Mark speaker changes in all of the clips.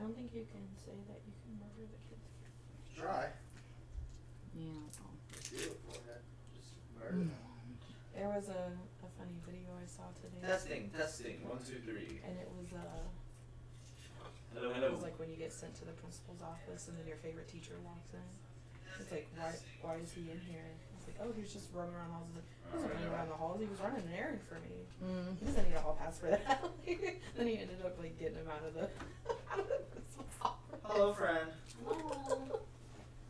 Speaker 1: don't think you can say that you can murder the kids.
Speaker 2: Try.
Speaker 3: Yeah.
Speaker 2: Just do it for it. Just murder them.
Speaker 1: There was a funny video I saw today.
Speaker 2: Testing. 1, 2, 3.
Speaker 1: And it was
Speaker 2: Hello,
Speaker 1: it
Speaker 2: hello.
Speaker 1: was like when you get sent to the principal's office and then your favorite teacher walks in. It's like, why is he in here? It's like, oh, he was just roaming around the halls. He wasn't running around the halls. He was running an errand for me. He doesn't need a hall pass for that. Then he ended up like getting him out of the principal's office.
Speaker 2: Hello, friend.
Speaker 4: Hello.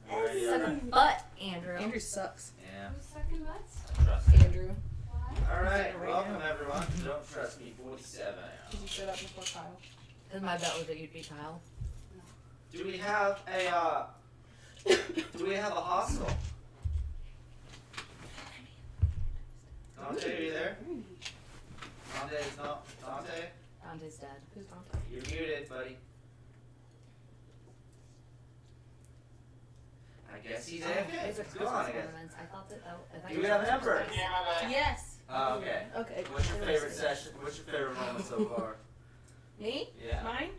Speaker 2: Alrighty,
Speaker 3: Suck
Speaker 2: alright.
Speaker 3: butt, Andrew.
Speaker 1: Andrew sucks.
Speaker 2: Yeah.
Speaker 4: Who's sucking butts?
Speaker 2: Trust me.
Speaker 1: Andrew,
Speaker 4: Why?
Speaker 2: Alright,
Speaker 1: Right
Speaker 2: welcome
Speaker 1: now.
Speaker 2: everyone. Don't trust me. 47.
Speaker 1: did you shut up before Kyle?
Speaker 3: Because my bet was that you'd be Kyle.
Speaker 2: Do we have a hostel? Dante, are you there? Dante is not. Dante?
Speaker 3: Dante's dead.
Speaker 1: Who's Dante?
Speaker 2: You're muted, buddy. I guess he's AFK.
Speaker 3: These are
Speaker 2: He's gone, I
Speaker 3: Christmas
Speaker 2: guess.
Speaker 3: ornaments. I thought that.
Speaker 2: Do we have Ember?
Speaker 1: Yes.
Speaker 2: Oh, okay.
Speaker 1: Okay.
Speaker 2: What's your favorite session? What's your favorite moment so far?
Speaker 1: Me?
Speaker 2: Yeah.
Speaker 1: Mine?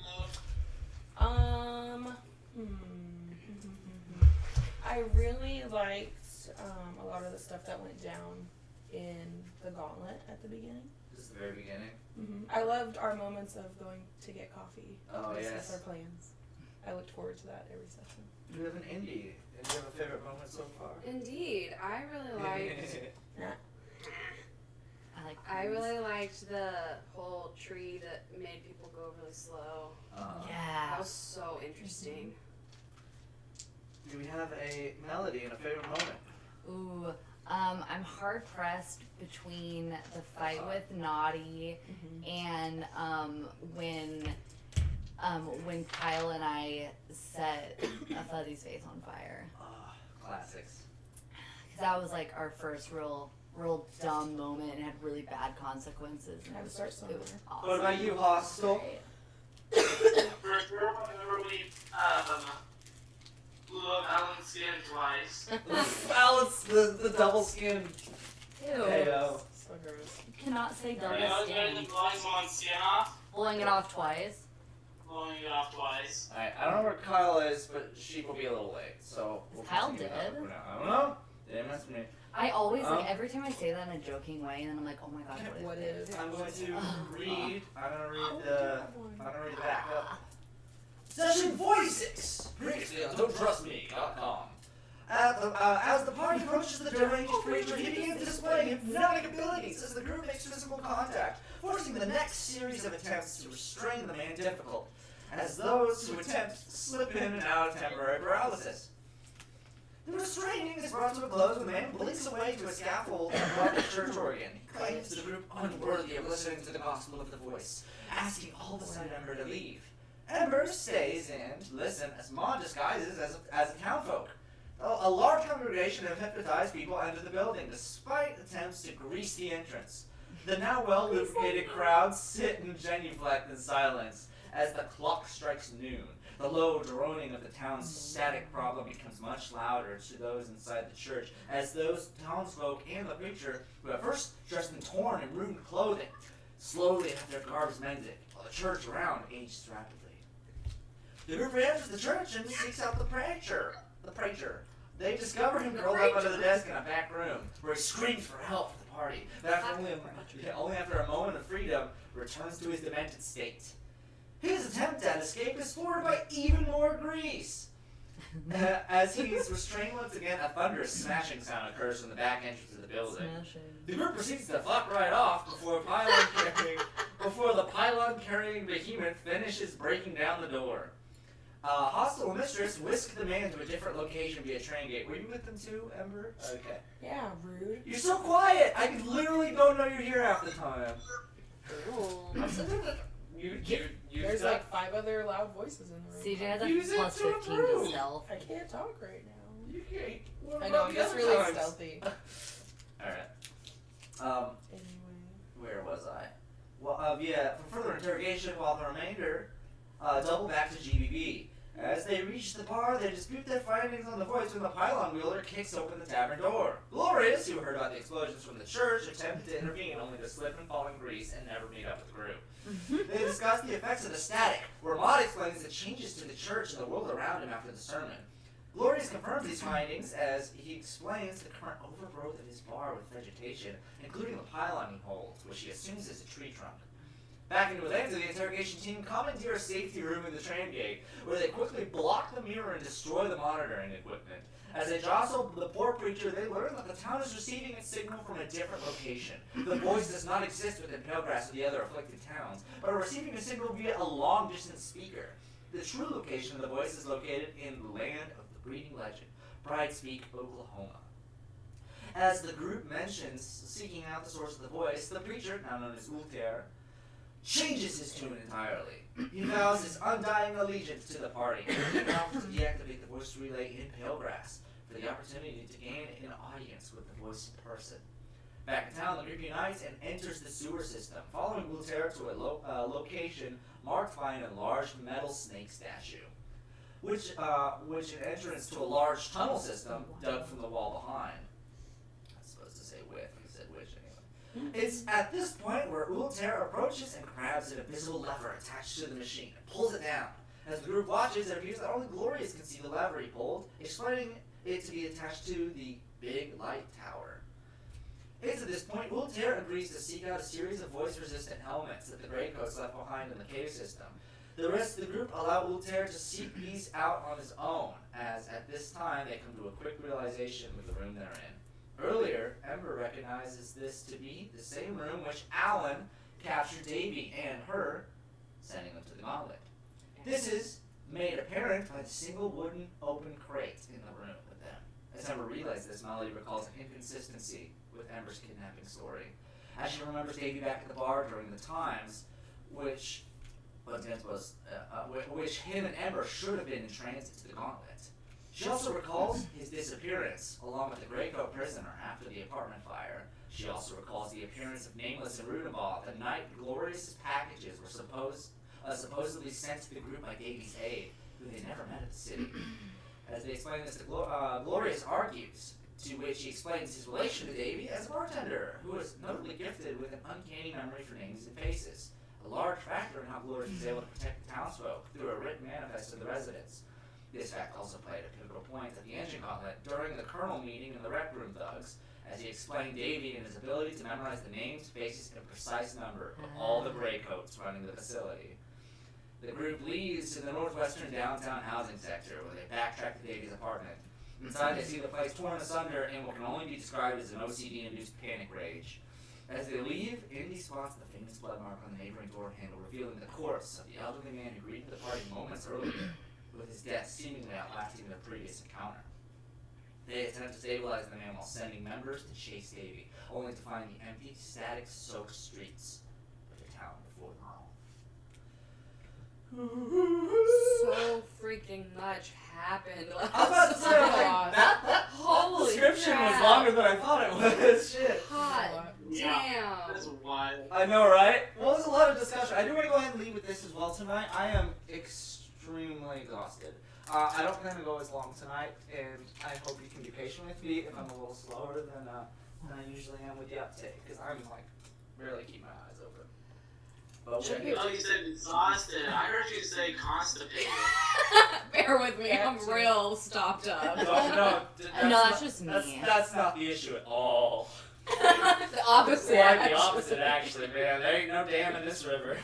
Speaker 1: I really liked a lot of the stuff that went down in the gauntlet at the beginning.
Speaker 2: This is the very beginning.
Speaker 1: I loved our moments of going to get coffee.
Speaker 2: Oh,
Speaker 1: to discuss
Speaker 2: yes.
Speaker 1: our plans. I looked forward to that every session.
Speaker 2: Do you have an indie? Do you have a favorite moment so far?
Speaker 4: Indeed, I really liked.
Speaker 3: I
Speaker 4: I really liked the whole tree that made people go really slow. That
Speaker 3: Yeah.
Speaker 4: was so interesting.
Speaker 2: Do we have a melody and a favorite moment?
Speaker 3: Ooh. I'm hard pressed between the fight with Naughty and when Kyle and I set a Fuzzy's face on fire.
Speaker 2: Classics.
Speaker 3: Because that was like our first real dumb moment and had really bad consequences. And
Speaker 1: Had
Speaker 3: it
Speaker 1: to
Speaker 3: was,
Speaker 1: start
Speaker 3: it
Speaker 1: somewhere.
Speaker 3: was awesome.
Speaker 2: What about you, Hostel?
Speaker 5: Remember we blew up Alan's skin twice.
Speaker 2: Balance the double skin.
Speaker 3: Ew.
Speaker 2: Heyo.
Speaker 1: So gross.
Speaker 3: You cannot say
Speaker 5: You
Speaker 3: double
Speaker 5: know, it's better than
Speaker 3: skin.
Speaker 5: blowing someone's skin off,
Speaker 3: Blowing it off twice.
Speaker 5: blowing it off twice.
Speaker 2: Alright, I don't know where Kyle is, but Sheep will be a little late, so we'll
Speaker 3: Kyle
Speaker 2: continue
Speaker 3: dead?
Speaker 2: on for now. I don't know. Didn't mess with me.
Speaker 3: I always like every time I say that in a joking way, and then I'm like, oh my god,
Speaker 1: What
Speaker 3: what
Speaker 1: if?
Speaker 3: if?
Speaker 2: I'm going to read. I'm gonna read the backup. Session 46. Previously on Don'tTrustMe.com. As the party approaches the deranged creature, he begins displaying hypnotic abilities as the group makes physical contact, forcing the next series of attempts to restrain the man difficult, as those who attempt slip in and out of temporary paralysis. The restraining is brought to a close when the man blinks away to a scaffold above the church organ. He claims the group unworthy of listening to the gospel of the voice, asking all beside Ember to leave. Ember stays and listens as Maud disguises as a townfolk. A large congregation of hypnotized people enter the building, despite attempts to grease the entrance. The now well-lubricated crowd sit and genuflect in silence as the clock strikes noon. The low droning of the town's static problem becomes much louder to those inside the church, as those townsfolk and the preacher, who at first dressed in torn and ruined clothing, slowly have their garbs mended, while the church around ages rapidly. The group enters the church and seeks out the preacher. They discover him curled up under the desk in a back room, where he screams for help for the party, but after only after a moment of freedom, returns to his demented state. His attempt at escape is thwarted by even more grease. As he's restrained once again, a thunderous smashing sound occurs from the back entrance of the building. The group proceeds to fuck right off before the pylon-carrying behemoth finishes breaking down the door. Hostile Mistress whisked the man to a different location via train gate. Were you with them too, Ember? Okay.
Speaker 1: Yeah, rude.
Speaker 2: You're so quiet! I literally don't know you're here half the time. I'm such a...
Speaker 1: There's like 5 other loud voices in the room.
Speaker 3: CJ has a
Speaker 2: Use it
Speaker 3: plus
Speaker 2: to
Speaker 3: 15 to
Speaker 2: improve.
Speaker 3: stealth.
Speaker 1: I can't talk right now.
Speaker 2: You can't. What
Speaker 1: I know,
Speaker 2: about
Speaker 1: I'm
Speaker 2: the
Speaker 1: just
Speaker 2: other
Speaker 1: really
Speaker 2: times?
Speaker 1: stealthy.
Speaker 2: Alright.
Speaker 1: Anyway.
Speaker 2: Where was I? Well, yeah, for further interrogation, while the remainder double back to GBB. As they reach the bar, they dispute their findings on the voice when the pylon wielder kicks open the tavern door. Glorious, who heard about the explosions from the church, attempted to intervene only to slip and fall in grease and never meet up with the group. They discuss the effects of the static, where Maud explains the changes to the church and the world around him after the sermon. Glorious confirms these findings as he explains the current overgrowth of his bar with vegetation, including the pylon he holds, which he assumes is a tree trunk. Back into Atlanta, the interrogation team commandeer a safety room in the train gate, where they quickly block the mirror and destroy the monitoring equipment. As they jostle the poor preacher, they learn that the town is receiving its signal from a different location. The voice does not exist within Palegrass or the other afflicted towns, but are receiving a signal via a long-distance speaker. The true location of the voice is located in the land of the breeding legend, Bridespeak, Oklahoma. As the group mentions seeking out the source of the voice, the preacher, now known as Ulter, changes his tune entirely. He vows his undying allegiance to the party, and vows to deactivate the voice relay in Palegrass for the opportunity to gain an audience with the voice in person. Back in town, the group unites and enters the sewer system, following Ulter to a location marked by an enlarged metal snake statue, which an entrance to a large tunnel system dug from the wall behind. I was supposed to say with, I said which anyway. It's at this point where Ulter approaches and grabs an invisible lever attached to the machine and pulls it down. As the group watches, it appears that only Glorious can see the lever he pulled, explaining it to be attached to the big light tower. It's at this point Ulter agrees to seek out a series of voice-resistant helmets that the Greycoats left behind in the cave system. The rest of the group allow Ulter to seek these out on his own, as at this time they come to a quick realization with the room they're in. Earlier, Ember recognizes this to be the same room which Alan captured Davy and her, sending them to the gauntlet. This is made apparent by the single wooden open crate in the room with them. As Ember realizes this, Molly recalls an inconsistency with Ember's kidnapping story. As she remembers Davy back at the bar during the times, which him and Ember should have been in transit to the gauntlet. She also recalls his disappearance, along with the Greycoat prisoner after the apartment fire. She also recalls the appearance of Nameless and Rudenball the night Glorious's packages were supposedly sent to the group by Davy's aide, who they never met at the city. As they explain this to Glorious argues, to which he explains his relation to Davy as a bartender, who is notably gifted with an uncanny memory for names and faces, a large factor in how Glorious is able to protect the townsfolk through a written manifest of the residents. This fact also played a pivotal point at the engine gauntlet during the Colonel meeting in the Rec Room Thugs, as he explained Davy and his ability to memorize the names, faces, and precise number of all the Greycoats running the facility. The group leads to the northwestern downtown housing sector, where they backtrack to Davy's apartment. Inside, they see the place torn asunder in what can only be described as an OCD-induced panic rage. As they leave, Indy spots the famous blood mark on the neighboring door handle, revealing the corpse of the elderly man who greeted the party moments earlier, with his death seemingly outlasting their previous encounter. They attempt to stabilize the man while sending members to chase Davy, only to find the empty, static-soaked streets of the town before them all.
Speaker 4: So freaking much happened.
Speaker 2: I was about to say, that
Speaker 4: Holy
Speaker 2: description
Speaker 4: crap.
Speaker 2: was longer than I thought it was. Shit.
Speaker 4: Hot
Speaker 5: Yeah,
Speaker 4: damn.
Speaker 5: that's wild.
Speaker 2: I know, right? Well, there's a lot of discussion. I do want to go ahead and lead with this as well tonight. I am extremely exhausted. I don't plan to go as long tonight, and I hope you can be patient with me if I'm a little slower than I usually am with the uptake, because I'm like barely keep my eyes open. But
Speaker 4: Should
Speaker 2: we're
Speaker 5: Oh, you said exhausted. I heard you say constipated.
Speaker 4: Bear with me, I'm
Speaker 1: Actually.
Speaker 4: real stopped up.
Speaker 2: no,
Speaker 3: that's just me.
Speaker 2: That's not the issue at all.
Speaker 4: The opposite.
Speaker 2: Quite the opposite, actually, man. There ain't no dam in this river.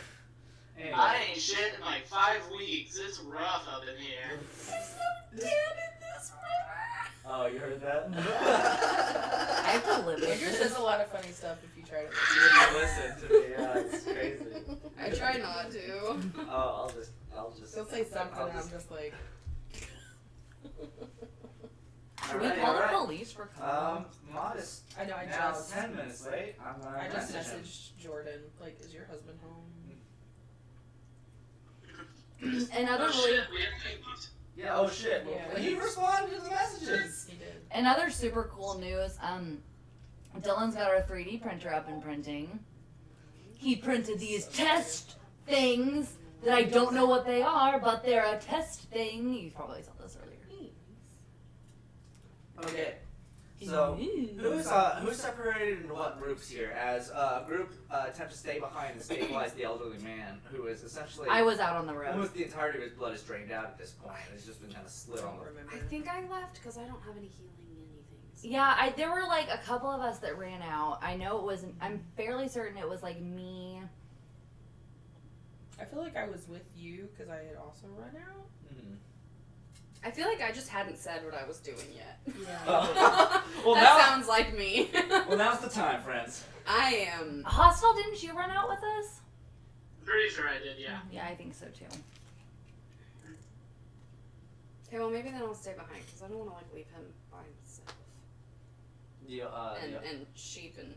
Speaker 2: Anyway.
Speaker 5: I ain't shit in like 5 weeks. It's rough up in here.
Speaker 2: Oh, you heard that?
Speaker 3: I have to live with
Speaker 1: Andrew
Speaker 3: this.
Speaker 1: says a lot of funny stuff if you try to
Speaker 2: You listen to me, yeah, it's crazy.
Speaker 4: I try not to.
Speaker 2: Oh, I'll just.
Speaker 1: He'll say something
Speaker 2: I'll
Speaker 1: and I'm just like,
Speaker 3: Should we
Speaker 2: Alright,
Speaker 3: call
Speaker 2: alright.
Speaker 3: the police for calling?
Speaker 2: Modest.
Speaker 1: I know, I
Speaker 2: Now
Speaker 1: just,
Speaker 2: 10 minutes late. I'm gonna
Speaker 1: I just
Speaker 2: message him.
Speaker 1: messaged Jordan, like, is your husband home?
Speaker 3: And other
Speaker 5: Oh
Speaker 3: really,
Speaker 5: shit, we have babies.
Speaker 2: Yeah. Oh shit. Well,
Speaker 1: Yeah.
Speaker 2: he responded to the messages.
Speaker 1: He did.
Speaker 3: and other super cool news. Dylan's got our 3D printer up and printing. He printed these test things that I don't know what they are, but they're a test thing. You probably saw this earlier.
Speaker 2: Okay. So who's separated into what groups here? As a group attempt to stay behind and stabilize the elderly man, who is essentially
Speaker 3: I was out on the road.
Speaker 2: almost the entirety of his blood is drained out at this point. It's just been kind of
Speaker 1: I
Speaker 2: slid on
Speaker 1: don't
Speaker 2: the.
Speaker 1: remember.
Speaker 4: I think I left because I don't have any healing anything. So.
Speaker 3: Yeah, there were like a couple of us that ran out. I know it was. I'm fairly certain it was like me.
Speaker 1: I feel like I was with you because I had also run out.
Speaker 2: Mhm.
Speaker 4: I feel like I just hadn't said what I was doing yet.
Speaker 1: Yeah.
Speaker 2: Well,
Speaker 4: that
Speaker 2: now,
Speaker 4: sounds like me.
Speaker 2: well, now's the time, friends.
Speaker 4: I am.
Speaker 3: Hostile, didn't you run out with us?
Speaker 5: Pretty sure I did, yeah.
Speaker 3: Yeah, I think so too.
Speaker 4: Okay, well maybe then I'll stay behind because I don't want to like leave him by himself. And Sheep and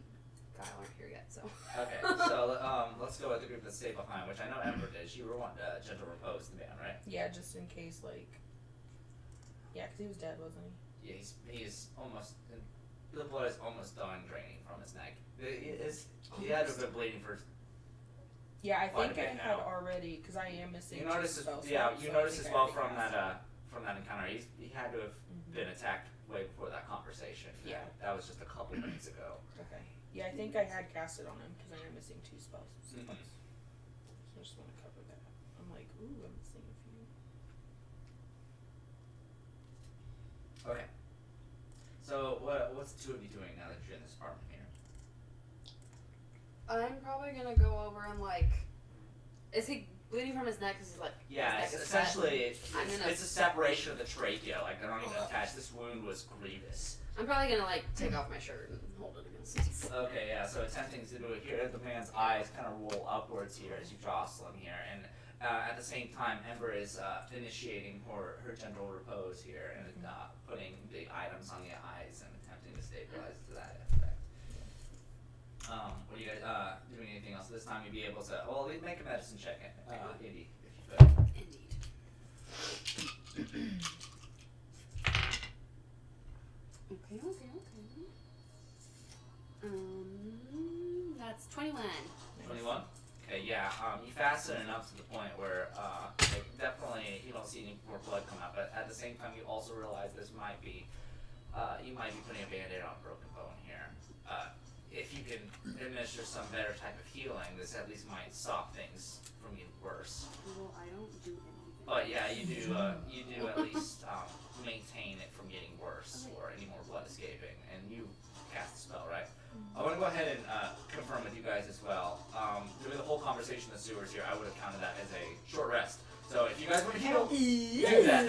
Speaker 4: Kyle aren't here yet, so.
Speaker 2: Okay, so let's go with the group that stayed behind, which I know Ember did. You were wanting to gentle repose the man, right?
Speaker 1: Yeah, just in case, like. Yeah, because he was dead, wasn't he?
Speaker 2: Yeah, he's almost. The blood is almost done draining from his neck. He had to have been bleeding for.
Speaker 1: Yeah, I
Speaker 2: Quite a
Speaker 1: think I
Speaker 2: bit
Speaker 1: had
Speaker 2: now.
Speaker 1: already, because I am missing.
Speaker 2: You
Speaker 1: two
Speaker 2: notice,
Speaker 1: spell
Speaker 2: yeah,
Speaker 1: slots,
Speaker 2: you
Speaker 1: so I
Speaker 2: notice
Speaker 1: think
Speaker 2: as
Speaker 1: I
Speaker 2: well
Speaker 1: already
Speaker 2: from that encounter. He had to have been attacked way before that conversation.
Speaker 1: Yeah.
Speaker 2: That was just a couple minutes ago.
Speaker 1: Okay. Yeah, I think I had cast it on him because I am missing two spells.
Speaker 2: Mhm.
Speaker 1: So I just want to cover that. I'm like, ooh, I'm missing a few.
Speaker 2: Okay. So what's the two of you doing now that you're in this apartment here?
Speaker 4: I'm probably gonna go over and like. Is he bleeding from his neck? Because he's like.
Speaker 2: Yeah,
Speaker 4: his
Speaker 2: it's
Speaker 4: neck is cut?
Speaker 2: essentially
Speaker 4: I'm gonna-
Speaker 2: it's a separation of the trachea. Like they're not even attached. This wound was grievous.
Speaker 4: I'm probably gonna like take off my shirt and hold it against his.
Speaker 2: Okay, yeah. So attempting to do it here, the man's eyes kind of roll upwards here as you jostle him here, and at the same time, Ember is initiating her gentle repose here and putting the items on the eyes and attempting to stabilize to that effect. What are you guys doing? Anything else this time? You'd be able to. Well, make a medicine check, Indy, if you could.
Speaker 4: Indeed. Okay. That's 21.
Speaker 2: 21? Okay, yeah. You fasten it up to the point where like, definitely you don't see any more blood come out, but at the same time you also realize this might be you might be putting a band-aid on a broken bone here. If you can administer some better type of healing, this at least might stop things from getting worse.
Speaker 4: Well, I don't do anything.
Speaker 2: But yeah, you do at least maintain it from getting worse or any more blood escaping, and you cast the spell, right? I want to go ahead and confirm with you guys as well. During the whole conversation in the sewers here, I would have counted that as a short rest. So if you guys want to heal, do that.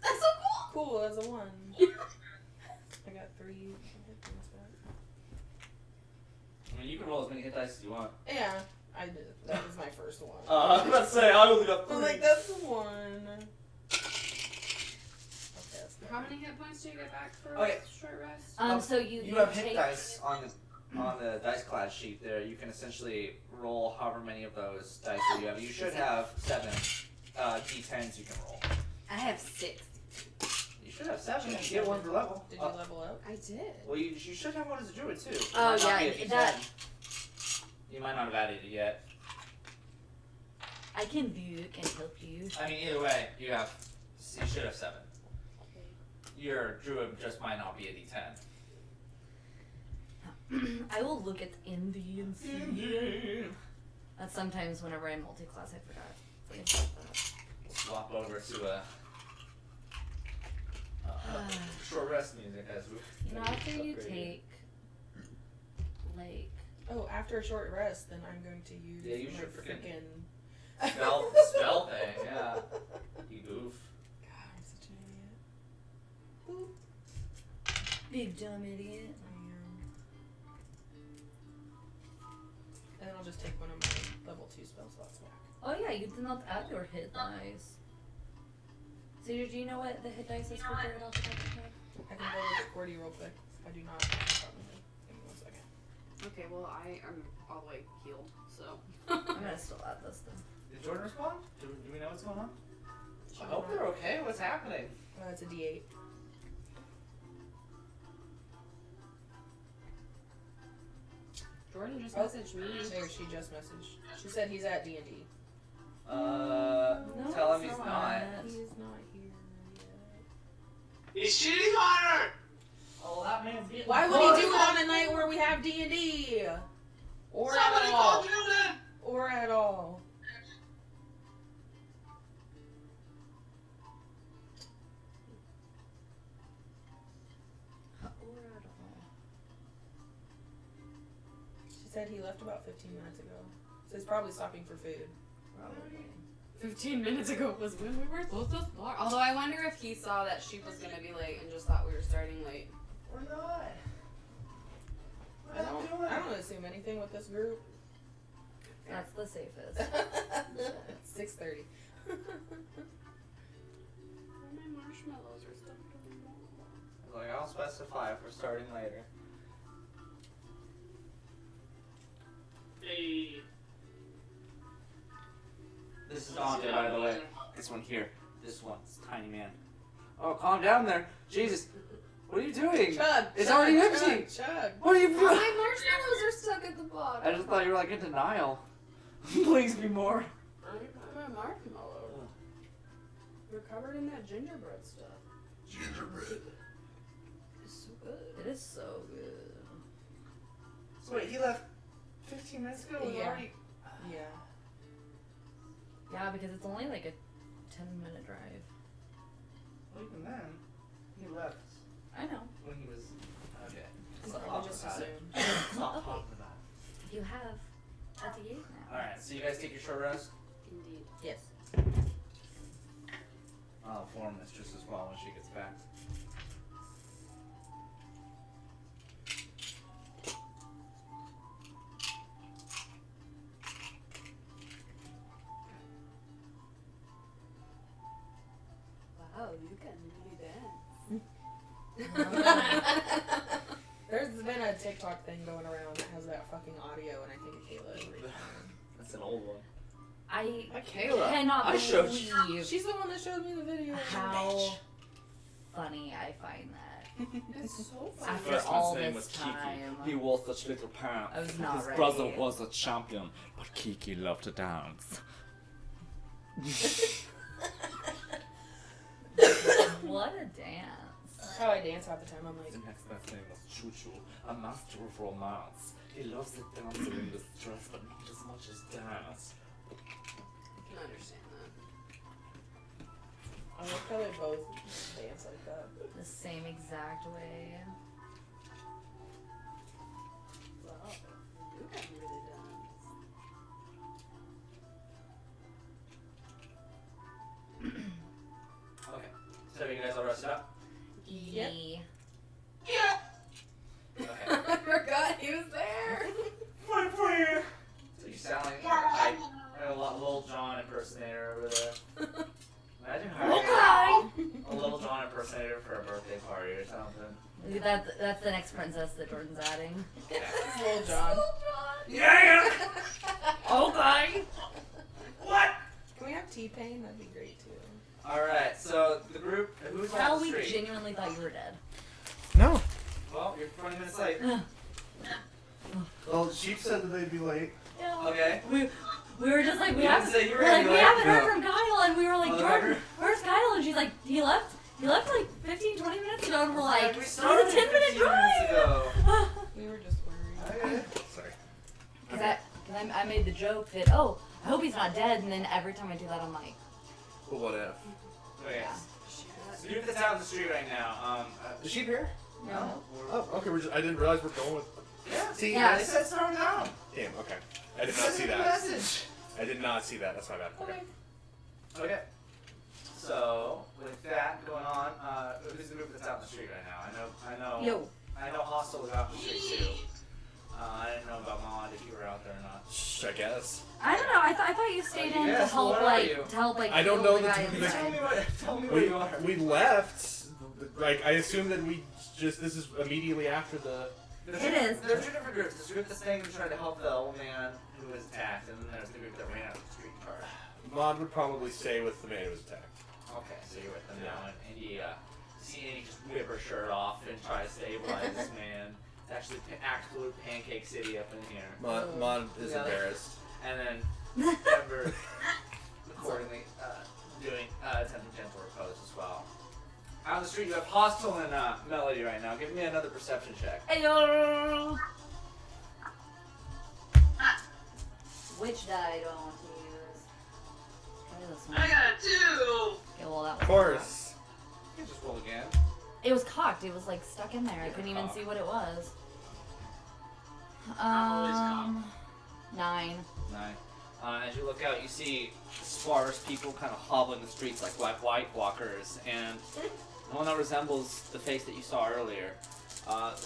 Speaker 4: That's so cool.
Speaker 1: Cool, that's a 1. I got 3 hit points back.
Speaker 2: I mean, you can roll as many hit dice as you want.
Speaker 1: Yeah, I did. That was my first one.
Speaker 2: I was about to say, I only got
Speaker 1: I'm like, that's the 1. Okay, that's the
Speaker 4: How many hit points do you get back for
Speaker 2: Okay.
Speaker 4: a short rest?
Speaker 3: So you
Speaker 2: You have
Speaker 3: take,
Speaker 2: hit dice on the dice class sheet there. You can essentially roll however many of those dice that you have. You should have 7 d10s you can roll.
Speaker 4: I have 6.
Speaker 2: You should have 7. You get one per level.
Speaker 1: Did you level up?
Speaker 4: I did.
Speaker 2: Well, you should have one as a druid too. It
Speaker 3: Oh,
Speaker 2: might not
Speaker 3: yeah,
Speaker 2: be a
Speaker 3: that-
Speaker 2: D10. You might not have added it yet.
Speaker 3: I can view, can help you.
Speaker 2: I mean, either way, you should have 7. Your druid just might not be a D10.
Speaker 3: I will look at envy and see. That's sometimes whenever I multi-class, I forget about that.
Speaker 2: We'll swap over to short rest music as we.
Speaker 3: You know, after you
Speaker 2: upgrade.
Speaker 3: take, like,
Speaker 1: Oh, after a short rest, then I'm going to use
Speaker 2: Yeah, you
Speaker 1: my
Speaker 2: should freaking
Speaker 1: frickin'
Speaker 2: spell thing, yeah. You goof.
Speaker 1: God, I'm such an idiot. Boop.
Speaker 3: big dumb idiot.
Speaker 1: I am. And then I'll just take one of my level 2 spell slots back.
Speaker 3: Oh yeah, you did not add your hit dice. So do you know what the hit dice is for Jared off the top of your head?
Speaker 1: I can go with Cordy real quick. I do not have a problem with it. Give me 1 second.
Speaker 4: Okay, well, I am all the way healed, so.
Speaker 3: I'm gonna still add this then.
Speaker 2: Did Jordan respond? Do we know what's going on? I hope they're okay. What's happening?
Speaker 1: It's a D8.
Speaker 4: Jordan just messaged me.
Speaker 1: There, she just messaged. She said he's at D&D.
Speaker 2: Tell him he's not.
Speaker 1: He is not here yet.
Speaker 5: He's cheating on her!
Speaker 2: Oh, that man's getting
Speaker 1: Why would he do it on a night where we have D&D? Or
Speaker 5: Somebody
Speaker 1: at
Speaker 5: call
Speaker 1: all.
Speaker 5: Julian!
Speaker 1: Or at all. She said he left about 15 minutes ago. So he's probably stopping for food. Probably.
Speaker 4: 15 minutes ago was when we were supposed to start. Although I wonder if he saw that she was gonna be late and just thought we were starting late.
Speaker 2: We're not.
Speaker 1: I don't assume anything with this group.
Speaker 3: That's the safest.
Speaker 1: 6:30.
Speaker 4: My marshmallows are stuck to the wall.
Speaker 2: Like, I'll specify if we're starting later.
Speaker 5: Hey.
Speaker 2: This is Dante, by the way. This one here. This one's tiny man. Oh, calm down there. Jesus. What are you doing?
Speaker 1: Chug!
Speaker 2: It's
Speaker 1: chug,
Speaker 2: already
Speaker 1: chug,
Speaker 2: empty.
Speaker 1: Chug!
Speaker 2: What are you
Speaker 4: My
Speaker 2: doing?
Speaker 4: marshmallows are stuck at the bottom.
Speaker 2: I just thought you were like in denial. Please be more.
Speaker 4: I'm a marshmallow. We're covered in that gingerbread stuff.
Speaker 2: Gingerbread.
Speaker 4: It's so good.
Speaker 3: It is so good.
Speaker 2: So wait, he left 15 minutes ago?
Speaker 1: Yeah.
Speaker 2: Already...
Speaker 1: Yeah.
Speaker 3: Yeah, because it's only like a 10-minute drive.
Speaker 2: Well, even then, he left
Speaker 3: I know.
Speaker 2: when he was... Okay.
Speaker 1: So
Speaker 2: Stop
Speaker 1: I
Speaker 2: talking
Speaker 1: just
Speaker 2: about it.
Speaker 1: assumed.
Speaker 2: Stop
Speaker 3: Okay.
Speaker 2: talking about it.
Speaker 3: You have at the 8 now.
Speaker 2: Alright, so you guys take your short rest?
Speaker 4: Indeed.
Speaker 1: Yes.
Speaker 2: I'll inform Mistress as well when she gets back.
Speaker 4: Wow, you can really dance.
Speaker 1: There's been a TikTok thing going around that has that fucking audio, and I think of Kayla every time.
Speaker 2: That's an old one.
Speaker 3: I
Speaker 2: Kayla,
Speaker 3: cannot
Speaker 2: I showed you.
Speaker 3: believe
Speaker 1: She's the one that showed me the video.
Speaker 3: how funny I find that.
Speaker 4: It's so fun.
Speaker 3: After all this time.
Speaker 6: He wore such little pants.
Speaker 3: I was not
Speaker 6: His
Speaker 3: ready.
Speaker 6: brother was a champion, but Kiki loved to dance.
Speaker 3: What a dance.
Speaker 1: That's how I dance half the time. I'm like,
Speaker 6: The next best name was Choo Choo, a master of romance. He loves the dancing in distress, but not as much as dance.
Speaker 4: I can understand that.
Speaker 1: I like how they both dance like that.
Speaker 3: The same exact way.
Speaker 4: Wow, you can really dance.
Speaker 2: Okay. So you guys all rested up?
Speaker 1: Yep.
Speaker 5: Yeah!
Speaker 2: Okay.
Speaker 4: I forgot he was there.
Speaker 2: So you sound like a Lil Jon impersonator over there. Imagine hiring a Lil Jon impersonator for a birthday party or something.
Speaker 3: That's the next princess that Jordan's adding.
Speaker 1: It's Lil Jon.
Speaker 2: Yeah!
Speaker 3: Okay.
Speaker 2: What?
Speaker 1: Can we have T-Pain? That'd be great too.
Speaker 2: Alright, so the group, who's
Speaker 3: How
Speaker 2: on the
Speaker 3: we
Speaker 2: street?
Speaker 3: genuinely thought you were dead.
Speaker 7: No.
Speaker 2: Well, you're 20 minutes late.
Speaker 7: Well, Sheep said that they'd be late.
Speaker 2: Okay.
Speaker 3: We were just like, we
Speaker 2: You didn't
Speaker 3: haven't,
Speaker 2: say you were
Speaker 3: we're
Speaker 2: gonna
Speaker 3: like,
Speaker 2: be
Speaker 3: we
Speaker 2: late?
Speaker 3: haven't heard
Speaker 2: No.
Speaker 3: from Kyle, and we were like,
Speaker 2: Motherfucker.
Speaker 3: Jordan, where's Kyle? And she's like, he left like 15, 20 minutes ago, and we're like,
Speaker 2: we
Speaker 3: it's a
Speaker 2: started
Speaker 3: 10-minute
Speaker 2: 15 minutes
Speaker 3: drive.
Speaker 2: ago.
Speaker 1: We were just worried.
Speaker 2: Okay.
Speaker 7: Sorry.
Speaker 3: Because I made the joke that, oh, I hope he's not dead, and then every time I do that, I'm like,
Speaker 7: Well, what if?
Speaker 2: Okay.
Speaker 3: yeah.
Speaker 2: So the group that's out in the street right now,
Speaker 7: Is Sheep here?
Speaker 2: no.
Speaker 7: Oh, okay. I didn't realize we're going with.
Speaker 2: Yeah.
Speaker 7: See,
Speaker 3: Yeah.
Speaker 2: They said start now.
Speaker 7: Damn. Okay. I did not
Speaker 2: Send
Speaker 7: see
Speaker 2: me a
Speaker 7: that.
Speaker 2: message.
Speaker 7: I did not see that. That's my bad. Okay.
Speaker 2: Okay. So with that going on, who's the group that's out in the street right now? I know Hostel was out in the street too. I didn't know about Maud if you were out there or not.
Speaker 7: Shh, I guess.
Speaker 3: I don't know. I thought you stayed in
Speaker 2: Yes,
Speaker 3: to help,
Speaker 2: where are you?
Speaker 7: I don't
Speaker 3: heal
Speaker 7: know
Speaker 3: the
Speaker 7: the
Speaker 3: guy
Speaker 7: t-
Speaker 3: inside.
Speaker 2: Tell me where you are.
Speaker 7: We left. Like I assume that we just this is immediately after the.
Speaker 3: It is.
Speaker 2: There's two different groups. There's a group that's staying and trying to help the old man who was attacked, and then there's the group that ran out of the street car.
Speaker 7: Mod would probably stay with the man who was attacked.
Speaker 2: Okay, so you're with them now, and you see Annie just whip her shirt off and try to stabilize this man. It's actually absolute pancake city up in here.
Speaker 7: Mon is
Speaker 2: Yeah.
Speaker 7: embarrassed.
Speaker 2: And then Denver accordingly doing attempting gentle repose as well. Out on the street you have Hostel and Melody right now. Give me another perception check.
Speaker 3: Ayo! Which die do I want to use? Try this one.
Speaker 5: I got a 2.
Speaker 3: Okay, well that was
Speaker 7: Of course.
Speaker 2: You can just roll again.
Speaker 3: It was cocked. It was like stuck in there. I couldn't even see what it was. 9.
Speaker 2: 9. As you look out, you see sparse people kind of hobbling the streets like white walkers, and one that resembles the face that you saw earlier.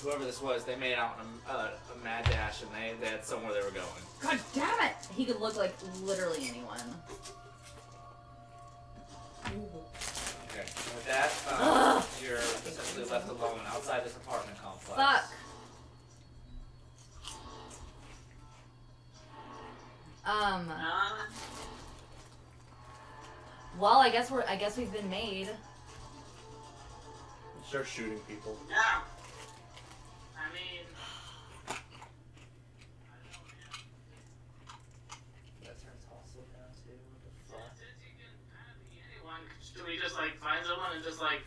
Speaker 2: Whoever this was, they made out a mad dash, and they had somewhere they were going.
Speaker 3: God damn it! He could look like literally anyone.
Speaker 2: Okay. With that, you're essentially left alone outside this apartment complex.
Speaker 3: Fuck. Well, I guess we've been made.
Speaker 7: Start shooting people.
Speaker 5: Yeah. I mean,
Speaker 2: That turns Hostel down too. What the fuck?
Speaker 5: since you can kind of be anyone, should we just like find someone and just like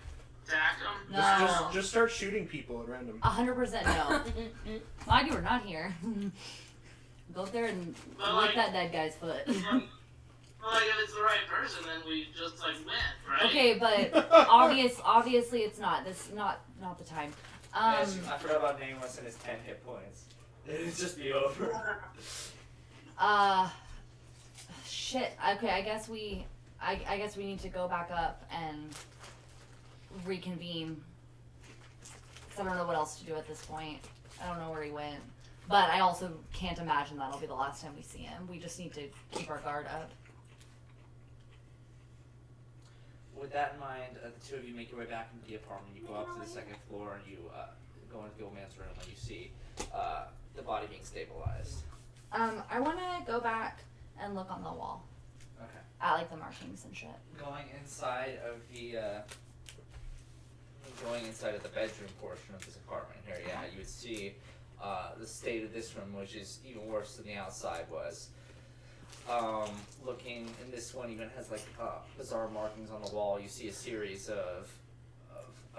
Speaker 5: attack them?
Speaker 3: No.
Speaker 7: Just start shooting people at random.
Speaker 3: 100% no. Glad you were not here. Go up there and
Speaker 5: But,
Speaker 3: lick
Speaker 5: like-
Speaker 3: that dead guy's foot.
Speaker 5: Well, like if it's the right person, then we just like win, right?
Speaker 3: Okay, but obviously it's not. This is not the time.
Speaker 2: Yes, I forgot about Nameless and his 10 hit points. It'd just be over.
Speaker 3: Shit. Okay, I guess we need to go back up and reconvene. 'Cause I don't know what else to do at this point. I don't know where he went. But I also can't imagine that'll be the last time we see him. We just need to keep our guard up.
Speaker 2: With that in mind, the two of you make your way back into the apartment. You go up to the second floor and you go into the old man's room and you see the body being stabilized.
Speaker 3: I want to go back and look on the wall
Speaker 2: Okay.
Speaker 3: at like the markings and shit.
Speaker 2: Going inside of the bedroom portion of this apartment here, yeah, you would see the state of this room, which is even worse than the outside was. Looking, and this one even has like bizarre markings on the wall. You see a series of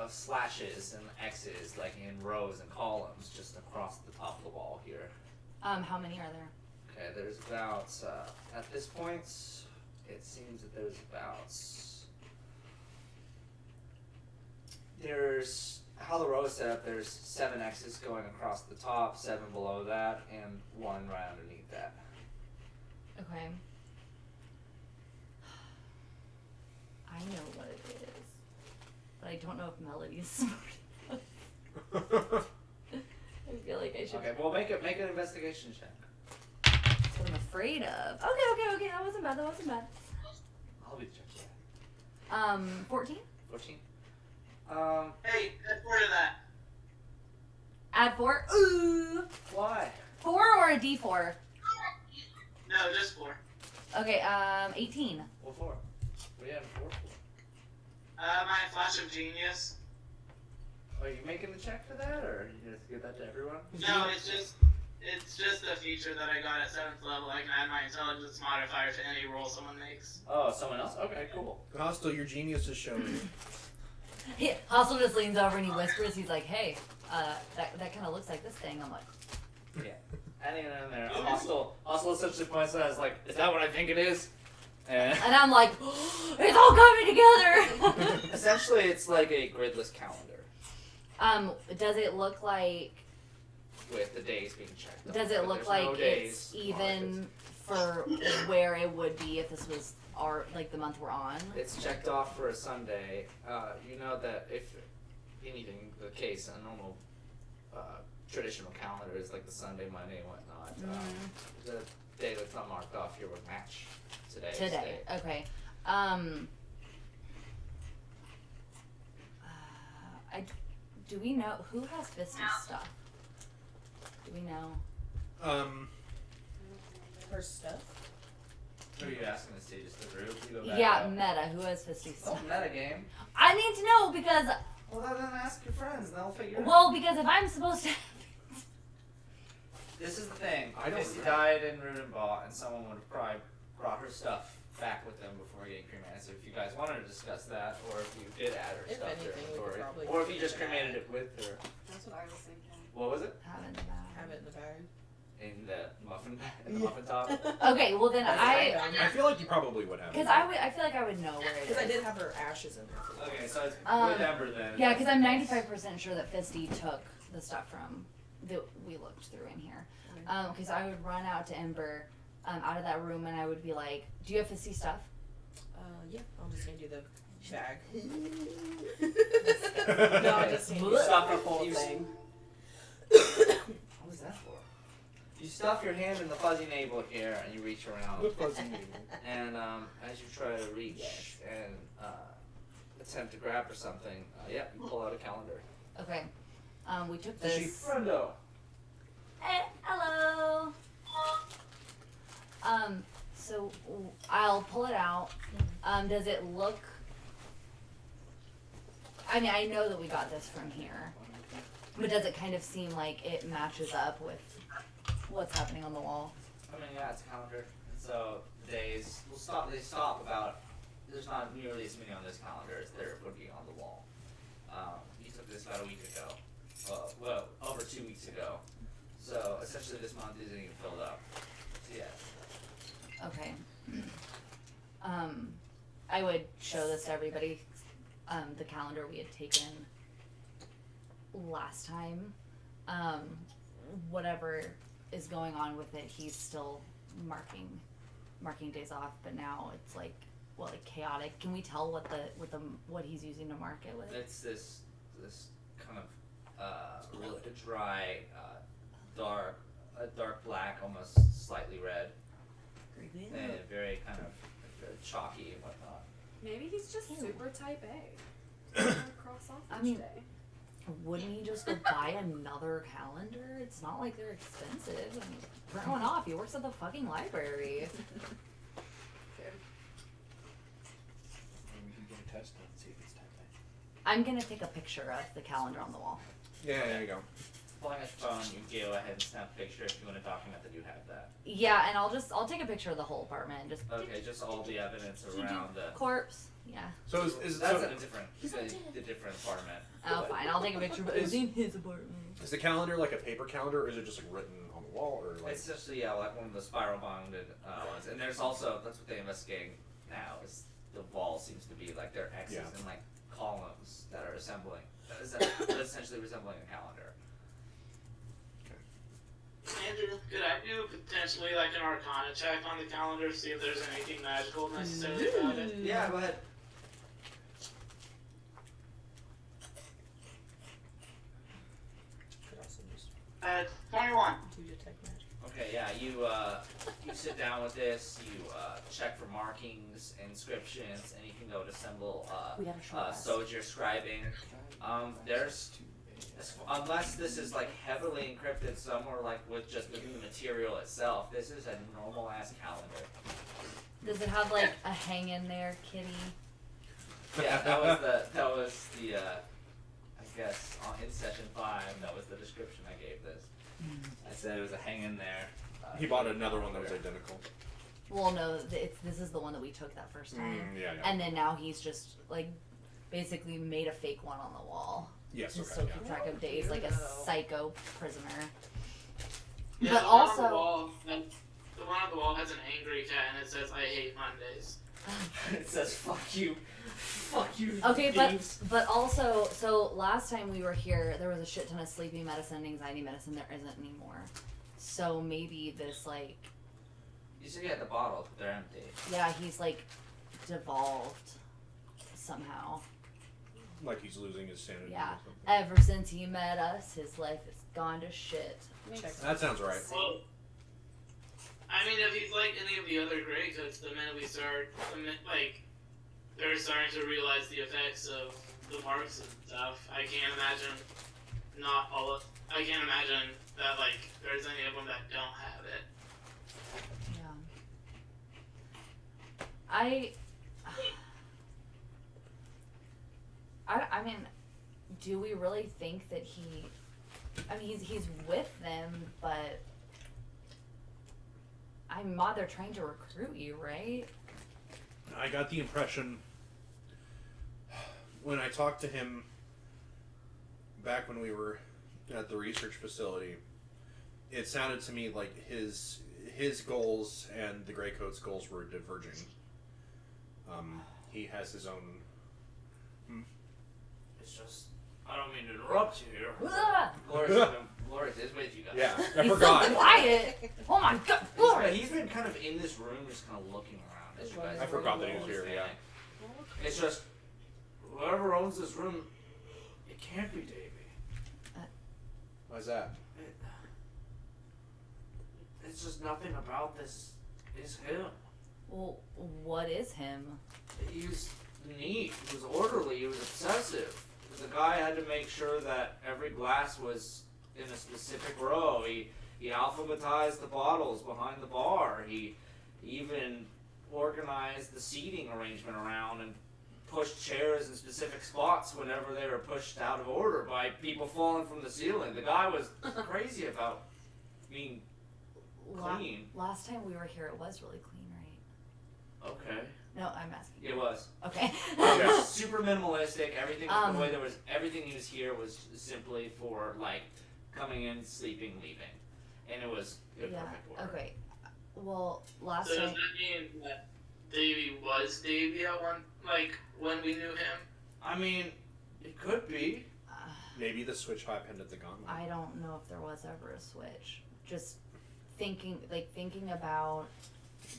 Speaker 2: slashes and X's, like in rows and columns, just across the top of the wall here.
Speaker 3: How many are there?
Speaker 2: Okay, there's about at this point, it seems that there's how the row is set up. There's 7 X's going across the top, 7 below that, and 1 right underneath that.
Speaker 3: Okay. I know what it is, but I don't know if Melody's smart enough. I feel like I should.
Speaker 2: Okay, well make an investigation check.
Speaker 3: That's what I'm afraid of. Okay. That wasn't bad.
Speaker 2: I'll be the judge.
Speaker 3: 14.
Speaker 2: 14.
Speaker 5: Hey, add 4 to that.
Speaker 3: Add 4. Ooh.
Speaker 2: Why?
Speaker 3: 4 or a D4.
Speaker 5: No, just 4.
Speaker 3: Okay. 18.
Speaker 2: What for? What are you having 4 for?
Speaker 5: My flash of genius.
Speaker 2: Are you making the check for that, or you just give that to everyone?
Speaker 5: No, it's just a feature that I got at 7th level. I can add my intelligence modifier to any roll someone makes.
Speaker 2: Oh, someone else? Okay, cool.
Speaker 7: Hostile, your genius is showing.
Speaker 3: Hostel just leans over and he whispers. He's like, "Hey, that kind of looks like this thing." I'm like,
Speaker 2: Yeah. Adding it in there. Hostile essentially points out as like, is that what I think it is? And
Speaker 3: and I'm like, "It's all coming together."
Speaker 2: essentially, it's like a gridless calendar
Speaker 3: Does it look like?
Speaker 2: with the days being checked off.
Speaker 3: Does it
Speaker 2: But
Speaker 3: look
Speaker 2: there's no
Speaker 3: like
Speaker 2: days
Speaker 3: it's even for where it would be if this was the month we're on?
Speaker 2: It's checked off for a Sunday. You know that if anything the case, a normal traditional calendar is like the Sunday, Monday, and whatnot. The day that's not marked off here would match today's
Speaker 3: Today,
Speaker 2: date.
Speaker 3: okay. Do we know who has Visty's stuff? Do we know?
Speaker 1: Her stuff.
Speaker 2: Who are you asking to see? Just the group? You go back
Speaker 3: Yeah,
Speaker 2: up.
Speaker 3: Meta. Who has Visty's
Speaker 2: Oh,
Speaker 3: stuff?
Speaker 2: metagame.
Speaker 3: I need to know because
Speaker 2: Well, then ask your friends, and they'll figure it out.
Speaker 3: well, because if I'm supposed to have
Speaker 2: This is the thing.
Speaker 7: I don't
Speaker 2: Misty
Speaker 7: know.
Speaker 2: died in Rudenball, and someone would have probably brought her stuff back with them before getting cremated. So if you guys wanted to discuss that, or if you did add her
Speaker 1: If
Speaker 2: stuff to
Speaker 1: anything,
Speaker 2: her
Speaker 1: we could
Speaker 2: story,
Speaker 1: probably
Speaker 2: or if you
Speaker 1: keep
Speaker 2: just
Speaker 1: it in the
Speaker 2: cremated
Speaker 1: bag.
Speaker 2: it with her.
Speaker 4: That's what I was thinking.
Speaker 2: What was it?
Speaker 3: Haven't bad.
Speaker 1: Have it in the bag.
Speaker 2: In the muffin muffin top.
Speaker 3: Okay, well then
Speaker 1: That's
Speaker 3: I,
Speaker 1: what
Speaker 7: I feel like you probably would have.
Speaker 3: because I feel like I would know where it is.
Speaker 1: Because I did have her ashes in there. For a
Speaker 2: Okay,
Speaker 1: while.
Speaker 2: so it's
Speaker 3: Um,
Speaker 2: with Ember then.
Speaker 3: Yeah, because I'm 95% sure that Fisty took the stuff from that we looked through in here. Because I would run out to Ember out of that room and I would be like, "Do you have Fisty stuff?"
Speaker 1: Yeah, I'll just hand you the bag.
Speaker 7: No,
Speaker 1: No, I just hand you
Speaker 2: Stop
Speaker 1: the
Speaker 2: it.
Speaker 1: whole
Speaker 2: You-
Speaker 1: thing.
Speaker 2: What was that for? You stuff your hand in the fuzzy navel here and you reach around.
Speaker 7: The fuzzy navel.
Speaker 2: And as you try to reach
Speaker 1: Yes.
Speaker 2: and attempt to grab for something, you pull out a calendar.
Speaker 3: Okay. We took
Speaker 2: Is she
Speaker 3: this.
Speaker 2: friendo?
Speaker 3: Hey, hello. So I'll pull it out. Does it look? I mean, I know that we got this from here, but does it kind of seem like it matches up with what's happening on the wall?
Speaker 2: I mean, yeah, it's a calendar. So the days will stop. They stop about. There's not nearly as many on this calendar as there would be on the wall. You took this about a week ago. Well, over 2 weeks ago. So essentially, this month isn't even filled up. So yeah.
Speaker 3: Okay. I would show this to everybody. The calendar we had taken last time. Whatever is going on with it, he's still marking days off, but now it's like chaotic. Can we tell what he's using to mark it with?
Speaker 2: It's this kind of really dry, dark black, almost slightly red, and very kind of very chalky and whatnot.
Speaker 4: Maybe he's just
Speaker 3: Ew.
Speaker 4: super type A. Cross off
Speaker 3: I
Speaker 4: each
Speaker 3: mean-
Speaker 4: day.
Speaker 3: Wouldn't he just go buy another calendar? It's not like they're expensive. I mean, throw one off. He works at the fucking library.
Speaker 6: We can get a test and see if it's type
Speaker 3: I'm gonna take a picture of the calendar on the wall.
Speaker 7: Yeah, there you go.
Speaker 2: Pulling a phone, you can go ahead and snap a picture if you want to document that you have that.
Speaker 3: Yeah, and I'll take a picture of the whole apartment. And just
Speaker 2: Okay, just all the evidence around the.
Speaker 3: corpse. Yeah.
Speaker 7: So is
Speaker 2: That's
Speaker 7: so,
Speaker 2: a different, the different apartment.
Speaker 3: Oh, fine. I'll take a picture. But it's in his apartment.
Speaker 7: is the calendar like a paper calendar, or is it just like written on the wall, or like?
Speaker 2: It's essentially like one of the spiral bonded ones, and there's also that's what they investigating now is the wall seems to be like there are X's
Speaker 7: Yeah.
Speaker 2: and like columns that are assembling, essentially resembling a calendar.
Speaker 5: Andrew, could I do potentially like an Arcana check on the calendar, see if there's anything magical necessarily about it?
Speaker 2: Yeah, go ahead.
Speaker 1: Could also just
Speaker 5: 21.
Speaker 1: do detect magic.
Speaker 2: Okay, yeah, you sit down with this, you check for markings, inscriptions, anything that would assemble
Speaker 3: We got a short rest.
Speaker 2: soldier scribing. There's unless this is like heavily encrypted somewhere like with just within the material itself, this is a normal ass calendar.
Speaker 3: Does it have like a hang in there, kitty?
Speaker 2: Yeah, that was the I guess in session 5 that was the description I gave this. I said it was a hang in there.
Speaker 7: He bought another one that was identical.
Speaker 3: Well, no. This is the one that we took that first time.
Speaker 7: Yeah, yeah.
Speaker 3: And then now he's just like basically made a fake one on the wall.
Speaker 7: Yes,
Speaker 3: Just
Speaker 7: okay,
Speaker 3: so
Speaker 7: yeah.
Speaker 3: keep track of days, like a
Speaker 1: Weirdo.
Speaker 3: psycho prisoner.
Speaker 5: Yeah,
Speaker 3: But
Speaker 5: the one
Speaker 3: also-
Speaker 5: on the wall, the one on the wall has an angry cat and it says, "I hate Mondays."
Speaker 2: It says fuck you. Fuck you.
Speaker 3: Okay, but
Speaker 2: thieves."
Speaker 3: also, so last time we were here, there was a shit ton of sleeping medicine, anxiety medicine. There isn't anymore. So maybe this like,
Speaker 2: You said you had the bottles, but they're empty.
Speaker 3: yeah, he's like devolved somehow.
Speaker 7: Like he's losing his sanity.
Speaker 3: Yeah.
Speaker 7: Or something.
Speaker 3: Ever since he met us, his life has gone to shit.
Speaker 1: Check
Speaker 7: That sounds right.
Speaker 5: Well, I mean, if he's like any of the other Grey Coats, the minute we start, like, they're starting to realize the effects of the marks and stuff. I can't imagine I can't imagine that, like, there's any of them that don't have it.
Speaker 3: Yeah. I mean, do we really think that he? I mean, he's with them, but I'm Ma, they're trying to recruit you, right?
Speaker 7: I got the impression when I talked to him back when we were at the research facility, it sounded to me like his goals and the Greycoats' goals were diverging. He has his own.
Speaker 2: It's just, I don't mean to interrupt you here.
Speaker 3: Ugh!
Speaker 2: Glorious is with you guys.
Speaker 7: Yeah, I
Speaker 3: He's
Speaker 7: forgot.
Speaker 3: so quiet. Oh my god, Glory.
Speaker 2: He's been kind of in this room, just kind of looking around as you guys.
Speaker 7: I forgot that he was here. Yeah.
Speaker 2: It's just, whoever owns this room, it can't be Davey.
Speaker 7: Why's that?
Speaker 2: It's just nothing about this is him.
Speaker 3: Well, what is him?
Speaker 2: He was neat. He was orderly. He was obsessive. The guy had to make sure that every glass was in a specific row. He alphabetized the bottles behind the bar. He even organized the seating arrangement around and pushed chairs in specific spots whenever they were pushed out of order by people falling from the ceiling. The guy was crazy about being clean.
Speaker 3: Last time we were here, it was really clean, right?
Speaker 2: Okay.
Speaker 3: No, I'm asking.
Speaker 2: It was.
Speaker 3: Okay.
Speaker 7: Yeah.
Speaker 2: Super minimalistic. Everything was the way there was. Everything he was here was simply for like coming in, sleeping, leaving, and it was in
Speaker 3: Yeah.
Speaker 2: perfect order.
Speaker 3: Okay. Well, last
Speaker 5: So does
Speaker 3: time.
Speaker 5: that mean that Davey was Davey at one, like, when we knew him?
Speaker 2: I mean, it could be.
Speaker 7: Maybe the switch happened at the gauntlet.
Speaker 3: I don't know if there was ever a switch. Just thinking about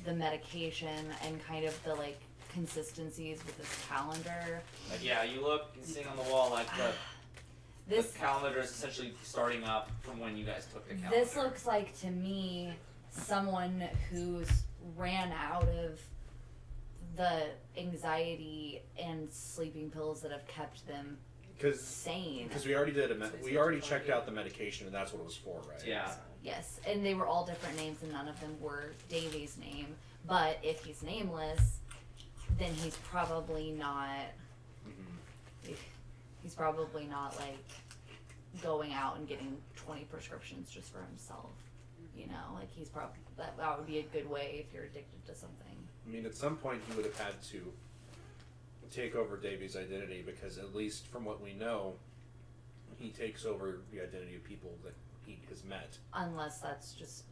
Speaker 3: the medication and kind of the like consistencies with this calendar.
Speaker 2: Like yeah, you look and see on the wall like the
Speaker 3: This
Speaker 2: calendar is essentially starting up from when you guys took the calendar.
Speaker 3: this looks like to me someone who's ran out of the anxiety and sleeping pills that have kept them
Speaker 7: Because
Speaker 3: sane.
Speaker 7: we already did we already checked out the medication and that's what it was for, right?
Speaker 2: Yeah.
Speaker 3: Yes, and they were all different names and none of them were Davey's name. But if he's nameless, then he's probably not he's probably not like going out and getting 20 prescriptions just for himself. You know, like he's probably that would be a good way if you're addicted to something.
Speaker 7: I mean, at some point he would have had to take over Davey's identity because at least from what we know, he takes over the identity of people that he has met.
Speaker 3: Unless that's just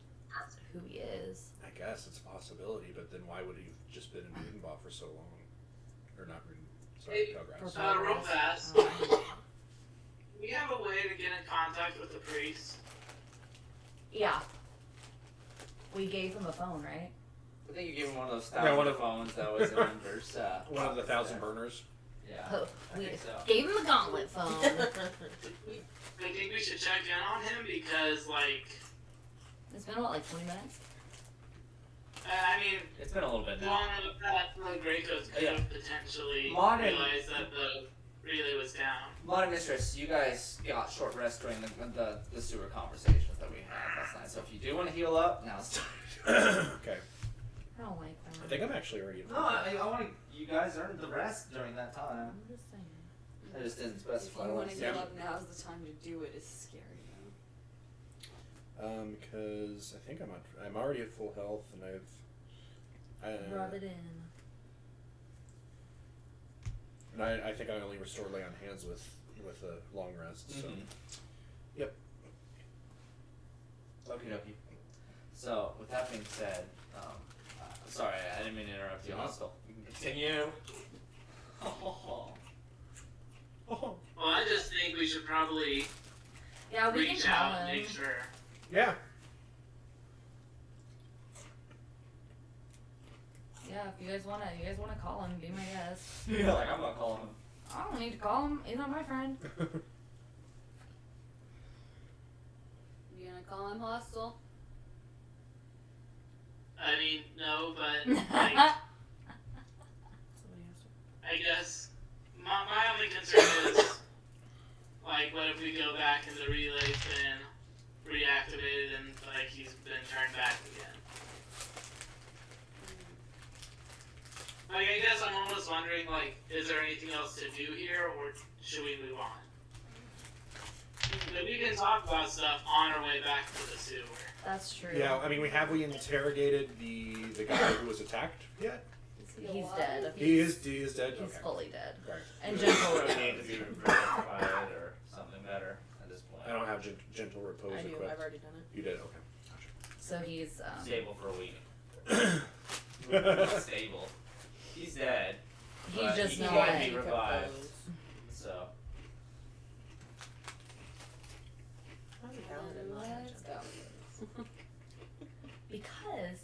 Speaker 3: who he is.
Speaker 7: I guess it's a possibility, but then why would he have just been in Rudenbaugh for so long? Or not Ruden, sorry, Pelgras.
Speaker 5: Real fast.
Speaker 3: Um,
Speaker 5: We have a way to get in contact with the priest.
Speaker 3: yeah. We gave him a phone, right?
Speaker 2: I think you gave him one of those
Speaker 7: Yeah,
Speaker 2: thousand
Speaker 7: one of-
Speaker 2: phones that was in Ember's.
Speaker 7: One of the
Speaker 2: pockets
Speaker 7: 1,000
Speaker 2: there.
Speaker 7: burners.
Speaker 2: Yeah.
Speaker 3: Oh,
Speaker 2: I
Speaker 3: we
Speaker 2: think so.
Speaker 3: gave him the gauntlet phone.
Speaker 5: I think we should check in on him because, like,
Speaker 3: It's been what, like 20 minutes?
Speaker 5: I mean,
Speaker 2: It's been a little bit now.
Speaker 5: long enough that the Greycoats could have potentially
Speaker 2: Modern-
Speaker 5: realized that the relay was down.
Speaker 2: Modern Mistress, you guys got short rest during the sewer conversations that we had last night. So if you do want to heal up, now it's time.
Speaker 7: Okay.
Speaker 3: I don't like that.
Speaker 7: I think I'm actually already.
Speaker 2: No, I want to. You guys earned the rest during that time.
Speaker 3: I'm just saying.
Speaker 2: I just didn't
Speaker 4: If
Speaker 2: specify.
Speaker 4: you want to
Speaker 7: Yeah.
Speaker 4: heal up, now's the time to do it. It's scary though.
Speaker 7: Because I think I'm already at full health and
Speaker 3: Rub it in.
Speaker 7: and I think I only restored lay on hands with a long rest. So Yep.
Speaker 2: Okie dokie. So, with that being said, sorry, I didn't mean to interrupt you, Hostel. You can continue.
Speaker 5: Well, I just think we should probably
Speaker 3: Yeah, we
Speaker 5: reach
Speaker 3: can
Speaker 5: out
Speaker 3: call
Speaker 5: and
Speaker 3: him.
Speaker 5: make sure.
Speaker 7: Yeah.
Speaker 3: Yeah, if you guys wanna call him, be my guest.
Speaker 2: Yeah, like I'm not calling him.
Speaker 3: I don't need to call him. He's not my friend.
Speaker 4: You gonna call him hostile?
Speaker 5: I mean, no, but like, I guess my only concern is, like, what if we go back and the relay's been reactivated and like he's been turned back again? Like, I guess I'm almost wondering, like, is there anything else to do here, or should we move on? But we can talk about stuff on our way back to the sewer.
Speaker 3: That's true.
Speaker 7: Yeah, I mean, we interrogated the guy who was attacked yet?
Speaker 3: He's dead.
Speaker 7: He is dead.
Speaker 3: He's
Speaker 7: Okay.
Speaker 3: fully dead.
Speaker 7: Right.
Speaker 3: And
Speaker 6: So
Speaker 3: gentle.
Speaker 6: we need to be rectified or something better at this point.
Speaker 7: I don't have gentle repose
Speaker 1: I do.
Speaker 7: equipped.
Speaker 1: I've already done it.
Speaker 7: You did. Okay.
Speaker 3: So he's
Speaker 6: Stable for a week. Stable. He's dead.
Speaker 3: he's
Speaker 6: But
Speaker 3: just
Speaker 6: he
Speaker 3: not.
Speaker 6: can't be revived.
Speaker 1: Compose.
Speaker 6: So
Speaker 1: How's the paladin not have
Speaker 4: Let's
Speaker 1: gentle?
Speaker 4: go.
Speaker 3: Because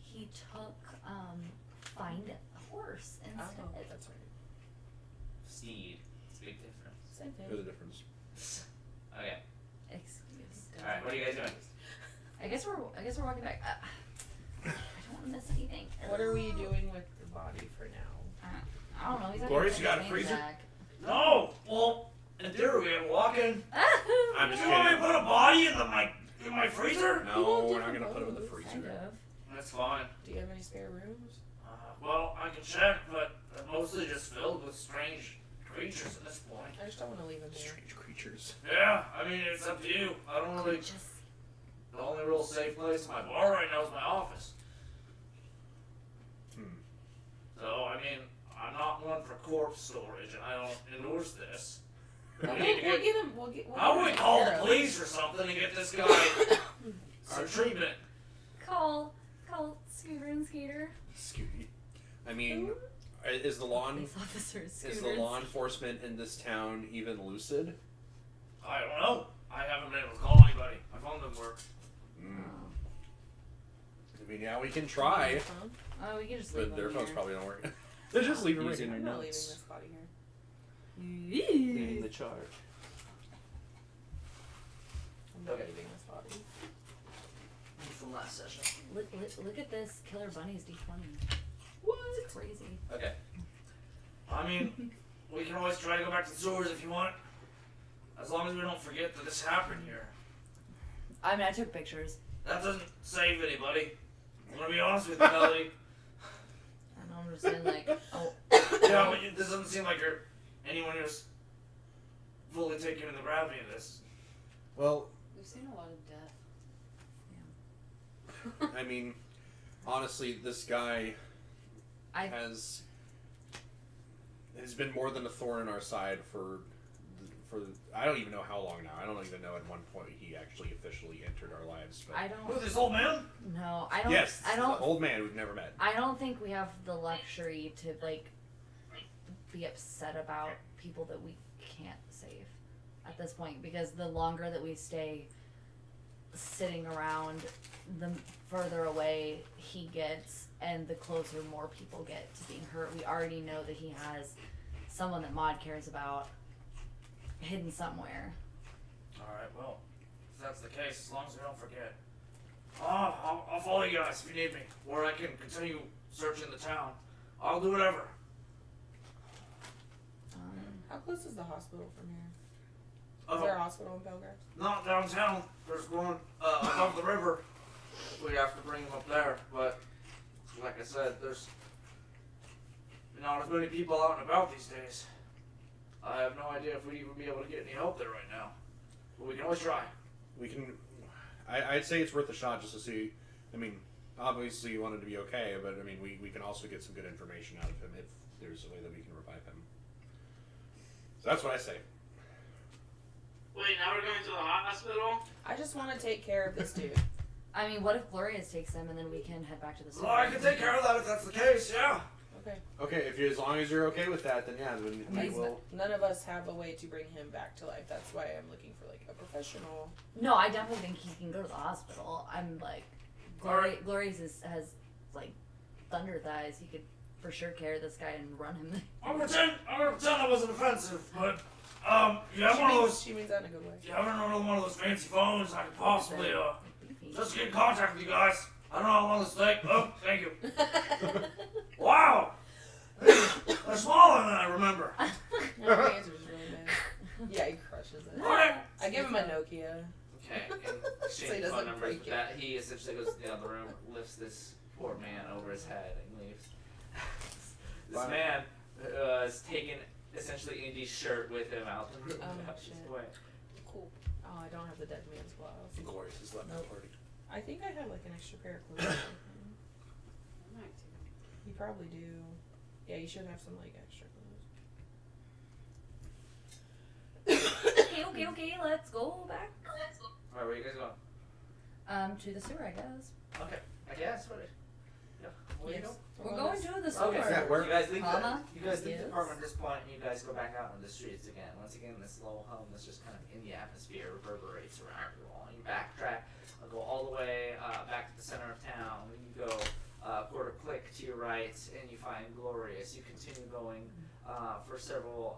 Speaker 3: he took find a horse instead.
Speaker 1: Oh, that's right.
Speaker 6: steed. It's a big difference.
Speaker 1: Same thing.
Speaker 7: There's a difference.
Speaker 6: Okay.
Speaker 3: Excuse.
Speaker 6: Alright, what are you guys doing?
Speaker 3: I guess we're walking back. I don't want to miss anything.
Speaker 1: What are we doing with the body for now?
Speaker 3: I don't know. He's not
Speaker 7: Glorious,
Speaker 3: gonna
Speaker 7: you got a
Speaker 3: his
Speaker 7: freezer?
Speaker 3: back.
Speaker 6: No! Well, in theory, we have walking.
Speaker 7: I'm just
Speaker 6: You want me to
Speaker 7: kidding.
Speaker 6: put a body in my freezer?
Speaker 7: No, we're not gonna put him in the freezer.
Speaker 3: Kind of.
Speaker 6: That's fine.
Speaker 1: Do you have any spare rooms?
Speaker 6: Well, I can check, but they're mostly just filled with strange creatures at this point.
Speaker 1: I just don't want to leave him here.
Speaker 7: Strange creatures.
Speaker 6: Yeah, I mean, it's up to you. I don't really.
Speaker 3: Just
Speaker 6: The only real safe place in my bar right now is my office.
Speaker 7: Hmm.
Speaker 6: So, I mean, I'm not one for corpse storage, and I don't endorse this. We
Speaker 1: We'll,
Speaker 6: need to
Speaker 1: we'll
Speaker 6: get.
Speaker 1: get him. We'll get. We'll
Speaker 6: How
Speaker 1: get
Speaker 6: would we
Speaker 1: him
Speaker 6: call
Speaker 1: taken
Speaker 6: the
Speaker 1: care of.
Speaker 6: police or something to get this guy some treatment?
Speaker 3: call Scooter and Skater.
Speaker 7: Scooty. I mean, is the
Speaker 3: Police officers. Scooter
Speaker 7: is the
Speaker 3: and
Speaker 7: law enforcement in this town even lucid?
Speaker 6: I don't know. I haven't been able to call anybody. My phone doesn't work.
Speaker 7: Mm. I mean, yeah, we can try,
Speaker 1: Huh?
Speaker 3: Oh, we can just leave
Speaker 7: but their
Speaker 3: him
Speaker 7: phones
Speaker 3: here.
Speaker 7: probably don't work. They're just leaving
Speaker 6: Using
Speaker 7: right
Speaker 1: I'm
Speaker 6: your
Speaker 1: not leaving
Speaker 6: notes.
Speaker 1: this body here.
Speaker 6: Leading the charge.
Speaker 1: I'm not
Speaker 6: Okay.
Speaker 1: leaving this body.
Speaker 6: From last session.
Speaker 3: Look at this Killer Bunny's D20.
Speaker 1: What?
Speaker 3: It's crazy.
Speaker 6: Okay. I mean, we can always try to go back to the sewers if you want. As long as we don't forget that this happened here.
Speaker 3: I mean, I took pictures.
Speaker 6: That doesn't save anybody. I'm gonna be honest with you, Melody.
Speaker 3: I know, I'm just saying, like, oh,
Speaker 6: Yeah, but this doesn't seem like you're anyone who's fully taking in the gravity of this.
Speaker 7: Well,
Speaker 4: We've seen a lot of death.
Speaker 7: I mean, honestly, this guy
Speaker 3: I-
Speaker 7: has been more than a thorn in our side for I don't even know how long now. I don't even know at one point he actually officially entered our lives. But
Speaker 3: I
Speaker 6: Who,
Speaker 3: don't.
Speaker 6: this old man?
Speaker 3: No, I don't.
Speaker 7: yes,
Speaker 3: I
Speaker 7: the
Speaker 3: don't.
Speaker 7: old man we've never met.
Speaker 3: I don't think we have the luxury to like be upset about people that we can't save at this point, because the longer that we stay sitting around, the further away he gets, and the closer more people get to being hurt. We already know that he has someone that Maud cares about hidden somewhere.
Speaker 6: Alright, well, if that's the case, as long as we don't forget. I'll follow you guys if you need me. Or I can continue searching the town. I'll do whatever.
Speaker 1: How close is the hospital from here?
Speaker 6: Uh,
Speaker 1: Is there a hospital in Belgrade?
Speaker 6: Not downtown. There's one above the river. We'd have to bring them up there, but like I said, there's not as many people out and about these days. I have no idea if we'd even be able to get any help there right now. But we can always try.
Speaker 7: We can. I'd say it's worth a shot just to see. I mean, obviously you want him to be okay, but I mean, we can also get some good information out of him if there's a way that we can revive him. So that's what I say.
Speaker 5: Wait, now we're going to the hospital?
Speaker 1: I just want to take care of this dude.
Speaker 3: I mean, what if Glorious takes them and then we can head back to the
Speaker 6: Well, I can take care of that if that's the case, yeah.
Speaker 1: Okay.
Speaker 7: Okay, if you as long as you're okay with that, then yeah, then we
Speaker 1: He's
Speaker 7: will.
Speaker 1: none of us have a way to bring him back to life. That's why I'm looking for like a professional.
Speaker 3: No, I definitely think he can go to the hospital. I'm like,
Speaker 6: Alright.
Speaker 3: Glorious has like thunder thighs. He could for sure carry this guy and run him.
Speaker 6: I'm gonna pretend I wasn't offensive, but you have
Speaker 1: She
Speaker 6: one of
Speaker 1: means,
Speaker 6: those.
Speaker 1: she means that in a good way.
Speaker 6: You haven't one of those fancy phones I could possibly just get in contact with you guys. I don't know how long this will take. Oh, thank you. Wow! They're smaller than I remember.
Speaker 1: No, the answer's really bad. Yeah, he crushes it.
Speaker 6: Okay.
Speaker 1: I give him a Nokia.
Speaker 2: Okay, and
Speaker 1: So he
Speaker 2: exchange
Speaker 1: doesn't
Speaker 2: phone numbers
Speaker 1: break
Speaker 2: with
Speaker 1: it.
Speaker 2: that. He essentially goes to the other room, lifts this poor man over his head, and leaves. This
Speaker 7: Wow.
Speaker 2: man has taken essentially Indy's shirt with him out the room.
Speaker 1: Oh,
Speaker 2: and out
Speaker 1: shit.
Speaker 2: his way.
Speaker 1: Cool. Oh, I don't have the dead man's gloves.
Speaker 7: Glorious has left the
Speaker 1: Nope.
Speaker 7: party.
Speaker 1: I think I have like an extra pair of clothes. or something.
Speaker 4: I might do.
Speaker 1: You probably do. Yeah, you should have some like extra clothes.
Speaker 3: Okay, let's go back.
Speaker 2: Alright, where you guys going?
Speaker 3: To the sewer, I guess.
Speaker 2: Okay. I guess. Yeah. Where you
Speaker 1: Yes.
Speaker 2: go?
Speaker 3: We're going to the sewer.
Speaker 2: Okay,
Speaker 7: Yeah,
Speaker 2: so
Speaker 7: where-
Speaker 2: you guys leave
Speaker 3: Mama?
Speaker 2: the
Speaker 3: Yes.
Speaker 2: apartment at this point, and you guys go back out on the streets again. Once again, this little home that's just kind of in the atmosphere reverberates around you all. You backtrack, go all the way back to the center of town. You go quarter click to your right, and you find Glorious. You continue going for several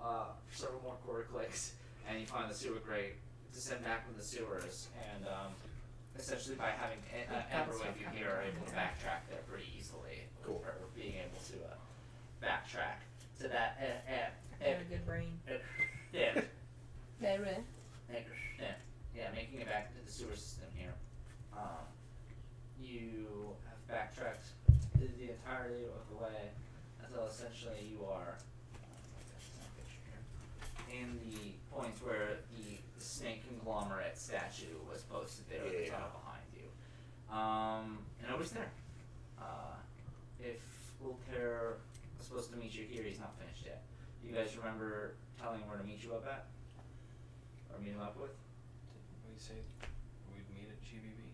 Speaker 2: more quarter clicks, and you find the sewer grate. Descend back into the sewers, and essentially by having Ember with you here, are able to backtrack there pretty easily.
Speaker 7: Cool.
Speaker 2: Or being able to backtrack to that.
Speaker 1: I have a good brain.
Speaker 2: Yeah.
Speaker 1: Very.
Speaker 2: Yeah, making it back into the sewer system here. You have backtracked the entirety of the way until essentially you are in the point where the snake conglomerate statue was posted there in the tunnel behind you. And nobody's there. If Ulker was supposed to meet you here, he's not finished yet. You guys remember telling him where to meet you up at? Or meet him up with?
Speaker 8: We say we'd meet at GBB.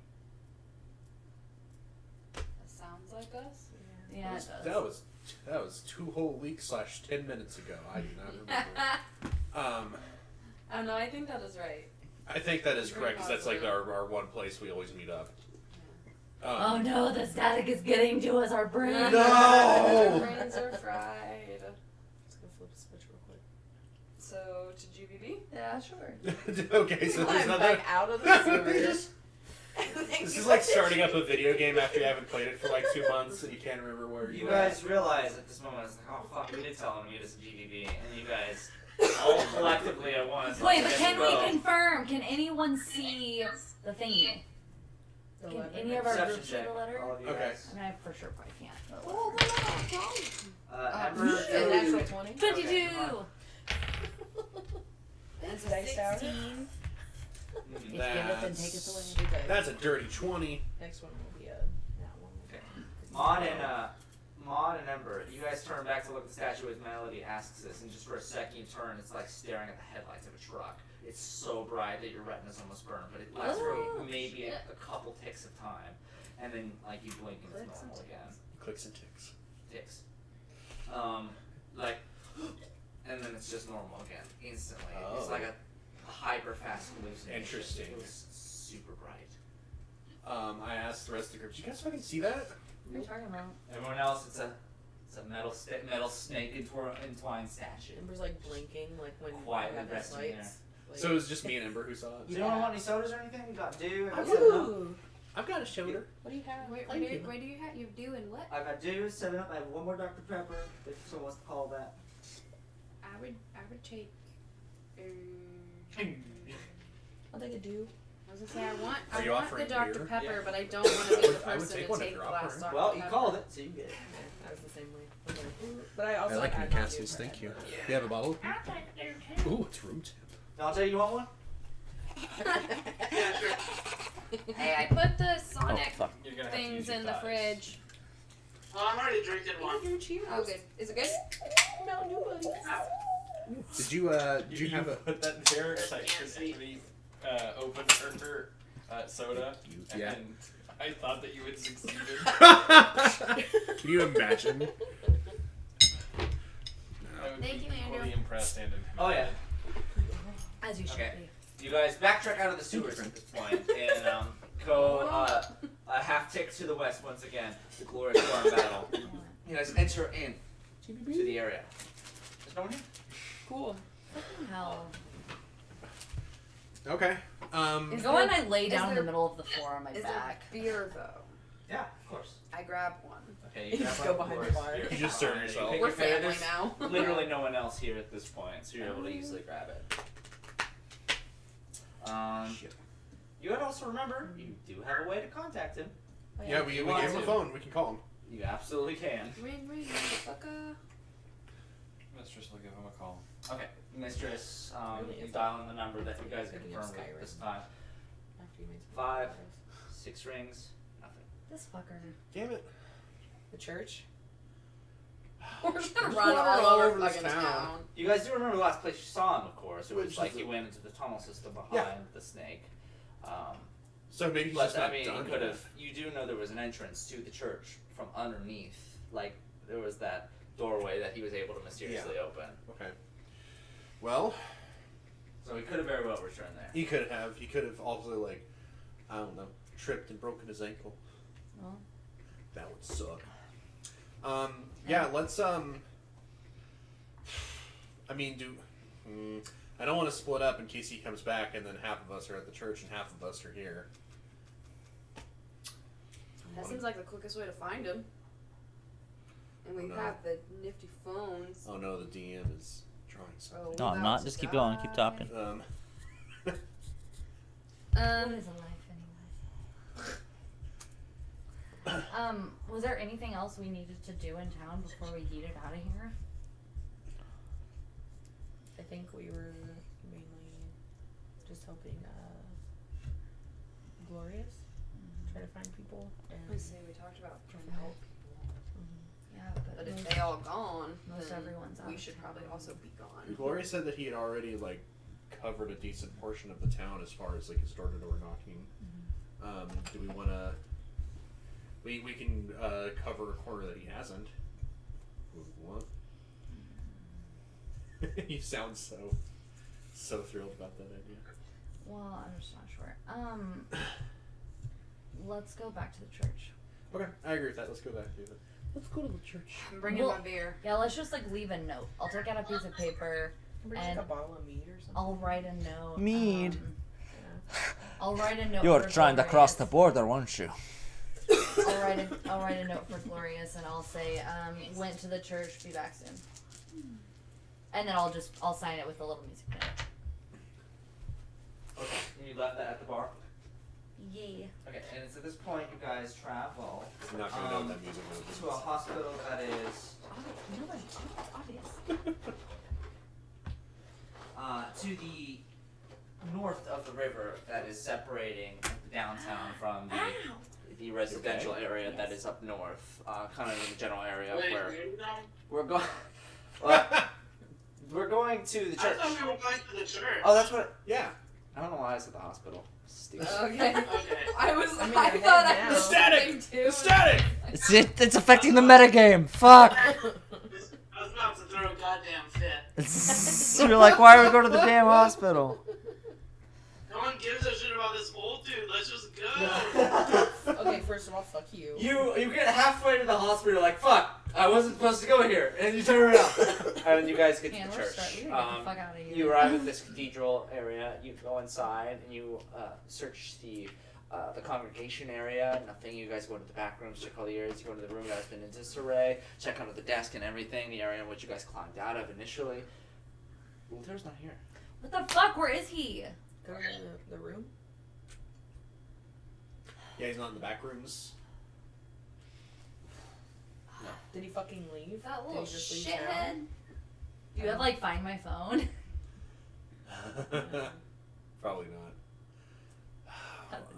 Speaker 4: That sounds like us.
Speaker 3: Yeah, it does.
Speaker 7: That was 2 whole weeks / 10 minutes ago. I do not remember.
Speaker 4: Oh no, I think that is right.
Speaker 7: I think that is
Speaker 4: Very
Speaker 7: correct, because that's like
Speaker 4: positive.
Speaker 7: our one place we always meet up.
Speaker 3: Oh no, the static is getting to us, our brain.
Speaker 7: No!
Speaker 4: Our brains are fried.
Speaker 1: Let's go flip a switch real quick.
Speaker 4: So to GBB?
Speaker 3: Yeah, sure.
Speaker 7: Okay, so there's
Speaker 1: I'm
Speaker 7: not
Speaker 1: back
Speaker 7: that.
Speaker 1: out of the sewers.
Speaker 7: Just- This is like starting up a video game after you haven't played it for like 2 months and you can't remember where
Speaker 2: You
Speaker 7: you
Speaker 2: guys realize at this moment, it's like, oh fuck, we did tell him to meet us at GBB, and you guys all collectively at once.
Speaker 3: Wait, but
Speaker 2: get
Speaker 3: can
Speaker 2: to
Speaker 3: we
Speaker 2: go.
Speaker 3: confirm? Can anyone see the thingy?
Speaker 1: The
Speaker 3: Can
Speaker 1: letter.
Speaker 3: any of our
Speaker 2: Perception
Speaker 3: groups see
Speaker 2: check,
Speaker 3: the letter?
Speaker 2: all of you
Speaker 7: Okay.
Speaker 2: guys.
Speaker 3: I mean, I for sure probably can't. But
Speaker 4: Oh,
Speaker 3: whatever.
Speaker 2: Ember,
Speaker 1: A
Speaker 2: Ember,
Speaker 1: natural 20.
Speaker 3: 22!
Speaker 2: Okay, come on.
Speaker 1: That's dice tower.
Speaker 3: 16. If give it, then take it away.
Speaker 1: Two dice.
Speaker 7: That's a dirty 20.
Speaker 1: Next one will be a that one.
Speaker 2: Okay. Maud and Ember, you guys turn back to look at the statue as Melody asks this, and just for a second you turn, it's like staring at the headlights of a truck. It's so bright that your retina's almost burned, but it lasts for
Speaker 3: Oh,
Speaker 2: maybe
Speaker 3: shit.
Speaker 2: a couple ticks of time, and then like you blink and it's
Speaker 3: Clicks and
Speaker 2: normal again.
Speaker 7: Clicks and ticks.
Speaker 2: Ticks. And then it's just normal again, instantly. It's
Speaker 7: Oh.
Speaker 2: like a hyper fast hallucination.
Speaker 7: Interesting.
Speaker 2: It was super bright.
Speaker 7: I asked the rest of the group, did you guys fucking see that?
Speaker 3: What are you talking about?
Speaker 2: Everyone else, it's a metal snake entwined statue.
Speaker 1: Ember's like blinking, like when
Speaker 2: Quietly
Speaker 1: you have those
Speaker 2: resting
Speaker 1: lights. Like,
Speaker 7: So it was just me and Ember who saw it?
Speaker 2: You don't want any sodas or anything? You got dew?
Speaker 1: I
Speaker 2: I got 7 Up.
Speaker 1: do.
Speaker 7: I've got a shoulder.
Speaker 1: What do you have?
Speaker 4: Wait,
Speaker 1: Thank you.
Speaker 4: where do you have you doing what?
Speaker 2: I got dew, 7 Up. I have one more Dr. Pepper, if someone wants to call that.
Speaker 4: I would take.
Speaker 1: I'll take a do.
Speaker 4: I was gonna say I
Speaker 7: Are
Speaker 4: want
Speaker 7: you
Speaker 4: the
Speaker 7: offering
Speaker 4: Dr.
Speaker 7: beer?
Speaker 4: Pepper,
Speaker 2: Yeah.
Speaker 4: but I don't want to be the
Speaker 7: I would
Speaker 4: person
Speaker 7: take
Speaker 4: to
Speaker 7: one if
Speaker 4: take
Speaker 7: you're
Speaker 4: the last
Speaker 7: offering.
Speaker 4: Dr.
Speaker 2: Well,
Speaker 4: Pepper.
Speaker 2: you called it, so you get it.
Speaker 1: Yeah, I was the same way. I'm like, ooh. But I also
Speaker 7: I like
Speaker 1: I'm
Speaker 7: your
Speaker 1: not
Speaker 7: castles,
Speaker 1: doing
Speaker 7: thank you.
Speaker 1: that.
Speaker 7: You have a bottle? Ooh, it's room temp.
Speaker 2: Dante, you want one?
Speaker 5: Yeah, sure.
Speaker 4: Hey, I put the Sonic
Speaker 8: You're gonna have to use
Speaker 4: things
Speaker 8: your
Speaker 4: in the
Speaker 8: thighs.
Speaker 4: fridge.
Speaker 5: Oh, I'm already drinking one.
Speaker 4: Oh, good. Is it good?
Speaker 1: No, new buddies.
Speaker 7: Did you have a...
Speaker 8: put that there as I
Speaker 5: Can't see.
Speaker 8: actually opened her soda,
Speaker 7: Yeah.
Speaker 8: and I thought that you had succeeded.
Speaker 7: Can you imagine?
Speaker 8: I would
Speaker 4: Thank
Speaker 8: be
Speaker 4: you, Andrew.
Speaker 8: equally impressed and intimidated.
Speaker 2: Oh, yeah.
Speaker 3: As you should
Speaker 2: Okay.
Speaker 3: be.
Speaker 2: You guys backtrack out of the sewers at this point and go a half tick to the west once again. The glorious storm battle. You guys enter in to the area. There's no one here.
Speaker 1: Cool.
Speaker 3: Hell.
Speaker 7: Okay.
Speaker 4: Is
Speaker 3: Go
Speaker 4: there-
Speaker 3: and I lay
Speaker 4: is
Speaker 3: down in
Speaker 4: there-
Speaker 3: the middle of the floor on my
Speaker 4: Is
Speaker 3: back.
Speaker 4: there beer though?
Speaker 2: Yeah, of course.
Speaker 4: I grab one.
Speaker 2: Okay,
Speaker 1: You
Speaker 2: grab
Speaker 1: just
Speaker 2: one,
Speaker 1: go
Speaker 2: of
Speaker 1: behind
Speaker 2: course.
Speaker 1: the bar.
Speaker 2: You're
Speaker 7: You just serve
Speaker 2: fine.
Speaker 7: yourself.
Speaker 2: Pick
Speaker 4: We're
Speaker 2: your favorite.
Speaker 4: family
Speaker 2: There's
Speaker 4: now.
Speaker 2: literally no one else here at this point, so you're able to easily grab it. You would also remember you do have a way to contact him.
Speaker 7: Yeah, we gave him a phone. We can call him.
Speaker 2: You absolutely can.
Speaker 4: Ring, motherfucker.
Speaker 8: Mistress will give him a call.
Speaker 2: Okay, Mistress,
Speaker 1: Really
Speaker 2: you
Speaker 1: is
Speaker 2: dial in the number that you guys
Speaker 1: Picking up
Speaker 2: confirmed with
Speaker 1: Skyrim.
Speaker 2: this time.
Speaker 1: After you made some
Speaker 2: 5,
Speaker 1: progress.
Speaker 2: 6 rings, nothing.
Speaker 3: This fucker.
Speaker 7: Damn it.
Speaker 1: The church.
Speaker 4: We're just gonna
Speaker 7: Just
Speaker 4: run
Speaker 7: wandering
Speaker 4: all
Speaker 7: all
Speaker 4: over
Speaker 7: over this
Speaker 4: fucking
Speaker 7: town.
Speaker 4: town.
Speaker 2: You guys do remember the last place you saw him, of course. It was
Speaker 7: Which
Speaker 2: like
Speaker 7: is
Speaker 2: he
Speaker 7: the-
Speaker 2: went into the tunnel system behind
Speaker 7: Yeah.
Speaker 2: the snake.
Speaker 7: So maybe he's
Speaker 2: But
Speaker 7: just
Speaker 2: I
Speaker 7: not
Speaker 2: mean,
Speaker 7: done
Speaker 2: he could
Speaker 7: yet.
Speaker 2: have. You do know there was an entrance to the church from underneath. Like there was that doorway that he was able to mysteriously open.
Speaker 7: Okay. Well,
Speaker 2: So he could have very well returned there.
Speaker 7: he could have. He could have also, like, I don't know, tripped and broken his ankle.
Speaker 3: Well,
Speaker 7: That would suck. Yeah, let's, I mean, I don't want to split up in case he comes back and then half of us are at the church and half of us are here.
Speaker 4: That seems like the quickest way to find him. And we
Speaker 7: Oh, no.
Speaker 4: have the nifty phones.
Speaker 7: Oh no, the DM is drawing something.
Speaker 4: Oh,
Speaker 9: No, I'm not. Just keep going. Keep talking.
Speaker 3: what is a life anyway? Was there anything else we needed to do in town before we yeeted out of here?
Speaker 1: I think we were mainly just helping Glorious try to find people. And
Speaker 4: I say we talked about trying to help people.
Speaker 3: Yeah,
Speaker 4: But if they all gone,
Speaker 3: most
Speaker 4: then
Speaker 3: everyone's out
Speaker 4: we
Speaker 3: of
Speaker 4: should
Speaker 3: town.
Speaker 4: probably also be gone.
Speaker 7: Gloria said that he had already, like, covered a decent portion of the town as far as, like, his door-to-door knocking. Do we want to... We can cover a corner that he hasn't. Would we want? You sound so thrilled about that idea.
Speaker 3: Well, I'm just not sure. Let's go back to the church.
Speaker 7: Okay, I agree with that. Let's go back to it. Let's go to the church.
Speaker 4: I'm bringing
Speaker 3: Well-
Speaker 4: my beer.
Speaker 3: Yeah, let's just like leave a note. I'll take out a piece of paper.
Speaker 1: bring
Speaker 3: and
Speaker 1: like a bottle of mead or something.
Speaker 3: I'll write a note.
Speaker 9: Mead.
Speaker 3: I'll write a note.
Speaker 9: You're
Speaker 3: for
Speaker 9: trying to cross the
Speaker 3: Glorious.
Speaker 9: border, weren't you?
Speaker 3: I'll write a note for Glorious, and I'll say, went to the church. Be back soon. And then I'll sign it with a little music note.
Speaker 2: Okay. And you left that at the bar.
Speaker 3: Yeah.
Speaker 2: Okay. And it's at this point you guys travel
Speaker 7: I'm not going to know what that music note
Speaker 2: to a hospital that is
Speaker 3: You know what? It's obvious.
Speaker 2: to the north of the river that is separating the downtown from the residential area that is up north, kind of in the general area
Speaker 5: Wait,
Speaker 2: where
Speaker 5: where are you going?
Speaker 2: we're going. We're going to the
Speaker 5: I
Speaker 2: church.
Speaker 5: thought we were going to the church.
Speaker 2: Oh, that's what.
Speaker 7: Yeah.
Speaker 2: I don't know why I said the hospital. Stupid.
Speaker 4: Okay.
Speaker 5: Okay.
Speaker 4: I
Speaker 1: I mean,
Speaker 4: I
Speaker 1: you're
Speaker 4: thought
Speaker 1: heading
Speaker 4: I
Speaker 1: now.
Speaker 4: was
Speaker 7: Static!
Speaker 4: something too.
Speaker 7: Static!
Speaker 9: It's affecting the metagame. Fuck.
Speaker 5: I was about to throw a goddamn fit.
Speaker 9: You're like, why are we going to the damn hospital?
Speaker 5: No one gives a shit about this old dude. Let's just go.
Speaker 1: Okay, first of all, fuck you.
Speaker 2: You get halfway to the hospital, you're like, fuck, I wasn't supposed to go here, and you turn around, and then you guys get to
Speaker 3: Man,
Speaker 2: the
Speaker 3: we're
Speaker 2: church.
Speaker 3: starting. We gotta get the fuck out of here.
Speaker 2: You arrive at this cathedral area. You go inside and you search the congregation area. Nothing. You guys go into the back rooms, check all the areas. You go into the room that has been in disarray. Check under the desk and everything. The area in which you guys climbed out of initially. Luther's not here.
Speaker 3: What the fuck? Where is he?
Speaker 1: Go to the room.
Speaker 7: Yeah, he's not in the back rooms.
Speaker 1: Did he fucking leave?
Speaker 3: That
Speaker 1: Did
Speaker 3: little
Speaker 1: he just leave
Speaker 3: shithead.
Speaker 1: town?
Speaker 3: Do you have like Find My Phone?
Speaker 7: Probably not.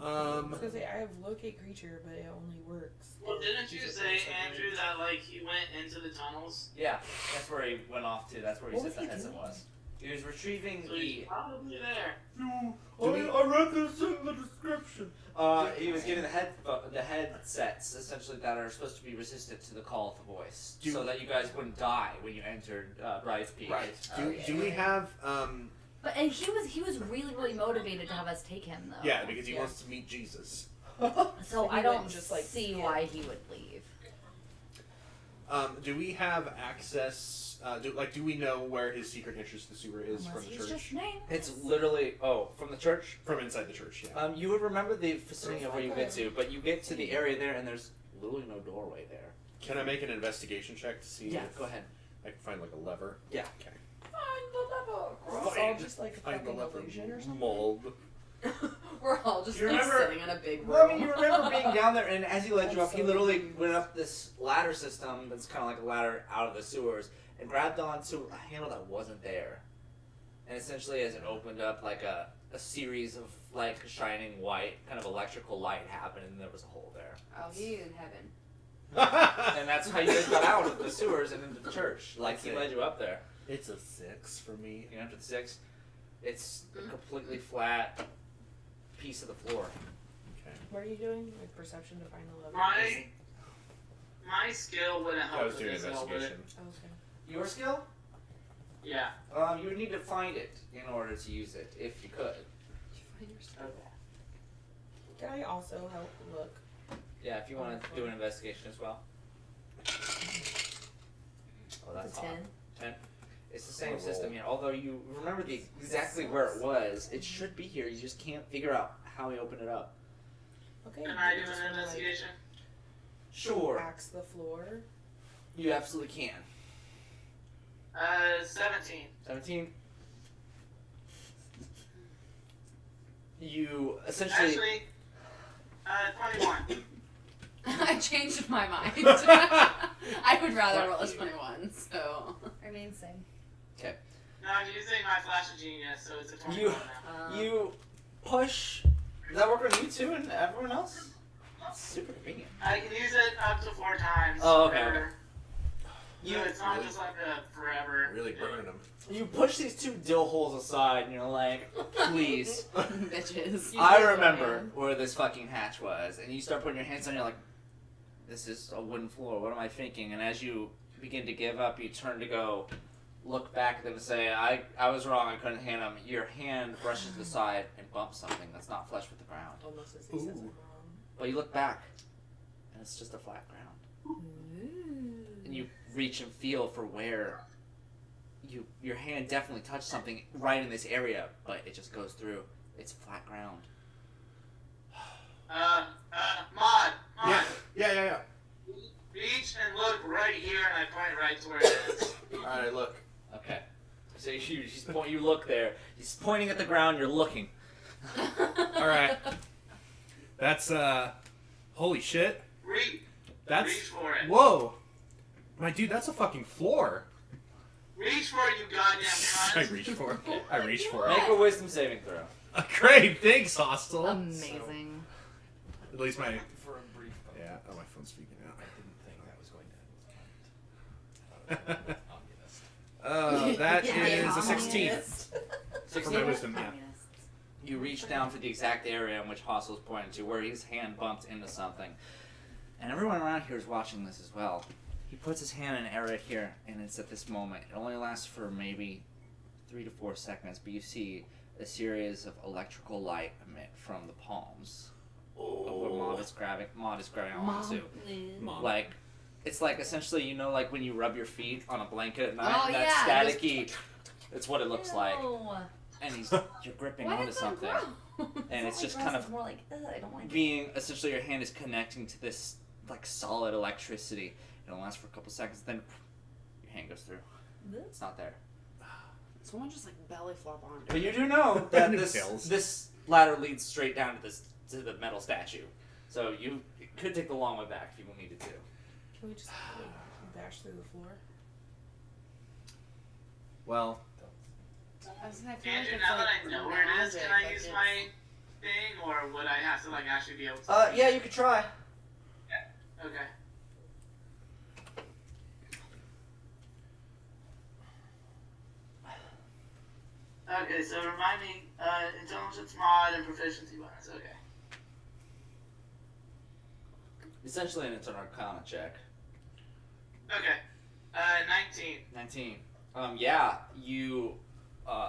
Speaker 1: I was gonna say I have locate creature, but it only works.
Speaker 5: Well, didn't you
Speaker 1: He's a
Speaker 5: say,
Speaker 1: person.
Speaker 5: Andrew, that like he went into the tunnels?
Speaker 2: Yeah, that's where he went off to. That's where he
Speaker 1: What
Speaker 2: said
Speaker 1: was
Speaker 2: the
Speaker 1: he
Speaker 2: headset
Speaker 1: doing?
Speaker 2: was. He was retrieving
Speaker 5: So he's probably there.
Speaker 7: I read this in the description.
Speaker 2: He was getting the headsets essentially that are supposed to be resistant to the call of the voice,
Speaker 7: Do-
Speaker 2: so that you guys wouldn't die when you entered Bride's Peak.
Speaker 7: Right.
Speaker 3: Oh,
Speaker 7: Do,
Speaker 3: yeah,
Speaker 7: do we
Speaker 3: yeah.
Speaker 7: have
Speaker 3: But and he was really motivated to have us take him though.
Speaker 7: yeah, because he
Speaker 1: Yeah.
Speaker 7: wants to meet Jesus.
Speaker 3: So
Speaker 1: He
Speaker 3: I don't
Speaker 1: wouldn't just, like,
Speaker 3: see
Speaker 1: skip.
Speaker 3: why he would leave.
Speaker 7: Do we have access do we know where his secret entrance to the sewer is
Speaker 3: Unless
Speaker 7: from the
Speaker 3: he's
Speaker 7: church?
Speaker 3: just nameless.
Speaker 2: It's literally from the church.
Speaker 7: From inside the church, yeah.
Speaker 2: You would remember the vicinity of where you get to, but you get to the area there, and there's literally no doorway there.
Speaker 7: Can I make an investigation check to see if
Speaker 2: Go ahead.
Speaker 7: I can find like a lever?
Speaker 2: Yeah.
Speaker 7: Okay.
Speaker 1: Find the lever. It's all just like a
Speaker 7: Find the
Speaker 1: fucking
Speaker 7: lever.
Speaker 1: illusion or something.
Speaker 7: Mold.
Speaker 4: We're all just
Speaker 2: You
Speaker 4: like
Speaker 2: remember-
Speaker 4: sitting in a big room.
Speaker 2: Well, I mean, you remember being down there, and as he led you
Speaker 1: That's
Speaker 2: up, he
Speaker 1: so
Speaker 2: literally
Speaker 1: weird.
Speaker 2: went up this ladder system that's kind of like a ladder out of the sewers, and grabbed onto a handle that wasn't there. And essentially, as it opened up like a a series of like shining white, kind of electrical light happened, and there was a hole there.
Speaker 4: Oh, he in heaven.
Speaker 2: And that's how you guys got out of the sewers and into the church. Like he led you up there.
Speaker 7: It's a 6 for me.
Speaker 2: You know, after the 6, it's a completely flat piece of the floor.
Speaker 7: Okay.
Speaker 1: What are you doing? Like perception to find the level?
Speaker 5: My skill wouldn't help
Speaker 7: I was
Speaker 5: with
Speaker 7: doing
Speaker 5: this at all, but
Speaker 7: investigation.
Speaker 1: Oh, okay.
Speaker 2: Your skill?
Speaker 5: yeah.
Speaker 2: You would need to find it in order to use it, if you could.
Speaker 1: Can I also help look?
Speaker 2: Yeah, if you want to do an investigation as well. Oh, that's
Speaker 3: It's a 10.
Speaker 2: 10. It's the same system here. Although you remember exactly where it was, it should be here. You just can't figure out how we open it up.
Speaker 1: Okay.
Speaker 5: Can I
Speaker 1: you
Speaker 5: do
Speaker 1: just
Speaker 5: an
Speaker 1: wanna,
Speaker 5: investigation?
Speaker 2: Sure,
Speaker 1: Like, axe the floor.
Speaker 2: you absolutely can.
Speaker 5: 17.
Speaker 2: 17. You essentially.
Speaker 5: Actually, 21.
Speaker 4: I changed my mind. I would rather roll a
Speaker 2: Fuck you.
Speaker 4: 21, so.
Speaker 3: Remain same.
Speaker 5: No, I'm using my flash of genius, so it's a 21
Speaker 2: You-
Speaker 5: now.
Speaker 2: You push. Does that work on you too and everyone else? That's super convenient.
Speaker 5: I can use it up to 4 times.
Speaker 2: Oh, okay,
Speaker 5: per-
Speaker 2: okay. You
Speaker 5: So it's not just like a forever.
Speaker 7: Really burning them.
Speaker 2: you push these 2 dill holes aside and you're like, please.
Speaker 4: Bitches.
Speaker 2: I remember where this fucking hatch was, and you start putting your hands on it, you're like, this is a wooden floor, what am I thinking? And as you begin to give up, you turn to go look back at them and say, I was wrong, I couldn't hand them. Your hand brushes the side and bumps something that's not flush with the ground.
Speaker 1: Almost as he says it wrong.
Speaker 2: But you look back, and it's just a flat ground. And you reach and feel for where your hand definitely touched something right in this area, but it just goes through. It's flat ground.
Speaker 5: Mod.
Speaker 7: Yeah.
Speaker 5: Reach and look right here, and I point right to where it is.
Speaker 7: Alright, look.
Speaker 2: Okay. So you look there. He's pointing at the ground. You're looking.
Speaker 7: Alright. That's, holy shit.
Speaker 5: Reach
Speaker 7: That's,
Speaker 5: for it.
Speaker 7: whoa. My dude, that's a fucking floor.
Speaker 5: Reach for it, you goddamn
Speaker 7: I
Speaker 5: cunt.
Speaker 7: reached for it. I reached for it.
Speaker 2: Make a wisdom saving throw.
Speaker 7: Great, thanks, Hostel.
Speaker 3: Amazing.
Speaker 7: At least my,
Speaker 8: For a brief moment.
Speaker 7: yeah, oh, my phone's speaking out.
Speaker 8: I didn't think that was going to end with
Speaker 7: That
Speaker 3: Yeah,
Speaker 7: is a 16.
Speaker 3: communist.
Speaker 7: For my
Speaker 2: 16.
Speaker 7: wisdom, yeah.
Speaker 3: Communist.
Speaker 2: You reach down for the exact area in which Hostel's pointing to, where his hand bumped into something. And everyone around here is watching this as well. He puts his hand in an area here, and it's at this moment. It only lasts for maybe 3 to 4 seconds, but you see a series of electrical light emit from the palms of what Maud is grabbing onto.
Speaker 7: Mom.
Speaker 2: Like, it's like essentially, you know, like when you rub your feet on a blanket at night,
Speaker 3: Oh,
Speaker 2: that
Speaker 3: yeah, it
Speaker 2: staticky. It's what it looks like.
Speaker 3: Ew.
Speaker 2: And you're gripping
Speaker 3: Why
Speaker 2: onto
Speaker 3: is that
Speaker 2: something,
Speaker 3: gross?
Speaker 2: and it's
Speaker 3: not
Speaker 2: just
Speaker 3: like
Speaker 2: kind
Speaker 3: gross,
Speaker 2: of
Speaker 3: it's more like, ugh, I don't like it.
Speaker 2: being essentially your hand is connecting to this like solid electricity. It'll last for a couple seconds, then your hand goes through. It's not there.
Speaker 4: Someone just like belly flop on
Speaker 2: But you do know that
Speaker 7: Pills.
Speaker 2: this ladder leads straight down to the metal statue. So you could take the long way back if you needed to.
Speaker 1: Can we just bash through the floor?
Speaker 7: Well,
Speaker 4: I was gonna feel like
Speaker 5: Andrew,
Speaker 4: it's
Speaker 5: now that
Speaker 4: like
Speaker 5: I know where it is,
Speaker 4: magic,
Speaker 5: can I
Speaker 4: like
Speaker 5: use
Speaker 4: it's-
Speaker 5: my thing, or would I have to like actually be able to?
Speaker 2: Yeah, you could try.
Speaker 5: Okay. Okay, so remind me, intelligence mod and proficiency bonus. Okay.
Speaker 2: Essentially, it's an Arcana check.
Speaker 5: Okay. 19.
Speaker 2: 19. Yeah, you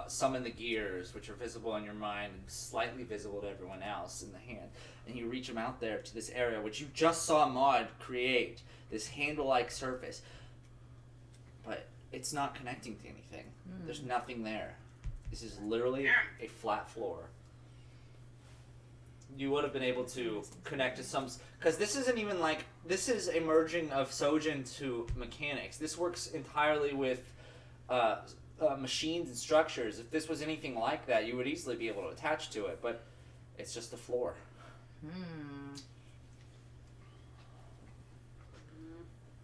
Speaker 2: summon the gears, which are visible in your mind and slightly visible to everyone else in the hand, and you reach them out there to this area, which you just saw Maud create, this handle-like surface. But it's not connecting to anything. There's nothing there. This is literally a flat floor. You would have been able to connect to some... Because this isn't even like... This is a merging of Sojin to mechanics. This works entirely with machines and structures. If this was anything like that, you would easily be able to attach to it. But it's just a floor.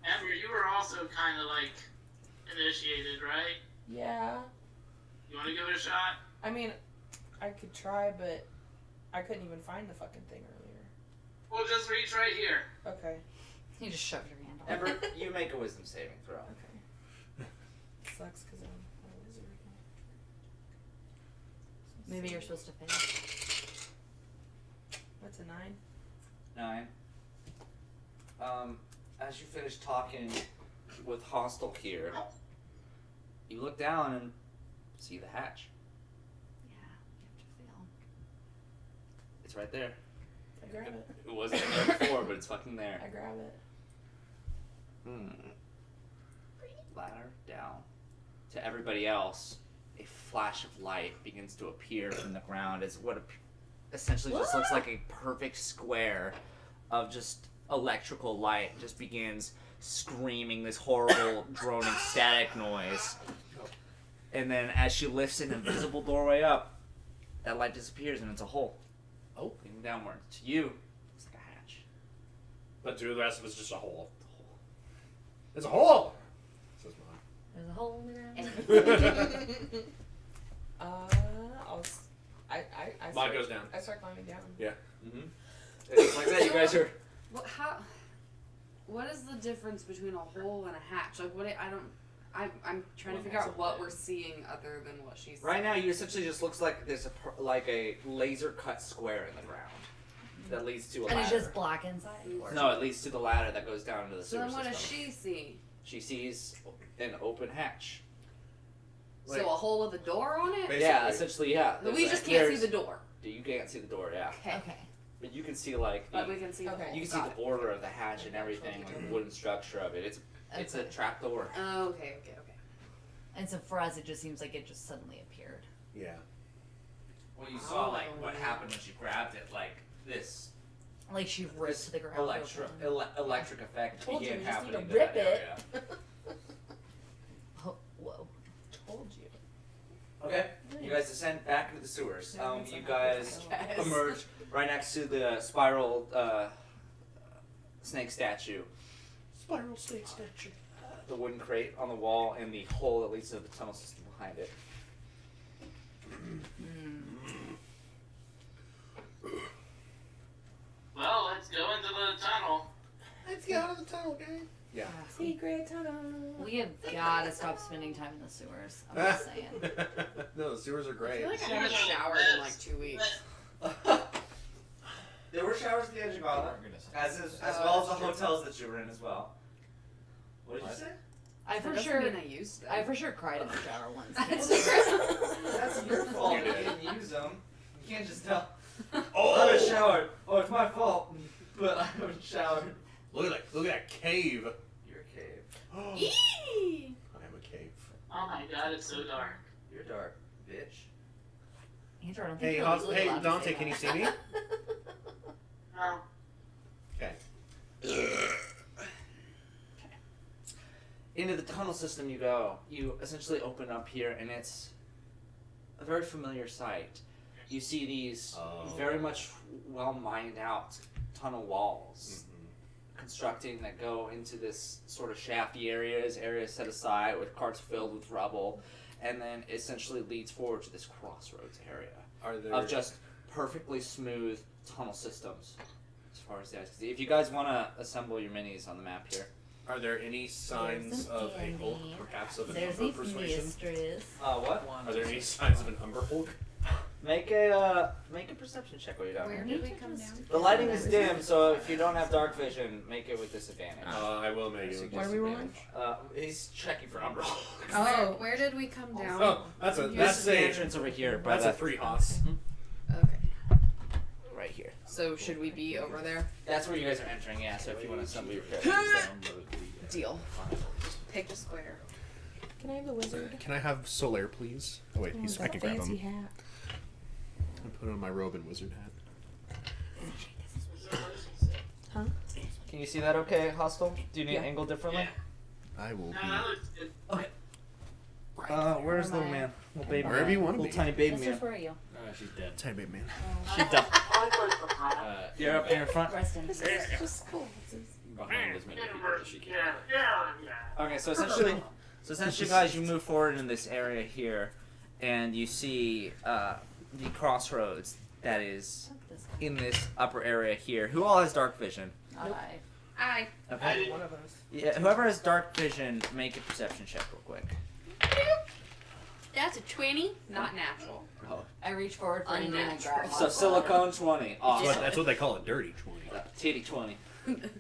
Speaker 5: Amber, you were also kind of like initiated, right?
Speaker 1: Yeah.
Speaker 5: You want to give it a shot?
Speaker 1: I mean, I could try, but I couldn't even find the fucking thing earlier.
Speaker 5: Well, just reach right here.
Speaker 1: Okay.
Speaker 3: You just shoved your hand on
Speaker 2: Ember,
Speaker 3: it.
Speaker 2: you make a wisdom saving throw.
Speaker 1: Okay. Sucks because I'm a wizard.
Speaker 3: Maybe you're supposed to fail.
Speaker 1: What's a 9?
Speaker 2: 9. As you finish talking with Hostel here, you look down and see the hatch.
Speaker 3: Yeah, you have to fail.
Speaker 2: It's right there.
Speaker 1: I grab it.
Speaker 2: It wasn't there before, but it's fucking there.
Speaker 1: I grab it.
Speaker 2: Ladder down. To everybody else, a flash of light begins to appear from the ground as what essentially just looks like a perfect square of just electrical light. Just begins screaming this horrible droning static noise. And then as she lifts an invisible doorway up, that light disappears and it's a hole. Opening downward. To you, it's like a hatch.
Speaker 7: But to the rest of us, just a hole. It's a hole! Says Mom.
Speaker 3: There's a hole in the ground.
Speaker 1: I
Speaker 7: Mine goes down.
Speaker 1: I start climbing down.
Speaker 7: Yeah.
Speaker 2: Mm-hmm. It's like that. You guys are.
Speaker 4: What is the difference between a hole and a hatch? Like, I'm trying to figure out what we're seeing other than what she's
Speaker 2: Right now, you essentially just looks like there's a laser cut square in the ground that leads to a ladder.
Speaker 3: And it's just black inside? Or?
Speaker 2: No, it leads to the ladder that goes down into the
Speaker 4: So
Speaker 2: sewer
Speaker 4: then what
Speaker 2: system.
Speaker 4: does she see?
Speaker 2: She sees an open hatch.
Speaker 7: Like-
Speaker 4: So a hole with a door on it?
Speaker 7: Basically.
Speaker 2: Yeah, essentially, yeah.
Speaker 4: But we
Speaker 2: There's
Speaker 4: just
Speaker 2: a-
Speaker 4: can't see
Speaker 2: there's-
Speaker 4: the door.
Speaker 2: You can't see the door, yeah.
Speaker 3: Okay.
Speaker 2: But you can see like
Speaker 4: But
Speaker 2: the,
Speaker 4: we can see the
Speaker 1: Okay.
Speaker 4: hole.
Speaker 2: you can see
Speaker 4: Got
Speaker 2: the border of the hatch and everything, like the wooden structure of it. It's a
Speaker 3: Okay.
Speaker 2: trap door.
Speaker 4: it. Oh, okay.
Speaker 3: And so for us, it just seems like it just suddenly appeared.
Speaker 7: Yeah.
Speaker 2: Well, you saw like what happened when she grabbed it, like this
Speaker 3: Like she ripped to the ground.
Speaker 2: electric effect
Speaker 1: Told you,
Speaker 2: began
Speaker 1: we just need
Speaker 2: happening
Speaker 1: to
Speaker 2: to
Speaker 1: rip
Speaker 2: that
Speaker 1: it.
Speaker 2: area.
Speaker 3: Oh, whoa.
Speaker 1: Told you.
Speaker 2: Okay, you guys descend back into the sewers.
Speaker 1: Yeah, it's
Speaker 2: You
Speaker 1: like
Speaker 2: guys
Speaker 4: Yes.
Speaker 2: emerge right next to the spiral snake statue,
Speaker 7: Spiral snake statue.
Speaker 2: the wooden crate on the wall, and the hole that leads to the tunnel system behind it.
Speaker 5: Well, let's go into the tunnel.
Speaker 7: Let's get out of the tunnel, gang. Yeah.
Speaker 1: Secret tunnel.
Speaker 3: We have got to stop spending time in the sewers. I'm just saying.
Speaker 7: No, the sewers are
Speaker 4: I
Speaker 7: great.
Speaker 4: feel like I haven't showered in like 2 weeks.
Speaker 2: There were showers at the edge of Gala, as well as the hotels that you were in as well. What did you say?
Speaker 3: I
Speaker 4: That
Speaker 3: for
Speaker 4: doesn't
Speaker 3: sure,
Speaker 4: mean I used them.
Speaker 3: I for sure cried in the shower once.
Speaker 2: That's your fault.
Speaker 7: You
Speaker 2: You
Speaker 7: did.
Speaker 2: didn't use them. You can't just tell. Oh, I haven't showered. Oh, it's my fault. But I haven't showered.
Speaker 7: Look at that cave.
Speaker 2: You're a cave.
Speaker 7: I
Speaker 4: Eee!
Speaker 7: am a cave.
Speaker 5: Oh my god, it's so dark.
Speaker 2: You're dark, bitch.
Speaker 3: Andrew, I don't think
Speaker 7: Hey,
Speaker 3: you're legally
Speaker 7: hey,
Speaker 3: allowed to
Speaker 7: Dante,
Speaker 3: say
Speaker 7: can you
Speaker 3: that.
Speaker 7: see me?
Speaker 5: No.
Speaker 7: Okay.
Speaker 2: Into the tunnel system you go. You essentially open up here, and it's a very familiar sight. You see these very much well mined out tunnel walls constructing that go into this sort of shafty areas set aside with carts filled with rubble, and then essentially leads forward to this crossroads area
Speaker 7: Are there
Speaker 2: of just perfectly smooth tunnel systems as far as the eyes can see. If you guys want to assemble your minis on the map here.
Speaker 7: Are there any signs
Speaker 3: There's an
Speaker 7: of a Hulk,
Speaker 3: Andy.
Speaker 7: perhaps of an
Speaker 3: There's
Speaker 7: Umber
Speaker 3: a
Speaker 7: persuasion?
Speaker 3: mistress.
Speaker 2: What?
Speaker 7: Are there any signs of an Umber Hulk?
Speaker 2: Make a perception check while you're down
Speaker 4: Where
Speaker 2: here.
Speaker 4: did we come down?
Speaker 2: The lighting is dim, so if you don't have dark vision, make it with disadvantage.
Speaker 7: I will make it.
Speaker 1: What are we rolling?
Speaker 2: He's checking for Umber Hulk.
Speaker 4: Oh, where did we come down?
Speaker 7: Oh, that's
Speaker 2: That's the
Speaker 7: a
Speaker 2: entrance over here,
Speaker 7: that's
Speaker 2: but
Speaker 7: a 3 Haas.
Speaker 4: Okay.
Speaker 2: right here.
Speaker 4: So should we be over there?
Speaker 2: That's where you guys are entering, yeah. So if you want to assemble your characters,
Speaker 4: Deal. Pick a square.
Speaker 1: Can I have the wizard?
Speaker 7: Can I have Solaire, please? Oh wait, I can grab him.
Speaker 1: hat.
Speaker 7: I put on my robe and wizard hat.
Speaker 1: Huh?
Speaker 2: Can you see that okay, Hostel? Do you need
Speaker 1: Yeah.
Speaker 2: angle differently?
Speaker 7: I will
Speaker 5: No, that
Speaker 7: be
Speaker 5: looks good.
Speaker 2: Where's
Speaker 3: Where am
Speaker 2: little
Speaker 3: I?
Speaker 2: man? Little baby
Speaker 7: wherever
Speaker 2: man.
Speaker 7: you want to
Speaker 2: Little
Speaker 7: be.
Speaker 2: tiny baby
Speaker 3: Mistress,
Speaker 2: man.
Speaker 3: where are you?
Speaker 8: She's dead.
Speaker 7: Tiny baby man.
Speaker 2: She's done. You're up in front.
Speaker 3: Rest in
Speaker 1: This
Speaker 3: peace.
Speaker 1: is just cool.
Speaker 8: Behind as many people as she can.
Speaker 5: Yeah.
Speaker 2: Okay, so essentially, guys, you move forward in this area here, and you see the crossroads that is
Speaker 3: This
Speaker 2: in this upper area here. Who all has dark vision?
Speaker 3: guy.
Speaker 4: I.
Speaker 2: Okay.
Speaker 1: One of us.
Speaker 2: Yeah, whoever has dark vision, make a perception check real quick.
Speaker 4: That's a 20. Not natural.
Speaker 3: I reach forward for Indian and
Speaker 4: Unnatural.
Speaker 3: grab
Speaker 2: So
Speaker 3: him.
Speaker 2: silicone 20. Awesome.
Speaker 7: That's what they call a dirty 20.
Speaker 2: Titty 20.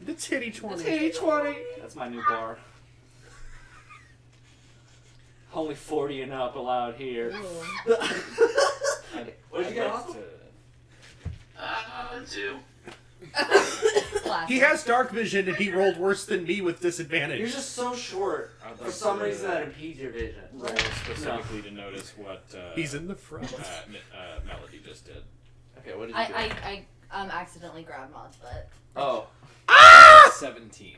Speaker 7: The titty 20.
Speaker 2: Titty 20. That's my new bar. Only 40 and up allowed here. What did you get, Austin?
Speaker 5: 2.
Speaker 3: Classic.
Speaker 7: He has dark vision and he rolled worse than me with disadvantage.
Speaker 2: You're just so short. For some reason that impedes your vision.
Speaker 8: Roll specifically to notice what
Speaker 7: He's in the front.
Speaker 8: Melody just did.
Speaker 2: Okay, what did you do?
Speaker 3: I accidentally grabbed Maud's butt.
Speaker 2: Oh.
Speaker 8: 17.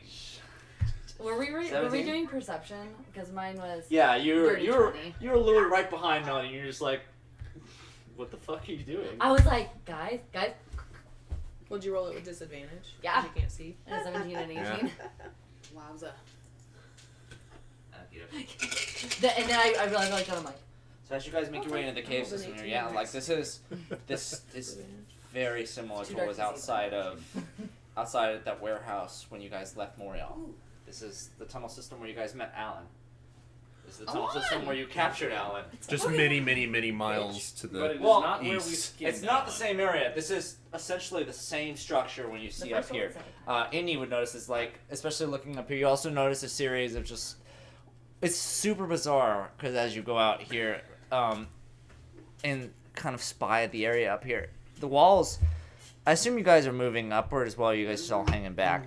Speaker 3: Were we
Speaker 2: 17?
Speaker 3: doing perception? Because mine was.
Speaker 2: Yeah, you're
Speaker 3: Dirty
Speaker 2: you're
Speaker 3: 20.
Speaker 2: you're literally right behind Melody and you're just like, what the fuck are you doing?
Speaker 3: I was like, guys.
Speaker 1: Would you roll it with disadvantage?
Speaker 3: Yeah.
Speaker 1: 'Cause you can't see.
Speaker 3: And a 17 and 18.
Speaker 7: Yeah.
Speaker 4: Wowza.
Speaker 3: And then I realized like I'm like.
Speaker 2: So as you guys make your way into the cave system here, yeah, like this is very similar to what was outside of that warehouse when you guys left Moriel. This is the tunnel system where you guys met Alan. This is the tunnel system where you captured Alan.
Speaker 7: Just many miles to
Speaker 8: But
Speaker 7: the
Speaker 8: it is
Speaker 2: Well,
Speaker 8: not where we
Speaker 7: east.
Speaker 8: skinned
Speaker 2: It's not the
Speaker 8: Alan.
Speaker 2: same area. This is essentially the same structure when you
Speaker 3: The
Speaker 2: see up
Speaker 3: first one
Speaker 2: here.
Speaker 3: was second.
Speaker 2: Indy would notice is like, especially looking up here, you also notice a series of just. It's super bizarre because as you go out here, and kind of spy at the area up here, the walls. I assume you guys are moving upward as well. You guys just all hanging back.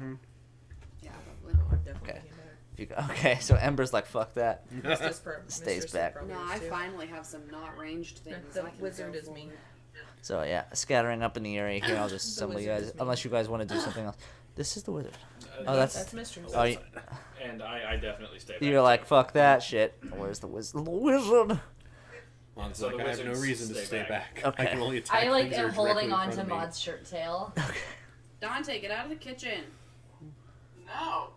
Speaker 4: Yeah,
Speaker 1: No,
Speaker 4: probably.
Speaker 1: I'm definitely
Speaker 2: Okay.
Speaker 1: getting back.
Speaker 2: If you- Okay, so Ember's like, fuck that.
Speaker 1: Mistress
Speaker 2: Stays
Speaker 1: Mistress
Speaker 2: back.
Speaker 1: probably
Speaker 4: No,
Speaker 1: is
Speaker 4: I
Speaker 1: too.
Speaker 4: finally have some not ranged things.
Speaker 1: The
Speaker 4: I can
Speaker 1: wizard
Speaker 4: go
Speaker 1: is me.
Speaker 4: forward.
Speaker 2: So yeah, scattering up in the area here. I'll just
Speaker 1: The
Speaker 2: assemble you
Speaker 1: wizard
Speaker 2: guys,
Speaker 1: is me.
Speaker 2: unless you guys want to do something else. This is the wizard.
Speaker 8: Oh,
Speaker 1: That's Mistress.
Speaker 2: Oh, you,
Speaker 8: And I definitely stay back.
Speaker 2: you're like, fuck that shit. Where's the wizard? The wizard.
Speaker 7: Mon's
Speaker 8: So
Speaker 7: like,
Speaker 8: the
Speaker 7: I have no
Speaker 8: wizards
Speaker 7: reason to
Speaker 8: stay
Speaker 7: stay
Speaker 8: back.
Speaker 7: back. I
Speaker 2: Okay.
Speaker 7: can only attack
Speaker 3: I like
Speaker 7: things that are
Speaker 3: am holding
Speaker 7: directly in
Speaker 3: on
Speaker 7: front
Speaker 3: to
Speaker 7: of me.
Speaker 3: Maud's shirt tail.
Speaker 4: Dante, get out of the kitchen.
Speaker 5: No.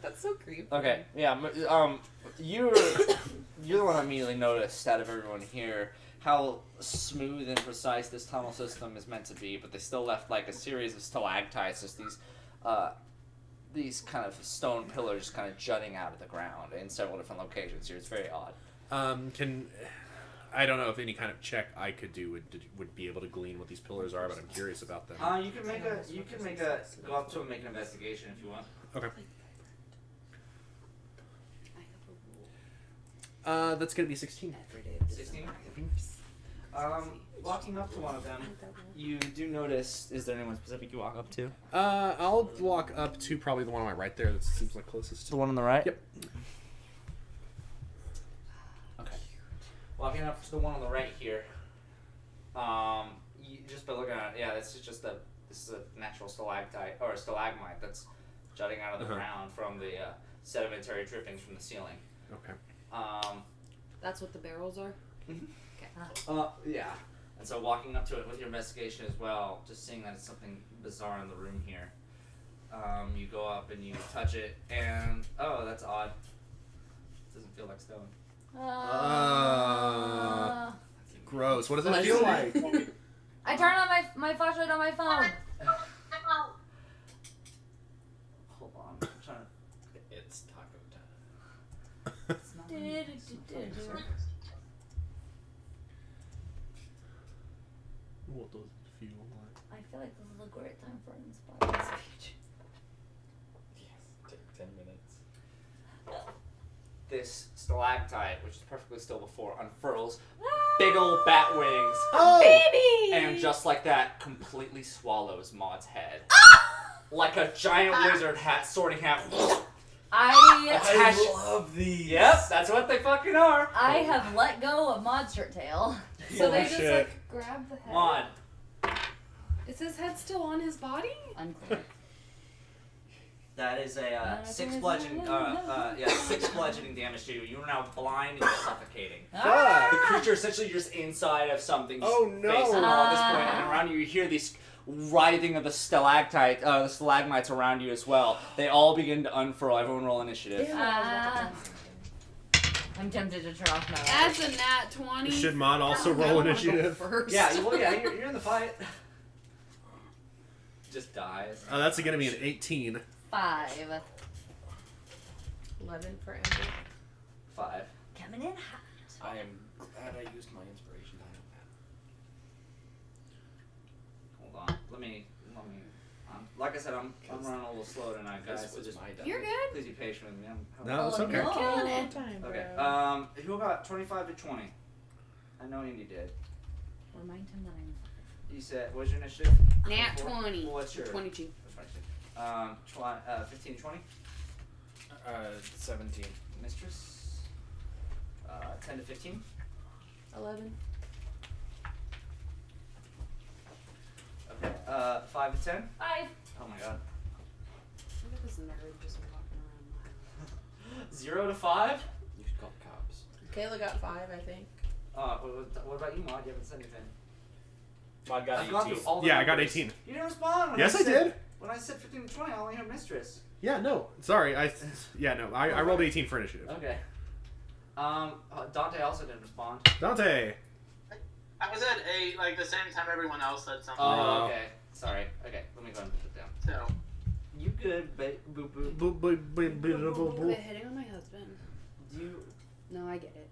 Speaker 1: That's so creepy.
Speaker 2: Okay, yeah, you're the one I immediately noticed out of everyone here how smooth and precise this tunnel system is meant to be, but they still left like a series of stalactites, just these kind of stone pillars kind of jutting out of the ground in several different locations here. It's very odd.
Speaker 7: I don't know if any kind of check I could do would be able to glean what these pillars are, but I'm curious about them.
Speaker 2: You can go up to and make an investigation if you want.
Speaker 7: Okay.
Speaker 4: I have a rule.
Speaker 7: That's gonna be 16.
Speaker 2: 16. Walking up to one of them, you do notice. Is there anyone specific you walk up to?
Speaker 7: I'll walk up to probably the one on my right there. That seems like closest.
Speaker 2: The one on the right.
Speaker 7: Yep.
Speaker 2: Okay. Walking up to the one on the right here. You, just by looking at it, yeah, this is a natural stalactite or a stalagmite that's jutting out of the ground from the sedimentary drippings from the ceiling.
Speaker 7: Okay.
Speaker 4: That's what the barrels are?
Speaker 2: Yeah. And so walking up to it with your investigation as well, just seeing that it's something bizarre in the room here. You go up and you touch it, and oh, that's odd. Doesn't feel like stone.
Speaker 7: Gross. What does it feel like?
Speaker 3: I turned on my flashlight on my phone.
Speaker 2: Hold on. I'm trying to.
Speaker 8: It's taco time.
Speaker 7: What does it feel like?
Speaker 3: I feel like this is a great time for an inspiring speech.
Speaker 8: Yes. Take 10 minutes.
Speaker 2: This stalactite, which is perfectly still before, unfurls big old bat wings.
Speaker 3: Baby!
Speaker 2: And just like that, completely swallows Maud's head. Like a giant wizard hat, sorting hat.
Speaker 3: I
Speaker 2: love these. Yep, that's what they fucking are.
Speaker 3: have let go of Maud's shirt tail.
Speaker 4: So they
Speaker 7: Holy
Speaker 4: just
Speaker 7: shit.
Speaker 4: like grab the head.
Speaker 2: Maud.
Speaker 4: Is his head still on his body?
Speaker 3: Unclear.
Speaker 2: That is a 6 bludgeoning, 6 bludgeoning damage to you. You are now blind and you're suffocating.
Speaker 3: Ah!
Speaker 2: The creature essentially just inside of something's
Speaker 7: Oh, no.
Speaker 2: face at this point, and around you hear these writhing of the the stalagmites around you as well. They all begin to unfurl. Everyone roll initiative.
Speaker 3: I I'm tempted to turn off my light.
Speaker 4: That's a nat 20.
Speaker 7: Should Mon also
Speaker 4: I
Speaker 7: roll
Speaker 4: wanna go
Speaker 7: initiative?
Speaker 4: First.
Speaker 2: Yeah, you're in the fight.
Speaker 8: Just dies.
Speaker 7: That's going to be an 18.
Speaker 3: 5.
Speaker 1: 11 for Ember.
Speaker 2: 5.
Speaker 3: Coming in hot.
Speaker 8: I am glad I used my inspiration.
Speaker 2: Hold on. Let me. Like I said, I'm running a little slow tonight, guys.
Speaker 8: This
Speaker 2: So
Speaker 8: was
Speaker 2: just
Speaker 8: my
Speaker 4: You're
Speaker 8: dummy.
Speaker 4: good.
Speaker 2: please be patient with me.
Speaker 7: No, it's okay.
Speaker 3: no.
Speaker 4: Killing
Speaker 1: All
Speaker 4: it.
Speaker 1: time, bro.
Speaker 2: Okay. Who got 25 to 20? I know Indy did.
Speaker 3: Or mine to 9.
Speaker 2: You said, what's your initiative?
Speaker 4: Nat
Speaker 2: 24?
Speaker 4: 20.
Speaker 2: Well, what's your?
Speaker 4: 22.
Speaker 2: What's 15 to 20?
Speaker 8: 17.
Speaker 2: Mistress. 10 to 15.
Speaker 4: 11.
Speaker 2: Okay. 5 to 10.
Speaker 3: 5.
Speaker 2: Oh my god.
Speaker 4: Look at this nerd just walking around.
Speaker 2: 0 to 5.
Speaker 8: You should call the cops.
Speaker 1: Kayla got 5, I think.
Speaker 2: What about you, Maud? You haven't said anything.
Speaker 8: Mod got
Speaker 2: I've gone
Speaker 8: 18.
Speaker 2: through all the
Speaker 7: Yeah, I got
Speaker 2: numbers.
Speaker 7: 18.
Speaker 2: You didn't respond. When
Speaker 7: Yes, I
Speaker 2: said,
Speaker 7: did.
Speaker 2: When I said 15 to 20, I only heard Mistress.
Speaker 7: Yeah, no. Sorry. I rolled 18 for initiative.
Speaker 2: Okay. Dante also didn't respond.
Speaker 7: Dante.
Speaker 5: I was at 8, like the same time everyone else said something.
Speaker 2: Oh, okay. Sorry. Okay, let me go and put it down.
Speaker 5: So,
Speaker 2: You good, boo boo.
Speaker 4: Quit hitting on my husband.
Speaker 2: You.
Speaker 4: No, I get it.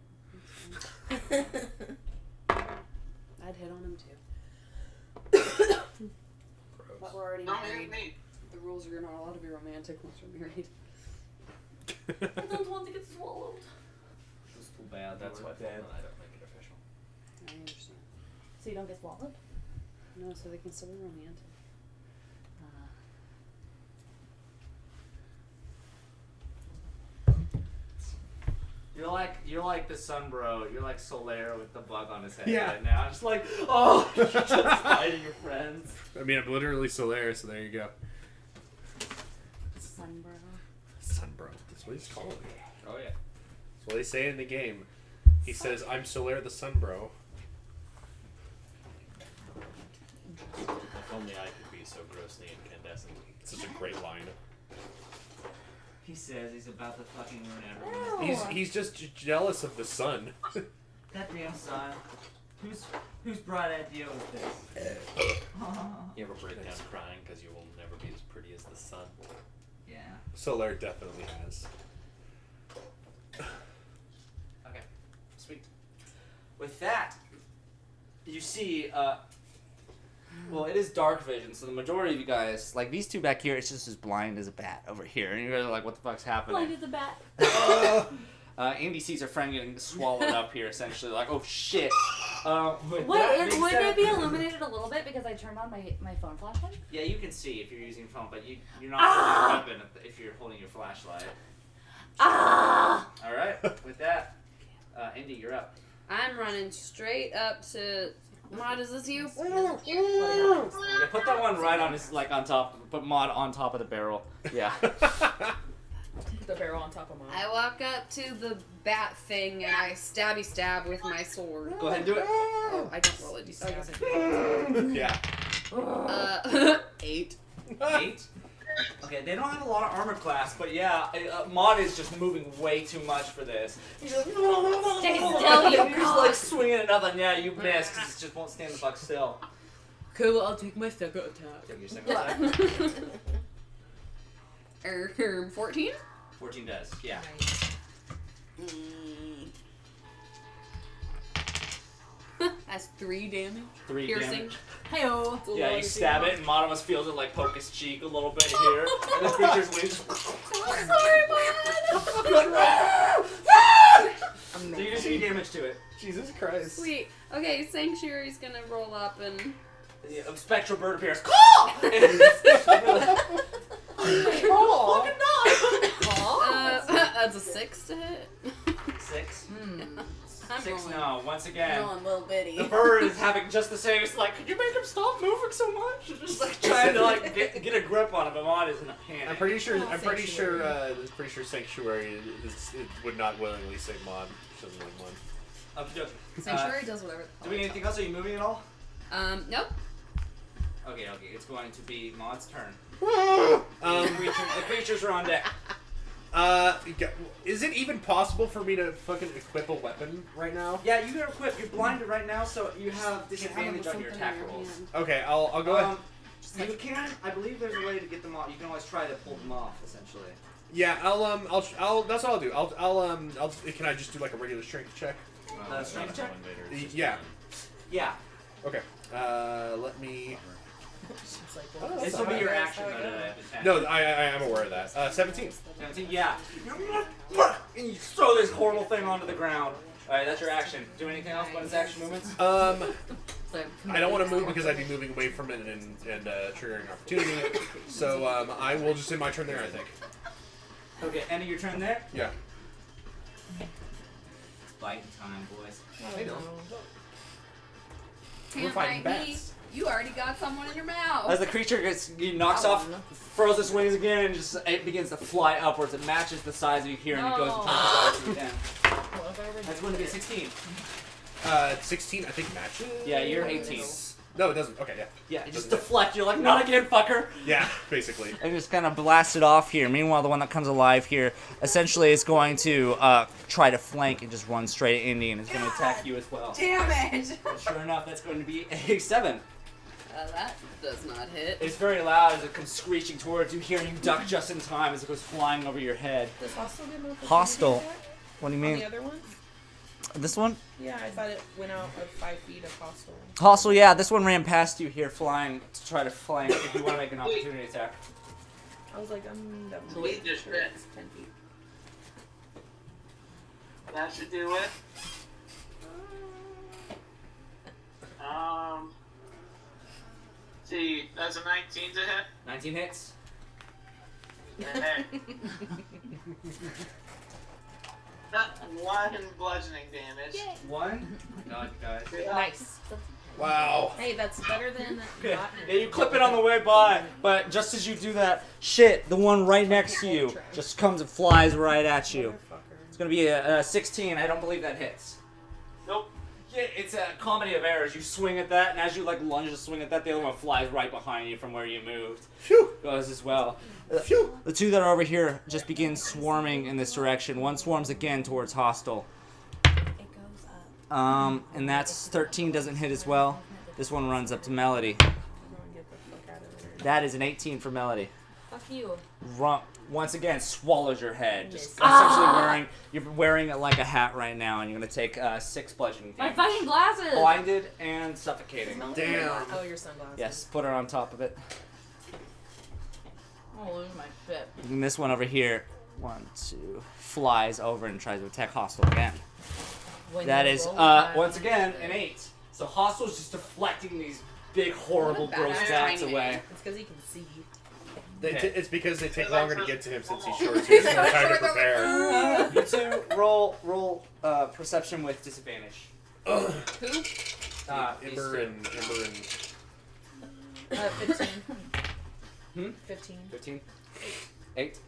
Speaker 4: It's fine. I'd hit on him too. But we're already
Speaker 5: don't
Speaker 4: married.
Speaker 5: hit me.
Speaker 4: The rules are you're not allowed to be romantic once you're married.
Speaker 3: I don't want to get swallowed.
Speaker 2: That's too bad.
Speaker 8: That's
Speaker 2: Lord.
Speaker 8: why I don't make it official.
Speaker 4: I understand.
Speaker 3: So you don't get swallowed?
Speaker 4: No, so they can still be romantic.
Speaker 2: You're like the sun bro. You're like Solaire with the bug on his head
Speaker 7: Yeah.
Speaker 2: right now. I'm just like, oh, you're just fighting your friends.
Speaker 7: I mean, I'm literally Solaire, so there you go.
Speaker 3: Sunbro.
Speaker 7: Sunbro. That's what he's calling me.
Speaker 8: Oh yeah.
Speaker 7: That's what they say in the game. He says, I'm Solaire the Sunbro.
Speaker 8: If only I could be so grossly incandescent.
Speaker 7: It's such a great line.
Speaker 2: He says he's about to fucking ruin everyone.
Speaker 7: He's just jealous of the sun.
Speaker 2: That damn son. Whose bright idea was this?
Speaker 8: You ever break down crying because you will never be as pretty as the sun?
Speaker 2: Yeah.
Speaker 7: Solaire definitely has.
Speaker 2: Okay. Sweet. With that, you see, well, it is dark vision, so the majority of you guys, like these two back here, it's just as blind as a bat over here, and you're like, what the fuck's happening?
Speaker 3: Blind as a bat.
Speaker 2: Andy sees her friend getting swallowed up here, essentially, like, oh shit. With that
Speaker 3: Wait,
Speaker 2: being
Speaker 3: would
Speaker 2: said-
Speaker 3: it be illuminated a little bit because I turned on my phone flashlight?
Speaker 2: Yeah, you can see if you're using phone, but you're not holding a weapon if you're holding your flashlight.
Speaker 3: Ah!
Speaker 2: Alright, with that, Indy, you're up.
Speaker 4: I'm running straight up to. Maud, is this you?
Speaker 2: Yeah, put that one right on his, like, on top, put Maud on top of the barrel. Yeah.
Speaker 1: The barrel on top of mine.
Speaker 4: I walk up to the bat thing and I stabby stab with my sword.
Speaker 2: Go ahead and do it.
Speaker 4: Oh, I don't roll a d6.
Speaker 7: Yeah.
Speaker 4: 8.
Speaker 2: 8. Okay, they don't have a lot of armor class, but yeah, Maud is just moving way too much for this. He's like,
Speaker 3: Stay still, you
Speaker 2: You're just like swinging another, and yeah, you miss because it just won't stand the fuck still.
Speaker 4: Cool, I'll take my second attack.
Speaker 2: Take your second attack.
Speaker 4: 14?
Speaker 2: 14 does, yeah.
Speaker 4: That's 3 damage.
Speaker 2: 3
Speaker 4: Piercing.
Speaker 2: damage.
Speaker 3: Hey-oh.
Speaker 2: Yeah, you stab it, and Maud almost feels it like poke his cheek a little bit here, and the creature's wings.
Speaker 4: I'm sorry,
Speaker 2: So you do 3 damage to it.
Speaker 7: Jesus Christ.
Speaker 4: Sweet. Okay, Sanctuary's gonna roll up and.
Speaker 2: Yeah, a spectral bird appears. Call!
Speaker 4: That's a 6 to hit.
Speaker 2: 6.
Speaker 4: I'm
Speaker 2: 6
Speaker 4: rolling.
Speaker 2: no. Once again,
Speaker 4: Rolling little bitty.
Speaker 2: the bird is having just the same. It's like, could you make him stop moving so much? It's just like trying to like get a grip on him, but Maud is in a panic.
Speaker 7: I'm pretty sure Sanctuary it would not willingly say Mon. She doesn't like Mon.
Speaker 2: Okie dokie.
Speaker 4: Sanctuary does whatever.
Speaker 2: Doing anything else? Are you moving at all?
Speaker 4: Nope.
Speaker 2: Okay. It's going to be Maud's turn.
Speaker 7: Um,
Speaker 2: The creatures are on deck.
Speaker 7: Is it even possible for me to fucking equip a weapon right now?
Speaker 2: Yeah, you can equip. You're blinded right now, so you have disadvantage on your attack rolls.
Speaker 7: Okay, I'll go ahead.
Speaker 2: You can. I believe there's a way to get them off. You can always try to pull them off, essentially.
Speaker 7: Yeah, I'll. That's what I'll do. I'll. Can I just do like a regular strength check?
Speaker 2: Strength check?
Speaker 7: Yeah.
Speaker 2: Yeah.
Speaker 7: Okay. Let me.
Speaker 2: This will be your action.
Speaker 7: No, I am aware of that. 17.
Speaker 2: 17. Yeah. And you throw this horrible thing onto the ground. All right, that's your action. Do anything else about its action movements?
Speaker 7: I don't want to move because I'd be moving away from it and triggering opportunity. So I will just end my turn there, I think.
Speaker 2: Okay, end of your turn there.
Speaker 7: Yeah.
Speaker 2: Fight time, boys.
Speaker 7: I know.
Speaker 4: Can't
Speaker 7: We're fighting
Speaker 4: fight me.
Speaker 7: bats.
Speaker 4: You already got someone in your mouth.
Speaker 2: As the creature he knocks off, furls its wings again, and just it begins to fly upwards. It matches the size of you here, and it goes and down. That's going to be a 16.
Speaker 7: 16, I think matches.
Speaker 2: Yeah, you're 18.
Speaker 7: No, it doesn't. Okay, yeah.
Speaker 2: Yeah, you just deflect. You're like, not again, fucker.
Speaker 7: Yeah, basically.
Speaker 9: And just kind of blast it off here. Meanwhile, the one that comes alive here essentially is going to try to flank and just run straight at Indy, and it's going to attack you as well.
Speaker 4: Damn it!
Speaker 2: And sure enough, that's going to be a 7.
Speaker 4: That does not hit.
Speaker 2: It's very loud as it comes screeching towards you, hearing you duck just in time as it goes flying over your head.
Speaker 1: Does Hostile get an
Speaker 9: Hostile.
Speaker 1: opportunity attack
Speaker 9: What do you
Speaker 1: on
Speaker 9: mean?
Speaker 1: the other one?
Speaker 9: This one?
Speaker 1: Yeah, I thought it went out of 5 feet of Hostile.
Speaker 9: Hostile, yeah. This one ran past you here, flying to try to flank. If you want to make an opportunity attack.
Speaker 1: I was like, that was
Speaker 5: Sweet just
Speaker 1: sure,
Speaker 5: hit.
Speaker 1: it's 10 feet.
Speaker 5: That should do it. See, that's a 19 to hit.
Speaker 2: 19 hits.
Speaker 5: Hey. One bludgeoning damage.
Speaker 2: 1. God, guys.
Speaker 1: Nice.
Speaker 7: Wow.
Speaker 1: Hey, that's better than
Speaker 2: Okay.
Speaker 1: not.
Speaker 2: Yeah, you clip it on the way by, but just as you do that, shit, the one right next to you just comes and flies right at you. It's gonna be a 16. I don't believe that hits.
Speaker 5: Nope.
Speaker 2: Yeah, it's a comedy of errors. You swing at that, and as you like lunge to swing at that, the other one flies right behind you from where you moved.
Speaker 7: Phew.
Speaker 2: Goes as well.
Speaker 7: Phew.
Speaker 9: The two that are over here just begin swarming in this direction. One swarms again towards Hostile.
Speaker 3: It goes up.
Speaker 9: And that's 13 doesn't hit as well. This one runs up to Melody.
Speaker 1: Get the fuck out of there.
Speaker 9: That is an 18 for Melody.
Speaker 3: Fuck you.
Speaker 2: Once again, swallows your head. Just
Speaker 1: Miss.
Speaker 2: essentially you're wearing it like a hat right now, and you're gonna take 6 bludgeoning
Speaker 3: My
Speaker 2: damage.
Speaker 3: fucking glasses!
Speaker 2: Blinded and suffocating.
Speaker 7: Damn.
Speaker 1: Oh, your sunglasses.
Speaker 2: Yes, put her on top of it.
Speaker 3: I'm gonna lose my shit.
Speaker 9: And this one over here, 1, 2, flies over and tries to attack Hostile again.
Speaker 3: When
Speaker 9: That
Speaker 3: you
Speaker 9: is,
Speaker 3: roll that,
Speaker 2: Once again, an 8. So Hostile's just deflecting these big, horrible,
Speaker 4: What a
Speaker 2: gross
Speaker 4: badass
Speaker 2: bats
Speaker 4: timing.
Speaker 2: away.
Speaker 1: It's because he can see.
Speaker 7: It's because they take longer to get to him since he's short, so he has more time to prepare.
Speaker 2: You two roll perception with disadvantage.
Speaker 4: Who?
Speaker 2: These
Speaker 7: Ember
Speaker 2: two.
Speaker 7: and
Speaker 1: 15.
Speaker 2: Hmm?
Speaker 1: 15.
Speaker 2: 15? 8.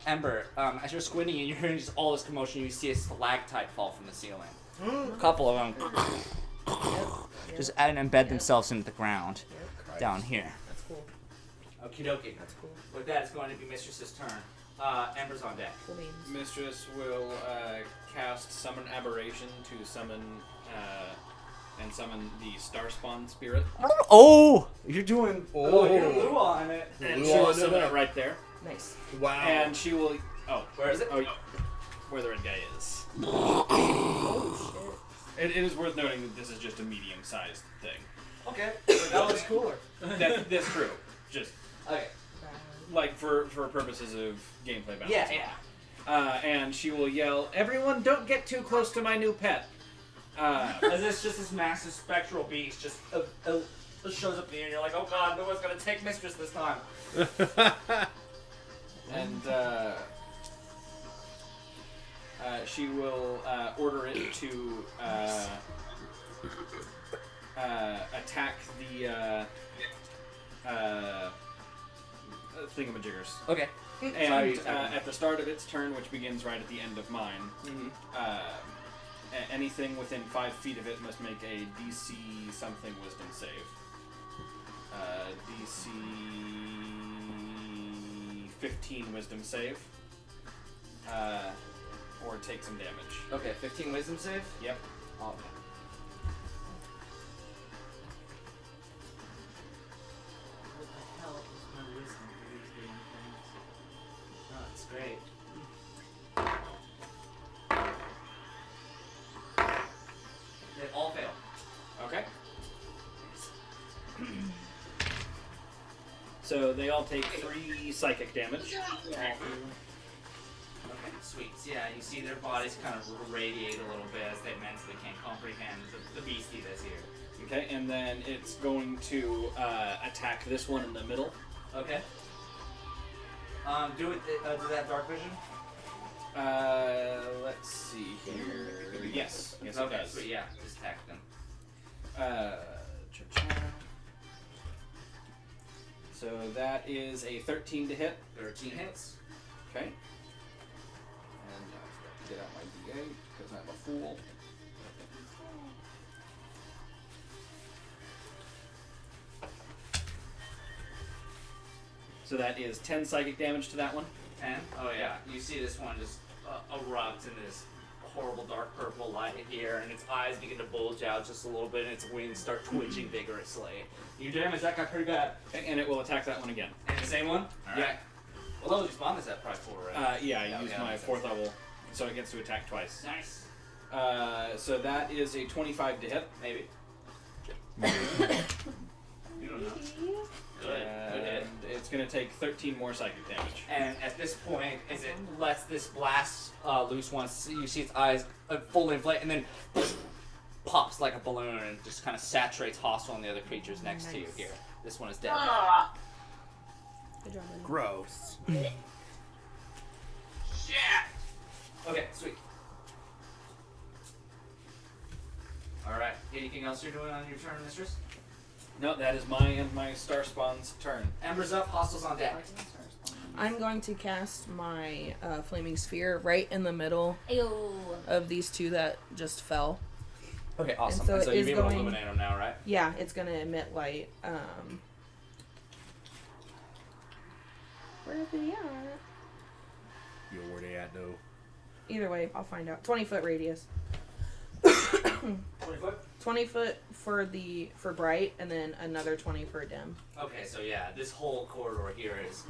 Speaker 2: Ember, as you're squinting and you're hearing just all this commotion, you see a stalactite fall from the ceiling.
Speaker 9: A couple of them just embed themselves into the ground down here.
Speaker 1: That's cool.
Speaker 2: Okie dokie.
Speaker 1: That's cool.
Speaker 2: With that, it's going to be Mistress's turn. Ember's on deck.
Speaker 1: Cool beans.
Speaker 8: Mistress will cast Summon Aberration to summon and summon the Starspawn Spirit.
Speaker 9: Oh!
Speaker 2: You're doing.
Speaker 7: Oh.
Speaker 2: You're blue on it.
Speaker 8: And
Speaker 7: Blue
Speaker 8: she will
Speaker 7: on
Speaker 8: summon
Speaker 7: it.
Speaker 8: it right there.
Speaker 1: Nice.
Speaker 7: Wow.
Speaker 8: And she will. Oh,
Speaker 2: Where is it?
Speaker 8: Oh, where the red guy is.
Speaker 1: Oh,
Speaker 8: It is worth noting that this is just a medium-sized thing.
Speaker 2: Okay. That looks cooler.
Speaker 8: That's true. Just
Speaker 2: Okay.
Speaker 1: shit.
Speaker 8: like for purposes of gameplay balance.
Speaker 2: Yeah.
Speaker 8: And she will yell, "Everyone, don't get too close to my new pet."
Speaker 2: As it's just this massive spectral beast just shows up in the air and you're like, oh god, no one's gonna take Mistress this time.
Speaker 8: And she will order it to attack the thingamajiggers.
Speaker 2: Okay.
Speaker 8: And at the start of its turn, which begins right at the end of mine, anything within 5 feet of it must make a DC something Wisdom save. DC 15 Wisdom save. or take some damage.
Speaker 2: Okay, 15 wisdom save?
Speaker 8: Yep.
Speaker 2: Oh, okay. What the hell is my wisdom for these damn things? Oh, that's great. They all fail.
Speaker 8: Okay. So they all take 3 psychic damage.
Speaker 2: Okay, sweet. So yeah, you see their bodies kind of radiate a little bit as they mentally can't comprehend the beastie that's here.
Speaker 8: Okay, and then it's going to attack this one in the middle.
Speaker 2: Okay. Do that dark vision?
Speaker 8: Let's see here. Yes, yes, it
Speaker 2: Okay,
Speaker 8: does.
Speaker 2: sweet. Yeah, just attack them.
Speaker 8: Cha-cha. So that is a 13 to hit.
Speaker 2: 13 hits.
Speaker 8: Okay. And I've got to get out my D8 because I'm a fool. So that is 10 psychic damage to that one.
Speaker 2: 10? Oh yeah. You see this one just erupt in this horrible dark purple light here, and its eyes begin to bulge out just a little bit, and its wings start twitching vigorously. You damage that guy pretty bad.
Speaker 8: Okay, and it will attack that one again.
Speaker 2: And the same one? Alright.
Speaker 8: Yeah.
Speaker 2: What level did you spawn this at? Probably 4, right?
Speaker 8: Yeah, I
Speaker 2: Yeah,
Speaker 8: used
Speaker 2: okay,
Speaker 8: my
Speaker 2: that
Speaker 8: 4th
Speaker 2: makes
Speaker 8: level, so it gets to attack twice.
Speaker 2: Nice.
Speaker 8: So that is a 25 to hit.
Speaker 2: Maybe. You don't know. Good. Good hit.
Speaker 8: And it's going to take 13 more psychic damage.
Speaker 2: And at this point, as it lets this blast loose once, you see its eyes fully inflate, and then pops like a balloon and just kind of saturates Hostile and the other creatures next to you here. This one is dead.
Speaker 1: Good job, buddy.
Speaker 7: Gross.
Speaker 5: Shit!
Speaker 2: Okay, sweet. Alright, anything else you're doing on your turn, Mistress?
Speaker 8: No, that is my and my Star Spawn's turn.
Speaker 2: Ember's up, Hostile's on deck.
Speaker 1: I'm going to cast my flaming sphere right in the middle
Speaker 3: Ew.
Speaker 1: of these two that just fell.
Speaker 2: Okay, awesome.
Speaker 1: And so
Speaker 2: And so
Speaker 1: it
Speaker 2: you'll
Speaker 1: is
Speaker 2: be able to
Speaker 1: going-
Speaker 2: illuminate them now, right?
Speaker 1: Yeah, it's gonna emit light. Where are they at?
Speaker 7: You know where they at though?
Speaker 1: Either way, I'll find out. 20-foot radius.
Speaker 2: 20 foot?
Speaker 1: 20 foot for bright, and then another 20 for dim.
Speaker 2: Okay, so yeah, this whole corridor here is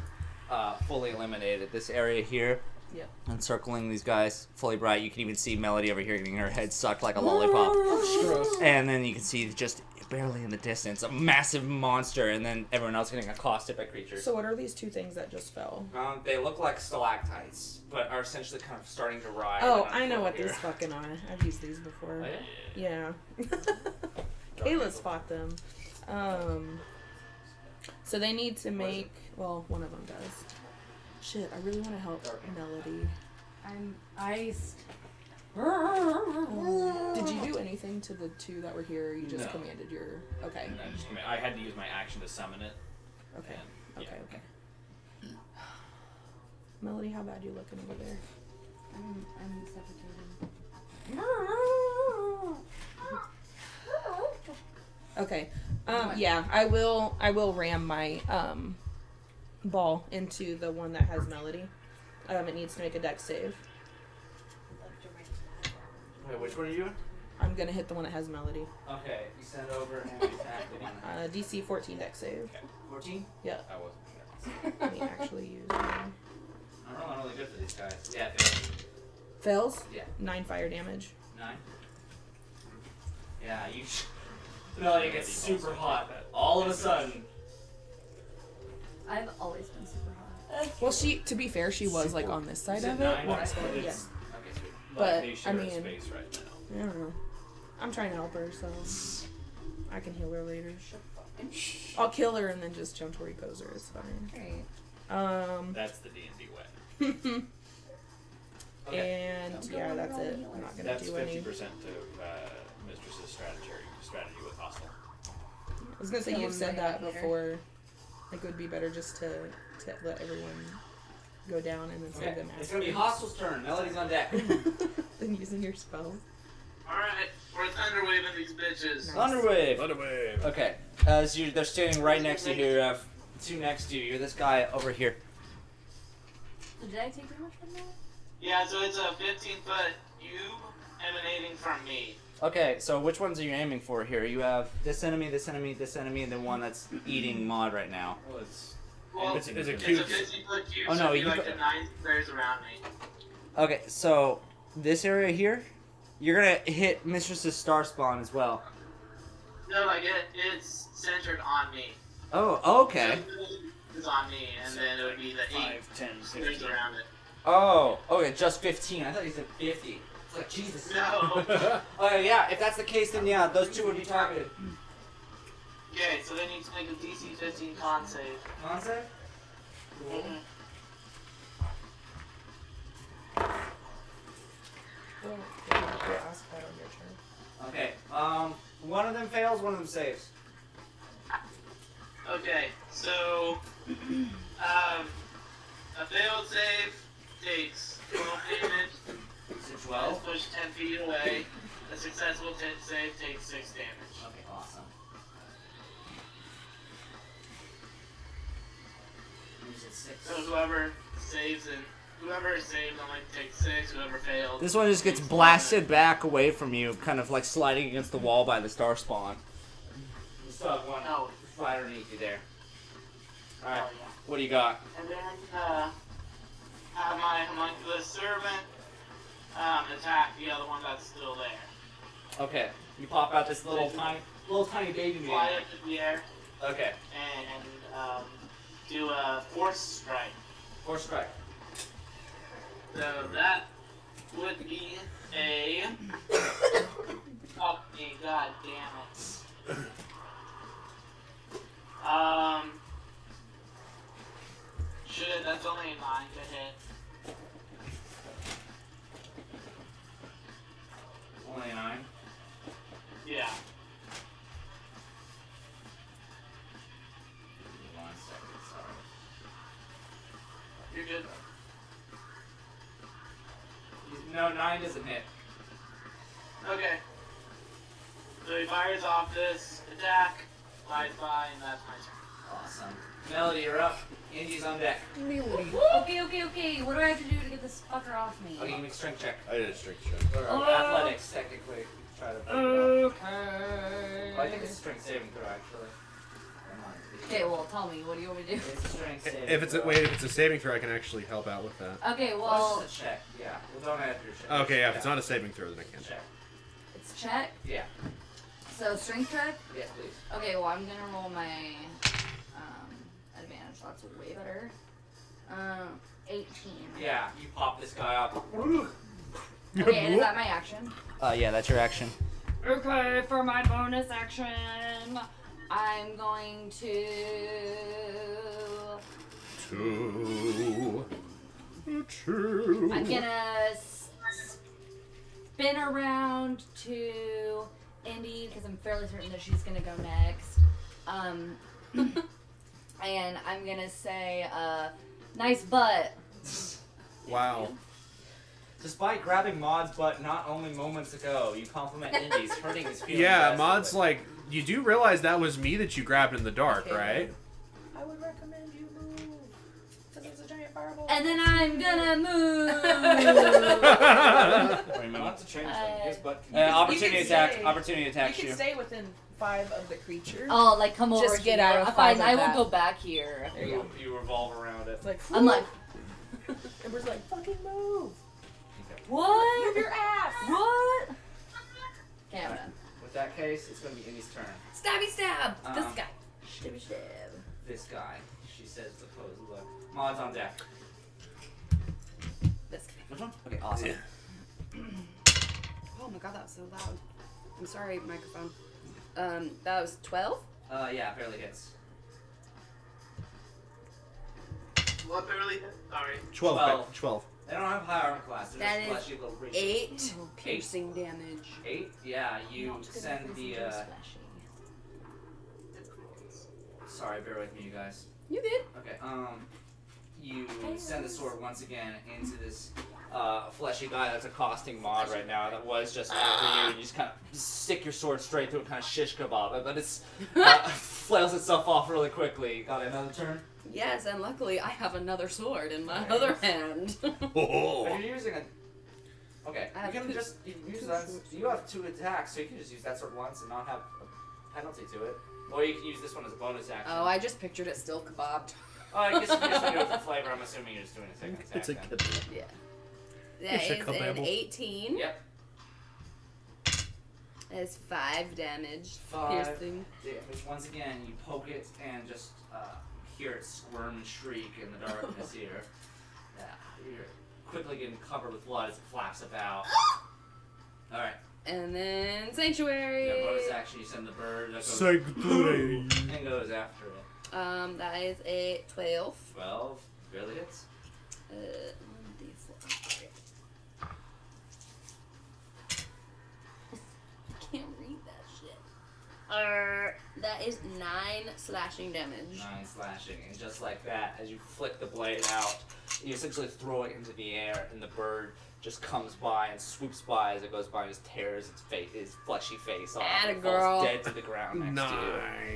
Speaker 2: fully eliminated. This area here,
Speaker 1: Yep.
Speaker 2: encircling these guys, fully bright. You can even see Melody over here getting her head sucked like a lollipop. And then you can see just barely in the distance a massive monster, and then everyone else getting accosted by creatures.
Speaker 1: So what are these two things that just fell?
Speaker 2: They look like stalactites, but are essentially kind of starting to rise.
Speaker 1: Oh,
Speaker 2: and
Speaker 1: I know
Speaker 2: unfurl
Speaker 1: what
Speaker 2: here.
Speaker 1: these fucking are. I've used these before.
Speaker 2: Oh, yeah?
Speaker 1: Yeah. Kayla's fought them. So they need to make. Well, one of them does. Shit, I really want to help Melody.
Speaker 3: I'm iced.
Speaker 1: Did you do anything to the two that were here? Or you just
Speaker 8: No.
Speaker 1: commanded your. Okay.
Speaker 8: And I had to use my action to summon it.
Speaker 1: Okay.
Speaker 8: And,
Speaker 1: Okay.
Speaker 8: yeah.
Speaker 1: Okay. Melody, how bad you looking over there?
Speaker 3: I'm suffocating.
Speaker 1: Okay. Yeah, I will ram my ball into the one that has Melody. It needs to make a dex save.
Speaker 2: Wait, which one are you doing?
Speaker 1: I'm gonna hit the one that has Melody.
Speaker 2: Okay, you send over and we attack the one.
Speaker 1: DC 14 dex save.
Speaker 2: 14?
Speaker 1: Yeah.
Speaker 8: I wasn't.
Speaker 1: Let me actually use mine.
Speaker 2: I'm rolling really good for these guys. Yeah, fail.
Speaker 1: Fails.
Speaker 2: Yeah.
Speaker 1: 9 fire damage.
Speaker 2: 9. Yeah, you. Melody gets super hot. All of a sudden.
Speaker 3: I've always been super hot.
Speaker 1: Well, to be fair, she was like on this side
Speaker 2: Is it
Speaker 1: of it.
Speaker 2: 9,
Speaker 1: Well,
Speaker 2: right?
Speaker 1: so,
Speaker 2: It's-
Speaker 1: yeah.
Speaker 2: Okay, sweet.
Speaker 1: But,
Speaker 8: they
Speaker 1: I
Speaker 8: share a
Speaker 1: mean-
Speaker 8: space right now.
Speaker 1: I don't know. I'm trying to help her, so I can heal her later. I'll kill her and then just jump to repose her. It's fine.
Speaker 3: Great.
Speaker 8: That's the D&D way.
Speaker 2: Okay.
Speaker 1: And yeah, that's it. I'm not gonna
Speaker 8: That's
Speaker 1: do
Speaker 8: 50%
Speaker 1: any.
Speaker 8: of Mistress's strategy with Hostile.
Speaker 1: I was gonna say
Speaker 3: Kill
Speaker 1: you've
Speaker 3: him
Speaker 1: said
Speaker 3: right
Speaker 1: that
Speaker 3: later.
Speaker 1: before. Like it would be better just to let everyone go down and then save
Speaker 2: Okay,
Speaker 1: them
Speaker 2: it's gonna be
Speaker 1: after.
Speaker 2: Hostile's turn. Melody's on deck.
Speaker 1: Then using your spell.
Speaker 5: Alright, we're thunderwaving these bitches.
Speaker 1: Nice.
Speaker 2: Thunderwave.
Speaker 7: Thunderwave.
Speaker 2: Okay, they're standing right next to you here. You have two next to you. You're this guy over here.
Speaker 3: So did I take damage from that?
Speaker 5: Yeah, so it's a 15-foot cube emanating from me.
Speaker 9: Okay, so which ones are you aiming for here? You have this enemy, this enemy, this enemy, and then one that's eating Maud right now.
Speaker 8: Well, it's
Speaker 5: Well,
Speaker 7: It's a
Speaker 5: it's a
Speaker 7: cube.
Speaker 5: 15-foot cube,
Speaker 9: Oh,
Speaker 5: so
Speaker 9: no,
Speaker 5: it'd be
Speaker 9: you
Speaker 5: like
Speaker 9: go-
Speaker 5: the 9 squares around me.
Speaker 9: Okay, so this area here, you're gonna hit Mistress's star spawn as well.
Speaker 5: No, like it's centered on me.
Speaker 9: Oh, okay.
Speaker 5: It's on me, and then it would be the 8
Speaker 8: 5, 10,
Speaker 5: squares
Speaker 8: 15.
Speaker 5: around it.
Speaker 9: Oh, okay, just 15. I thought you said 50. It's like, Jesus.
Speaker 5: No.
Speaker 9: Okay, yeah, if that's the case, then yeah, those two would be targeted.
Speaker 5: Okay, so they need to make a DC 15 con save.
Speaker 9: Concept?
Speaker 5: Mhm.
Speaker 1: Well, yeah, you ask that on your turn.
Speaker 9: Okay, one of them fails, one of them saves.
Speaker 5: Okay, so a failed save takes 12 damage.
Speaker 9: Is it
Speaker 5: Is
Speaker 9: 12?
Speaker 5: pushed 10 feet away. A successful save takes 6 damage.
Speaker 9: Okay, awesome. Use it 6.
Speaker 5: So whoever saves only takes 6. Whoever fails.
Speaker 9: This one just gets
Speaker 5: takes
Speaker 9: blasted back away from you, kind of like sliding against the wall by the star spawn. You still have one
Speaker 5: Oh.
Speaker 9: right underneath you there.
Speaker 5: Oh,
Speaker 9: Alright,
Speaker 5: yeah.
Speaker 9: what do you got?
Speaker 5: And then have my homunculus servant attack the other one that's still there.
Speaker 9: Okay, you pop out this little tiny baby
Speaker 5: Fly
Speaker 9: man.
Speaker 5: up in the air
Speaker 9: Okay,
Speaker 5: and do a force strike.
Speaker 9: force strike.
Speaker 5: So that would be a. Oh, god damn it. Shit, that's only a 9 to hit.
Speaker 9: Only a 9.
Speaker 5: Yeah.
Speaker 9: One second, sorry.
Speaker 5: You're good.
Speaker 9: No, 9 doesn't hit.
Speaker 5: Okay. So he fires off this attack, flies by, and that's my turn.
Speaker 9: Awesome. Melody, you're up. Indy's on deck.
Speaker 3: Okay. What do I have to do to get this fucker off me?
Speaker 9: Okay, you make strength check.
Speaker 7: I did a strength check.
Speaker 9: Or
Speaker 3: Oh.
Speaker 9: athletics, technically. Try to break it up.
Speaker 3: Okay.
Speaker 9: Oh, I think it's a strength saving throw, actually.
Speaker 3: Okay, well, tell me. What do you want me to do?
Speaker 9: It's a strength saving
Speaker 7: If it's
Speaker 9: throw.
Speaker 7: if it's a saving throw, I can actually help out with that.
Speaker 3: Okay,
Speaker 9: Well,
Speaker 3: well,
Speaker 9: it's just a check. Yeah. Well, don't add your check.
Speaker 7: Okay, yeah. If it's not a saving throw, then I can't.
Speaker 9: check.
Speaker 3: it's check.
Speaker 9: Yeah.
Speaker 3: So strength check.
Speaker 9: Yes, please.
Speaker 3: Okay, well, I'm gonna roll my advantage. That's way better. 18.
Speaker 9: Yeah, you pop this guy up.
Speaker 3: Okay, and is that my action?
Speaker 9: Yeah, that's your action.
Speaker 3: Okay, for my bonus action, I'm going to.
Speaker 7: Two.
Speaker 3: I'm gonna spin around to Indy because I'm fairly certain that she's gonna go next. And I'm gonna say, nice butt.
Speaker 7: Wow.
Speaker 9: Despite grabbing Maud's butt not only moments ago, you compliment Indy's, hurting his feelings.
Speaker 7: Yeah,
Speaker 9: as
Speaker 7: Maud's
Speaker 9: well.
Speaker 7: like, you do realize that was me that you grabbed in the dark,
Speaker 1: Okay.
Speaker 7: right?
Speaker 1: I would recommend you move. Because there's a giant fireball.
Speaker 3: And then I'm gonna move.
Speaker 8: Not to change things. His butt can
Speaker 9: Opportunity
Speaker 1: can
Speaker 9: attack.
Speaker 1: stay.
Speaker 9: Opportunity
Speaker 1: You
Speaker 9: attacks
Speaker 1: can
Speaker 9: you.
Speaker 1: stay within 5 of the creature.
Speaker 3: Oh, like come over
Speaker 1: Just get
Speaker 3: here.
Speaker 1: out of
Speaker 3: Fine,
Speaker 1: 5 of
Speaker 3: I will
Speaker 1: that.
Speaker 3: go back here.
Speaker 1: There you go.
Speaker 9: You revolve around it.
Speaker 1: It's like,
Speaker 3: I'm like,
Speaker 1: Amber's like, fucking move.
Speaker 3: what?
Speaker 1: Move your ass.
Speaker 3: What? Okay, I'm done.
Speaker 9: With that case, it's going to be Indy's turn.
Speaker 3: Stabby stab! This
Speaker 9: Um,
Speaker 3: guy. Stabby stab.
Speaker 9: This guy, she says the pose look. Maud's on deck.
Speaker 4: This guy.
Speaker 9: Which one? Okay, awesome.
Speaker 4: Oh my god, that was so loud. I'm sorry, microphone. That was 12?
Speaker 9: Yeah, barely hits.
Speaker 5: What barely hit? Sorry.
Speaker 7: 12.
Speaker 9: 12.
Speaker 7: 12.
Speaker 9: They don't have high armor class. They're
Speaker 4: That
Speaker 9: just
Speaker 4: is
Speaker 9: fleshy little creatures.
Speaker 4: 8 piercing damage.
Speaker 9: 8? Yeah, you
Speaker 3: Not good
Speaker 9: send
Speaker 3: at
Speaker 9: the,
Speaker 3: freezing things
Speaker 9: sorry, bear with me, you guys.
Speaker 4: You did.
Speaker 9: Okay, you send the sword once again into this fleshy guy that's accosting Maud right now that was just after you, and you just kind of stick your sword straight through it, kind of shish kebab it, but it's flails itself off really quickly. Got another turn?
Speaker 4: Yes, and luckily I have another sword in my other hand.
Speaker 9: Oh.
Speaker 2: If you're using a... Okay,
Speaker 4: I have
Speaker 2: you can
Speaker 4: two-
Speaker 2: just you can use that. You have 2 attacks, so you can just use that sword once and not have a penalty to it. Or you can use this one as a bonus action.
Speaker 4: Oh, I just pictured it still kebabbed.
Speaker 2: Oh, I guess if you're just gonna go for flavor, I'm assuming you're just doing a second attack.
Speaker 7: It's a
Speaker 2: then.
Speaker 7: kebab.
Speaker 4: Yeah. That
Speaker 7: It's a
Speaker 4: is an
Speaker 7: kebab.
Speaker 4: 18.
Speaker 2: Yep.
Speaker 4: It's 5 damage.
Speaker 2: 5
Speaker 4: Piercing.
Speaker 2: damage. Once again, you poke it and just hear it squirm and shriek in the darkness here. Yeah, you're quickly getting covered with blood as it flaps about. Alright.
Speaker 4: And then Sanctuary.
Speaker 2: Yeah, bonus action, you send the bird that goes
Speaker 7: Sanctuary.
Speaker 2: and goes after it.
Speaker 4: That is a 12.
Speaker 2: 12. Barely hits.
Speaker 4: 1d4. I can't read that shit. That is 9 slashing damage.
Speaker 2: 9 slashing, and just like that, as you flick the blade out, you essentially throw it into the air, and the bird just comes by and swoops by as it goes by and just tears its fleshy face off and
Speaker 4: Atta girl.
Speaker 2: falls dead to the ground next to you.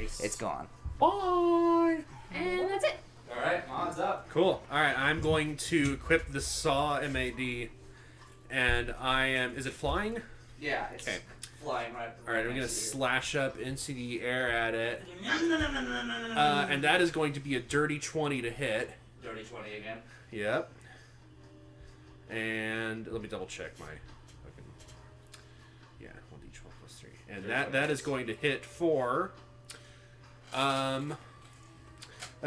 Speaker 7: Nice.
Speaker 9: It's gone.
Speaker 7: Bye.
Speaker 4: And that's it.
Speaker 2: Alright, Mon's up.
Speaker 7: Cool. All right, I'm going to equip the saw MAD, and I am. Is it flying?
Speaker 2: Yeah, it's
Speaker 7: Okay.
Speaker 2: flying right.
Speaker 7: All right, I'm gonna
Speaker 2: next to you.
Speaker 7: slash up into the air at it, and that is going to be a dirty 20 to hit.
Speaker 2: Dirty 20 again.
Speaker 7: Yep. And let me double check my fucking. Yeah, 1d12 plus 3, and that is going to hit for. That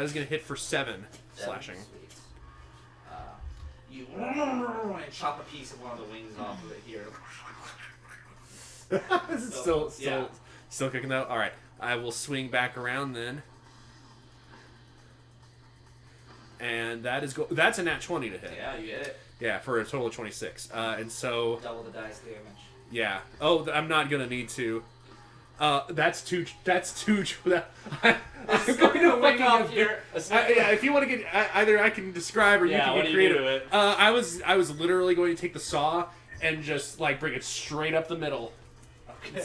Speaker 7: is going to hit for 7 slashing.
Speaker 2: Sweet. You and chop a piece of one of the wings off of it here.
Speaker 7: Is it
Speaker 2: So,
Speaker 7: still cooking though? All right, I will swing back around then, and that's a nat 20 to hit.
Speaker 2: Yeah, you get it.
Speaker 7: Yeah, for a total of 26. And so
Speaker 2: Double the dice damage.
Speaker 7: yeah. Oh, I'm not gonna need to. That's two. I'm going to
Speaker 2: wing off
Speaker 7: fucking.
Speaker 2: here.
Speaker 7: Yeah, if you want to get either I can describe or you
Speaker 2: Yeah,
Speaker 7: can
Speaker 2: what
Speaker 7: get
Speaker 2: do you do
Speaker 7: creative.
Speaker 2: to it?
Speaker 7: I was literally going to take the saw and just like bring it straight up the middle.
Speaker 2: Okay.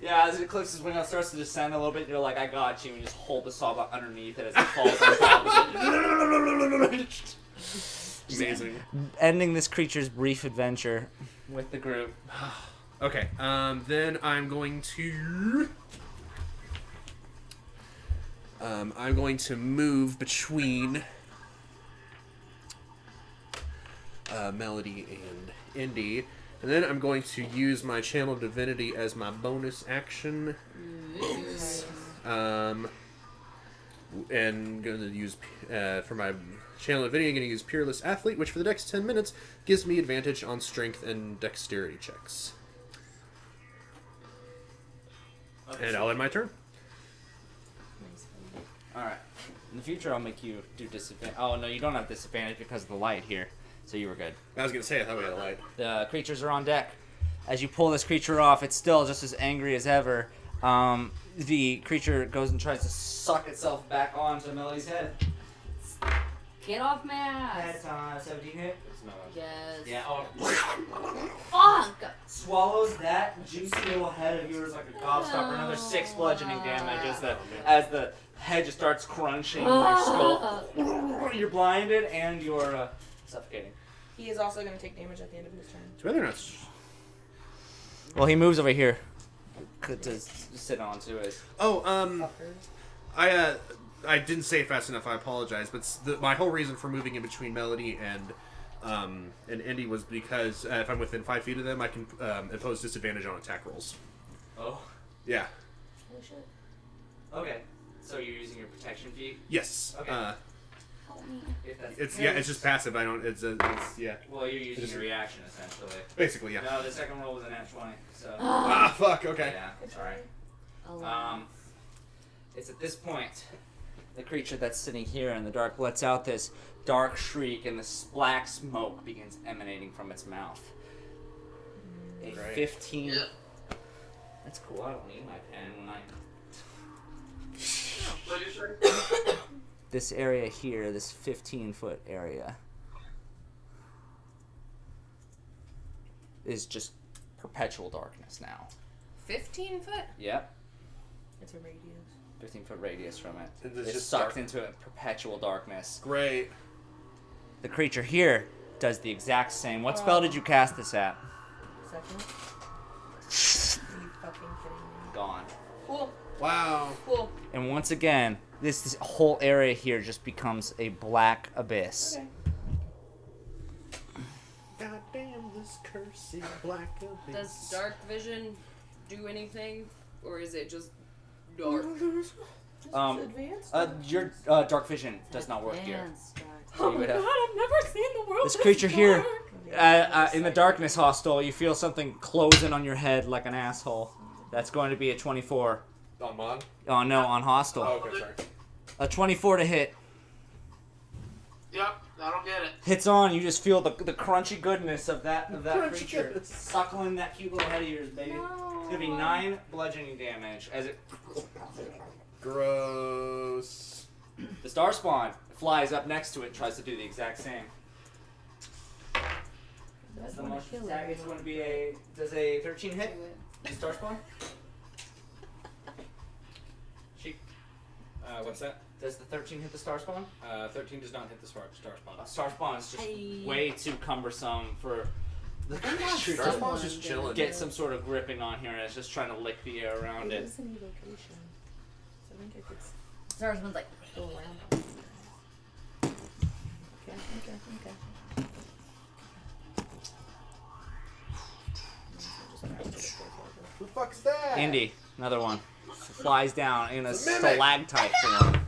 Speaker 2: Yeah, as it clicks his wing out, starts to descend a little bit, you're like, I got you, and you just hold the saw underneath it as it falls on top of it.
Speaker 7: Amazing.
Speaker 9: Ending this creature's brief adventure with the group.
Speaker 7: Okay. Then I'm going to. I'm going to move between Melody and Indy, and then I'm going to use my Channel Divinity as my bonus action. And going to use for my Channel Divinity, I'm going to use Peerless Athlete, which for the next 10 minutes gives me advantage on strength and dexterity checks.
Speaker 2: Okay,
Speaker 7: And
Speaker 2: so-
Speaker 7: I'll end my turn.
Speaker 9: Alright. In the future, I'll make you do disadvantage. Oh, no, you don't have disadvantage because of the light here. So you were good.
Speaker 7: I was going to say, I thought we had a light.
Speaker 9: The creatures are on deck. As you pull this creature off, it's still just as angry as ever. The creature goes and tries to suck itself back onto Melody's head.
Speaker 3: Get off my ass.
Speaker 9: That's 17 hit.
Speaker 3: Yes.
Speaker 9: Yeah, oh.
Speaker 3: Fuck!
Speaker 9: Swallows that juicy little head of yours like a gobstopper. Another 6 bludgeoning damage as the head just starts crunching your skull. You're blinded and you're suffocating.
Speaker 1: He is also going to take damage at the end of his turn.
Speaker 7: It's whether or not.
Speaker 9: Well, he moves over here to sit onto it.
Speaker 7: Oh,
Speaker 1: Fucker.
Speaker 7: I didn't say it fast enough. I apologize, but my whole reason for moving in between Melody and Indy was because if I'm within 5 feet of them, I can impose disadvantage on attack rolls.
Speaker 2: Oh,
Speaker 7: Yeah.
Speaker 3: Holy shit.
Speaker 2: okay. So you're using your protection feat?
Speaker 7: Yes.
Speaker 2: Okay.
Speaker 3: Help me.
Speaker 2: If that's
Speaker 7: It's
Speaker 2: the
Speaker 7: yeah.
Speaker 2: case-
Speaker 7: It's just passive. I don't. It's yeah.
Speaker 2: Well, you're using your reaction, essentially.
Speaker 7: Basically, yeah.
Speaker 2: No, the second roll was a nat 20, so...
Speaker 7: Ah, fuck. Okay.
Speaker 2: Yeah,
Speaker 1: Good
Speaker 2: sorry.
Speaker 1: try.
Speaker 9: It's at this point the creature that's sitting here in the dark lets out this dark shriek, and this black smoke begins emanating from its mouth. A
Speaker 7: Great.
Speaker 9: 15. That's cool. I don't need my pen when I.
Speaker 5: What did you say?
Speaker 9: This area here, this 15-foot area. is just perpetual darkness now.
Speaker 4: 15 foot?
Speaker 9: Yep.
Speaker 1: It's a radius.
Speaker 9: 15-foot radius from it.
Speaker 7: And it's
Speaker 9: It's
Speaker 7: just
Speaker 9: sucked
Speaker 7: dark.
Speaker 9: into a perpetual darkness.
Speaker 7: Great.
Speaker 9: The creature here does the exact same. What spell did you cast this at?
Speaker 1: Second. Are you fucking kidding me?
Speaker 9: Gone.
Speaker 4: Cool.
Speaker 7: Wow.
Speaker 4: Cool.
Speaker 9: And once again, this whole area here just becomes a black abyss.
Speaker 1: Okay.
Speaker 7: God damn this cursed black abyss.
Speaker 4: Does dark vision do anything? Or is it just dark?
Speaker 1: Advanced.
Speaker 9: Your dark vision does not work here.
Speaker 3: Advanced dark.
Speaker 9: So you would have-
Speaker 4: I've never seen the world
Speaker 9: This creature here, in the darkness hostile, you feel something closing on your head like an asshole. That's going to be a 24.
Speaker 7: On Mon?
Speaker 9: Oh no, on hostile.
Speaker 7: Oh, okay, sorry.
Speaker 9: A 24 to hit.
Speaker 5: Yep, that'll get it.
Speaker 9: Hits on, you just feel the crunchy goodness of that
Speaker 7: Crunchy
Speaker 9: creature
Speaker 7: goodness.
Speaker 9: suckling that cute little head of yours, baby. It's gonna be 9 bludgeoning damage as it.
Speaker 7: Gross.
Speaker 9: The star spawn flies up next to it, and tries to do the exact same. That's the most attack. It's going to be a. Does a 13 hit? The star spawn?
Speaker 8: What's that?
Speaker 9: Does the 13 hit the star spawn?
Speaker 8: 13 does not hit the star spawn.
Speaker 9: Star spawn is just way too cumbersome for the creature
Speaker 7: Star
Speaker 9: to
Speaker 7: Spawn's just chilling.
Speaker 9: get some sort of gripping on here, and it's just trying to lick the air around
Speaker 1: It
Speaker 9: it.
Speaker 1: is an evocation. So I think I could
Speaker 3: Sarsman's like,
Speaker 1: go around. Okay.
Speaker 7: Who the fuck's that?
Speaker 9: Indy, another one, flies down in a
Speaker 7: It's a mimic.
Speaker 9: stalactite form.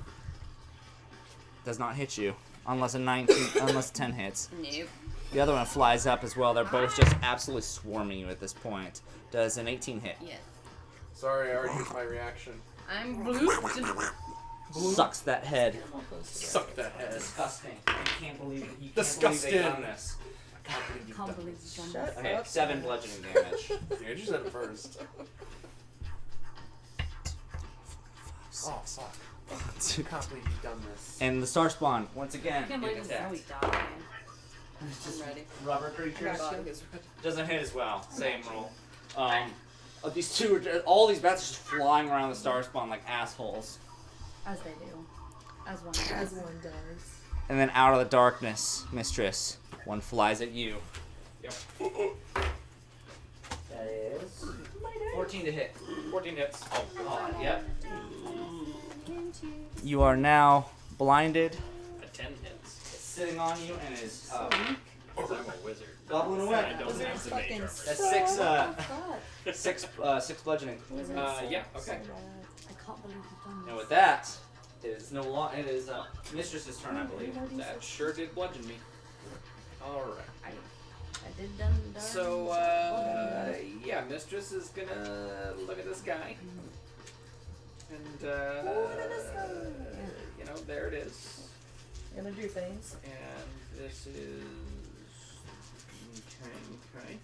Speaker 9: Does not hit you unless unless 10 hits.
Speaker 4: Nope.
Speaker 9: The other one flies up as well. They're both just absolutely swarming you at this point. Does an 18 hit?
Speaker 4: Yes.
Speaker 7: Sorry, I already used my reaction.
Speaker 4: I'm blue.
Speaker 9: Sucks that head.
Speaker 7: Suck that head.
Speaker 9: Disgusting. I can't believe that you can't
Speaker 7: Disgusting.
Speaker 9: believe they've done this.
Speaker 3: can't believe he's done
Speaker 1: Shut
Speaker 3: this.
Speaker 9: Okay,
Speaker 1: up.
Speaker 9: 7 bludgeoning damage.
Speaker 7: Yeah, you said it first. Oh, fuck. I can't believe you've done this.
Speaker 9: And the star spawn, once again,
Speaker 3: I can't
Speaker 9: get
Speaker 3: believe
Speaker 9: attacked.
Speaker 3: Zoe died.
Speaker 4: I'm ready.
Speaker 9: Rubber creatures.
Speaker 4: Bug is
Speaker 9: Doesn't hit as well. Same roll. These two, all these bats are just flying around the star spawn like assholes.
Speaker 3: As they do. As one
Speaker 1: As
Speaker 3: does.
Speaker 1: one does.
Speaker 9: And then out of the darkness, Mistress, one flies at you.
Speaker 8: Yep.
Speaker 9: That is 14 to hit.
Speaker 8: 14 hits.
Speaker 9: Oh god, yep. You are now blinded.
Speaker 8: A 10 hits.
Speaker 9: It's sitting on you and is
Speaker 8: Because I'm a wizard.
Speaker 9: gobbling
Speaker 8: I
Speaker 9: away.
Speaker 8: don't have the mage armor.
Speaker 9: That's six bludgeoning.
Speaker 8: Yeah, okay.
Speaker 3: I can't believe he's done
Speaker 9: And
Speaker 3: this.
Speaker 9: with that, it is no longer. It is Mistress's turn, I believe.
Speaker 8: That sure did bludgeon me. Alright.
Speaker 3: I did done.
Speaker 8: So, yeah, Mistress is gonna look at this guy. And, you know, there it is.
Speaker 1: Gonna do things.
Speaker 8: And this is. Okay.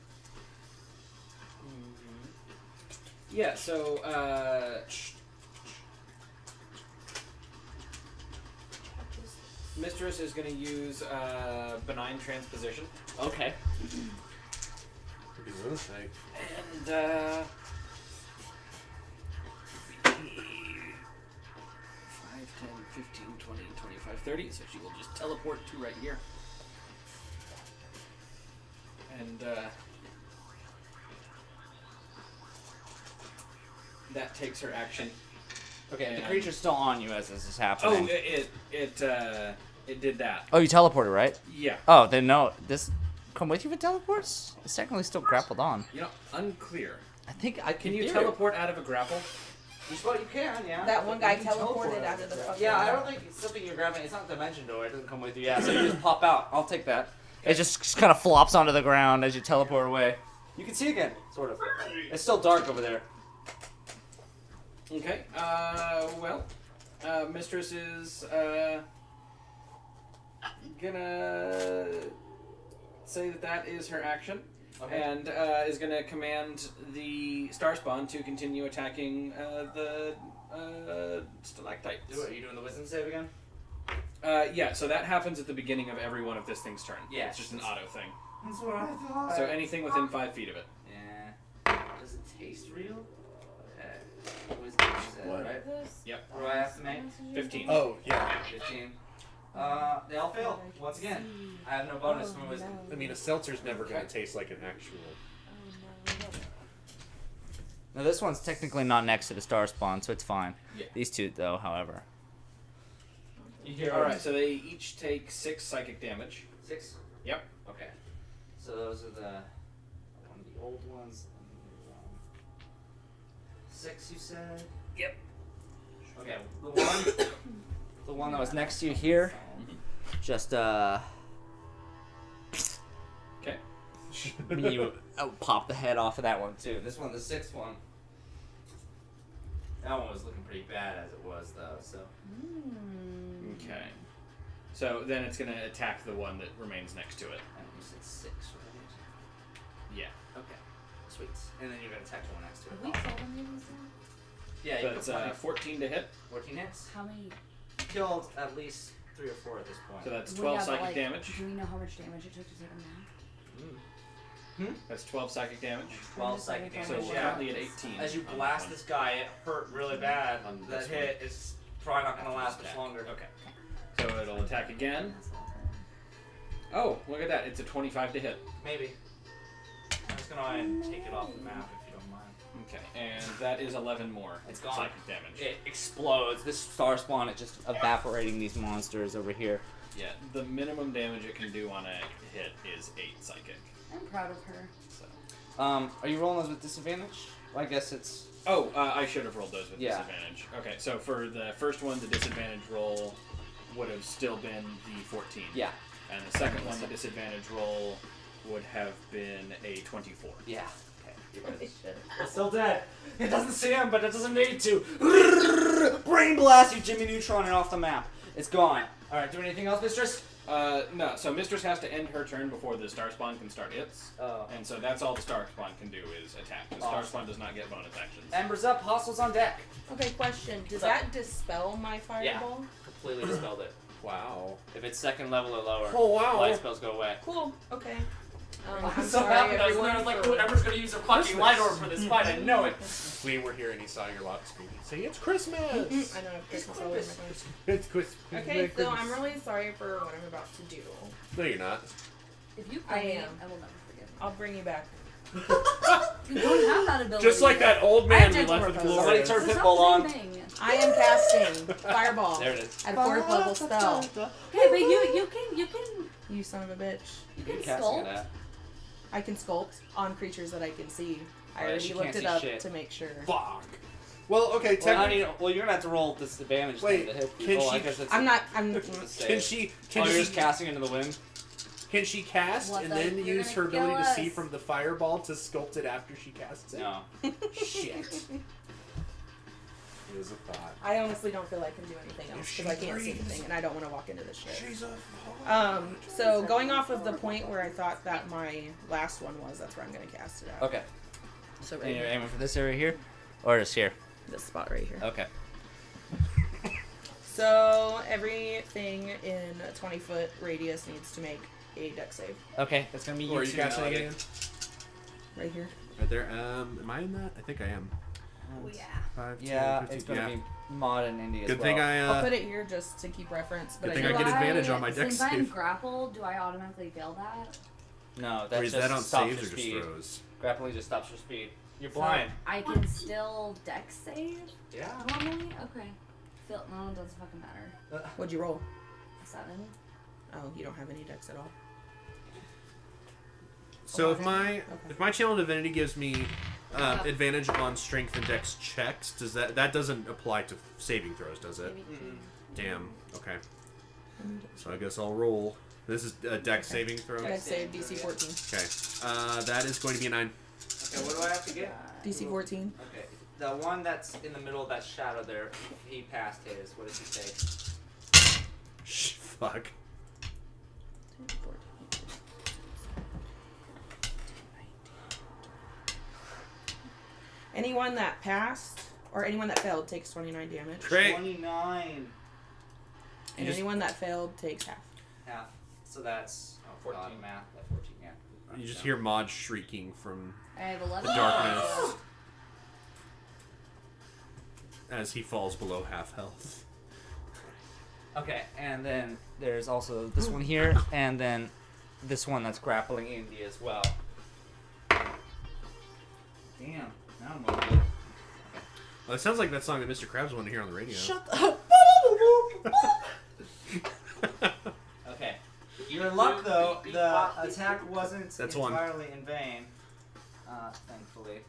Speaker 8: Yeah, so, Mistress is going to use benign transposition.
Speaker 9: Okay.
Speaker 7: Because of this thing.
Speaker 8: And 5, 10, 15, 20, 25, 30. So she will just teleport to right here. And that takes her action.
Speaker 9: Okay, the
Speaker 8: And-
Speaker 9: creature's still on you as this is
Speaker 8: Oh,
Speaker 9: happening.
Speaker 8: it did that.
Speaker 9: Oh, you teleported, right?
Speaker 8: Yeah.
Speaker 9: Oh, then no. This come with you if it teleports? It's technically still grappled on.
Speaker 8: You know, unclear.
Speaker 9: I think I
Speaker 8: Can you teleport out of a grapple?
Speaker 9: You can, yeah.
Speaker 1: That one guy
Speaker 9: You can teleport
Speaker 1: teleported out of the fucking.
Speaker 9: Yeah, I don't think it's something you're grabbing. It's not dimension door. It doesn't come with you. Yeah, so you just pop out. I'll take that. It just kind of flops onto the ground as you teleport away. You can see again, sort of. It's still dark over there.
Speaker 8: Okay. Mistress is gonna say that is her action, and is gonna command the star spawn to continue attacking the stalactites.
Speaker 9: Do it. Are you doing the wisdom save again?
Speaker 8: Yeah. So that happens at the beginning of every one of this thing's turn.
Speaker 9: Yeah.
Speaker 8: It's just an auto thing.
Speaker 2: That's what I thought.
Speaker 8: So anything within 5 feet of it.
Speaker 2: Yeah. Does it taste real? Okay. Wisdom set, right? What do I have to make?
Speaker 8: 15.
Speaker 7: Oh, yeah.
Speaker 2: 15. They all fail. Once again. I have no bonus from wisdom.
Speaker 7: I mean, a seltzer's never going to taste like an actual.
Speaker 9: Now this one's technically not next to the star spawn, so it's fine.
Speaker 8: Yeah.
Speaker 9: These two, though, however.
Speaker 2: You hear
Speaker 8: Alright, so they each take 6 psychic damage.
Speaker 2: 6?
Speaker 8: Yep.
Speaker 2: Okay. So those are the old ones. And the new one. 6, you said?
Speaker 9: Yep.
Speaker 2: Okay.
Speaker 9: The one that was next to you here, just
Speaker 8: Okay.
Speaker 9: you pop the head off of that one too.
Speaker 2: This one, the 6th one. That one was looking pretty bad as it was, though. So.
Speaker 8: Okay. So then it's going to attack the one that remains next to it.
Speaker 2: I think you said 6, right?
Speaker 8: Yeah.
Speaker 2: Okay. Sweet. And then you're gonna attack the one next to it.
Speaker 3: We told them he was there.
Speaker 2: Yeah,
Speaker 8: So
Speaker 2: you
Speaker 8: it's
Speaker 2: can
Speaker 8: 14 to hit.
Speaker 2: 14 hits.
Speaker 3: How many?
Speaker 2: Killed at least 3 or 4 at this point.
Speaker 8: So that's
Speaker 3: Well,
Speaker 8: 12
Speaker 3: yeah, but,
Speaker 8: psychic
Speaker 3: like,
Speaker 8: damage.
Speaker 3: Do we know how much damage it took to take him down?
Speaker 8: That's 12 psychic damage.
Speaker 2: 12 psychic
Speaker 3: So
Speaker 8: So
Speaker 2: damage.
Speaker 8: we're
Speaker 2: Yeah.
Speaker 8: currently at 18.
Speaker 2: As you
Speaker 8: on
Speaker 2: blast
Speaker 8: this
Speaker 2: this guy, it hurt really bad.
Speaker 7: On
Speaker 2: That
Speaker 7: this
Speaker 2: hit is probably not gonna last much longer.
Speaker 8: one. Okay. So it'll attack again. Oh, look at that. It's a 25 to hit.
Speaker 2: Maybe. I'm just gonna go ahead and take it off the map if you don't mind.
Speaker 8: Okay. And that is 11 more
Speaker 2: It's gone.
Speaker 8: psychic damage.
Speaker 9: It explodes. This star spawn, it just evaporating these monsters over here.
Speaker 8: Yeah. The minimum damage it can do on a hit is 8 psychic.
Speaker 3: I'm proud of her.
Speaker 8: So.
Speaker 9: Are you rolling those with disadvantage? Well, I guess it's.
Speaker 8: Oh, I should have rolled those with
Speaker 9: Yeah.
Speaker 8: disadvantage. Okay, so for the first one, the disadvantage roll would have still been the 14.
Speaker 9: Yeah.
Speaker 8: And the second one, the disadvantage roll would have been a 24.
Speaker 9: Yeah. Okay.
Speaker 2: It's still dead. It doesn't see him, but it doesn't need to.
Speaker 9: Brain blast you, Jimmy Neutron, and off the map. It's gone.
Speaker 2: Alright, do anything else, Mistress?
Speaker 8: No, so Mistress has to end her turn before the Star Spawn can start its.
Speaker 2: Oh.
Speaker 8: And so that's all the Star Spawn can do is attack. The Star
Speaker 2: Awesome.
Speaker 8: Spawn does not get bonus actions.
Speaker 2: Embers up, hostiles on deck.
Speaker 1: Okay, question. Does
Speaker 2: What's up?
Speaker 1: that dispel my fireball?
Speaker 2: Completely dispelled it.
Speaker 7: Wow.
Speaker 2: If it's second level or lower,
Speaker 7: Oh, wow.
Speaker 2: light spells go away.
Speaker 1: Cool. Okay.
Speaker 2: I'm
Speaker 1: I'm
Speaker 2: so
Speaker 1: sorry,
Speaker 2: happy. I was
Speaker 1: everyone,
Speaker 2: like,
Speaker 1: for-
Speaker 2: Ember's gonna use her fucking light orb for this fight. I know it.
Speaker 7: If we were here and he saw your lock screen, he'd say, "It's Christmas."
Speaker 1: I know I have Christmas all over my face.
Speaker 7: It's Christmas.
Speaker 1: Okay, so I'm really sorry for what I'm about to do.
Speaker 7: No, you're not.
Speaker 3: If you
Speaker 1: I
Speaker 3: kill me,
Speaker 1: am.
Speaker 3: I will never forgive you.
Speaker 1: I'll bring you back.
Speaker 3: You don't have that ability.
Speaker 7: Just like that old
Speaker 1: I
Speaker 7: man
Speaker 1: have
Speaker 7: we
Speaker 1: dental
Speaker 7: left with
Speaker 1: repose.
Speaker 2: Somebody
Speaker 7: Gloria.
Speaker 2: turn
Speaker 3: It's
Speaker 2: Pitbull
Speaker 3: not
Speaker 2: on.
Speaker 3: the same thing.
Speaker 1: I am casting fireball
Speaker 2: There it is.
Speaker 1: at a 4th level spell.
Speaker 3: Okay, but you can
Speaker 1: You son of a bitch.
Speaker 3: you can
Speaker 2: Casting
Speaker 3: sculpt.
Speaker 2: it at.
Speaker 1: I can sculpt on creatures that I can see. I
Speaker 2: Oh, yeah,
Speaker 1: already
Speaker 2: she
Speaker 1: looked
Speaker 2: can't
Speaker 1: it
Speaker 2: see
Speaker 1: up
Speaker 2: shit.
Speaker 1: to make sure.
Speaker 7: Fuck. Well, okay.
Speaker 2: Well,
Speaker 7: Technically,
Speaker 2: you're gonna have to roll disadvantage
Speaker 7: Wait,
Speaker 2: thing to hit
Speaker 7: can
Speaker 2: people. I
Speaker 7: she-
Speaker 2: guess it's
Speaker 1: I'm not. I'm.
Speaker 2: a
Speaker 7: can
Speaker 2: save.
Speaker 7: she?
Speaker 2: Oh,
Speaker 7: Can
Speaker 2: you're
Speaker 7: she?
Speaker 2: just casting into the wind?
Speaker 7: Can she cast
Speaker 3: What
Speaker 7: and
Speaker 3: the-
Speaker 7: then
Speaker 3: you're
Speaker 7: use her
Speaker 3: gonna kill
Speaker 7: ability to see
Speaker 3: us.
Speaker 7: from the fireball to sculpt it after she casts it?
Speaker 2: No.
Speaker 7: Shit. It was a thought.
Speaker 1: I honestly don't feel I can do anything else
Speaker 7: If
Speaker 1: because I
Speaker 7: she
Speaker 1: can't see
Speaker 7: breathes.
Speaker 1: anything, and I don't want to walk into this shit.
Speaker 7: She's a.
Speaker 1: So going off of the point where I thought that my last one was, that's where I'm gonna cast it at.
Speaker 2: Okay.
Speaker 1: So
Speaker 2: And
Speaker 1: right
Speaker 2: you're
Speaker 1: here,
Speaker 2: aiming for this area here, or just here?
Speaker 1: this spot right here.
Speaker 2: Okay.
Speaker 1: So everything in a 20-foot radius needs to make a dex save.
Speaker 2: Okay, that's gonna be you.
Speaker 7: Or are you
Speaker 2: two,
Speaker 7: casting
Speaker 2: Melody.
Speaker 7: again?
Speaker 1: Right here.
Speaker 7: Right there. Am I in that? I think I am.
Speaker 3: Oh yeah.
Speaker 7: 5, 10,
Speaker 2: Yeah,
Speaker 7: 15,
Speaker 2: it's gonna
Speaker 7: yeah.
Speaker 2: be mod and indie as
Speaker 7: Good
Speaker 2: well.
Speaker 7: thing
Speaker 1: I'll
Speaker 7: I.
Speaker 1: put it here just to keep reference. But
Speaker 7: Good thing
Speaker 1: I
Speaker 7: I
Speaker 1: know
Speaker 7: get
Speaker 3: Do
Speaker 7: advantage on my dex
Speaker 3: Since I'm
Speaker 7: save.
Speaker 3: grappled, do I automatically fail that?
Speaker 2: No,
Speaker 7: Or
Speaker 2: that
Speaker 7: is
Speaker 2: just
Speaker 7: that on
Speaker 2: stops
Speaker 7: saves
Speaker 2: your
Speaker 7: or just
Speaker 2: speed.
Speaker 7: throws?
Speaker 2: Grappling just stops your speed. You're
Speaker 3: So
Speaker 2: blind.
Speaker 3: I can still dex save
Speaker 2: Yeah.
Speaker 3: normally? Okay. Feel no, it doesn't fucking matter.
Speaker 1: What'd you roll?
Speaker 3: 7.
Speaker 1: Oh, you don't have any dex at all.
Speaker 7: So
Speaker 1: Okay.
Speaker 7: if my channel divinity gives me advantage on strength and dex checks, does that doesn't apply to saving throws, does it?
Speaker 3: Maybe 2.
Speaker 7: Damn. Okay. So I guess I'll roll. This is a dex saving throw.
Speaker 1: Dex save DC 14.
Speaker 7: Okay. That is going to be a 9.
Speaker 2: Okay, what do I have to get?
Speaker 1: DC 14.
Speaker 2: Okay, the one that's in the middle of that shadow there, he passed his. What does he say?
Speaker 7: Fuck.
Speaker 1: 14. Anyone that passed or anyone that failed takes 29 damage.
Speaker 7: Great.
Speaker 2: 29.
Speaker 1: And
Speaker 7: just-
Speaker 1: anyone that failed takes half.
Speaker 2: Half. So that's
Speaker 8: 14.
Speaker 2: God, math. That 14, yeah.
Speaker 7: You just hear Maud shrieking from
Speaker 3: I have 11.
Speaker 7: the darkness as he falls below half health.
Speaker 9: Okay, and then there's also this one here, and then this one that's grappling Indy as well. Damn, now I'm over it.
Speaker 7: Well, it sounds like that song that Mr. Krabs wanted to hear on the radio.
Speaker 9: Shut up. Okay. You're in luck though. The attack wasn't
Speaker 7: That's one.
Speaker 9: entirely in vain. Thankfully.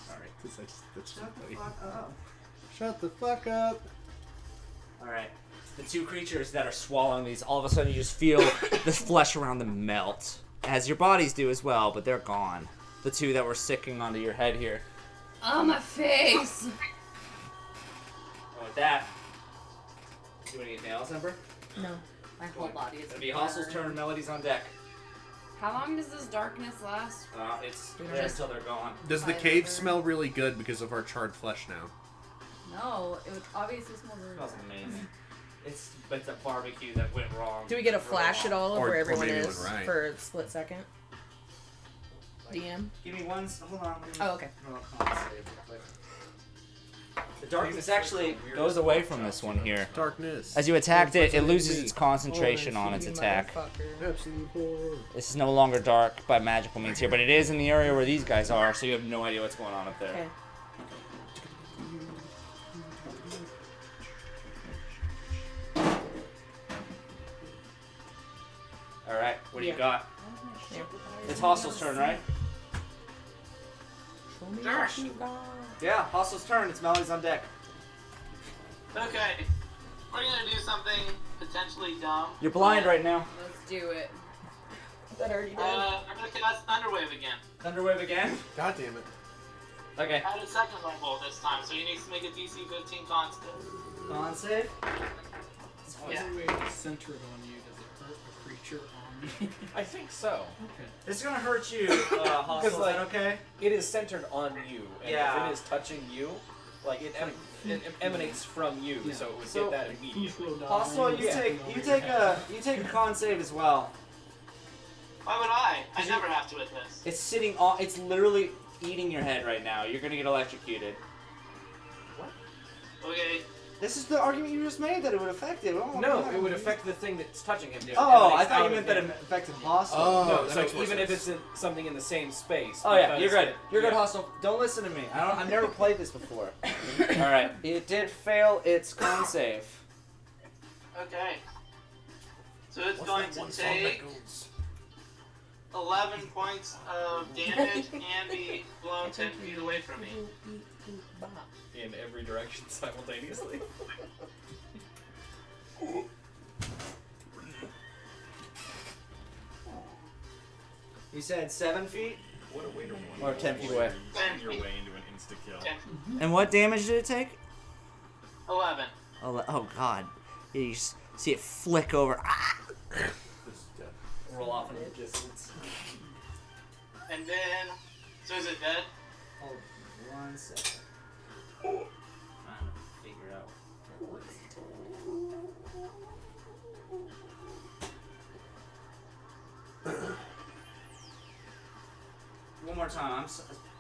Speaker 9: Sorry.
Speaker 7: That's
Speaker 9: Shut the
Speaker 7: funny.
Speaker 9: fuck up.
Speaker 7: Shut the fuck up.
Speaker 9: Alright. The two creatures that are swallowing these, all of a sudden you just feel the flesh around them melt. As your bodies do as well, but they're gone. The two that were sticking onto your head here.
Speaker 4: Oh, my face.
Speaker 9: And with that, do anything else, Ember?
Speaker 3: No, my whole body is.
Speaker 9: It'll be Hostle's turn, Melody's on deck.
Speaker 4: How long does this darkness last?
Speaker 9: It's
Speaker 3: We don't
Speaker 9: there
Speaker 3: just-
Speaker 9: until they're gone.
Speaker 7: Does the
Speaker 3: Fire
Speaker 7: cave
Speaker 3: over.
Speaker 7: smell really good because of our charred flesh now?
Speaker 3: No, it would obviously smell really
Speaker 9: It smells amazing. It's a barbecue that went wrong.
Speaker 1: Do we get a
Speaker 9: Real
Speaker 1: flash
Speaker 9: wrong.
Speaker 1: at all of
Speaker 7: Or-
Speaker 1: where
Speaker 7: or
Speaker 1: everyone
Speaker 7: maybe it
Speaker 1: is
Speaker 7: went right.
Speaker 1: for a split second? DM.
Speaker 9: Give me one. Hold on. let me-
Speaker 1: Oh, okay.
Speaker 9: roll a con save real quick. The darkness actually goes away from this one here.
Speaker 7: Darkness.
Speaker 9: As you attacked it, it loses its concentration on its
Speaker 1: You
Speaker 9: attack.
Speaker 1: motherfucker.
Speaker 7: Absolute horror.
Speaker 9: This is no longer dark by magical means here, but it is in the area where these guys are, so you have no idea what's going on up there.
Speaker 1: Okay.
Speaker 9: Alright, what do you
Speaker 1: Yeah.
Speaker 9: got?
Speaker 1: Yeah.
Speaker 9: It's Hostle's turn, right?
Speaker 1: Show me
Speaker 5: Sure.
Speaker 1: what you got.
Speaker 9: Yeah, Hostle's turn. It's Melody's on deck.
Speaker 5: Okay. We're gonna do something potentially dumb.
Speaker 9: You're blind right now.
Speaker 4: Let's do it.
Speaker 1: That already did.
Speaker 5: I'm gonna cast Thunderwave again.
Speaker 9: Thunderwave again?
Speaker 7: God damn it.
Speaker 9: Okay.
Speaker 5: At a second level this time, so he needs to make a DC 15 con save.
Speaker 9: Con save?
Speaker 5: Yeah.
Speaker 10: Centered on you, does it hurt a creature on me?
Speaker 8: I think so.
Speaker 9: It's gonna hurt you, Hostel. Is
Speaker 8: like-
Speaker 9: that okay?
Speaker 8: It is centered on you, and
Speaker 9: Yeah.
Speaker 8: if it is touching you, like it emanates from you,
Speaker 10: Yeah.
Speaker 8: so it would
Speaker 9: So-
Speaker 8: get that immediately.
Speaker 9: Hostel, you
Speaker 8: Yeah.
Speaker 9: take a con save as well.
Speaker 5: Why would I? I never have to with this.
Speaker 9: It's sitting on. It's literally eating your head right now. You're gonna get electrocuted.
Speaker 5: Okay.
Speaker 9: This is the argument you just made that it would affect it.
Speaker 8: No, it would affect the thing that's touching him. It
Speaker 9: Oh, I
Speaker 8: emanates
Speaker 9: thought
Speaker 8: out
Speaker 9: you
Speaker 8: of
Speaker 9: meant that it
Speaker 8: him.
Speaker 9: affected Hostel.
Speaker 7: Oh,
Speaker 8: No,
Speaker 7: that
Speaker 8: so
Speaker 7: makes more
Speaker 8: even if
Speaker 7: sense.
Speaker 8: it's something in the same space.
Speaker 9: Oh yeah,
Speaker 8: because
Speaker 9: you're good.
Speaker 8: it-
Speaker 9: You're good,
Speaker 8: yeah.
Speaker 9: Hostel. Don't listen to me. I've never played this before. All right. It did fail its con save.
Speaker 5: Okay. So it's going to take 11 points of damage and be blown 10 feet away from me.
Speaker 8: In every direction simultaneously.
Speaker 9: You said 7 feet
Speaker 10: What a way to
Speaker 9: or 10 feet away.
Speaker 10: your way into an insta kill.
Speaker 5: 10.
Speaker 9: And what damage did it take?
Speaker 5: 11.
Speaker 9: Oh God! You just see it flick over. Ah! Roll off into the distance.
Speaker 5: And then, so is it dead?
Speaker 9: Hold 1 second. Trying to figure out. One more time.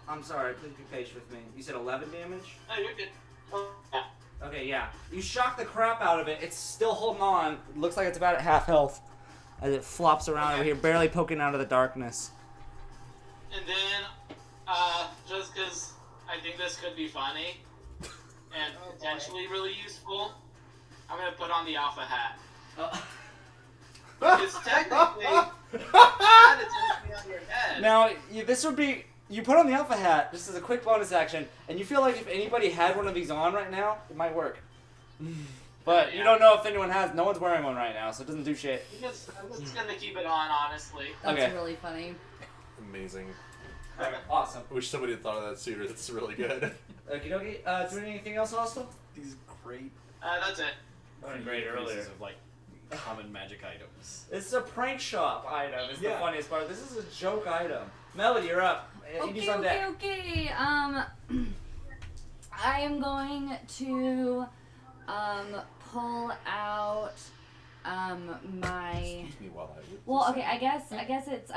Speaker 9: I'm sorry. Please be patient with me. You said 11 damage.
Speaker 5: No, you're good. Oh, yeah.
Speaker 9: Okay, yeah. You shock the crap out of it. It's still holding on. It looks like it's about at half health as it flops around over here, barely poking out of the darkness.
Speaker 5: And then, just because I think this could be funny and potentially really useful, I'm gonna put on the alpha hat. Because technically, that is me on your head.
Speaker 9: Now, this would be... You put on the alpha hat, just as a quick bonus action, and you feel like if anybody had one of these on right now, it might work. But you don't know if anyone has... No one's wearing one right now, so it doesn't do shit.
Speaker 5: I'm just gonna keep it on, honestly.
Speaker 3: That's
Speaker 9: Okay.
Speaker 3: really funny.
Speaker 7: Amazing.
Speaker 9: Okay, awesome.
Speaker 7: I wish somebody had thought of that sooner. That's really good.
Speaker 9: Okie dokie. Doing anything else, Hostel?
Speaker 10: These great
Speaker 5: That's it.
Speaker 9: Doing great
Speaker 10: pieces
Speaker 9: earlier.
Speaker 10: of like common magic items.
Speaker 9: It's a prank shop item. It's the
Speaker 10: Yeah.
Speaker 9: funniest part. This is a joke item. Melody, you're up. Indy's on deck.
Speaker 3: Okay. I am going to pull out my.
Speaker 7: Excuse me while I whip
Speaker 3: Well,
Speaker 7: this
Speaker 3: okay.
Speaker 7: out.
Speaker 3: I guess it's.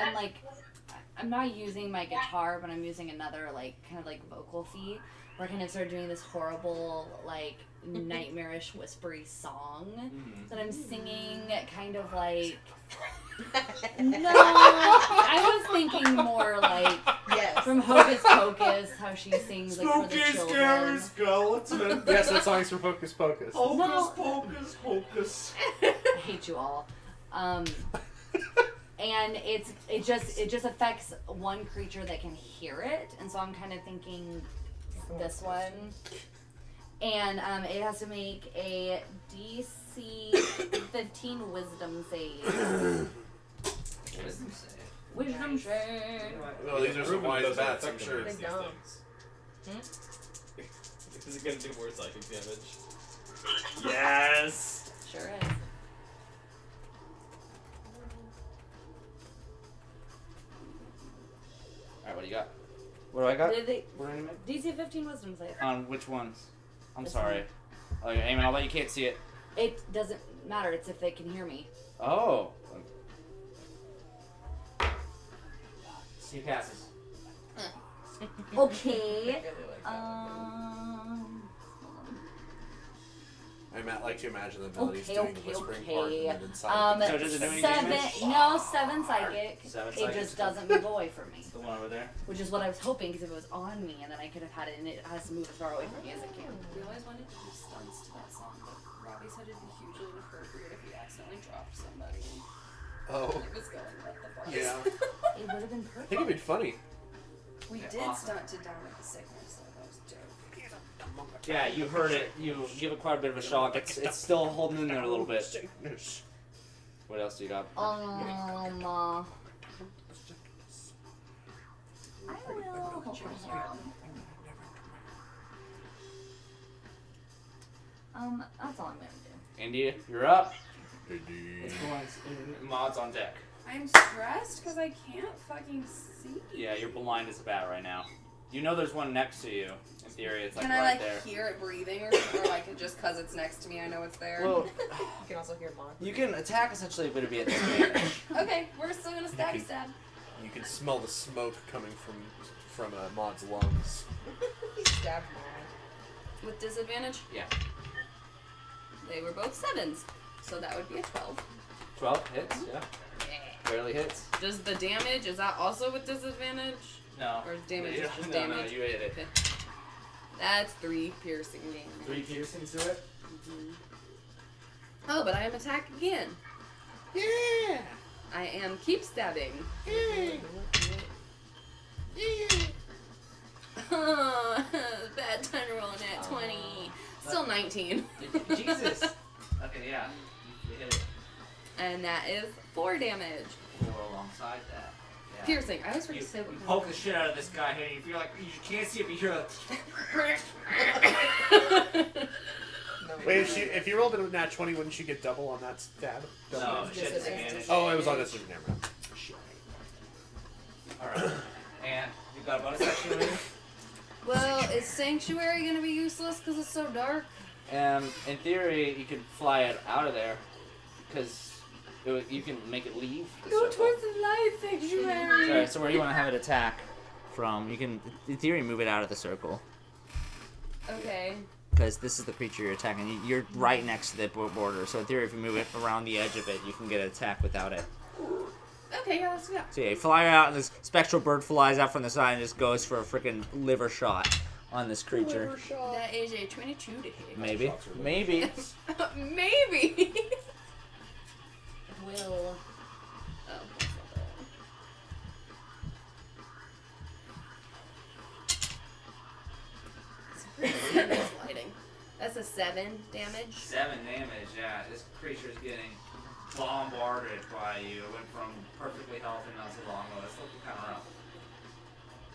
Speaker 3: I'm not using my guitar, but I'm using another kind of vocal feed. Where I kind of start doing this horrible nightmarish whispery song that I'm singing, kind of like. No, I was thinking more like
Speaker 1: Yes.
Speaker 3: from Hocus Pocus, how she sings like for the children.
Speaker 6: skeleton.
Speaker 7: Yes, that song's from Hocus Pocus.
Speaker 3: No.
Speaker 6: Pocus, hocus.
Speaker 3: I hate you all. And it just affects one creature that can hear it, and so I'm kind of thinking this one. And it has to make a DC 15 Wisdom save.
Speaker 2: Wisdom save.
Speaker 3: Wisdom save.
Speaker 7: Oh, these are some wise bats, I'm sure.
Speaker 1: They don't.
Speaker 10: Is it gonna do more psychic damage?
Speaker 2: Yes.
Speaker 3: Sure is.
Speaker 2: Alright, what do you got? What do I got?
Speaker 3: Did they,
Speaker 2: What do I make?
Speaker 3: DC 15 Wisdom save.
Speaker 2: On which ones? I'm
Speaker 3: This
Speaker 2: sorry. Oh, yeah, Eamon, although you can't see it.
Speaker 3: It doesn't matter. It's if they can hear me.
Speaker 2: Oh. See passes.
Speaker 3: Okay.
Speaker 7: I like to imagine that Melody's
Speaker 3: Okay,
Speaker 7: doing the
Speaker 3: okay,
Speaker 7: whispering
Speaker 3: okay.
Speaker 7: part and then inside.
Speaker 2: So does it do any
Speaker 3: 7.
Speaker 2: damage?
Speaker 3: No, 7 psychic.
Speaker 2: 7
Speaker 3: It
Speaker 2: psychic.
Speaker 3: just doesn't move away from me,
Speaker 2: The one over there.
Speaker 3: which is what I was hoping because if it was on me and then I could have had it and it has to move as far away from me as it can.
Speaker 4: We always wanted to do stunts to that song, but Robbie said it'd be hugely inappropriate if we accidentally dropped somebody.
Speaker 7: Oh,
Speaker 4: It was going, what the fuck?
Speaker 7: yeah.
Speaker 3: It would have been
Speaker 7: I
Speaker 3: perfect.
Speaker 7: think it'd be funny.
Speaker 4: We
Speaker 2: Yeah,
Speaker 4: did
Speaker 2: awesome.
Speaker 4: stunt to down with the sickness, though. That was dope.
Speaker 2: Yeah, you heard it. You give it quite a bit of a shock. It's still holding in there a little bit. What else do you got?
Speaker 3: I will. That's all I'm gonna do.
Speaker 2: India, you're up.
Speaker 7: Hey,
Speaker 2: It's going. Mods on deck.
Speaker 4: I'm stressed because I can't fucking see.
Speaker 2: Yeah, you're blind as a bat right now. You know there's one next to you. In theory, it's like
Speaker 4: Can
Speaker 2: right
Speaker 4: I
Speaker 2: there.
Speaker 4: hear it breathing or something? Or like just because it's next to me, I know it's there?
Speaker 2: Well,
Speaker 1: You can also hear Mon.
Speaker 2: you can attack essentially, but it'd be at disadvantage.
Speaker 4: Okay, we're still gonna stabby stab.
Speaker 7: You can smell the smoke coming from Maud's lungs.
Speaker 1: He stabbed Mon.
Speaker 4: With disadvantage?
Speaker 2: Yeah.
Speaker 4: They were both 7s, so that would be a 12.
Speaker 2: 12 hits. Yeah. Barely hits.
Speaker 4: Does the damage, is that also with disadvantage?
Speaker 2: No.
Speaker 4: Or damage is just
Speaker 2: no,
Speaker 4: damage?
Speaker 2: No, you hit it.
Speaker 4: Okay. That's 3 piercing damage.
Speaker 2: 3 piercings to it.
Speaker 4: Oh, but I am attack again.
Speaker 7: Yeah!
Speaker 4: I am keep stabbing. Bad time to roll at 20. Still 19.
Speaker 2: Jesus. Okay, yeah. You hit it.
Speaker 4: And that is 4 damage.
Speaker 2: 4 alongside that. Yeah.
Speaker 4: Piercing. I always
Speaker 2: You,
Speaker 4: forget to say
Speaker 2: you
Speaker 4: what kind
Speaker 2: poke the shit out of this guy here, and you feel like you can't see it, but you hear like.
Speaker 7: Wait, if you rolled a nat 20, wouldn't she get double on that stab?
Speaker 2: No,
Speaker 1: It's
Speaker 2: shit
Speaker 1: disadvantage.
Speaker 2: disadvantage.
Speaker 7: Oh, it was on this one. Never mind.
Speaker 2: Alright. And you've got a bonus action with you?
Speaker 4: Well, is Sanctuary gonna be useless because it's so dark?
Speaker 2: In theory, you could fly it out of there, because you can make it leave the
Speaker 4: Go
Speaker 2: circle.
Speaker 4: towards the light, Sanctuary!
Speaker 2: Sorry, so where do you want to have it attack from? You can, in theory, move it out of the circle.
Speaker 4: Okay.
Speaker 2: Because this is the creature you're attacking. You're right next to the border, so in theory, if you move it around the edge of it, you can get an attack without it.
Speaker 4: Okay, yeah, let's go.
Speaker 2: So yeah, you fly out, and this spectral bird flies out from the side and just goes for a freaking liver shot on this creature.
Speaker 4: That is a 22 to hit.
Speaker 2: Maybe. Maybe.
Speaker 4: Maybe!
Speaker 3: Will.
Speaker 4: Oh, that's not that one. It's pretty lighting. That's a 7 damage.
Speaker 2: 7 damage, yeah. This creature's getting bombarded by you. It went from perfectly healthy not so long ago. It's looking kind of rough.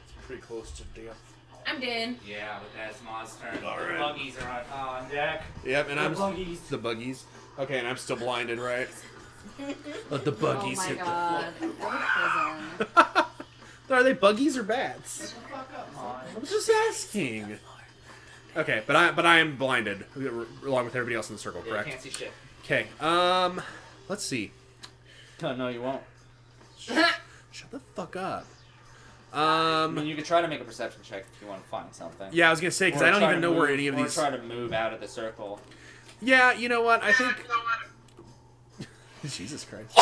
Speaker 7: It's pretty close to death.
Speaker 4: I'm dead.
Speaker 2: Yeah, but that's Maud's turn.
Speaker 7: All
Speaker 2: The
Speaker 7: right.
Speaker 2: buggies are on deck.
Speaker 7: Yep, and I'm
Speaker 2: buggies.
Speaker 7: the buggies. Okay, and I'm still blinded, right? Let the buggies
Speaker 3: Oh my
Speaker 7: hit
Speaker 3: god.
Speaker 7: the
Speaker 3: Go to prison.
Speaker 7: floor. Are they buggies or bats?
Speaker 2: Fuck up, Maud.
Speaker 7: I was just asking. Okay, but I am blinded along with everybody else in the circle,
Speaker 2: Yeah,
Speaker 7: correct?
Speaker 2: can't see shit.
Speaker 7: Okay. Let's see.
Speaker 9: No, you won't.
Speaker 7: Shut the fuck up.
Speaker 9: I mean, you could try to make a perception check if you want to find something.
Speaker 7: Yeah, I was gonna say because
Speaker 9: Or
Speaker 7: I don't
Speaker 9: try
Speaker 7: even
Speaker 9: to
Speaker 7: know where
Speaker 9: move-
Speaker 7: any of
Speaker 9: or
Speaker 7: these.
Speaker 9: try to move out of the circle.
Speaker 7: Yeah, you know what? I think. Jesus Christ.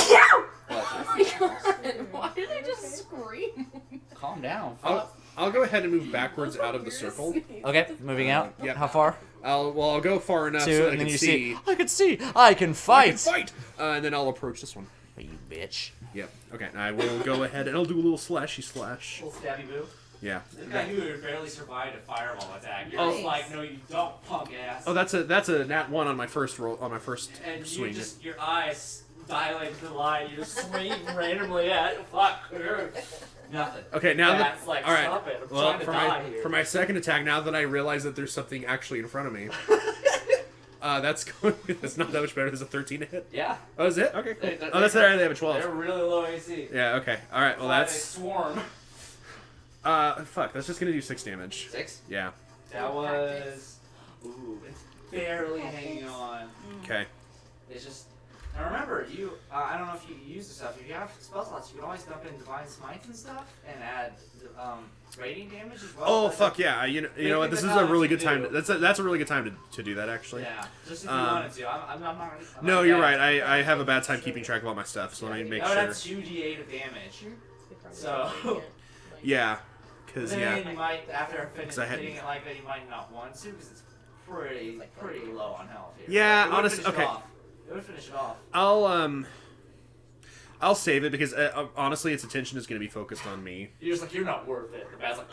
Speaker 4: Why did I just scream?
Speaker 9: Calm down.
Speaker 7: I'll go ahead and move backwards out of the circle.
Speaker 9: Okay, moving out.
Speaker 7: Yep.
Speaker 9: How far?
Speaker 7: I'll go far enough so that I
Speaker 9: and then
Speaker 7: can
Speaker 9: you
Speaker 7: see.
Speaker 9: I can see. I can
Speaker 7: I
Speaker 9: fight.
Speaker 7: can fight. And then I'll approach this one.
Speaker 9: You bitch.
Speaker 7: Yep. Okay. I will go ahead and I'll do a little slashy slash.
Speaker 2: Little stabby boo.
Speaker 7: Yeah.
Speaker 2: This guy who barely survived a fireball attack. You're
Speaker 7: Oh.
Speaker 2: just like, no, you don't, punk ass.
Speaker 7: Oh, that's a nat 1 on my first roll on my first
Speaker 2: And
Speaker 7: swing.
Speaker 2: you just, your eyes dilate to the light. You're just swinging randomly at fuck. Nothing.
Speaker 7: Okay, now that
Speaker 2: That's like,
Speaker 7: all right.
Speaker 2: stop it. I'm
Speaker 7: Well,
Speaker 2: trying to
Speaker 7: for
Speaker 2: die
Speaker 7: my
Speaker 2: here.
Speaker 7: for my second attack, now that I realize that there's something actually in front of me, that's going. That's not that much better. There's a 13 to hit.
Speaker 2: Yeah.
Speaker 7: Oh, is it? Okay, cool.
Speaker 2: They-
Speaker 7: Oh, that's alright. They have a
Speaker 2: They're
Speaker 7: 12.
Speaker 2: really low AC.
Speaker 7: Yeah. Okay. All right. Well,
Speaker 2: They
Speaker 7: that's
Speaker 2: swarm.
Speaker 7: fuck. That's just gonna do 6 damage.
Speaker 2: 6?
Speaker 7: Yeah.
Speaker 2: That was. Ooh, it's barely hanging on.
Speaker 7: Okay.
Speaker 2: It's just. Now remember, you. I don't know if you use this stuff. If you have spell slots, you can always dump in divine smites and stuff and add radiant damage as well.
Speaker 7: Oh
Speaker 2: That's
Speaker 7: fuck yeah! You know what? This is a really good time. That's a really good time to do that actually.
Speaker 2: Yeah, just if you wanted to. I'm not.
Speaker 7: No, you're right. I have a bad time keeping track of all my stuff, so let me make
Speaker 2: Oh,
Speaker 7: sure.
Speaker 2: that's 2d8 of damage. So.
Speaker 7: Yeah. Cause
Speaker 2: then
Speaker 7: yeah.
Speaker 2: you might, after
Speaker 7: Cause I had-
Speaker 2: hitting it like that, you might not want to because it's pretty low on health here.
Speaker 7: Yeah,
Speaker 2: It would
Speaker 7: honestly,
Speaker 2: finish it
Speaker 7: okay.
Speaker 2: off. It would finish it off.
Speaker 7: I'll save it because honestly, its attention is going to be focused on me.
Speaker 2: You're just like, you're not worth it. The bad's like,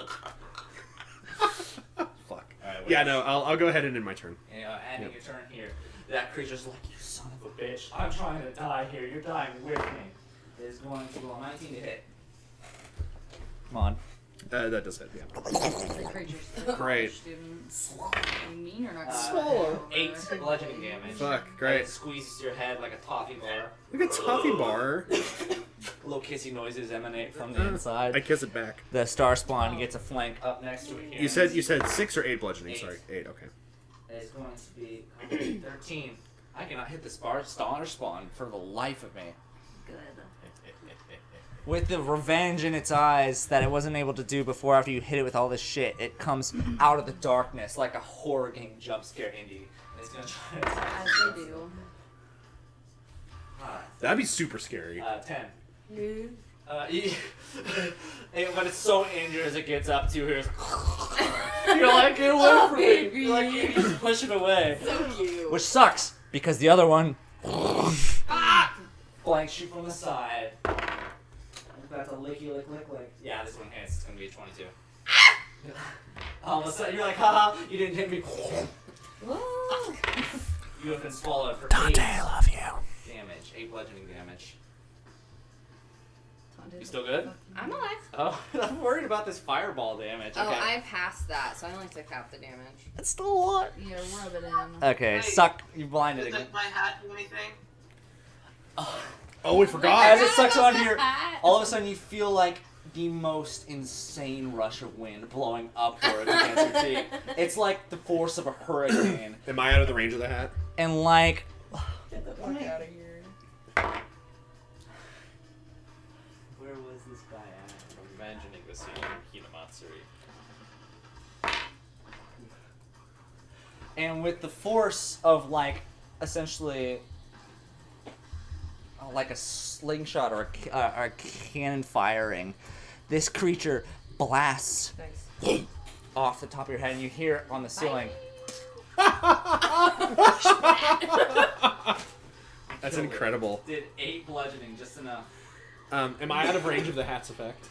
Speaker 7: Fuck.
Speaker 2: Alright,
Speaker 7: Yeah, no, I'll go ahead and end my turn.
Speaker 2: You know, ending your turn here. That creature's like, you son of a bitch. I'm trying to die here. You're dying with me. Is going to roll 19 to hit.
Speaker 9: Come on.
Speaker 7: That does it. Yeah.
Speaker 3: The creatures.
Speaker 7: Great.
Speaker 3: Students. Mean or not?
Speaker 2: 8 bludgeoning damage.
Speaker 7: Fuck,
Speaker 2: And
Speaker 7: great.
Speaker 2: it squeezes your head like a toffee bar.
Speaker 7: Look at toffee bar.
Speaker 9: Little kissy noises emanate from the inside.
Speaker 7: I kiss it back.
Speaker 9: The star spawn gets a flank up next to it.
Speaker 7: You said 6 or 8 bludgeoning.
Speaker 2: 8.
Speaker 7: Sorry, 8. Okay.
Speaker 2: It's going to be 13.
Speaker 9: I cannot hit the star spawn for the life of me.
Speaker 3: Good.
Speaker 9: With the revenge in its eyes that it wasn't able to do before after you hit it with all this shit, it comes out of the darkness like a horror game jump scare indie.
Speaker 2: And it's going to try to
Speaker 3: As they do.
Speaker 7: That'd be super scary.
Speaker 2: 10.
Speaker 9: But it's so injured as it gets up to here. You're like, get away from me! You're like, you just push it away.
Speaker 4: So cute.
Speaker 9: Which sucks, because the other one blanks you from the side.
Speaker 2: That's a licky lick.
Speaker 9: Yeah, this one hits. It's gonna be a 22. All of a sudden, you're like, haha, you didn't hit me.
Speaker 2: You have been swallowed for
Speaker 9: Dante,
Speaker 2: 8
Speaker 9: I love you.
Speaker 2: damage. 8 bludgeoning damage.
Speaker 9: You still good?
Speaker 4: I'm alive.
Speaker 9: Oh, I'm worried about this fireball damage.
Speaker 4: Oh,
Speaker 9: Okay.
Speaker 4: I passed that, so I only took half the damage.
Speaker 9: It's still a lot.
Speaker 3: Yeah, rub it in.
Speaker 9: Okay,
Speaker 5: Hey,
Speaker 9: suck. You blinded
Speaker 5: Does
Speaker 9: again.
Speaker 5: my hat do anything?
Speaker 7: Oh, we
Speaker 9: As
Speaker 7: forgot.
Speaker 9: it sucks on here, all of a sudden you feel like the most insane rush of wind blowing upwards against your cheek. It's like the force of a hurricane.
Speaker 7: Am I out of the range of the hat?
Speaker 9: And like,
Speaker 1: Get the fuck out of here.
Speaker 2: Where was this guy at?
Speaker 10: I'm imagining the scene from Hinamatsuri.
Speaker 9: and with the force of like, essentially, like a slingshot or a cannon firing, this creature blasts
Speaker 1: Nice.
Speaker 9: off the top of your head, and you hear it on the ceiling.
Speaker 7: That's incredible.
Speaker 2: Did 8 bludgeoning, just enough.
Speaker 7: Am I out of range of the hat's effect?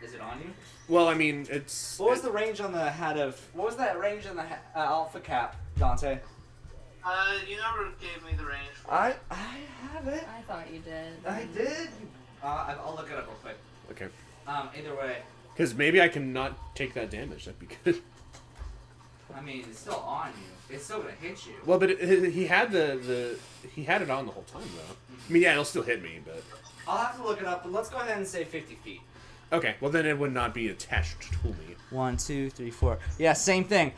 Speaker 2: Is it on you?
Speaker 7: Well, I mean, it's.
Speaker 9: What was the range on the hat of? What was that range on the alpha cap, Dante?
Speaker 5: You never gave me the range.
Speaker 9: I have it.
Speaker 3: I thought you did.
Speaker 2: I did. I'll look it up real quick.
Speaker 7: Okay.
Speaker 2: Either way,
Speaker 7: Because maybe I can not take that damage. That'd be good.
Speaker 2: I mean, it's still on you. It's still gonna hit you.
Speaker 7: Well, but he had he had it on the whole time though. I mean, yeah, it'll still hit me, but.
Speaker 2: I'll have to look it up, but let's go ahead and say 50 feet.
Speaker 7: Okay, well then it would not be attached to me.
Speaker 9: 1, 2, 3, 4. Yeah, same thing.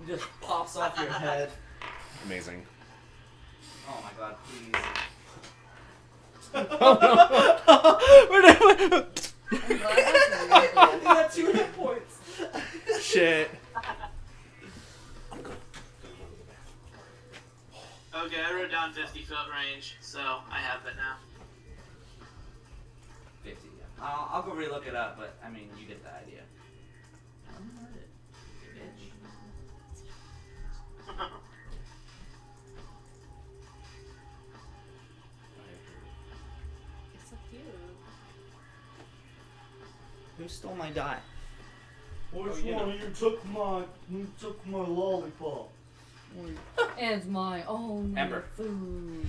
Speaker 9: Just pops off your head.
Speaker 7: Amazing.
Speaker 9: Oh my god, please.
Speaker 3: I'm glad that's really
Speaker 9: You got 2 hit points.
Speaker 7: Shit.
Speaker 5: Okay, I wrote down 50-foot range, so I have it now.
Speaker 9: 50, yeah. I'll go relook it up, but I mean, you get the idea. Unheard it, you bitch.
Speaker 4: It's so cute.
Speaker 9: Who stole my die?
Speaker 2: Which one? You took my lollipop.
Speaker 3: It's my own
Speaker 9: Ember.
Speaker 3: food.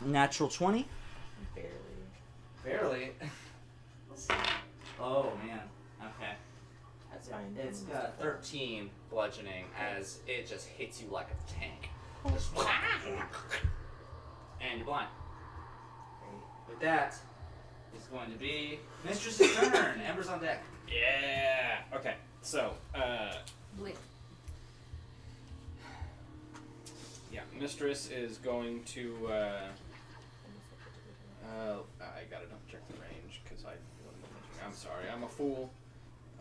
Speaker 9: Natural 20?
Speaker 1: Barely.
Speaker 9: Barely. Oh man. Okay.
Speaker 1: That's fine.
Speaker 9: It's got 13 bludgeoning as it just hits you like a tank. Just and you're blind. With that, it's going to be Mistress's turn. Ember's on deck.
Speaker 8: Yeah. Okay. So,
Speaker 3: Wait.
Speaker 8: yeah, Mistress is going to. I gotta double check the range because I'm sorry, I'm a fool.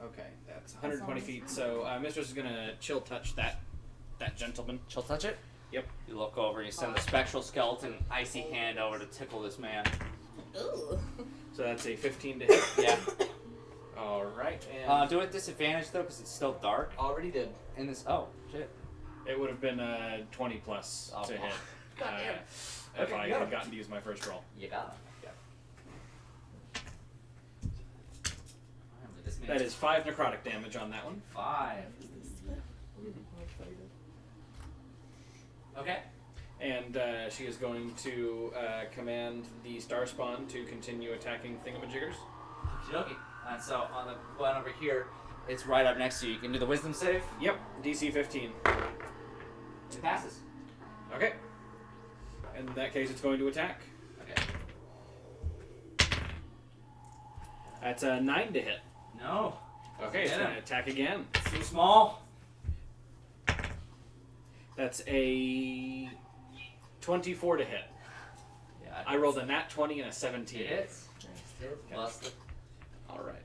Speaker 8: Okay, that's 120 feet. So Mistress is gonna chill touch that gentleman.
Speaker 9: She'll touch it.
Speaker 8: Yep.
Speaker 9: You look over and you send the spectral skeleton icy hand over to tickle this man.
Speaker 3: Ooh.
Speaker 8: So that's a 15 to hit.
Speaker 9: Yeah.
Speaker 8: All right. And
Speaker 9: Do it at disadvantage though, because it's still dark.
Speaker 8: already did.
Speaker 9: And this. Oh shit.
Speaker 8: It would have been 20 plus
Speaker 9: Oh,
Speaker 8: to hit.
Speaker 9: God damn.
Speaker 8: If
Speaker 9: Okay,
Speaker 8: I
Speaker 9: you got
Speaker 8: had
Speaker 9: him.
Speaker 8: gotten to use my first roll.
Speaker 9: You got him. Yeah. Finally, this
Speaker 8: That
Speaker 9: man's
Speaker 8: is 5 necrotic damage on that one.
Speaker 9: 5. Okay.
Speaker 8: And she is going to command the Star Spawn to continue attacking thingamajiggers.
Speaker 9: Okie dokie. And so on the one over here, it's right up next to you. You can do the wisdom save.
Speaker 8: Yep, DC 15.
Speaker 9: It passes.
Speaker 8: Okay. In that case, it's going to attack.
Speaker 9: Okay.
Speaker 8: That's a 9 to hit.
Speaker 9: No.
Speaker 8: Okay, it's
Speaker 9: Hit
Speaker 8: going
Speaker 9: him.
Speaker 8: to attack again.
Speaker 9: It's too small.
Speaker 8: That's a 24 to hit.
Speaker 9: Yeah.
Speaker 8: I rolled a nat 20 and a 17.
Speaker 9: It hits. Plus the.
Speaker 8: All right.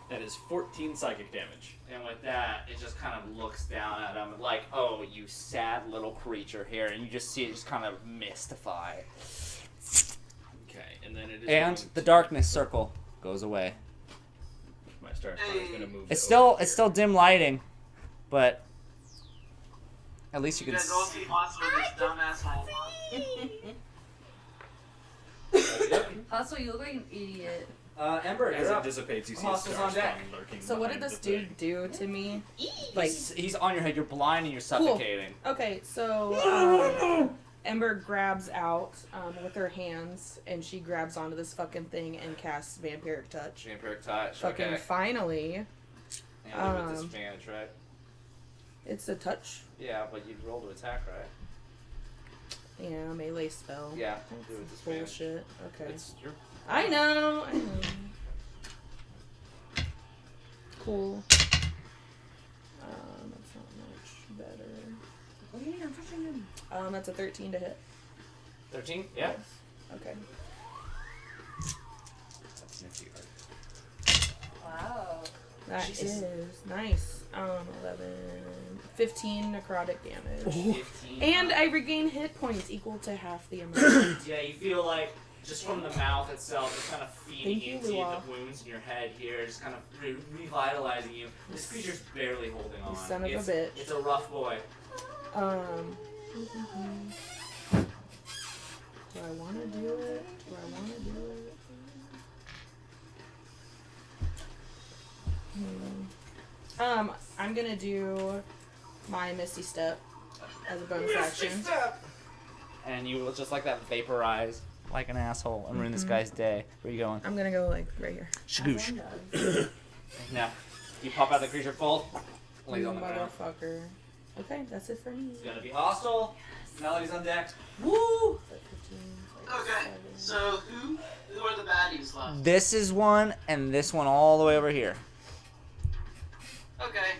Speaker 8: That is 14 psychic damage.
Speaker 9: And with that, it just kind of looks down at him like, "Oh, you sad little creature here," and you just see it just kind of mystify.
Speaker 8: Okay, and then it is.
Speaker 9: And
Speaker 8: going
Speaker 9: the
Speaker 8: to-
Speaker 9: darkness circle goes away.
Speaker 8: My Star Spawn is going to move.
Speaker 9: It's
Speaker 8: over.
Speaker 9: still dim lighting, but at least you
Speaker 5: You
Speaker 9: can.
Speaker 5: guys all see Haas with this dumbass hole.
Speaker 3: Also, you look like an idiot.
Speaker 9: Ember,
Speaker 8: As
Speaker 9: you're
Speaker 8: it
Speaker 9: up.
Speaker 8: dissipates, you see
Speaker 9: Hostels
Speaker 8: a Star
Speaker 9: on deck.
Speaker 8: Spawn lurking.
Speaker 1: So what did
Speaker 8: behind
Speaker 1: this
Speaker 8: the thing.
Speaker 1: dude do to me? Like,
Speaker 9: He's on your head. You're blind and you're suffocating.
Speaker 1: okay, so Ember grabs out with her hands, and she grabs onto this fucking thing and casts Vampiric Touch.
Speaker 9: Vampiric touch.
Speaker 1: Fucking
Speaker 9: Okay.
Speaker 1: finally,
Speaker 9: And with disadvantage, right?
Speaker 1: it's a touch.
Speaker 9: Yeah, but you roll to attack, right?
Speaker 1: Yeah, melee spell.
Speaker 9: Yeah.
Speaker 1: That's
Speaker 9: Do it with disadvantage.
Speaker 1: bullshit. Okay.
Speaker 9: It's your.
Speaker 1: I know. Cool. That's not much better.
Speaker 9: What do you mean? I'm touching him.
Speaker 1: That's a 13 to hit.
Speaker 9: 13. Yeah.
Speaker 1: Yes. Okay.
Speaker 9: That's nifty.
Speaker 3: Wow.
Speaker 1: That
Speaker 9: Jesus.
Speaker 1: is nice. 11, 15 necrotic damage.
Speaker 9: 15.
Speaker 1: And I regain hit points equal to half the amount.
Speaker 9: Yeah, you feel like just from the mouth itself, just kind of feeding
Speaker 1: Thank you,
Speaker 9: into
Speaker 1: Lua.
Speaker 9: the wounds in your head here, just kind of revitalizing you. This creature's barely holding on.
Speaker 1: son of a
Speaker 9: It's-
Speaker 1: bitch.
Speaker 9: It's a rough boy.
Speaker 1: Do I want to do it? I'm gonna do my Misty Step as a bonus action.
Speaker 9: And you will just like that vaporize like an asshole and ruin this guy's day. Where are you going?
Speaker 1: I'm gonna go like right here.
Speaker 9: Shagoosh. Now, you pop out the creature full, lays on the ground.
Speaker 1: Motherfucker. Okay, that's it for me.
Speaker 9: It's gonna be hostile. Melody's on deck. Woo!
Speaker 5: Okay, so who are the baddies left?
Speaker 9: This is one, and this one all the way over here.
Speaker 5: Okay.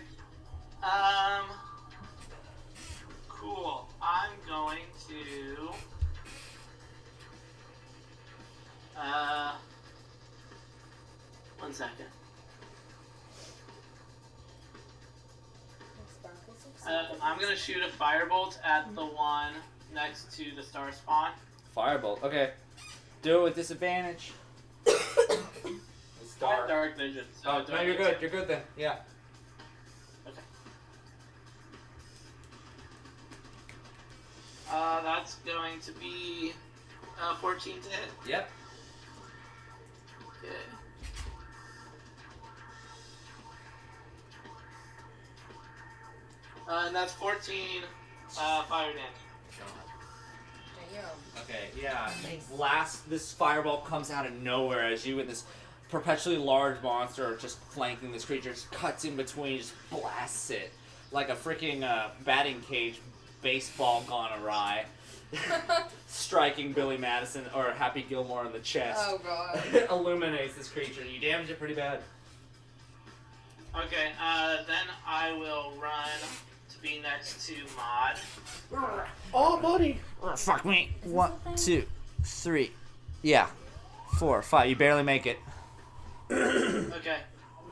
Speaker 5: Cool. I'm going to. One second. I'm gonna shoot a firebolt at the one next to the star spawn.
Speaker 9: Firebolt. Okay. Do it with disadvantage. It's
Speaker 5: I have dark vision. So
Speaker 9: Oh,
Speaker 5: do
Speaker 9: no,
Speaker 5: I
Speaker 9: you're
Speaker 5: get
Speaker 9: good.
Speaker 5: to-
Speaker 9: You're good then. Yeah.
Speaker 5: That's going to be 14 to hit.
Speaker 9: Yep.
Speaker 5: Okay. And that's 14 fire damage.
Speaker 9: Okay, yeah. This fireball comes out of nowhere as you and this perpetually large monster are just flanking this creature, just cuts in between, just blasts it like a freaking batting cage baseball gone awry. Striking Billy Madison or Happy Gilmore in the chest.
Speaker 4: Oh god.
Speaker 9: Illuminates this creature. You damage it pretty bad.
Speaker 5: Okay, then I will run to be next to Mod.
Speaker 7: Oh, buddy.
Speaker 9: Fuck me.
Speaker 3: Is this
Speaker 9: 1,
Speaker 3: a thing?
Speaker 9: 2, 3. Yeah. 4, 5. You barely make it.
Speaker 5: Okay.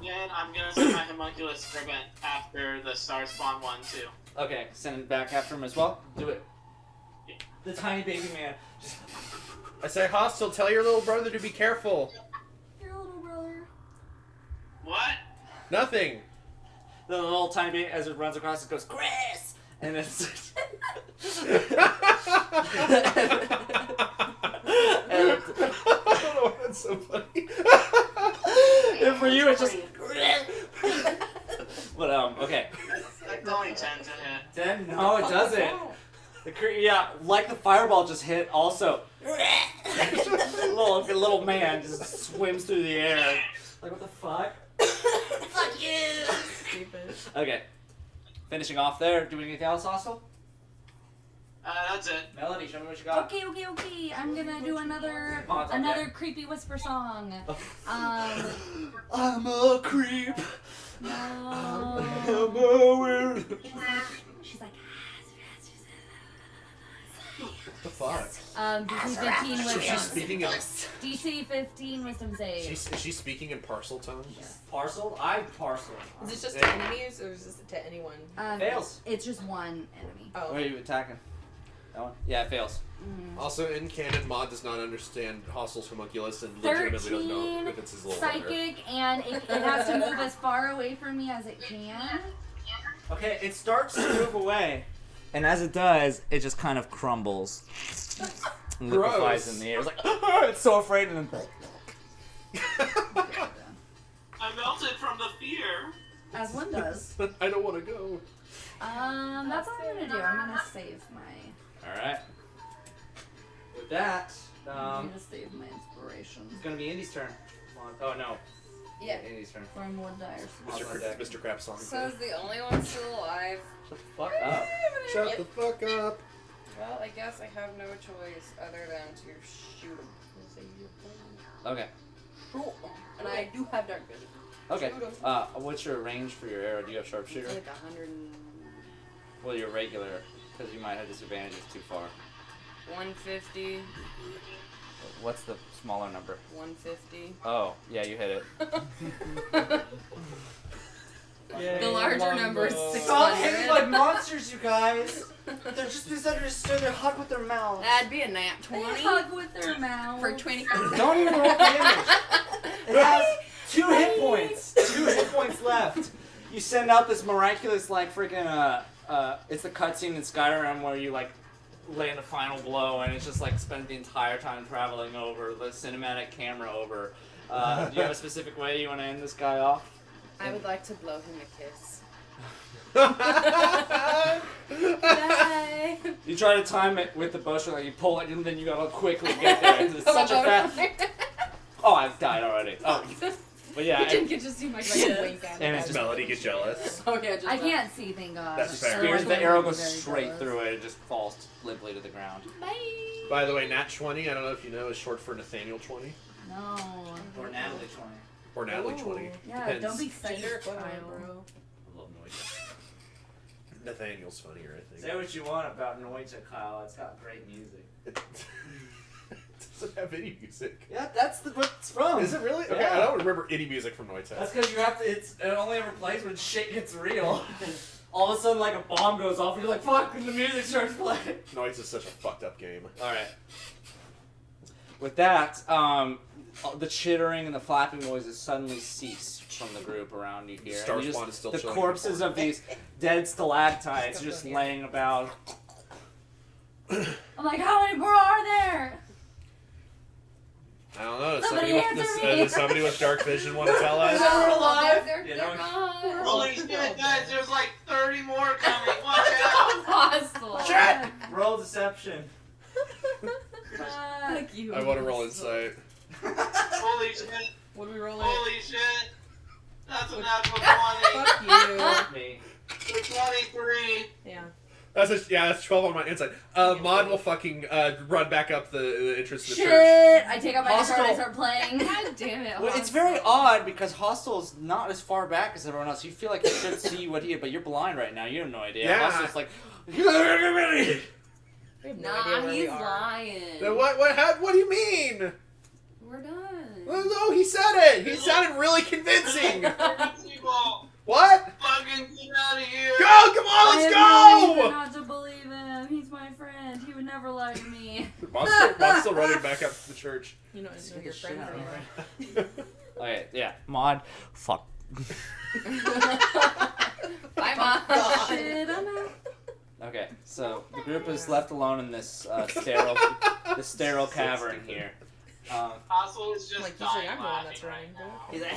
Speaker 5: Then I'm gonna send my homunculus serpent after the star spawn one too.
Speaker 9: Okay, send it back after him as well. Do it. The tiny baby man. Just
Speaker 7: I say, Hostile, tell your little brother to be careful.
Speaker 3: Your little brother.
Speaker 5: What?
Speaker 7: Nothing.
Speaker 9: the little tiny baby as it runs across, it goes, Chris! And it's.
Speaker 7: I don't know why that's so funny.
Speaker 9: And for you, it's just. But okay.
Speaker 5: It's only 10 to hit.
Speaker 9: 10? No, it doesn't. Yeah, like the fireball just hit. Also, little man just swims through the air. Like, what the fuck?
Speaker 3: Fuck you!
Speaker 1: Stupid.
Speaker 9: Okay. Finishing off there. Doing anything else, Hostile?
Speaker 5: That's it.
Speaker 9: Melody, show me what you got.
Speaker 3: Okay. I'm gonna do another
Speaker 9: Oh, it's okay.
Speaker 3: creepy whisper song.
Speaker 9: I'm a creep.
Speaker 3: No.
Speaker 9: I'm a weird.
Speaker 3: She's like.
Speaker 7: What the fuck?
Speaker 3: DC 15
Speaker 7: So
Speaker 3: wisdom.
Speaker 7: she's speaking in.
Speaker 3: DC 15 wisdom save.
Speaker 7: Is she speaking in parcel tongue?
Speaker 9: Parcel? I parcel.
Speaker 1: Is it just
Speaker 7: Yeah.
Speaker 1: to enemies or is this to anyone?
Speaker 9: Fails.
Speaker 3: It's just one enemy.
Speaker 1: Oh.
Speaker 9: Where are you attacking? That one? Yeah, it fails.
Speaker 7: Also, in canon, Maud does not understand Hostile's homunculus and legitimately doesn't know if it's his little brother.
Speaker 3: Psychic, and it has to move as far away from me as it can.
Speaker 9: Okay, it starts to move away. And as it does, it just kind of crumbles. And liquefies in the air. It's like, it's so afraid, and then.
Speaker 5: I melted from the fear.
Speaker 3: As one does.
Speaker 7: I don't want to go.
Speaker 3: That's all I'm gonna do. I'm gonna save my.
Speaker 9: Alright. With that,
Speaker 3: I'm gonna save my inspiration.
Speaker 9: it's gonna be Indy's turn. Oh no.
Speaker 4: Yeah.
Speaker 9: Indy's turn.
Speaker 3: For more dire
Speaker 7: Mr. Crap song.
Speaker 4: So is the only one still alive?
Speaker 9: Shut the fuck up.
Speaker 7: Shut the fuck up.
Speaker 4: Well, I guess I have no choice other than to shoot him.
Speaker 9: Okay.
Speaker 4: Cool. And I do have dark vision.
Speaker 9: Okay. What's your range for your arrow? Do you have sharpshooter?
Speaker 4: Like 100 and...
Speaker 9: Well, your regular, because you might have disadvantages too far.
Speaker 4: 150.
Speaker 9: What's the smaller number?
Speaker 4: 150.
Speaker 9: Oh, yeah, you hit it.
Speaker 4: The larger number is 600.
Speaker 9: Stop hitting like monsters, you guys! They're just misunderstood. They're hot with their mouths.
Speaker 4: That'd be a nat
Speaker 3: They
Speaker 4: 20
Speaker 3: hug with their mouth.
Speaker 4: for 25.
Speaker 9: Don't even roll damage. It has 2 hit points. 2 hit points left. You send out this miraculous, like, freaking, it's the cutscene in Skyrim where you, like, land a final blow, and it's just, like, spend the entire time traveling over, the cinematic camera over. Do you have a specific way you want to end this guy off?
Speaker 4: I would like to blow him a kiss.
Speaker 3: Bye.
Speaker 9: You try to time it with the bowstring, like, you pull it, and then you gotta quickly get there. It's such a fast... Oh, I've died already. Oh, But yeah,
Speaker 4: You didn't get to see my
Speaker 1: Like, wink at
Speaker 9: And
Speaker 1: it.
Speaker 9: it's
Speaker 7: Does Melody get jealous?
Speaker 4: Oh yeah, just
Speaker 3: I can't see, thank God.
Speaker 7: That's fair.
Speaker 3: Otherwise
Speaker 9: Spears, the
Speaker 3: I'm
Speaker 9: arrow
Speaker 3: gonna be
Speaker 9: goes
Speaker 3: very
Speaker 9: straight
Speaker 3: jealous.
Speaker 9: through it. It just falls limply to the ground.
Speaker 4: Bye.
Speaker 7: By the way, Nat 20, I don't know if you know, is short for Nathaniel 20
Speaker 3: No.
Speaker 9: Or Natalie 20.
Speaker 7: or Natalie
Speaker 1: Ooh.
Speaker 7: 20.
Speaker 3: Yeah,
Speaker 7: Depends.
Speaker 3: don't be safe,
Speaker 1: Gender equivalent,
Speaker 3: child.
Speaker 1: bro.
Speaker 9: I love noise.
Speaker 7: Nathaniel's funnier, I think.
Speaker 2: Say what you want about Noita, Kyle. It's got great music.
Speaker 7: It doesn't have any music.
Speaker 2: Yeah, that's what it's from.
Speaker 7: Is it really? Okay,
Speaker 2: Yeah.
Speaker 7: I don't remember any music from Noita.
Speaker 2: That's because you have to. It only ever plays when shit gets real. All of a sudden, like a bomb goes off, and you're like, "Fuck!" and the music starts playing.
Speaker 7: Noita's such a fucked up game.
Speaker 9: All right. With that, the chittering and the flapping noises suddenly cease from the group around you here.
Speaker 7: Star
Speaker 9: And you
Speaker 7: Spawn is still
Speaker 9: the
Speaker 7: chilling
Speaker 9: corpses
Speaker 7: in
Speaker 9: of these dead stalactites
Speaker 1: Just
Speaker 9: just
Speaker 1: go
Speaker 9: laying about.
Speaker 3: I'm like, how many more are there?
Speaker 7: I don't know. Does
Speaker 3: Somebody
Speaker 7: somebody,
Speaker 3: answer
Speaker 7: with,
Speaker 3: me.
Speaker 7: does somebody with dark vision want to tell us?
Speaker 2: We're alive.
Speaker 4: They're
Speaker 2: You know,
Speaker 4: gone.
Speaker 5: Holy shit, guys! There's like 30 more coming. Watch out!
Speaker 4: Hostile.
Speaker 7: Shit!
Speaker 2: roll deception.
Speaker 4: Fuck you.
Speaker 7: I want to roll insight.
Speaker 5: Holy shit!
Speaker 1: What do we roll it?
Speaker 5: Holy shit! That's a natural 20.
Speaker 1: Fuck you.
Speaker 2: Fuck me.
Speaker 5: 23.
Speaker 1: Yeah.
Speaker 7: That's 12 on my insight. Mod will fucking run back up the entrance to the
Speaker 3: Shit!
Speaker 7: church.
Speaker 3: I take out my guitar and I
Speaker 9: Hostile.
Speaker 3: start playing.
Speaker 4: God damn it.
Speaker 9: Well, it's very odd because Hostel's not as far back as everyone else. You feel like you should see what he, but you're blind right now. You have no idea.
Speaker 7: Yeah.
Speaker 9: Hostel's like,
Speaker 1: We have no idea
Speaker 4: Nah,
Speaker 1: where we
Speaker 4: he's
Speaker 1: are.
Speaker 4: lying.
Speaker 7: What do you mean?
Speaker 4: We're done.
Speaker 7: Well, no, he said it. He sounded really convincing.
Speaker 5: People,
Speaker 7: What?
Speaker 5: fucking get out of here!
Speaker 7: Go! Come on, let's
Speaker 3: I have no reason
Speaker 7: go!
Speaker 3: not to believe him. He's my friend. He would never lie to me.
Speaker 7: Mom's still running back up to the church.
Speaker 1: You know,
Speaker 9: Scared
Speaker 1: your
Speaker 9: the
Speaker 1: friend
Speaker 9: shit out of
Speaker 1: anymore.
Speaker 9: okay, yeah, Mod, fuck.
Speaker 4: Bye, Mom.
Speaker 3: Shit, I'm out.
Speaker 9: Okay, so the group is left alone in this sterile cavern here.
Speaker 5: Hustle is just
Speaker 1: Like, usually
Speaker 5: dying
Speaker 1: I'm the one
Speaker 5: laughing
Speaker 1: that's
Speaker 5: right
Speaker 1: running,
Speaker 5: now.
Speaker 9: He's like,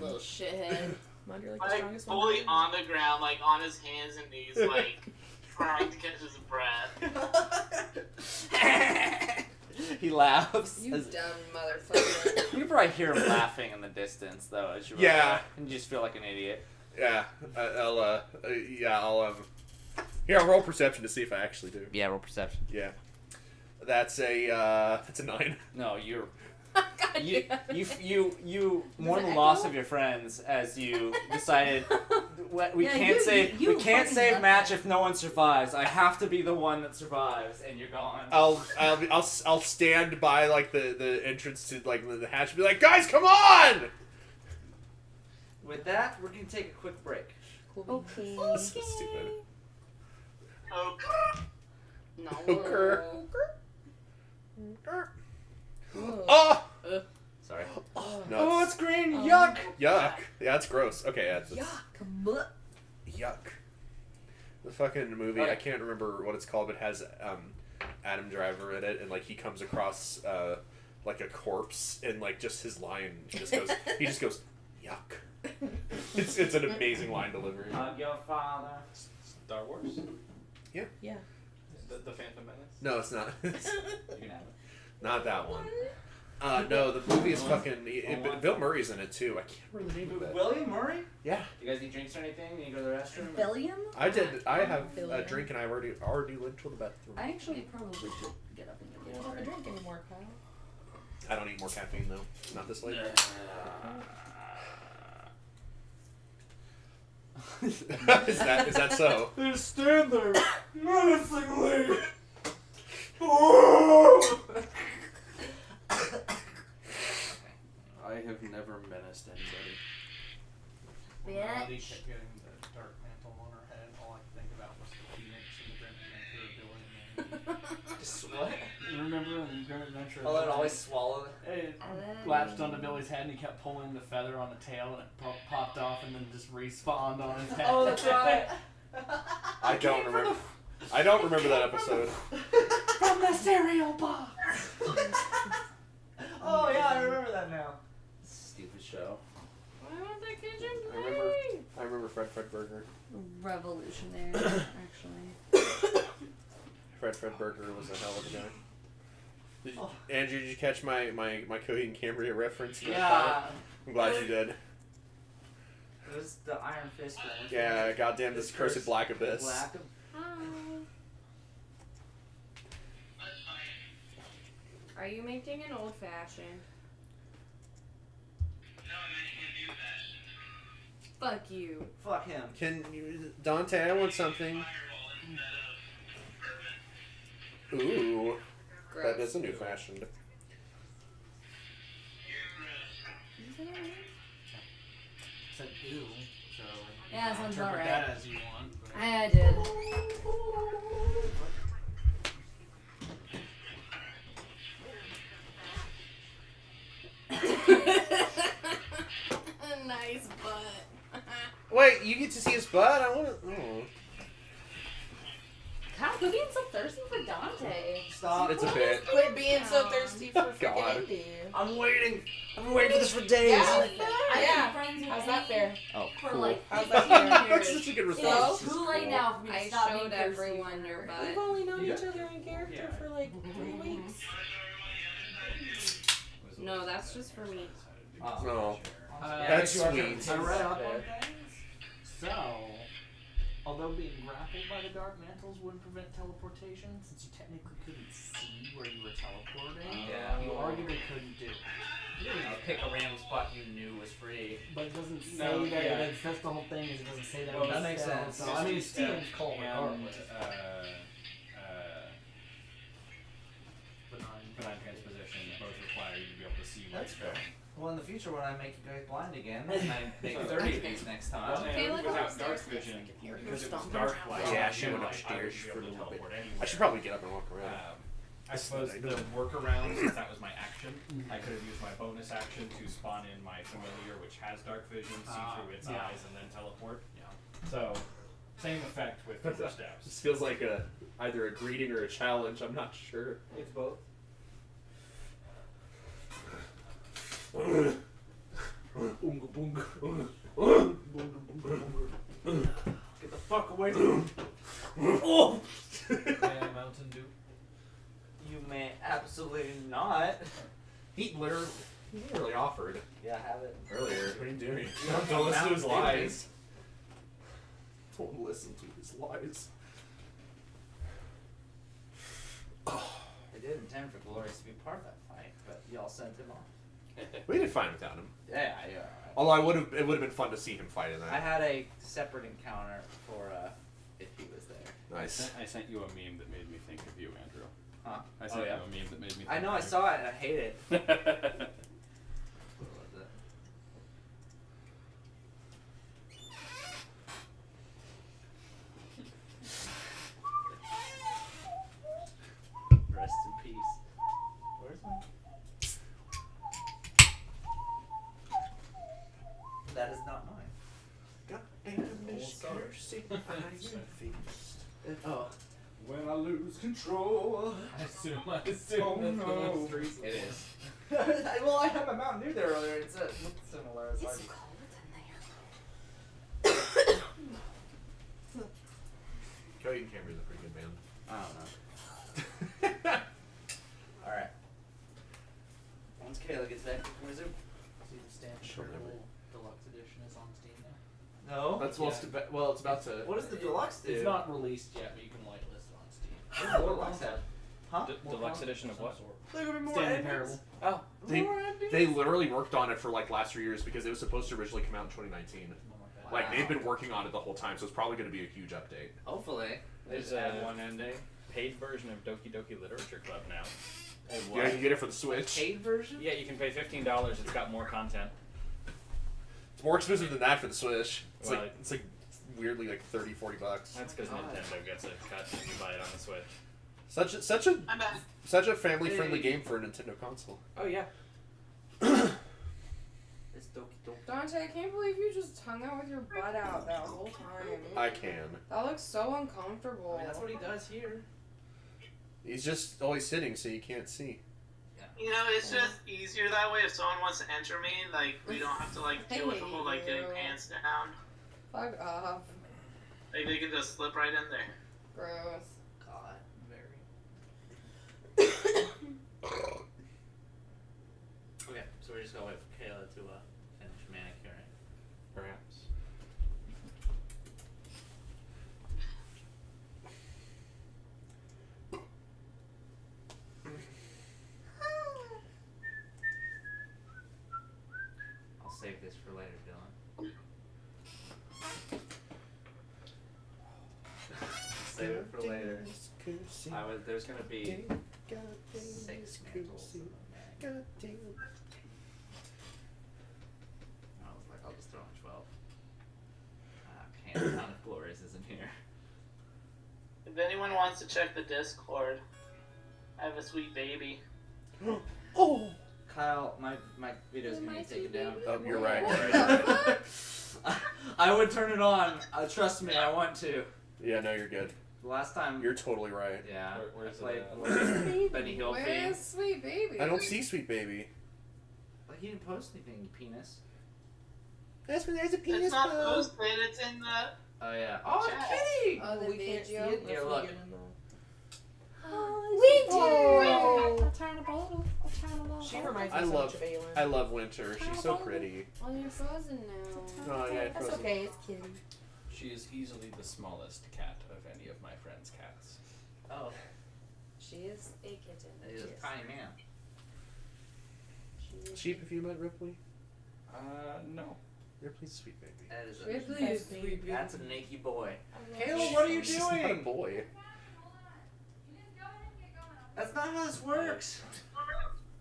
Speaker 4: Little shithead.
Speaker 1: Mud, you're like the
Speaker 5: Like,
Speaker 1: strongest one.
Speaker 5: fully on the ground, like, on his hands and knees, like, trying to catch his breath.
Speaker 9: he laughs.
Speaker 4: You
Speaker 9: as-
Speaker 4: dumb motherfucker.
Speaker 9: you can probably hear him laughing in the distance, though, as you run
Speaker 7: Yeah.
Speaker 9: by, and you just feel like an idiot.
Speaker 7: Yeah, I'll here, I'll roll perception to see if I actually do.
Speaker 9: Yeah, roll perception.
Speaker 7: Yeah, that's a 9.
Speaker 9: No, you're
Speaker 4: God
Speaker 9: you
Speaker 4: damn it.
Speaker 9: you mourn
Speaker 4: it
Speaker 9: the loss
Speaker 4: echo?
Speaker 9: of your friends as you decided we
Speaker 3: Yeah,
Speaker 9: can't
Speaker 3: you-
Speaker 9: save
Speaker 3: you
Speaker 9: we can't
Speaker 3: fucking
Speaker 9: save
Speaker 3: left
Speaker 9: match
Speaker 3: that.
Speaker 9: if no one survives. I have to be the one that survives, and you're gone.
Speaker 7: I'll stand by like the entrance to like the hatch and be like, guys, come on!
Speaker 2: With that, we're gonna take a quick break.
Speaker 3: Okay.
Speaker 7: This is stupid.
Speaker 5: Okay.
Speaker 4: No.
Speaker 7: Oker.
Speaker 1: Ugh.
Speaker 7: Oh!
Speaker 9: Sorry.
Speaker 7: No,
Speaker 2: Oh, it's green. Yuck.
Speaker 7: yuck. Yeah, it's gross. Okay, yeah, it's
Speaker 3: Yuck.
Speaker 7: yuck. The fucking movie,
Speaker 2: Okay.
Speaker 7: I can't remember what it's called, but it has Adam Driver in it, and like he comes across like a corpse, and like just his line just goes, he just goes, yuck. It's an amazing line delivery.
Speaker 2: Hug your father.
Speaker 8: Star Wars?
Speaker 1: Yeah.
Speaker 8: The Phantom Menace?
Speaker 7: No, it's not.
Speaker 8: You can have it.
Speaker 7: Not that one. No, the movie is fucking. Bill Murray's in it too. I can't remember the name of it.
Speaker 2: William Murray?
Speaker 7: Yeah,
Speaker 9: You guys need drinks or anything? Need to go to the restroom?
Speaker 3: Billion?
Speaker 7: I did. I have a
Speaker 1: Billion.
Speaker 7: drink and I already went to the bathroom.
Speaker 3: I actually probably should get up and
Speaker 1: You
Speaker 3: get
Speaker 1: don't have a
Speaker 3: water.
Speaker 1: drink anymore, Kyle.
Speaker 7: I don't eat more caffeine though. Not this late. is that so?
Speaker 2: Just stand there menacingly.
Speaker 8: I have never menaced anybody.
Speaker 10: Melody
Speaker 3: Bitch.
Speaker 10: kept getting the dark mantle on her head. All I could think about was the Phoenix and the Grim Adventure of Billy and
Speaker 2: Just what?
Speaker 10: You remember in the Grim Adventure of
Speaker 2: I'll let it
Speaker 10: Billy?
Speaker 2: always swallow it.
Speaker 10: It latched onto Billy's head and he kept pulling the feather on the tail and it popped off and then just respawned on his head.
Speaker 2: Oh, that's right.
Speaker 7: I don't remember. I don't remember that episode.
Speaker 10: From the cereal box!
Speaker 2: Oh yeah, I remember that now.
Speaker 9: Stupid show.
Speaker 4: Why won't the kitchen
Speaker 7: I remember Fred Burger.
Speaker 3: Revolutionary, actually.
Speaker 7: Fred Burger was a hell of a guy. Andrew, did you catch my Coheed and Cambria reference? in that
Speaker 2: Yeah.
Speaker 7: comment? I'm glad you did.
Speaker 2: It was the Iron Fist one.
Speaker 7: Yeah, goddamn this cursed Black Abyss.
Speaker 2: Black
Speaker 4: Are you making an old fashioned?
Speaker 5: No, I'm making a new fashioned.
Speaker 4: Fuck you.
Speaker 2: Fuck him.
Speaker 7: Can you, Dante? I want something. Ooh,
Speaker 4: Gross.
Speaker 7: that is a new fashioned.
Speaker 10: Said ew, so
Speaker 3: Yeah,
Speaker 10: you can
Speaker 3: sounds about
Speaker 10: interpret
Speaker 3: right.
Speaker 10: that as you want. But
Speaker 3: I did.
Speaker 4: Nice butt.
Speaker 7: Wait, you get to see his butt? I want to. Oh.
Speaker 3: God, quit being so thirsty for Dante.
Speaker 2: Stop.
Speaker 7: It's a bit.
Speaker 1: Quit being so thirsty for freaking
Speaker 7: God.
Speaker 1: Indy.
Speaker 2: I'm waiting. I've been waiting for this for days.
Speaker 1: Yeah.
Speaker 3: I've been friends with
Speaker 1: How's that fair?
Speaker 9: Oh,
Speaker 3: for
Speaker 9: cool.
Speaker 3: like
Speaker 1: How's that fair?
Speaker 7: That's such a good response.
Speaker 3: It's too late now for me to
Speaker 4: I
Speaker 3: stop being
Speaker 4: showed
Speaker 3: thirsty
Speaker 4: everyone
Speaker 3: for
Speaker 4: your
Speaker 3: her.
Speaker 4: butt.
Speaker 1: We've only known
Speaker 6: Yeah.
Speaker 1: each other in character for like 3 weeks.
Speaker 4: No, that's just for me.
Speaker 7: No.
Speaker 10: Yeah,
Speaker 7: That's
Speaker 10: you are
Speaker 7: sweet.
Speaker 10: I read up on things. So, although being grappled by the dark mantles wouldn't prevent teleportation, since you technically couldn't see where you were teleporting,
Speaker 2: Yeah.
Speaker 10: you arguably couldn't do it.
Speaker 2: Pick a random spot you knew was free.
Speaker 10: But it doesn't say
Speaker 8: No,
Speaker 10: that.
Speaker 8: yeah.
Speaker 10: That's the whole thing. Is it doesn't say that.
Speaker 2: Well,
Speaker 10: in
Speaker 2: that
Speaker 10: the
Speaker 2: makes
Speaker 10: spell,
Speaker 2: sense.
Speaker 10: So, I mean, it's Steven's call
Speaker 8: And
Speaker 10: regardless.
Speaker 11: benign transposition both require you to be able to see where
Speaker 2: That's
Speaker 11: you're
Speaker 2: fair.
Speaker 11: going.
Speaker 2: Well, in the future, when I make you guys blind again, and I make 30 of these next
Speaker 11: Well,
Speaker 2: time.
Speaker 4: Okay,
Speaker 11: and
Speaker 4: look
Speaker 11: without
Speaker 4: upstairs.
Speaker 11: dark vision,
Speaker 1: You're
Speaker 11: because it was
Speaker 1: stomping
Speaker 11: dark
Speaker 1: around.
Speaker 11: light,
Speaker 7: Yeah,
Speaker 11: I
Speaker 7: she
Speaker 11: knew
Speaker 7: went
Speaker 11: I
Speaker 7: upstairs
Speaker 11: would be
Speaker 7: for a
Speaker 11: able to
Speaker 7: little bit.
Speaker 11: teleport
Speaker 7: I
Speaker 11: anywhere.
Speaker 7: should probably get up and walk around.
Speaker 11: I suppose the workaround, since that was my action, I could have used my bonus action to spawn in my familiar, which has dark vision, see through its
Speaker 10: yeah.
Speaker 11: eyes, and then teleport. So, same effect with future steps.
Speaker 7: This feels like either a greeting or a challenge. I'm not sure.
Speaker 2: It's both.
Speaker 6: Oonga boonga. Oonga boonga boonga. Get the fuck away from me. Oh!
Speaker 10: Mountain Dew.
Speaker 2: You may absolutely not.
Speaker 7: He literally offered
Speaker 2: Yeah, have it.
Speaker 7: earlier. What are you doing?
Speaker 2: Don't
Speaker 7: Don't listen to his
Speaker 2: Mountain Dew.
Speaker 7: lies. Don't listen to his lies.
Speaker 2: I did intend for Glorious to be part of that fight, but y'all sent him off.
Speaker 7: We did fine without him.
Speaker 2: Yeah.
Speaker 7: Although it would have been fun to see him fight in
Speaker 2: I
Speaker 7: that.
Speaker 2: had a separate encounter for if he was there.
Speaker 7: Nice.
Speaker 11: I sent you a meme that made me think of you, Andrew.
Speaker 2: Huh?
Speaker 11: I
Speaker 2: Oh,
Speaker 11: sent
Speaker 2: yeah?
Speaker 11: you a meme that made me think
Speaker 2: I know, I
Speaker 11: of
Speaker 2: saw it and I hate it.
Speaker 11: you.
Speaker 2: What was it? Rest in peace. Where's my... That is not mine. Oh.
Speaker 6: When I lose control.
Speaker 10: I assume
Speaker 6: Oh,
Speaker 10: that's the most recent.
Speaker 2: It is. Well, I had my Mountain Dew there earlier. It looked similar. It's hard
Speaker 3: It's
Speaker 2: to-
Speaker 3: cold in there.
Speaker 7: Cody and Camry's a pretty good band.
Speaker 2: I don't know. Alright. Once Kayla gets back, resume.
Speaker 10: See the Stan
Speaker 7: Sure,
Speaker 10: Turtle
Speaker 7: never.
Speaker 10: Deluxe Edition is on Steam now.
Speaker 2: No.
Speaker 7: That's supposed to be. Well, it's about to.
Speaker 2: What does the deluxe do?
Speaker 10: It's not released yet, but you can whitelist it on Steam.
Speaker 2: What does the deluxe have? Huh?
Speaker 11: Deluxe edition of what?
Speaker 2: There gonna be more
Speaker 10: Stanley
Speaker 2: endings?
Speaker 10: Parable.
Speaker 2: Oh.
Speaker 7: They,
Speaker 2: More endings?
Speaker 7: they literally worked on it for like last 3 years because it was supposed to originally come out in 2019. Like they've been working on it the whole time, so it's probably going to be a huge update.
Speaker 2: Hopefully.
Speaker 11: There's one ending. Paid version of Doki Doki Literature Club now.
Speaker 7: Yeah, you can get it for the Switch.
Speaker 2: Paid version?
Speaker 11: Yeah, you can pay $15. It's got more content.
Speaker 7: It's more expensive than that for the Switch. It's
Speaker 11: Well,
Speaker 7: like weirdly like $30-40.
Speaker 11: That's because Nintendo gets a cut if you buy it on the Switch.
Speaker 5: I'm back.
Speaker 7: Such a family-friendly
Speaker 2: Hey.
Speaker 7: game for a Nintendo console.
Speaker 2: Oh, yeah. It's Doki Doki.
Speaker 4: Dante, I can't believe you just hung out with your butt out that whole time.
Speaker 7: I can.
Speaker 4: That looks so uncomfortable.
Speaker 2: I mean, that's what he does here.
Speaker 7: He's just always sitting, so you can't see.
Speaker 5: You know, it's just easier that way. If someone wants to enter me, like we don't have to like deal with the whole like getting pants down.
Speaker 4: Fuck off.
Speaker 5: Like they can just slip right in there.
Speaker 4: Gross.
Speaker 2: God, very. So we're just gonna wait for Kayla to finish manicuring.
Speaker 7: Perhaps.
Speaker 2: I'll save this for later, Dylan. Save it for later. There's gonna be 6 mantles in the bag. I was like, I'll just throw in 12. Can't count if Glorious isn't here.
Speaker 5: If anyone wants to check the Discord, I have a sweet baby.
Speaker 7: Oh!
Speaker 2: Kyle, my video's gonna be taken down.
Speaker 7: Oh, you're right.
Speaker 2: I would turn it on. Trust me, I want to.
Speaker 7: Yeah, no, you're good.
Speaker 2: The last time.
Speaker 7: You're totally right.
Speaker 2: Yeah.
Speaker 11: Where's
Speaker 2: I
Speaker 11: it
Speaker 2: played Benny Hill
Speaker 4: Where's Sweet Baby?
Speaker 7: I don't see Sweet Baby.
Speaker 2: But he didn't post anything, you penis.
Speaker 7: That's when there's a penis.
Speaker 5: It's not posted, it's in the
Speaker 2: Oh yeah. Oh,
Speaker 5: chat.
Speaker 2: kitty!
Speaker 4: Oh, the
Speaker 1: we can't see
Speaker 4: video?
Speaker 1: it.
Speaker 2: Here,
Speaker 1: Let's
Speaker 2: look.
Speaker 1: get in the-
Speaker 3: We do.
Speaker 1: Oh. She
Speaker 3: She
Speaker 1: reminds me
Speaker 7: I
Speaker 1: so
Speaker 7: love-
Speaker 1: much of Aelin.
Speaker 7: I love Winter. She's so pretty.
Speaker 4: Oh, you're frozen now.
Speaker 7: Oh, yeah,
Speaker 1: That's
Speaker 7: frozen.
Speaker 1: okay, it's kitty.
Speaker 11: She is easily the smallest cat of any of my friends' cats.
Speaker 2: Oh,
Speaker 4: She is a kitten.
Speaker 2: he's a tiny man.
Speaker 7: Sheep, if you met Ripley.
Speaker 11: No.
Speaker 7: Ripley's Sweet Baby.
Speaker 2: That is
Speaker 4: Ripley is Sweet Baby.
Speaker 2: That's a naked boy.
Speaker 11: Caleb, what are you
Speaker 7: She's not a
Speaker 11: doing?
Speaker 7: boy.
Speaker 2: That's not how this works.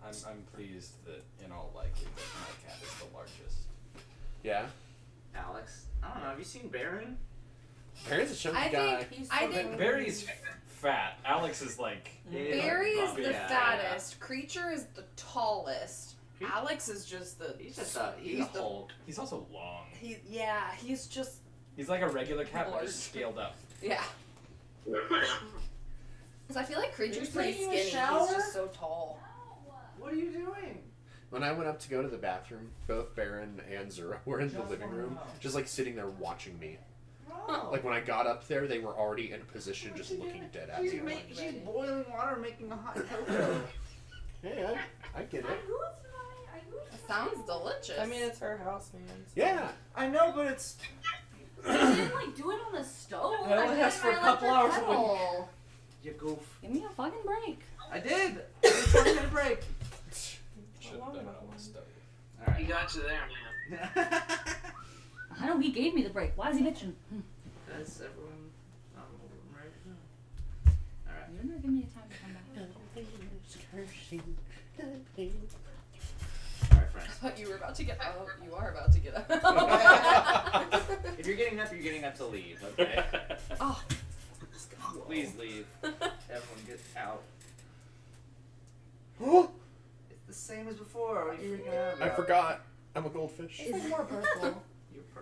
Speaker 11: I'm pleased that in all likelihood my cat is the largest.
Speaker 7: Yeah.
Speaker 2: Alex, I don't know. Have you seen Baron?
Speaker 7: Barry's a chunky
Speaker 4: I
Speaker 7: guy.
Speaker 4: think I think
Speaker 11: Barry's fat. Alex is like.
Speaker 4: Barry is the
Speaker 2: Yeah.
Speaker 4: fattest. Creature is the tallest.
Speaker 2: He-
Speaker 4: Alex is just the.
Speaker 2: He's just he's a Hulk.
Speaker 11: He's also long.
Speaker 4: He's just
Speaker 11: He's like a regular cat, but
Speaker 4: Large.
Speaker 11: just scaled up.
Speaker 4: yeah. Because I feel like Creature's
Speaker 2: you
Speaker 4: pretty
Speaker 2: taking a
Speaker 4: skinny. He's
Speaker 2: shower?
Speaker 4: just so tall.
Speaker 2: What are you doing?
Speaker 7: When I went up to go to the bathroom, both Baron and Zura were in the living room, just like sitting there watching me. Like when I got up there, they were already in a position, just looking dead at
Speaker 2: She's,
Speaker 7: me.
Speaker 2: she's boiling water, making a hot cocoa.
Speaker 7: Yeah, I get it.
Speaker 4: It sounds delicious.
Speaker 1: I mean, it's her house, man. so-
Speaker 7: Yeah.
Speaker 2: I know, but it's.
Speaker 3: I didn't like do it on the stove.
Speaker 2: It only
Speaker 3: I did
Speaker 2: lasts
Speaker 3: it
Speaker 2: for a
Speaker 3: in my
Speaker 2: couple hours
Speaker 3: electric
Speaker 2: a week.
Speaker 3: kettle.
Speaker 2: You goof.
Speaker 3: Give me a fucking break.
Speaker 2: I did. I did 20-minute break.
Speaker 11: Should have done it on the stove.
Speaker 2: All
Speaker 5: He
Speaker 2: right.
Speaker 5: got you there, man.
Speaker 3: I know he gave me the break. Why is he bitching?
Speaker 2: That's everyone. Right now. All right.
Speaker 3: You're not giving me a time to come back.
Speaker 2: All right, friends.
Speaker 4: I thought you were about to get up. You are about to get up.
Speaker 2: If you're getting up to leave, okay?
Speaker 4: Oh.
Speaker 2: Please leave. Everyone get out. It's the same as before. What are you freaking out
Speaker 7: I
Speaker 2: about?
Speaker 7: forgot. I'm a goldfish.
Speaker 3: It's more purple.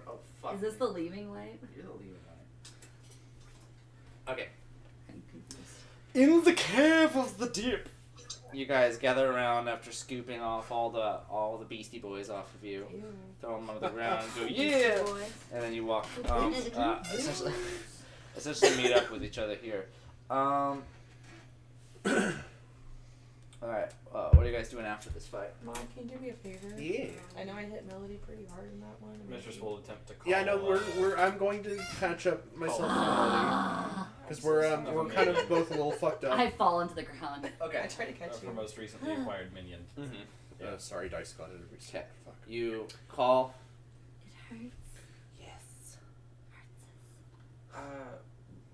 Speaker 2: Oh, fuck.
Speaker 3: Is this the leaving light?
Speaker 2: You're the leaving one. Okay.
Speaker 3: I'm confused.
Speaker 7: In the cave of the deep.
Speaker 2: You guys gather around after scooping off all the Beastie Boys off of you, throw them on the ground, and go yeah, and then you walk. Essentially meet up with each other here. All right. What are you guys doing after this fight?
Speaker 1: Mom, can you do me a favor?
Speaker 7: Yeah.
Speaker 1: I know I hit Melody pretty hard in that one.
Speaker 11: Mistress will attempt to call.
Speaker 7: Yeah, no, I'm going to patch up myself and Melody because we're kind of both a little fucked up.
Speaker 3: I fall into the ground.
Speaker 1: I
Speaker 2: Okay.
Speaker 1: tried to catch
Speaker 11: Her
Speaker 1: you.
Speaker 11: most recently acquired minion.
Speaker 2: Mm-hmm.
Speaker 7: Sorry, dice got it.
Speaker 2: Okay.
Speaker 7: Fuck.
Speaker 2: You call.
Speaker 3: It hurts.
Speaker 2: Yes.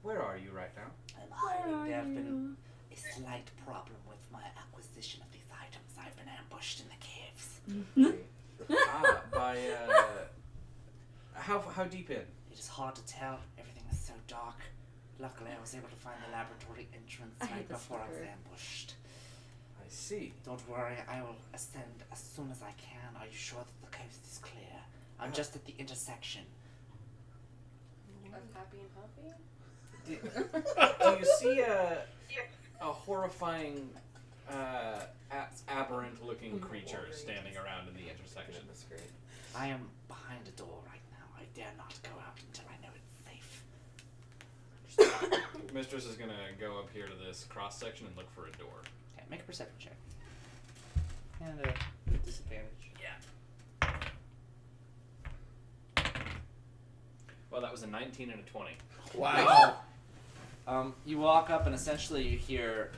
Speaker 8: Where are you right now?
Speaker 9: I'm
Speaker 3: Where
Speaker 9: hiding.
Speaker 3: are
Speaker 9: There have
Speaker 3: you?
Speaker 9: been a slight problem with my acquisition of these items. I've been ambushed in the caves.
Speaker 8: By how deep in?
Speaker 9: It is hard to tell. Everything is so dark. Luckily, I was able to find the laboratory entrance
Speaker 3: I hate
Speaker 9: right
Speaker 3: this
Speaker 9: before I was
Speaker 3: fucker.
Speaker 9: ambushed.
Speaker 8: I see.
Speaker 9: Don't worry, I will ascend as soon as I can. Are you sure that the coast is clear? I'm just at the intersection.
Speaker 4: Of Happy and Puppy?
Speaker 8: Do you see a horrifying,
Speaker 11: aberrant-looking creature standing around in the intersection?
Speaker 9: I am behind a door right now. I dare not go out until I know it's safe.
Speaker 11: Mistress is gonna go up here to this cross section and look for a door.
Speaker 2: Okay, make a perception check. And disadvantage.
Speaker 11: Well, that was a 19 and a 20.
Speaker 7: Wow.
Speaker 2: You walk up and essentially you hear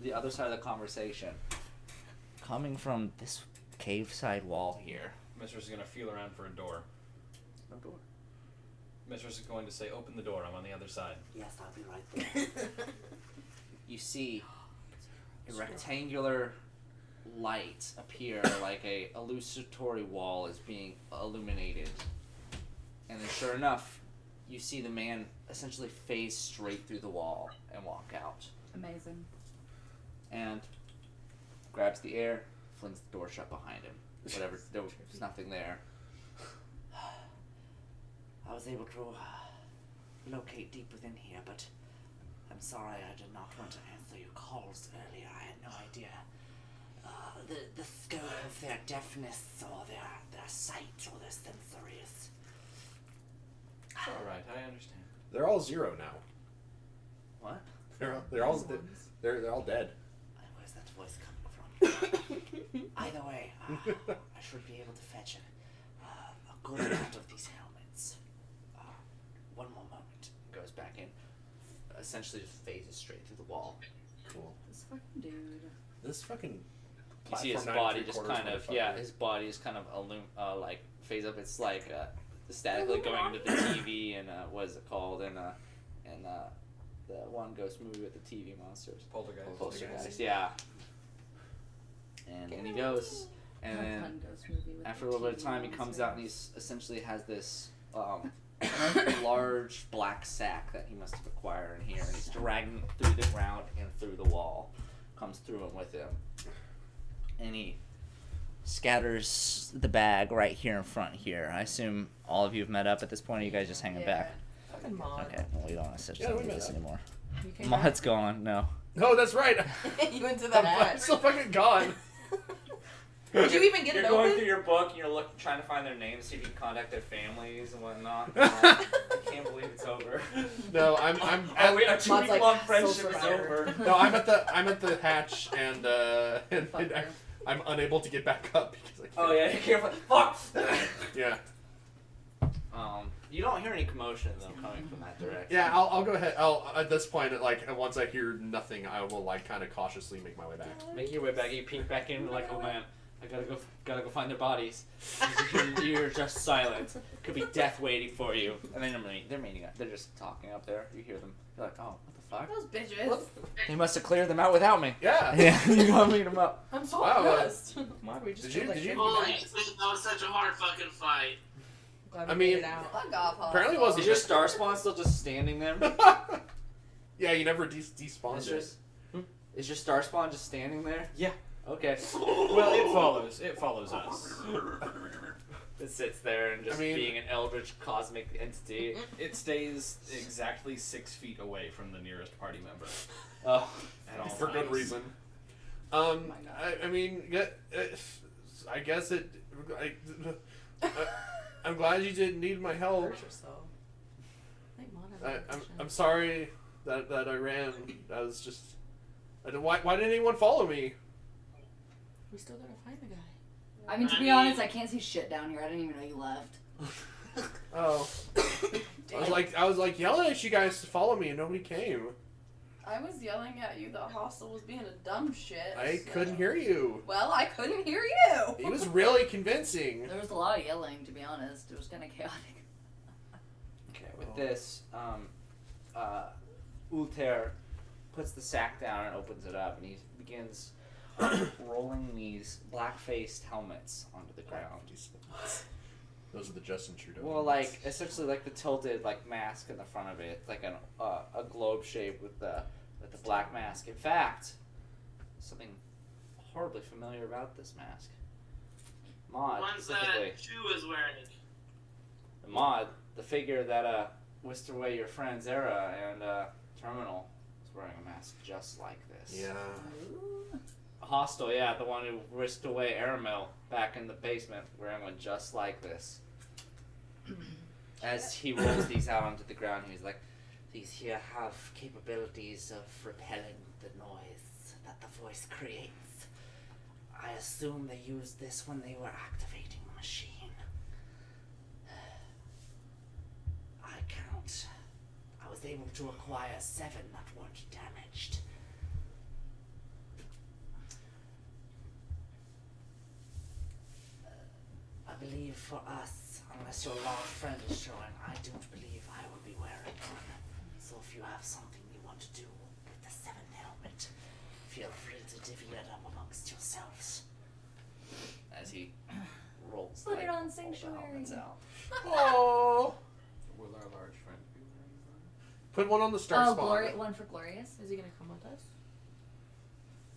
Speaker 2: the other side of the conversation coming from this cave side wall here.
Speaker 11: Mistress is going to feel around for a door.
Speaker 2: No door.
Speaker 11: Mistress is going to say, open the door, I'm on the other side.
Speaker 2: Yes, I'll be right there. You see a rectangular light appear like a illusory wall is being illuminated. And then sure enough, you see the man essentially phase straight through the wall and walk out.
Speaker 3: Amazing.
Speaker 2: And grabs the air, flings the door shut behind him. Whatever, there was nothing there. I was able to locate deep within here, but I'm sorry I did not want to answer your calls earlier. I had no idea the scope of their deafness or their sight or their sensories.
Speaker 11: It's alright, I understand.
Speaker 7: They're all 0 now.
Speaker 2: What?
Speaker 7: They're all dead.
Speaker 2: Where's that voice coming from? Either way, I should be able to fetch a good amount of these helmets. One more moment. Goes back in. Essentially just phases straight through the wall.
Speaker 7: Cool.
Speaker 3: This fucking dude.
Speaker 7: This fucking.
Speaker 2: You see his
Speaker 7: platform
Speaker 2: body
Speaker 7: 9
Speaker 2: just
Speaker 7: 3/4
Speaker 2: kind of,
Speaker 7: motherfucker.
Speaker 2: his body is kind of like phase up. It's like statically going into the TV and what is it called? And the one ghost movie with the TV monsters. Poltergeist, yeah. And he goes, and then after a little bit of time, he comes out and he's essentially has this large black sack that he must have acquired in here, and he's dragging it through the ground and through the wall. Comes through him with him, and he scatters the bag right here in front here. I assume all of you have met up at this point. Or are you guys just hanging back?
Speaker 1: Fucking Maud.
Speaker 2: Okay, well, we don't want to sit
Speaker 7: Yeah, we
Speaker 2: do
Speaker 7: met
Speaker 2: this
Speaker 7: up.
Speaker 2: anymore.
Speaker 1: You came
Speaker 2: Maud's gone. No.
Speaker 7: No, that's right.
Speaker 1: you went to the
Speaker 7: I'm
Speaker 1: hatch.
Speaker 7: still fucking gone.
Speaker 1: Did you even get
Speaker 2: You're
Speaker 1: it
Speaker 2: going
Speaker 1: open?
Speaker 2: through your book and you're trying to find their names, see if you can contact their families and whatnot. I can't believe it's over.
Speaker 7: No, I'm
Speaker 2: Our
Speaker 7: at,
Speaker 2: 2-week-long
Speaker 1: like,
Speaker 2: friendship
Speaker 1: social
Speaker 2: is
Speaker 1: survivor.
Speaker 2: over.
Speaker 7: no, I'm at the hatch and I'm unable to get back up because I can't.
Speaker 2: Oh yeah, you're careful. Fuck.
Speaker 7: Yeah.
Speaker 2: You don't hear any commotion though coming from that direction.
Speaker 7: Yeah, I'll go ahead. I'll at this point, like once I hear nothing, I will like kind of cautiously make my way back.
Speaker 2: Make your way back. You peek back in like, oh man, I gotta go find their bodies. You're just silent. Could be death waiting for you. And then they're meeting up. They're just talking up there. You hear them. You're like, oh, what the fuck?
Speaker 4: Those bitches.
Speaker 2: They must have cleared them out without me.
Speaker 7: Yeah.
Speaker 2: Yeah, you gotta meet them up.
Speaker 1: I'm so
Speaker 7: Wow.
Speaker 1: pissed. Why we just
Speaker 7: Did you-
Speaker 1: killed, like,
Speaker 7: did you-
Speaker 1: 50
Speaker 5: Holy
Speaker 1: guys.
Speaker 5: shit, that was such a hard fucking fight.
Speaker 1: Glad
Speaker 7: I
Speaker 1: we
Speaker 7: mean-
Speaker 1: made it out.
Speaker 3: Fuck off,
Speaker 7: Apparently it
Speaker 3: Hostel.
Speaker 7: wasn't
Speaker 2: Is your star spawn still just standing there?
Speaker 7: Yeah, you never despawned it.
Speaker 2: Mistress? Is your star spawn just standing there?
Speaker 11: Yeah.
Speaker 2: Okay.
Speaker 11: Well, it follows us.
Speaker 2: It sits there and just
Speaker 7: I mean-
Speaker 2: being an eldritch cosmic entity.
Speaker 11: It stays exactly 6 feet away from the nearest party member.
Speaker 2: Oh.
Speaker 11: At all
Speaker 7: For good
Speaker 11: times.
Speaker 7: reason. I mean, I guess it. I'm glad you didn't need my help.
Speaker 1: Hurt yourself. I think Maud has a
Speaker 7: I'm
Speaker 1: question.
Speaker 7: sorry that I ran. I was just. Why didn't anyone follow me?
Speaker 1: We still gotta find the guy.
Speaker 3: I mean, to be honest, I can't see shit down here. I didn't even know you left.
Speaker 7: Oh. I was like yelling at you guys to follow me and nobody came.
Speaker 4: I was yelling at you. The hostel was being a dumb shit.
Speaker 7: I
Speaker 4: so-
Speaker 7: couldn't hear you.
Speaker 4: Well, I couldn't hear you.
Speaker 7: He was really convincing.
Speaker 3: There was a lot of yelling, to be honest. It was kind of chaotic.
Speaker 2: Okay, with this, Ulter puts the sack down and opens it up, and he begins rolling these black-faced helmets onto the ground.
Speaker 7: Those are the Justin Trudeau.
Speaker 2: Well, like essentially like the tilted like mask in the front of it, like a globe shape with the black mask. In fact, something horribly familiar about this mask. Maud
Speaker 5: Ones
Speaker 2: specifically.
Speaker 5: that Chu is wearing.
Speaker 2: Maud, the figure that whisked away your friends Era and Terminal, is wearing a mask just like this.
Speaker 7: Yeah.
Speaker 2: Hostile, yeah, the one who whisked away Aramil back in the basement, wearing one just like this. As he rolls these out onto the ground, he's like, "These here have capabilities of repelling the noise that the voice creates. I assume they used this when they were activating the machine. I was able to acquire 7 that weren't damaged. I believe for us, unless your large friend is showing, I don't believe I will be wearing one. So if you have something you want to do with the 7 helmet, feel free to divvy it up amongst yourselves. As he rolls
Speaker 3: Put it on
Speaker 2: all the
Speaker 3: Sanctuary.
Speaker 2: helmets out.
Speaker 7: Oh.
Speaker 11: Will our large friend be wearing that?
Speaker 7: Put one on the star
Speaker 3: Oh,
Speaker 7: spawn.
Speaker 3: one for Glorious.
Speaker 1: Is he gonna come with us?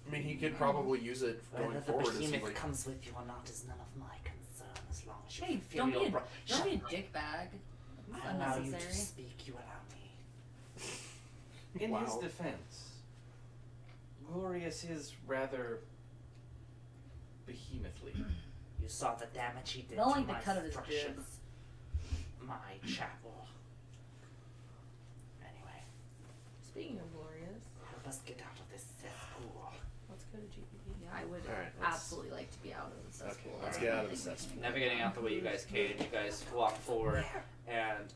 Speaker 7: I mean, he could probably use it going
Speaker 2: Whether the
Speaker 7: forward. As he,
Speaker 2: behemoth
Speaker 7: like,
Speaker 2: comes with you or not is none of my concern, as long as you
Speaker 3: Hey,
Speaker 2: feel
Speaker 3: don't be
Speaker 2: your
Speaker 3: a,
Speaker 2: bro-
Speaker 3: don't
Speaker 2: Shut
Speaker 3: be a
Speaker 2: up.
Speaker 3: dick bag. That's
Speaker 2: I allow you to
Speaker 3: unnecessary.
Speaker 2: speak, you allow me.
Speaker 8: In his
Speaker 7: Wow.
Speaker 8: defense, Glorious is rather behemothly.
Speaker 2: You saw the damage he did
Speaker 3: Don't
Speaker 2: to
Speaker 3: like the
Speaker 2: my
Speaker 3: cut of his
Speaker 2: structure,
Speaker 3: bibs.
Speaker 2: my chapel. Anyway,
Speaker 1: Speaking of glorious,
Speaker 2: help us get out of this cesspool.
Speaker 1: let's go to GPP.
Speaker 3: Yeah, I would
Speaker 7: All right, let's-
Speaker 3: absolutely like to be out of the cesspool.
Speaker 7: Okay, let's
Speaker 3: I
Speaker 7: get
Speaker 3: don't
Speaker 7: out of the
Speaker 3: think we can
Speaker 7: cesspool.
Speaker 3: get
Speaker 2: Navigating out the way you guys came, you guys walk forward, and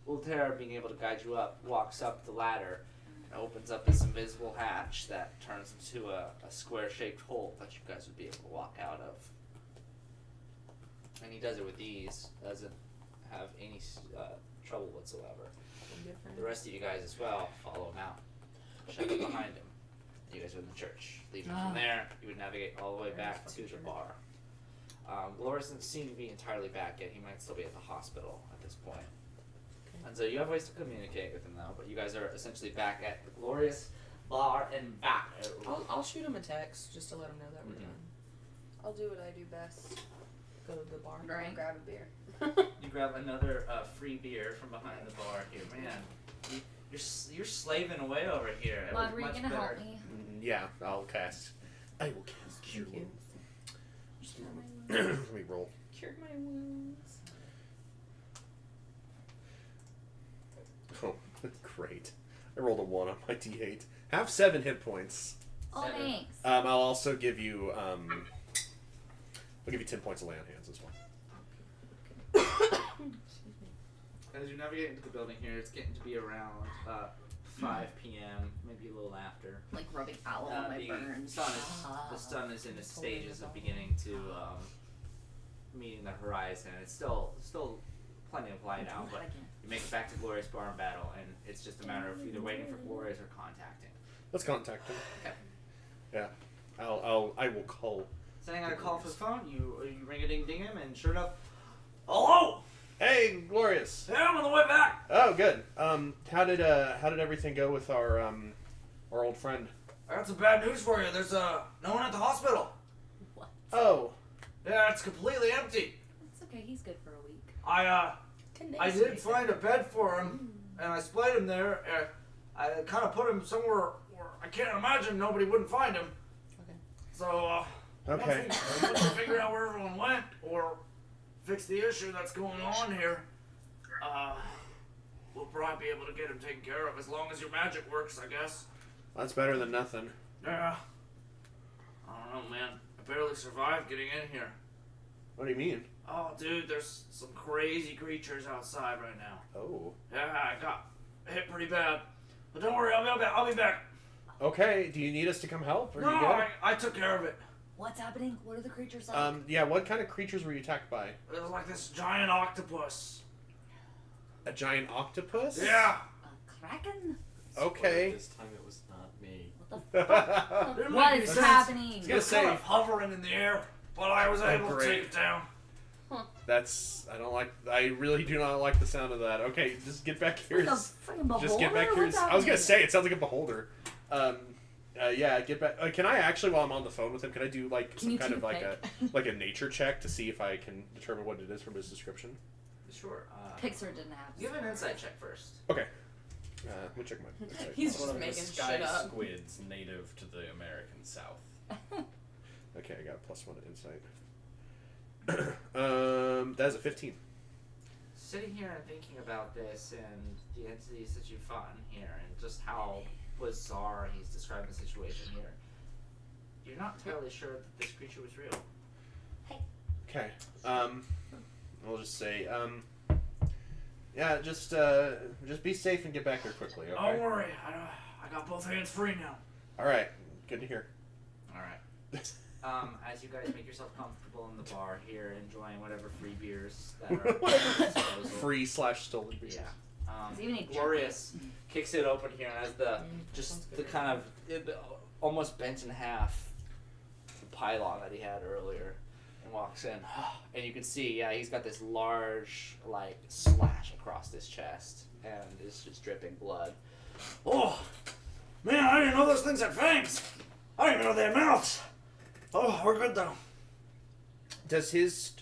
Speaker 2: Ultera, being able to guide you up, walks up the ladder and opens up this invisible hatch that turns into a square-shaped hole that you guys would be able to walk out of. And he does it with ease, doesn't have any trouble whatsoever. The rest of you guys as well follow him out, shut it behind him. You guys are in the church. Leaving from there, you would navigate all the way back to the bar. Glorious doesn't seem to be entirely back yet. He might still be at the hospital at this point. And so you have ways to communicate with him now, but you guys are essentially back at the Glorious Bar and back.
Speaker 1: I'll shoot him a text just to let him know that we're done.
Speaker 4: I'll do what I do best.
Speaker 1: Go to the bar.
Speaker 3: Right.
Speaker 4: Grab a beer.
Speaker 2: You grab another free beer from behind the bar here. Man, you're slaving away over here. It
Speaker 3: Lod,
Speaker 2: was
Speaker 3: were you
Speaker 2: much
Speaker 3: gonna
Speaker 2: better.
Speaker 3: help me?
Speaker 7: Yeah, I'll cast. I will cast Cure
Speaker 1: Thank you.
Speaker 7: Wounds. Let me roll.
Speaker 1: Cured my wounds.
Speaker 7: Oh, great. I rolled a 1 on my d8. Have 7 hit points.
Speaker 3: Oh,
Speaker 2: 7.
Speaker 3: thanks.
Speaker 7: I'll also give you, I'll give you 10 points of lay on hands as well.
Speaker 2: As you navigate into the building here, it's getting to be around 5 p.m., maybe a little after.
Speaker 3: Like rubbing aloe on my burns.
Speaker 2: The sun is in its stages of beginning to meeting the horizon. It's still plenty of light out, but you make it back to Glorious Bar and Battle, and it's just a matter of either waiting for Glorious or contacting.
Speaker 7: Let's contact him.
Speaker 2: Okay.
Speaker 7: Yeah. I will call.
Speaker 2: Sending out a call for the phone, you ring a ding ding him, and sure enough, hello!
Speaker 7: Hey, Glorious.
Speaker 2: Yeah, I'm on the way back!
Speaker 7: Oh, good. How did everything go with our old friend?
Speaker 6: I got some bad news for you. There's no one at the hospital.
Speaker 3: What?
Speaker 7: Oh.
Speaker 6: Yeah, it's completely empty.
Speaker 3: It's okay. He's good for a week.
Speaker 6: I did find a bed for him, and I splayed him there. I kind of put him somewhere where I can't imagine nobody wouldn't find him.
Speaker 1: Okay.
Speaker 6: So,
Speaker 7: Okay.
Speaker 6: once we figure out where everyone went, or fix the issue that's going on here, we'll probably be able to get him taken care of, as long as your magic works, I guess.
Speaker 7: That's better than nothing.
Speaker 6: Yeah. I don't know, man. I barely survived getting in here.
Speaker 7: What do you mean?
Speaker 6: Oh, dude, there's some crazy creatures outside right now.
Speaker 7: Oh.
Speaker 6: Yeah, I got hit pretty bad. But don't worry, I'll be back.
Speaker 7: Okay. Do you need us to come help? Or
Speaker 6: No,
Speaker 7: you good?
Speaker 6: I took care of it.
Speaker 3: What's happening? What are the creatures like?
Speaker 7: Yeah. What kind of creatures were you attacked by?
Speaker 6: It was like this giant octopus.
Speaker 7: A giant octopus?
Speaker 6: Yeah.
Speaker 3: A kraken?
Speaker 7: Okay.
Speaker 11: This time it was not me.
Speaker 3: What the fuck?
Speaker 6: It
Speaker 3: What
Speaker 6: might
Speaker 3: is
Speaker 6: be
Speaker 3: happening?
Speaker 7: gonna
Speaker 6: It was
Speaker 7: say-
Speaker 6: kind of hovering in the air, but I was able to
Speaker 7: great.
Speaker 6: take it down.
Speaker 7: I really do not like the sound of that. Okay, just get back here.
Speaker 3: Like a freaking beholder?
Speaker 7: Just get back here.
Speaker 3: What's
Speaker 7: I was
Speaker 3: happening?
Speaker 7: gonna say it sounds like a beholder. Yeah, get back. Can I actually, while I'm on the phone with him, can I do like
Speaker 3: Can
Speaker 7: some
Speaker 3: you
Speaker 7: kind
Speaker 3: take
Speaker 7: of
Speaker 3: a
Speaker 7: like
Speaker 3: pic?
Speaker 7: like a nature check to see if I can determine what it is from his description?
Speaker 2: Sure.
Speaker 3: Pixar didn't have.
Speaker 2: Give an insight check first.
Speaker 7: Okay. Let me check my. insight.
Speaker 1: He's
Speaker 11: One
Speaker 1: just
Speaker 11: of the
Speaker 1: making
Speaker 11: sky
Speaker 1: shit up.
Speaker 11: squids native to the American South.
Speaker 7: Okay, I got a +1 to insight. That's a 15.
Speaker 2: Sitting here and thinking about this and the entities that you fought in here and just how bizarre he's describing the situation here, you're not entirely sure that this creature was real.
Speaker 7: Okay. I'll just say, yeah, just be safe and get back there quickly, okay?
Speaker 6: Don't worry, I got both hands free now.
Speaker 7: All right. Good to hear.
Speaker 2: All right. As you guys make yourself comfortable in the bar here, enjoying whatever free beers that are at your disposal.
Speaker 7: Free/stolen beers.
Speaker 2: Yeah.
Speaker 3: Does he even need
Speaker 2: Glorious kicks it open here and has the kind of almost bent in half pylon that he had earlier, and walks in, and you can see, he's got this large like slash across his chest, and it's just dripping blood.
Speaker 6: Oh, man, I didn't know those things had fangs. I didn't even know they had mouths. Oh, we're good though.
Speaker 7: Does his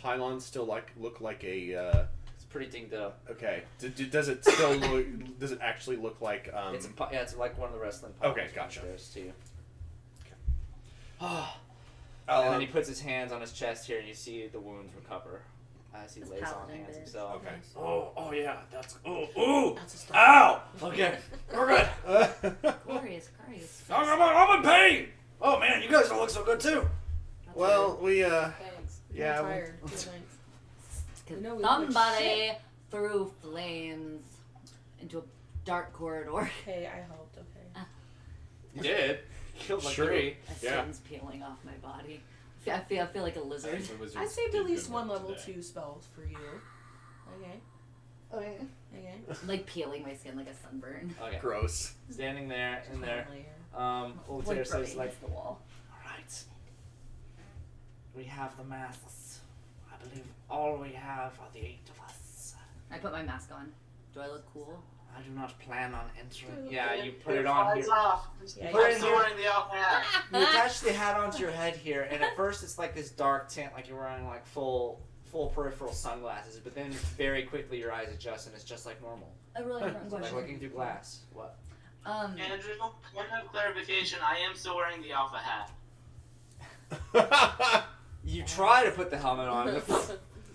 Speaker 7: pylon still look like a?
Speaker 2: It's pretty dinged up.
Speaker 7: Okay. Does it still look? Does it actually look like?
Speaker 2: It's like one of the wrestling pylons.
Speaker 7: Okay, gotcha.
Speaker 2: Upstairs to you.
Speaker 7: Okay.
Speaker 2: And then he puts his hands on his chest here, and you see the wounds recover as he lays on
Speaker 3: paladin
Speaker 2: hands
Speaker 3: bit.
Speaker 2: himself.
Speaker 7: Okay.
Speaker 6: Oh yeah, that's ooh. Ow. Okay, we're good.
Speaker 3: Glorious Christ.
Speaker 6: I'm in pain. Oh man, you guys don't look so good too.
Speaker 7: Well, we
Speaker 1: Thanks.
Speaker 7: yeah.
Speaker 1: I'm tired. Good night.
Speaker 3: Cause
Speaker 1: We know we look like
Speaker 3: somebody
Speaker 1: shit.
Speaker 3: threw flames into a dark corridor.
Speaker 1: Hey, I helped. Okay.
Speaker 2: You did. Killed like
Speaker 7: Sure.
Speaker 2: 3.
Speaker 3: My
Speaker 7: Yeah.
Speaker 3: skin's peeling off my body. I feel like a lizard.
Speaker 1: I saved at least one level 2 spell for you. Okay.
Speaker 3: Okay.
Speaker 1: Okay.
Speaker 3: Like peeling my skin like a sunburn.
Speaker 2: Okay.
Speaker 7: Gross.
Speaker 2: Standing there, in there.
Speaker 3: Like
Speaker 2: Ultair says
Speaker 3: burning
Speaker 2: like,
Speaker 3: against the wall.
Speaker 2: alright. We have the masks. I believe all we have are the 8 of us.
Speaker 3: I put my mask on. Do I look cool?
Speaker 2: I do not plan on entering. Yeah, you put it on here.
Speaker 5: Off.
Speaker 1: Yeah,
Speaker 2: Put it
Speaker 5: I'm
Speaker 2: in
Speaker 5: still
Speaker 2: here.
Speaker 5: wearing the alpha hat.
Speaker 2: You attach the hat onto your head here, and at first it's like this dark tint, like you're wearing like full peripheral sunglasses, but then very quickly your eyes adjust and it's just like normal.
Speaker 3: A really important
Speaker 2: Like
Speaker 3: question.
Speaker 2: looking through glass. What?
Speaker 5: Andrew, point of clarification, I am still wearing the alpha hat.
Speaker 2: You try to put the helmet on, and it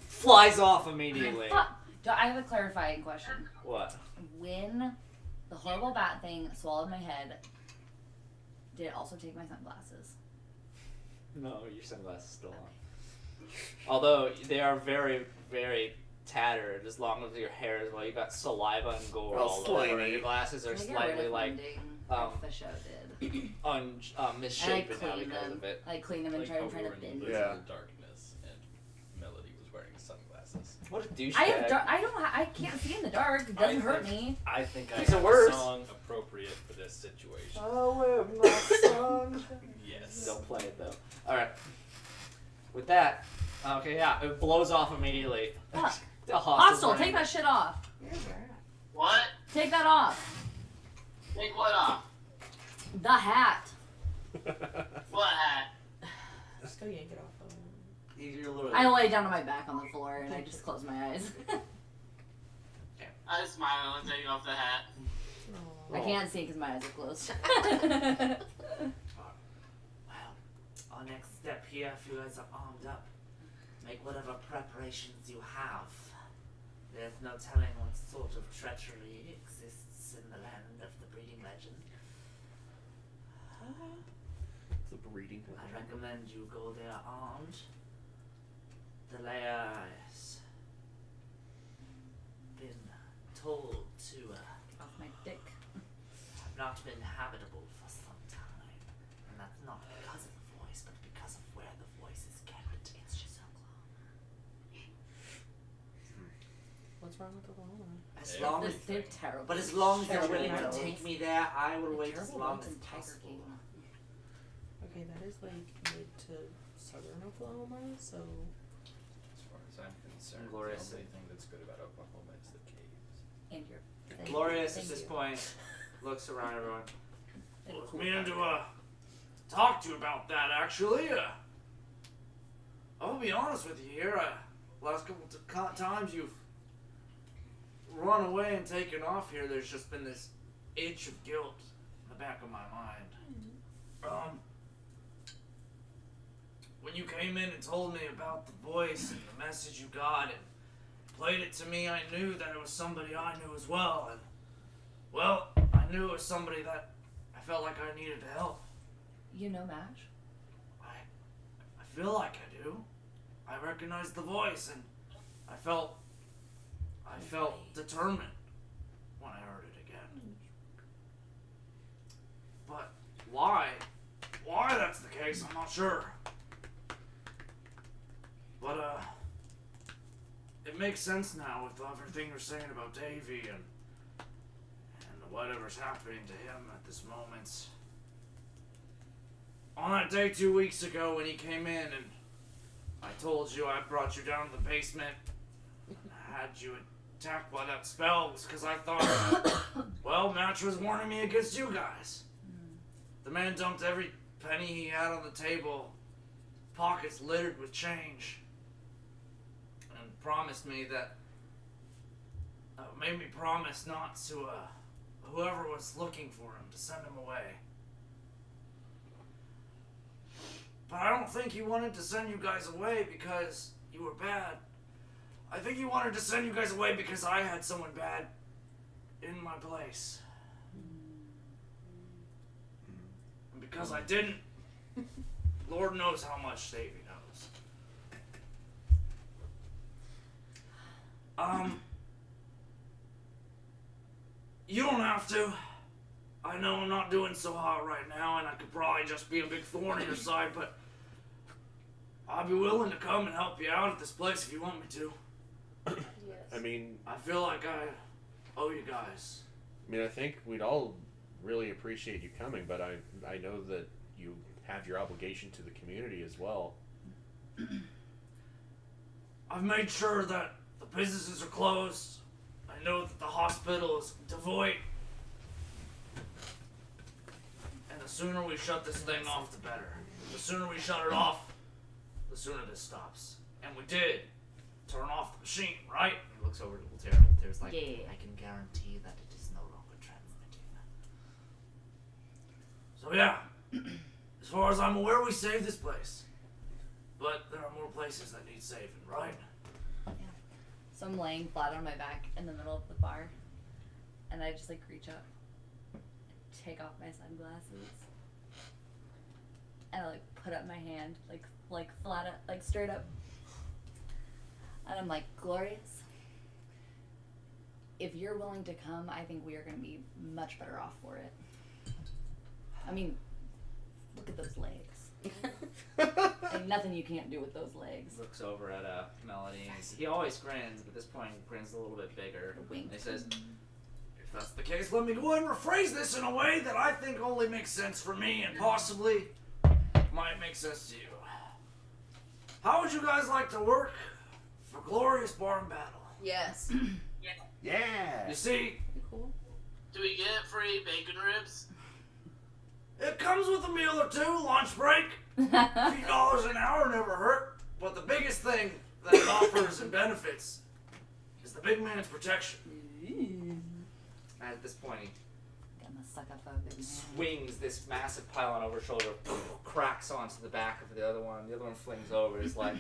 Speaker 2: flies off immediately.
Speaker 3: I have a clarifying question.
Speaker 2: What?
Speaker 3: When the horrible bat thing swallowed my head, did it also take my sunglasses?
Speaker 2: No, your sunglasses still on. Although they are very, very tattered. As long as your hair is well, you got saliva and gore
Speaker 7: Well,
Speaker 2: all over.
Speaker 7: slimy.
Speaker 2: Your glasses are
Speaker 3: I get rid
Speaker 2: slightly
Speaker 3: of
Speaker 2: like
Speaker 3: blending,
Speaker 2: um,
Speaker 3: like the show did.
Speaker 2: misshapen now
Speaker 3: clean
Speaker 2: because
Speaker 3: them.
Speaker 2: of it.
Speaker 3: I clean them and
Speaker 11: Like
Speaker 3: try
Speaker 11: how
Speaker 3: to
Speaker 11: we were in
Speaker 3: bend.
Speaker 11: the
Speaker 7: Yeah.
Speaker 11: darkness and Melody was wearing sunglasses.
Speaker 2: What a douchebag.
Speaker 3: I have I can't see in the dark. It doesn't hurt me.
Speaker 11: I think I
Speaker 2: Makes it
Speaker 11: have
Speaker 2: worse.
Speaker 11: a song appropriate for this situation.
Speaker 2: Oh, my son.
Speaker 11: Yes.
Speaker 2: Don't play it though. Alright. With that, okay, yeah, it blows off immediately.
Speaker 3: Fuck.
Speaker 2: The
Speaker 3: Hostile, take that shit off.
Speaker 5: What?
Speaker 3: Take that off.
Speaker 5: Take what off?
Speaker 3: The hat.
Speaker 5: What hat?
Speaker 1: Just go yank it off.
Speaker 2: You're literally.
Speaker 3: I lay down on my back on the floor and I just close my eyes.
Speaker 5: I smile and take off the hat.
Speaker 3: I can't see because my eyes are closed.
Speaker 2: Well, our next step here, if you guys are armed up, make whatever preparations you have. There's no telling what sort of treachery exists in the land of the breeding legend.
Speaker 7: The breeding.
Speaker 2: I recommend you go there armed. The lair has been told to
Speaker 3: Off my dick.
Speaker 2: have not been habitable for some time. And that's not because of the voice, but because of where the voice is kept. It's just so
Speaker 1: What's wrong with the Oklahoma?
Speaker 2: As long as,
Speaker 3: They're terrible.
Speaker 2: but as long as you're
Speaker 3: Terrible
Speaker 2: willing to
Speaker 3: roads.
Speaker 2: take me there, I will wait as
Speaker 3: Terrible
Speaker 2: long
Speaker 3: roads
Speaker 2: as
Speaker 3: in Tiger
Speaker 2: possible.
Speaker 3: King.
Speaker 1: Okay, that is like mid to southern Oklahoma, so
Speaker 11: As far as I'm concerned,
Speaker 2: Glorious.
Speaker 11: the only thing that's good about Oklahoma is the caves.
Speaker 3: And your
Speaker 2: Glorious
Speaker 3: Thank
Speaker 2: at this
Speaker 3: you.
Speaker 2: point looks around everyone.
Speaker 3: Little
Speaker 6: I was
Speaker 3: cool
Speaker 6: meaning to
Speaker 3: hat.
Speaker 6: talk to you about that actually. I'll be honest with you here. Last couple times you've run away and taken off here, there's just been this itch of guilt in the back of my mind. When you came in and told me about the voice and the message you got and played it to me, I knew that it was somebody I knew as well. And, well, I knew it was somebody that I felt like I needed to help.
Speaker 3: You know Match?
Speaker 6: I feel like I do. I recognized the voice, and I felt determined when I heard it again. But why that's the case, I'm not sure. But it makes sense now with everything you're saying about Davey and whatever's happening to him at this moment. On that day 2 weeks ago when he came in and I told you I brought you down to the basement, had you attacked by that spell, was because I thought, well, Match was warning me against you guys. The man dumped every penny he had on the table, pockets littered with change, and promised me that, made me promise not to, whoever was looking for him, to send him away. But I don't think he wanted to send you guys away because you were bad. I think he wanted to send you guys away because I had someone bad in my place. And because I didn't, Lord knows how much Davey knows. You don't have to. I know I'm not doing so hot right now, and I could probably just be a big thorn in your side, but I'd be willing to come and help you out at this place if you want me to.
Speaker 1: Yes.
Speaker 7: I mean,
Speaker 6: I feel like I owe you guys.
Speaker 7: I think we'd all really appreciate you coming, but I know that you have your obligation to the community as well.
Speaker 6: I've made sure that the businesses are closed. I know that the hospital is devoid. And the sooner we shut this thing off, the better. The sooner we shut it off, the sooner this stops. And we did turn off the machine, right?
Speaker 2: He looks over to Voltaire. Voltaire's like,
Speaker 3: Yeah.
Speaker 2: I can guarantee that it is no longer transmitting.
Speaker 6: So yeah, as far as I'm aware, we saved this place. But there are more places that need saving, right?
Speaker 3: So I'm laying flat on my back in the middle of the bar, and I just reach up, take off my sunglasses, and I put up my hand like flat up, straight up, and I'm like, Glorious, if you're willing to come, I think we are going to be much better off for it. I mean, look at those legs. Like nothing you can't do with those legs.
Speaker 2: Looks over at Melody. And he always grins, but at this point, grins a little bit bigger.
Speaker 3: Wink.
Speaker 2: And he says,
Speaker 6: If that's the case, let me go ahead and rephrase this in a way that I think only makes sense for me and possibly might make sense to you. How would you guys like to work for Glorious Bar and Battle?
Speaker 4: Yes.
Speaker 7: Yeah!
Speaker 6: You see,
Speaker 3: Cool.
Speaker 5: Do we get free bacon ribs?
Speaker 6: it comes with a meal or two, lunch break. A few dollars an hour never hurt. But the biggest thing that it offers and benefits is the big man's protection.
Speaker 2: at this point, he
Speaker 3: Gonna suck up a big man.
Speaker 2: swings this massive pylon over his shoulder, cracks onto the back of the other one. The other one flings over. He's like,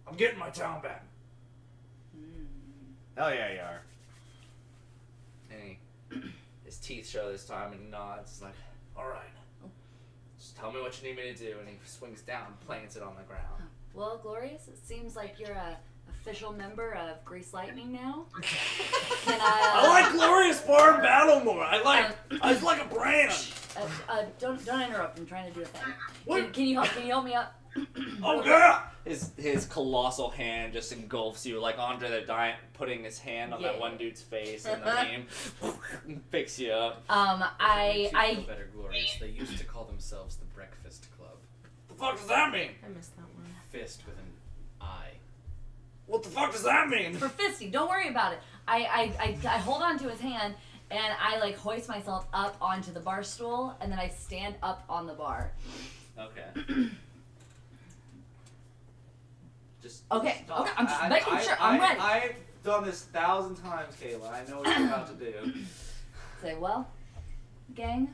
Speaker 6: I'm getting my town back.
Speaker 7: Hell yeah, you are.
Speaker 2: and his teeth show this time, and he nods. He's like,
Speaker 6: All right.
Speaker 2: just tell me what you need me to do. And he swings down, plants it on the ground.
Speaker 3: Well, Glorious, it seems like you're a official member of Grease Lightning now. Can
Speaker 6: I
Speaker 3: I?
Speaker 6: like Glorious Bar and Battle more. I like like a brand.
Speaker 3: Don't interrupt. I'm trying to do a thing.
Speaker 6: What?
Speaker 3: Can you help me up?
Speaker 6: Oh yeah.
Speaker 2: His colossal hand just engulfs you, like Andre the Giant putting his hand on that
Speaker 3: Yeah.
Speaker 2: one dude's face, and the name picks you up.
Speaker 3: I
Speaker 11: feel better, Glorious. They used to call themselves the Breakfast Club.
Speaker 6: The fuck does that mean?
Speaker 1: I missed that one.
Speaker 11: Fist with an I.
Speaker 6: What the fuck does that mean?
Speaker 3: for Fisty. Don't worry about it. I hold on to his hand and I like hoist myself up onto the bar stool and then I stand up on the bar.
Speaker 2: Okay. Just
Speaker 3: Okay,
Speaker 2: stop.
Speaker 3: okay, I'm just making sure I'm ready.
Speaker 2: I've done this 1,000 times, Kayla. I know what you're about to do.
Speaker 3: Say, well, gang.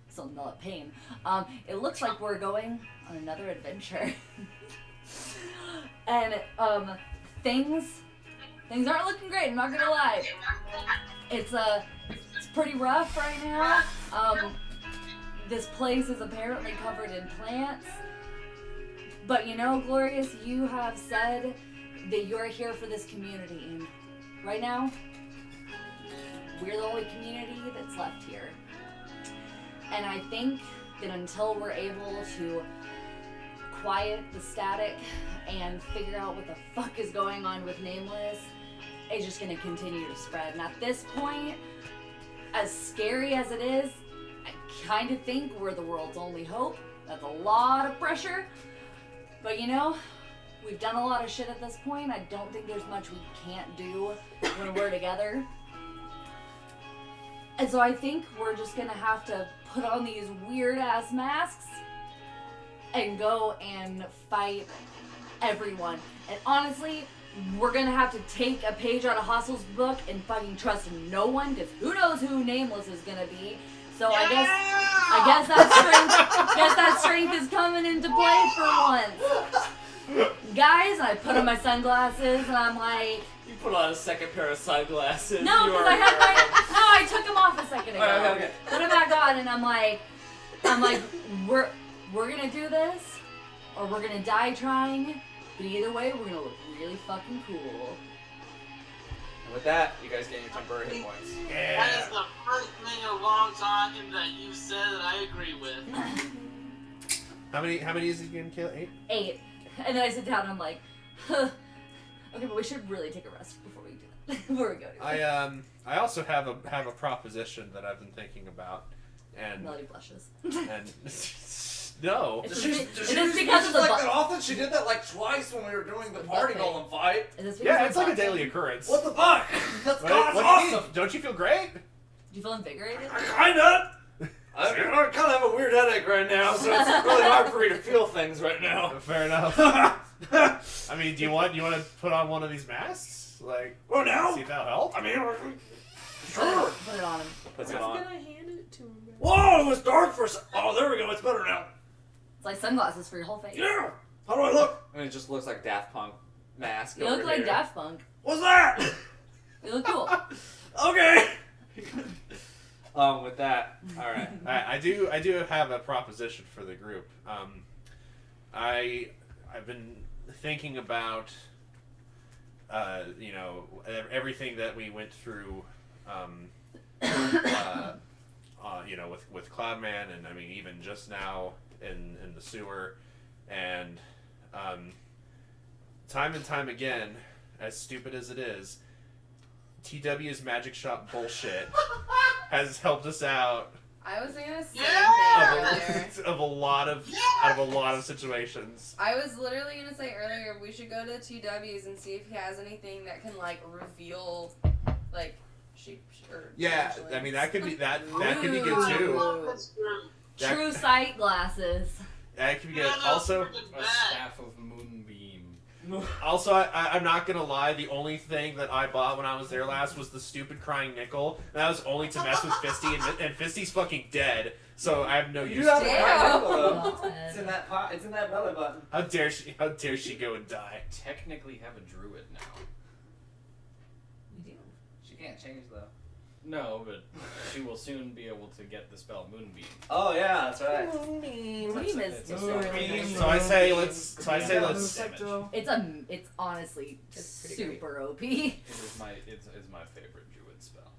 Speaker 3: Still a lot of pain. It looks like we're going on another adventure. And things aren't looking great, I'm not gonna lie. It's pretty rough right now. This place is apparently covered in plants. But you know, Glorious, you have said that you're here for this community, and right now, we're the only community that's left here. And I think that until we're able to quiet the static and figure out what the fuck is going on with Nameless, it's just gonna continue to spread. And at this point, as scary as it is, I kind of think we're the world's only hope. That's a lot of pressure. But you know, we've done a lot of shit at this point. I don't think there's much we can't do when we're together. And so I think we're just gonna have to put on these weird ass masks and go and fight everyone. And honestly, we're gonna have to take a page out of Hostle's book and fucking trust no one, because who knows who Nameless is gonna be. So I guess that strength is coming into play for once. Guys, I put on my sunglasses and I'm like,
Speaker 2: You put on a second pair of sunglasses.
Speaker 3: no, because I took them off a second ago.
Speaker 2: Okay.
Speaker 3: Put them back on and I'm like, we're gonna do this, or we're gonna die trying. But either way, we're gonna look really fucking cool.
Speaker 2: And with that, you guys gain your temporary hit points.
Speaker 5: That is the first thing in a long time that you said that I agree with.
Speaker 7: How many is he gonna kill? 8?
Speaker 3: 8. And then I sit down and I'm like, huh. Okay, but we should really take a rest before we do that. Before we go to it.
Speaker 7: I also have a proposition that I've been thinking about, and
Speaker 3: Melody blushes.
Speaker 7: and no.
Speaker 3: It's
Speaker 6: She's
Speaker 3: just because of the
Speaker 6: like that often. She did that like twice when we were doing the party golem fight.
Speaker 3: Is this because
Speaker 7: Yeah,
Speaker 3: of
Speaker 7: it's like a
Speaker 3: buffing?
Speaker 7: daily occurrence.
Speaker 6: What the fuck? That's
Speaker 7: What-
Speaker 6: God's
Speaker 7: what do you mean?
Speaker 6: awesome.
Speaker 7: Don't you feel great?
Speaker 3: Do you feel invigorated?
Speaker 6: Kinda. I kind of have a weird headache right now, so it's really hard for me to feel things right now.
Speaker 7: Fair enough. I mean, do you want to put on one of these masks? Like,
Speaker 6: Well, now?
Speaker 7: see if that'll help.
Speaker 6: I mean, sure.
Speaker 3: Put it on him.
Speaker 2: Puts
Speaker 1: I
Speaker 2: it
Speaker 1: was
Speaker 2: on.
Speaker 1: gonna hand it to him. but-
Speaker 6: Whoa, it was dark for a second. Oh, there we go. It's better now.
Speaker 3: It's like sunglasses for your whole face.
Speaker 6: Yeah. How do I look?
Speaker 2: And it just looks like Daft Punk mask.
Speaker 3: You
Speaker 2: over
Speaker 3: look like
Speaker 2: here.
Speaker 3: Daft Punk.
Speaker 6: What's that?
Speaker 3: You look cool.
Speaker 6: Okay.
Speaker 2: With that, all right.
Speaker 7: I do have a proposition for the group. I've been thinking about everything that we went through with Cloudman, and I mean even just now in the sewer, and time and time again, as stupid as it is, TW's magic shop bullshit has helped us out
Speaker 4: I was gonna say
Speaker 5: Yeah!
Speaker 4: that earlier.
Speaker 7: out of a lot of situations.
Speaker 4: I was literally gonna say earlier we should go to TW's and see if he has anything that can like reveal like sheep or
Speaker 7: Yeah,
Speaker 4: changelings.
Speaker 7: I mean that could be good too.
Speaker 5: That's true.
Speaker 7: That-
Speaker 3: True sight glasses.
Speaker 7: That could be good.
Speaker 5: Yeah, no,
Speaker 7: Also,
Speaker 5: freaking
Speaker 11: A
Speaker 5: bad.
Speaker 11: staff of moonbeam.
Speaker 7: I'm not gonna lie. The only thing that I bought when I was there last was the stupid crying nickel. That was only to mess with Fisty, and Fisty's fucking dead. So I have no
Speaker 2: You
Speaker 7: use.
Speaker 2: do have
Speaker 7: to
Speaker 2: a
Speaker 7: it.
Speaker 2: crying
Speaker 3: Damn.
Speaker 2: nickel, though. It's in that pot. It's in that belly button.
Speaker 7: How dare she? How dare she go and die?
Speaker 11: Technically have a druid now.
Speaker 3: We do.
Speaker 2: She can't change though.
Speaker 11: No, but she will soon be able to get the spell Moonbeam.
Speaker 2: Oh yeah, that's right.
Speaker 3: Moonbeam is
Speaker 11: It's
Speaker 3: just
Speaker 11: a
Speaker 3: a
Speaker 11: moonbeam.
Speaker 3: really-
Speaker 7: So I say let's.
Speaker 3: It's honestly
Speaker 1: It's pretty
Speaker 3: super OP.
Speaker 11: It is my favorite druid spell.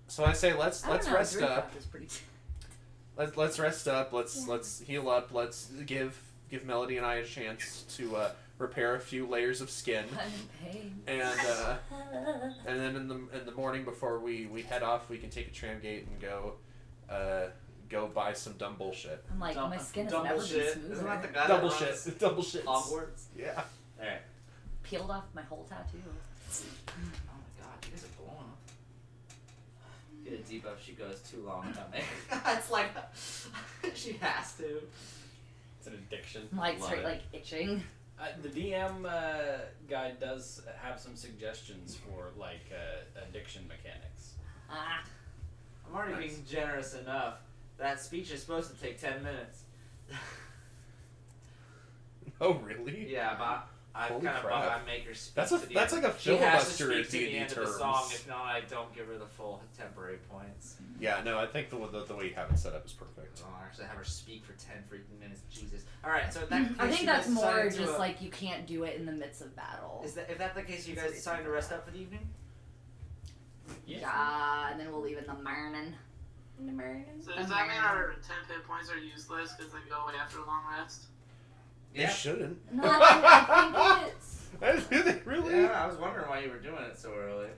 Speaker 7: So I say let's
Speaker 3: I don't know,
Speaker 7: rest
Speaker 3: Druid
Speaker 7: up.
Speaker 3: Craft is pretty
Speaker 7: Let's rest up. Let's heal up. Let's give Melody and I a chance to repair a few layers of skin. And then in the morning before we head off, we can take a tram gate and go buy some dumb bullshit.
Speaker 3: I'm like, my skin has
Speaker 2: Dumb
Speaker 3: never
Speaker 2: bullshit.
Speaker 3: been
Speaker 2: Isn't
Speaker 3: smoother.
Speaker 2: that the guy
Speaker 7: Double
Speaker 2: that runs
Speaker 7: shit. Double shit.
Speaker 2: Hogwarts?
Speaker 7: Yeah.
Speaker 2: Alright.
Speaker 3: Peeled off my whole tattoo.
Speaker 2: Oh my god, you guys are blowing up. Get a debuff, she goes too long coming. It's like, she has to.
Speaker 11: It's an addiction.
Speaker 3: I'm like
Speaker 2: Love
Speaker 3: straight
Speaker 2: it.
Speaker 3: like itching.
Speaker 11: The DM guide does have some suggestions for like addiction mechanics.
Speaker 3: Ah.
Speaker 2: I'm already being generous enough. That speech is supposed to take 10 minutes.
Speaker 7: Oh really?
Speaker 2: Yeah, but I
Speaker 7: Holy
Speaker 2: kind of
Speaker 7: crap.
Speaker 2: bought Maker speak
Speaker 7: That's
Speaker 2: to the
Speaker 7: like
Speaker 2: end.
Speaker 7: a
Speaker 2: She has to
Speaker 7: filibuster
Speaker 2: speak
Speaker 7: in
Speaker 2: to the
Speaker 7: D&D
Speaker 2: end of the
Speaker 7: terms.
Speaker 2: song. If not, I don't give her the full temporary points.
Speaker 7: Yeah, no, I think the way you have it set up is perfect.
Speaker 2: I'll actually have her speak for 10 freaking minutes. Jesus. All right, so in that case,
Speaker 3: I think
Speaker 2: you
Speaker 3: that's
Speaker 2: guys
Speaker 3: more
Speaker 2: decided to,
Speaker 3: just like you can't do it in the midst of battle.
Speaker 2: If that's the case, you guys decided to rest up for the evening?
Speaker 3: Yeah, and then we'll leave in the morning.
Speaker 5: So does that mean our 10 hit points are useless because they go away after a long rest?
Speaker 7: They shouldn't.
Speaker 3: No, I think it's.
Speaker 7: Do they really?
Speaker 2: Yeah, I was wondering why you were doing it so early.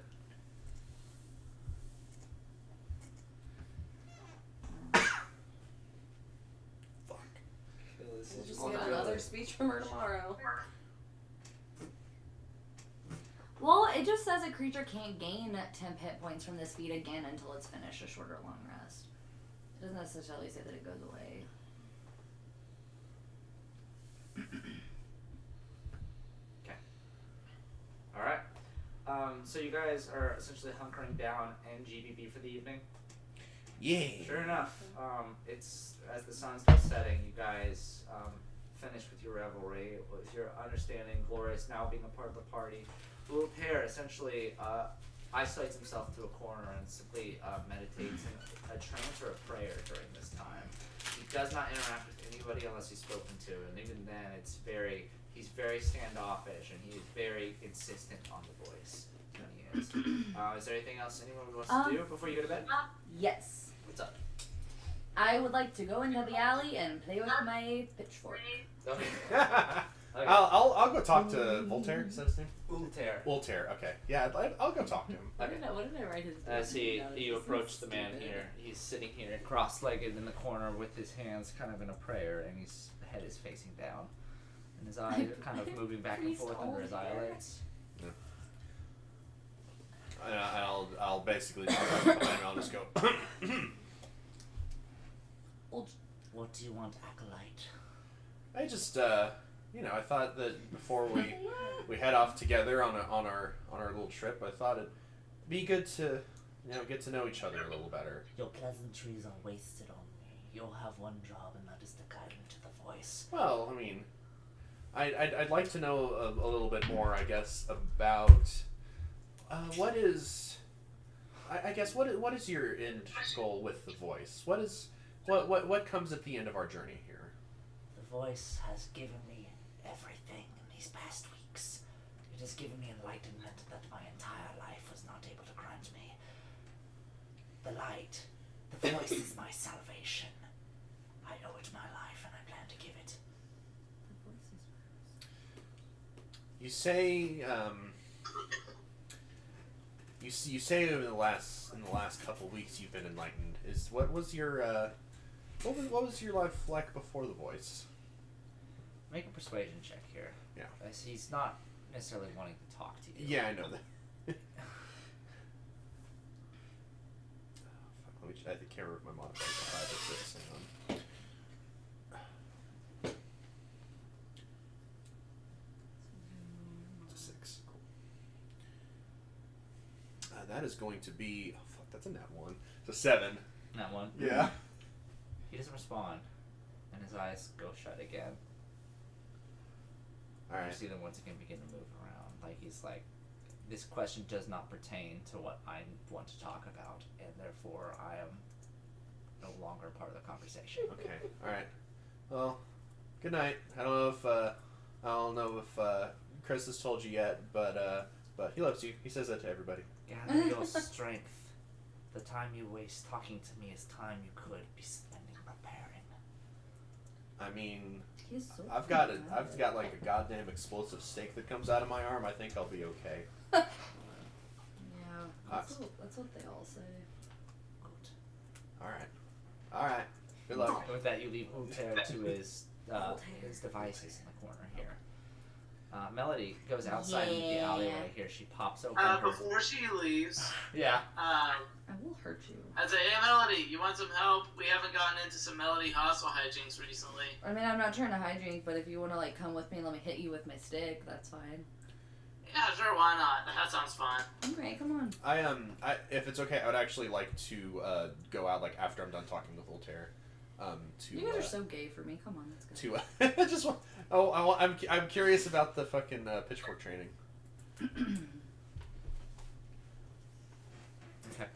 Speaker 4: We'll just get another speech from her tomorrow.
Speaker 3: Well, it just says a creature can't gain 10 hit points from this feat again until it's finished a short or long rest. It doesn't necessarily say that it goes away.
Speaker 2: Okay. Alright. So you guys are essentially hunkering down in GBB for the evening?
Speaker 7: Yeah.
Speaker 2: Sure enough. It's as the sun's still setting, you guys finish with your revelry, with your understanding Glorious now being a part of the party. Little Pear essentially isolates himself to a corner and simply meditates in a trance or a prayer during this time. He does not interact with anybody unless he's spoken to, and even then he's very standoffish and he is very insistent on the voice when he is. Is there anything else anyone wants to do before you go to bed?
Speaker 3: Yes.
Speaker 2: What's up?
Speaker 3: I would like to go into the alley and play with my pitchfork.
Speaker 2: Okay. Okay.
Speaker 7: I'll go talk to Voltaire. Is that his name?
Speaker 2: Voltaire.
Speaker 7: Okay. Yeah, I'll go talk to him.
Speaker 2: Okay.
Speaker 3: What did I write his name?
Speaker 2: As you approach the man here, he's sitting here cross-legged in the corner with his hands kind of in a prayer, and his head is facing down, and his eyes are kind of moving back and forth under his eyelids.
Speaker 7: I'll basically just go behind him. I'll just go.
Speaker 2: What do you want, Acolyte?
Speaker 7: I just I thought that before we head off together on our little trip, I thought it'd be good to get to know each other a little better.
Speaker 2: Your pleasantries are wasted on me. You'll have one job, and that is to guide me to the voice.
Speaker 7: Well, I mean, I'd like to know a little bit more, I guess, about what is your end goal with the voice? What comes at the end of our journey here?
Speaker 2: The voice has given me everything in these past weeks. It has given me enlightenment that my entire life was not able to grant me. The light, the voice is my salvation. I owe it my life, and I plan to give it.
Speaker 7: You say you say in the last couple weeks you've been enlightened. What was your life like before the voice?
Speaker 2: Make a persuasion check here.
Speaker 7: Yeah.
Speaker 2: As he's not necessarily wanting to talk to you.
Speaker 7: Yeah, I know that. I can't remember my modifier. 5 or 6. Hang on. It's a 6. Cool. That is going to be. Oh fuck! That's a nat 1. It's a 7.
Speaker 2: That one.
Speaker 7: Yeah.
Speaker 2: He doesn't respond, and his eyes go shut again.
Speaker 7: Alright.
Speaker 2: You see them once again begin to move around. Like he's like, this question does not pertain to what I want to talk about, and therefore I am no longer part of the conversation.
Speaker 7: Okay. Alright. Well, good night. I don't know if Chris has told you yet, but he loves you. He says that to everybody.
Speaker 2: Gather your strength. The time you waste talking to me is time you could be spending preparing.
Speaker 7: I mean,
Speaker 3: He's so
Speaker 7: I've got like a goddamn explosive stake that comes out of my arm. I think I'll be okay.
Speaker 3: Yeah, that's what they all say.
Speaker 2: Good.
Speaker 7: All right. Good luck.
Speaker 2: With that, you leave Voltaire to his devices in the corner here. Melody goes outside into the alleyway here. She pops open her...
Speaker 5: Before she leaves,
Speaker 2: Yeah.
Speaker 3: I will hurt you.
Speaker 5: I'd say, hey Melody, you want some help? We haven't gotten into some Melody hostile hijinks recently.
Speaker 3: I mean, I'm not trying to hijink, but if you want to like come with me and let me hit you with my stick, that's fine.
Speaker 5: Yeah, sure, why not? That sounds fun.
Speaker 3: Okay, come on.
Speaker 7: I if it's okay, I would actually like to go out like after I'm done talking to Voltaire. To
Speaker 3: You guys are so gay for me. Come on, let's go.
Speaker 7: to just I'm curious about the fucking pitchfork training.
Speaker 2: Okay.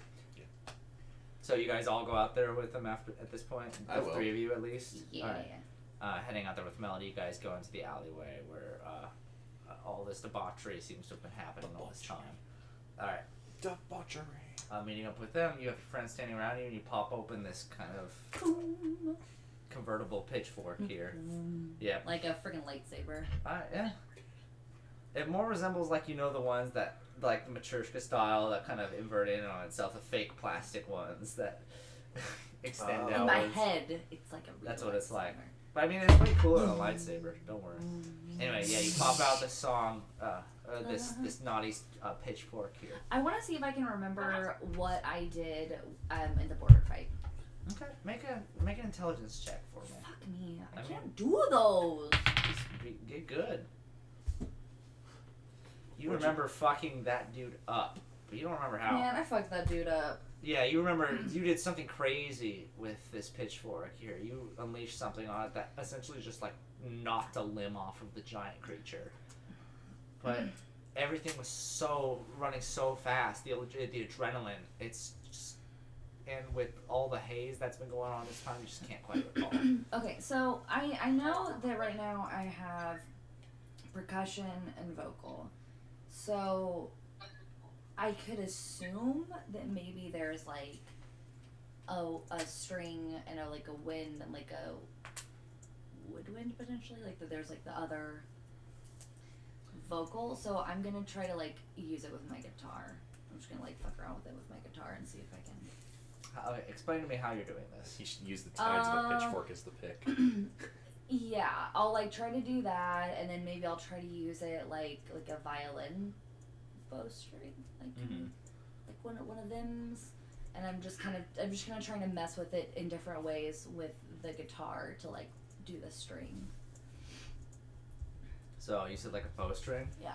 Speaker 2: So you guys all go out there with them at this point?
Speaker 7: I will.
Speaker 2: 3 of you at least?
Speaker 3: Yeah.
Speaker 2: Alright. Heading out there with Melody, you guys go into the alleyway where all this debauchery seems to have been happening all this time. Alright.
Speaker 7: Debauchery.
Speaker 2: Meeting up with them, you have your friends standing around you, and you pop open this kind of convertible pitchfork here. Yeah.
Speaker 3: Like a freaking lightsaber.
Speaker 2: Yeah. It more resembles like the ones that like the Matryoshka style that kind of invert in on itself, the fake plastic ones that extend out.
Speaker 3: In my head, it's like a real
Speaker 2: That's what it's like.
Speaker 3: lightsaber.
Speaker 2: But I mean, it's way cooler than a lightsaber. Don't worry. Anyway, yeah, you pop out this song, this naughty pitchfork here.
Speaker 3: I want to see if I can remember what I did in the border fight.
Speaker 2: Okay, make an intelligence check for me.
Speaker 3: Fuck me, I
Speaker 2: I
Speaker 3: can't do those.
Speaker 2: Just get good. You remember fucking that dude up, but you don't remember how.
Speaker 3: Man, I fucked that dude up.
Speaker 2: Yeah, you remember you did something crazy with this pitchfork here. You unleashed something on it that essentially just like knocked a limb off of the giant creature. But everything was running so fast. The adrenaline, it's just, and with all the haze that's been going on this time, you just can't quite recall.
Speaker 3: Okay, so I know that right now I have percussion and vocal. So I could assume that maybe there's like a string and a wind and like a woodwind potentially, like that there's like the other vocal. So I'm gonna try to like use it with my guitar. I'm just gonna like fuck around with it with my guitar and see if I can.
Speaker 2: Okay, explain to me how you're doing this.
Speaker 7: You should use the tines of the pitchfork as the pick.
Speaker 3: Yeah, I'll like try to do that, and then maybe I'll try to use it like a violin bowstring, like one of them's. And I'm just gonna try to mess with it in different ways with the guitar to like do the string.
Speaker 2: So you said like a bowstring?
Speaker 3: Yeah.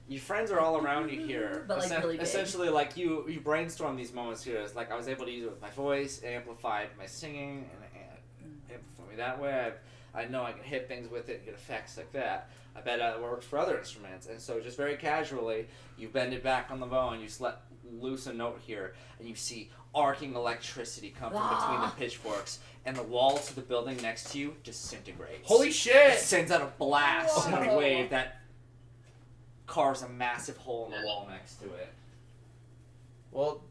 Speaker 2: Your friends are all around you here.
Speaker 3: But, like, really big.
Speaker 2: Essentially, like you brainstorm these moments here. It's like I was able to use it with my voice, it amplified my singing, and amplified me that way. I know I can hit things with it and get effects like that. I bet it works for other instruments. And so just very casually, you bend it back on the bow and you let loose a note here, and you see arcing electricity come from between the pitchforks, and the walls of the building next to you disintegrates.
Speaker 7: Holy shit!
Speaker 2: It sends out a blast wave that carves a massive hole in the wall next to it.
Speaker 7: Well,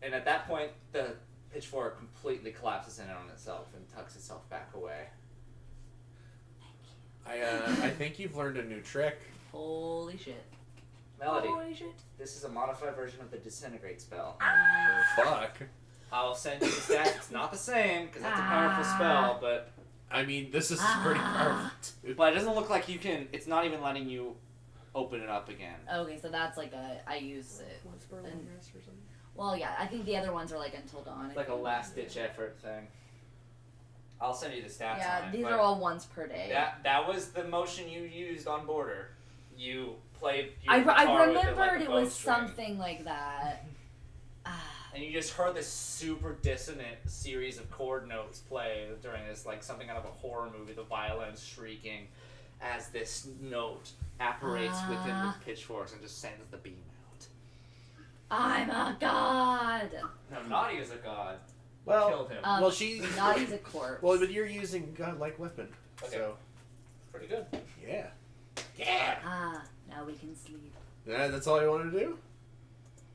Speaker 2: and at that point, the pitchfork completely collapses in on itself and tucks itself back away.
Speaker 7: I think you've learned a new trick.
Speaker 3: Holy shit.
Speaker 2: Melody,
Speaker 3: Holy shit.
Speaker 2: this is a modified version of the disintegrate spell.
Speaker 7: Fuck.
Speaker 2: I'll send you the stats. It's not the same because that's a powerful spell, but
Speaker 7: I mean, this is pretty powerful too.
Speaker 2: but it doesn't look like you can. It's not even letting you open it up again.
Speaker 3: Okay, so that's like I use it.
Speaker 1: What's for long rest or something?
Speaker 3: Well, yeah, I think the other ones are like until dawn.
Speaker 2: It's like a last ditch effort thing. I'll send you the stats.
Speaker 3: Yeah,
Speaker 2: on it,
Speaker 3: these
Speaker 2: but
Speaker 3: are all once per day.
Speaker 2: That was the motion you used on Border. You played.
Speaker 3: I
Speaker 2: guitar with
Speaker 3: remembered
Speaker 2: like a
Speaker 3: it was
Speaker 2: bowstring.
Speaker 3: something like that.
Speaker 2: And you just heard this super dissonant series of chord notes play during this, like something out of a horror movie, the violin shrieking as this note apparates within the pitchforks and just sends the beam out.
Speaker 3: I'm a god.
Speaker 2: No, Naughty is a god.
Speaker 7: Well,
Speaker 2: Killed him.
Speaker 7: well, she's
Speaker 3: Naughty's a corpse.
Speaker 7: Well, but you're using godlike weapon.
Speaker 2: Okay.
Speaker 7: So
Speaker 2: Pretty good.
Speaker 7: yeah.
Speaker 3: Ah, now we can sleep.
Speaker 7: Yeah, that's all you want to do?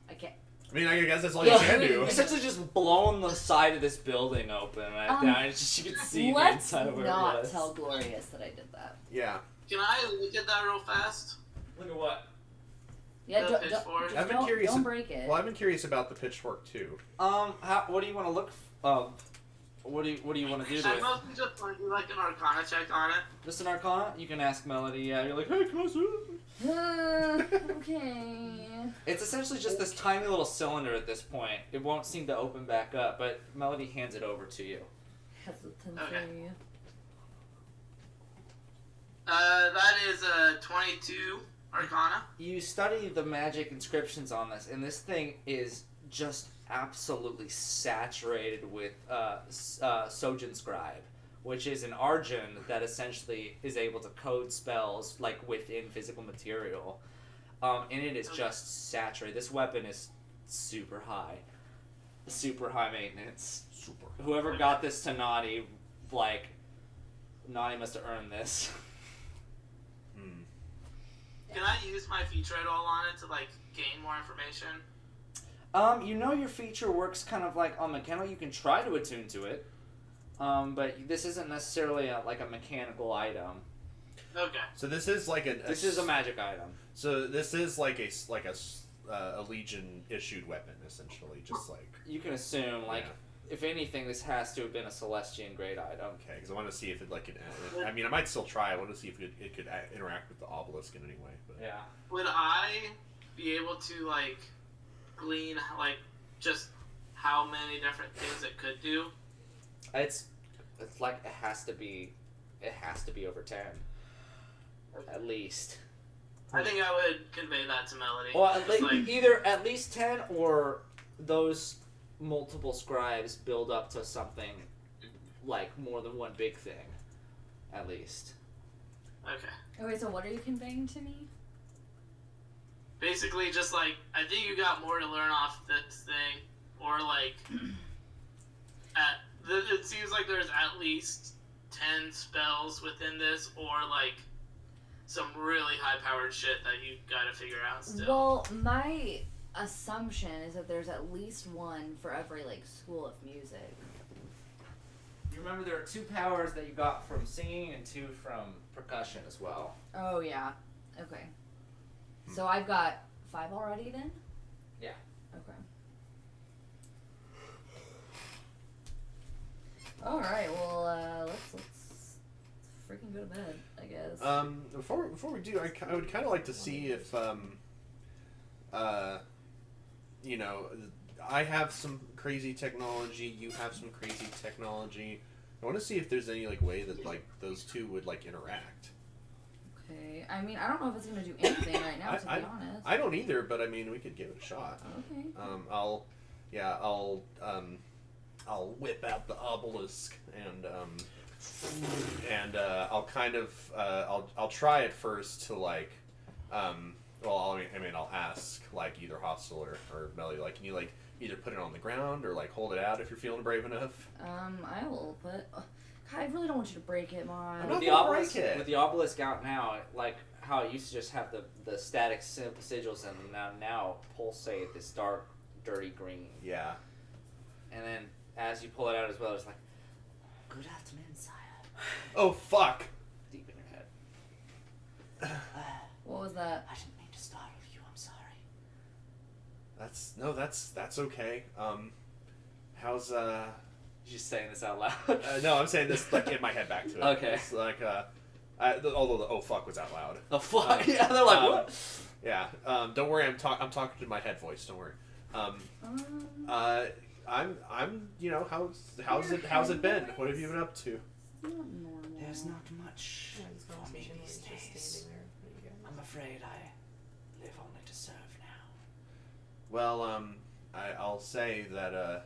Speaker 3: I can't.
Speaker 7: I mean, I guess that's all you can do.
Speaker 2: Essentially just blown the side of this building open right down. It's just, you can see the
Speaker 3: Let's
Speaker 2: inside of where it
Speaker 3: not
Speaker 2: was.
Speaker 3: tell Glorious that I did that.
Speaker 7: Yeah.
Speaker 5: Can I look at that real fast?
Speaker 2: Look at what?
Speaker 3: Yeah,
Speaker 5: The
Speaker 3: don't,
Speaker 5: pitchfork?
Speaker 3: just
Speaker 7: I've been
Speaker 3: don't,
Speaker 7: curious.
Speaker 3: don't break it.
Speaker 7: Well, I've been curious about the pitchfork too.
Speaker 2: What do you want to look? What do you want to do to
Speaker 5: I
Speaker 2: it?
Speaker 5: mostly just want to do like an Arcana check on it.
Speaker 2: Just an Arcana? You can ask Melody. Yeah, you're like, hey, can I see it?
Speaker 3: Okay.
Speaker 2: It's essentially just this tiny little cylinder at this point. It won't seem to open back up, but Melody hands it over to you.
Speaker 3: Hesitancy.
Speaker 5: That is a 22 Arcana.
Speaker 2: You study the magic inscriptions on this, and this thing is just absolutely saturated with Sojin Scribe, which is an Arjun that essentially is able to code spells like within physical material. And it is just saturated. This weapon is super high maintenance. Whoever got this to Nani, like, Nani must have earned this.
Speaker 5: Can I use my feature at all on it to like gain more information?
Speaker 2: You know your feature works kind of like on mechanical. You can try to attune to it, but this isn't necessarily like a mechanical item.
Speaker 5: Okay.
Speaker 7: So this is like
Speaker 2: This is a magic item.
Speaker 7: So this is like a Legion issued weapon, essentially, just like.
Speaker 2: You can assume, like,
Speaker 7: Yeah.
Speaker 2: if anything, this has to have been a Celestian grade item.
Speaker 7: Okay, because I want to see if it like I mean, I might still try. I want to see if it could interact with the obelisk in any way. But.
Speaker 2: Yeah.
Speaker 5: Would I be able to like glean like just how many different things it could do?
Speaker 2: It's like it has to be over 10, at least.
Speaker 5: I think I would convey that to Melody.
Speaker 2: Well,
Speaker 5: Just, like,
Speaker 2: either at least 10 or those multiple scribes build up to something like more than one big thing, at least.
Speaker 5: okay.
Speaker 3: Okay, so what are you conveying to me?
Speaker 5: Basically, just like I think you got more to learn off this thing, or like, it seems like there's at least 10 spells within this, or like some really high-powered shit that you gotta figure out still.
Speaker 3: Well, my assumption is that there's at least one for every like school of music.
Speaker 2: You remember there are 2 powers that you got from singing and 2 from percussion as well.
Speaker 3: Oh yeah. Okay. So I've got 5 already then?
Speaker 2: Yeah.
Speaker 3: Okay. Alright, well let's freaking go to bed, I guess.
Speaker 7: Before we do, I would kind of like to see if you know, I have some crazy technology, you have some crazy technology. I want to see if there's any like way that like those two would like interact.
Speaker 3: Okay. I mean, I don't know if it's gonna do anything right now, to be honest.
Speaker 7: I don't either, but I mean, we could give it a shot.
Speaker 3: Okay.
Speaker 7: I'll whip out the obelisk and I'll kind of I'll try it first to like I'll ask like either Hostel or Melly, like, can you like either put it on the ground or like hold it out if you're feeling brave enough?
Speaker 3: I will put. God, I really don't want you to break it, Mon.
Speaker 2: With the obelisk out now, like how it used to just have the static sigils and now pulsate this dark, dirty green.
Speaker 7: Yeah.
Speaker 2: And then as you pull it out as well, it's like, good afternoon, sire.
Speaker 7: Oh fuck!
Speaker 2: Deep in your head.
Speaker 3: What was that?
Speaker 2: I didn't mean to startle you. I'm sorry.
Speaker 7: That's okay. How's
Speaker 2: You're just saying this out loud.
Speaker 7: No, I'm saying this like in my head back to it.
Speaker 2: Okay.
Speaker 7: It's like although the oh fuck was out loud.
Speaker 2: The fuck? Yeah, they're like, what?
Speaker 7: Yeah. Don't worry. I'm talking to my head voice. Don't worry. I'm you know, how's it been? What have you been up to?
Speaker 2: There's not much
Speaker 1: Yeah, it's
Speaker 2: for me
Speaker 1: conversation
Speaker 2: these
Speaker 1: was just
Speaker 2: days.
Speaker 1: standing there for you guys.
Speaker 2: I'm afraid I live only to serve now.
Speaker 7: Well, I'll say that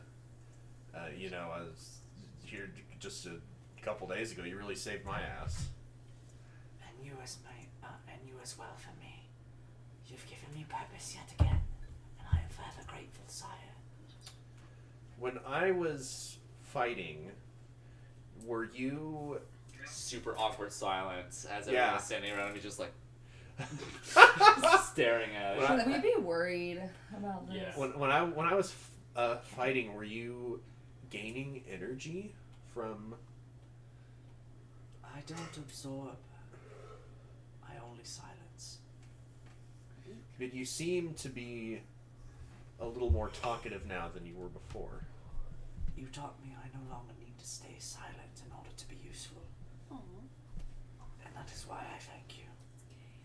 Speaker 7: you know, I was here just a couple days ago. You really saved my ass.
Speaker 2: And you as well for me. You've given me purpose yet again, and I am forever grateful, sire.
Speaker 7: When I was fighting, were you...
Speaker 2: Super awkward silence as
Speaker 7: Yeah.
Speaker 2: everyone's standing around me just like staring at it.
Speaker 3: Should we be worried about this?
Speaker 11: Yeah.
Speaker 7: When I was fighting, were you gaining energy from...
Speaker 2: I don't absorb. I only silence.
Speaker 7: But you seem to be a little more talkative now than you were before.
Speaker 2: You taught me I no longer need to stay silent in order to be useful. And that is why I thank you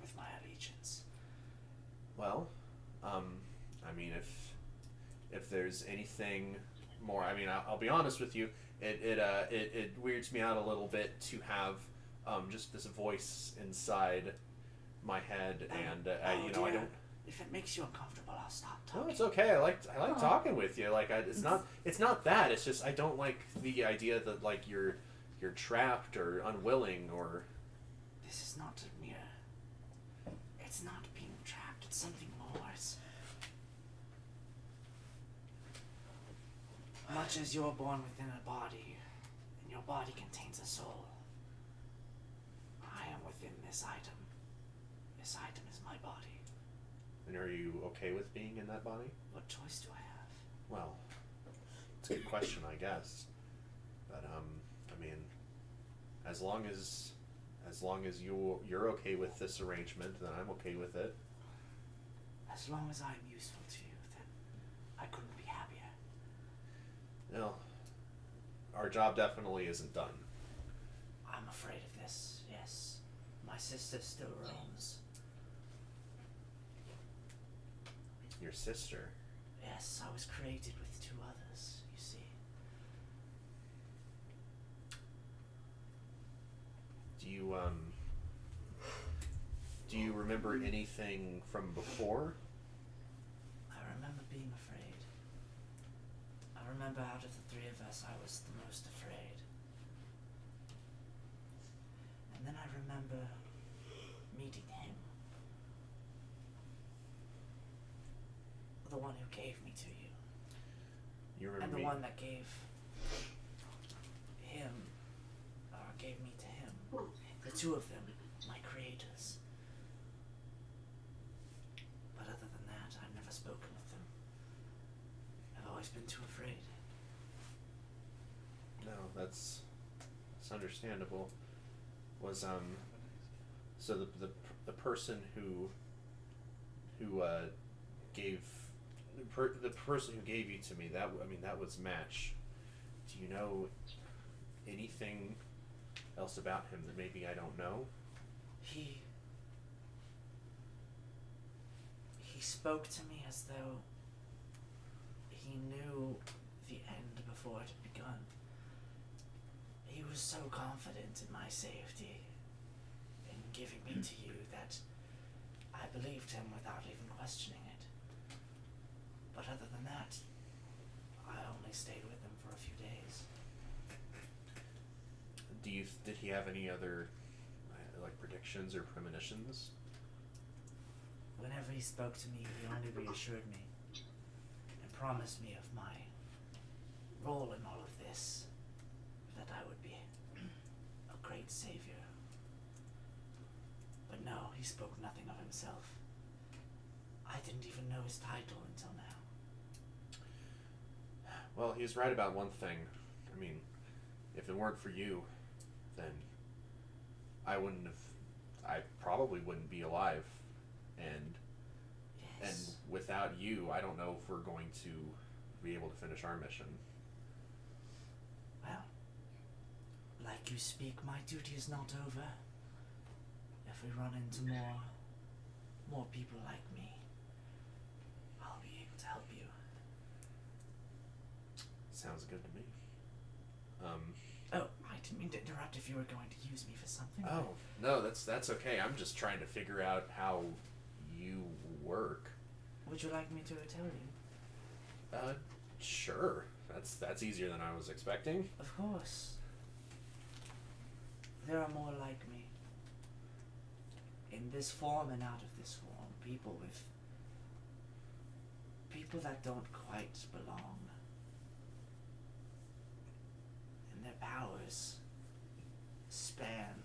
Speaker 2: with my allegiance.
Speaker 7: Well, I mean, if there's anything more, I mean, I'll be honest with you. It weirds me out a little bit to have just this voice inside my head, and you know, I don't.
Speaker 2: If it makes you uncomfortable, I'll stop talking.
Speaker 7: No, it's okay. I like talking with you. Like it's not that. It's just I don't like the idea that like you're trapped or unwilling or.
Speaker 2: This is not a mere. It's not being trapped. It's something more. It's much as you're born within a body, and your body contains a soul. I am within this item. This item is my body.
Speaker 7: And are you okay with being in that body?
Speaker 2: What choice do I have?
Speaker 7: Well, it's a good question, I guess. But I mean, as long as you're okay with this arrangement, then I'm okay with it.
Speaker 2: As long as I'm useful to you, then I couldn't be happier.
Speaker 7: Well, our job definitely isn't done.
Speaker 2: I'm afraid of this, yes. My sister still roams.
Speaker 7: Your sister?
Speaker 2: Yes, I was created with two others, you see.
Speaker 7: Do you remember anything from before?
Speaker 2: I remember being afraid. I remember out of the three of us, I was the most afraid. And then I remember meeting him. The one who gave me to you.
Speaker 7: You remember
Speaker 2: And the
Speaker 7: me?
Speaker 2: one that gave him, or gave me to him. The two of them, my creators. But other than that, I've never spoken with them. I've always been too afraid.
Speaker 7: No, that's understandable. Was so the person who gave the person who gave you to me, that was Match. Do you know anything else about him that maybe I don't know?
Speaker 2: He spoke to me as though he knew the end before it had begun. He was so confident in my safety, in giving me to you, that I believed him without even questioning it. But other than that, I only stayed with him for a few days.
Speaker 7: Did he have any other like predictions or premonitions?
Speaker 2: Whenever he spoke to me, he only reassured me and promised me of my role in all of this, that I would be a great savior. But no, he spoke nothing of himself. I didn't even know his title until now.
Speaker 7: Well, he's right about one thing. I mean, if it weren't for you, then I probably wouldn't be alive. And without you, I don't know if we're going to be able to finish our mission.
Speaker 2: Well, like you speak, my duty is not over. If we run into more people like me, I'll be able to help you.
Speaker 7: Sounds good to me.
Speaker 2: Oh, I didn't mean to interrupt if you were going to use me for something.
Speaker 7: Oh, no, that's okay. I'm just trying to figure out how you work.
Speaker 2: Would you like me to tell you?
Speaker 7: Sure. That's easier than I was expecting.
Speaker 2: Of course. There are more like me. In this form and out of this form, people that don't quite belong. And their powers span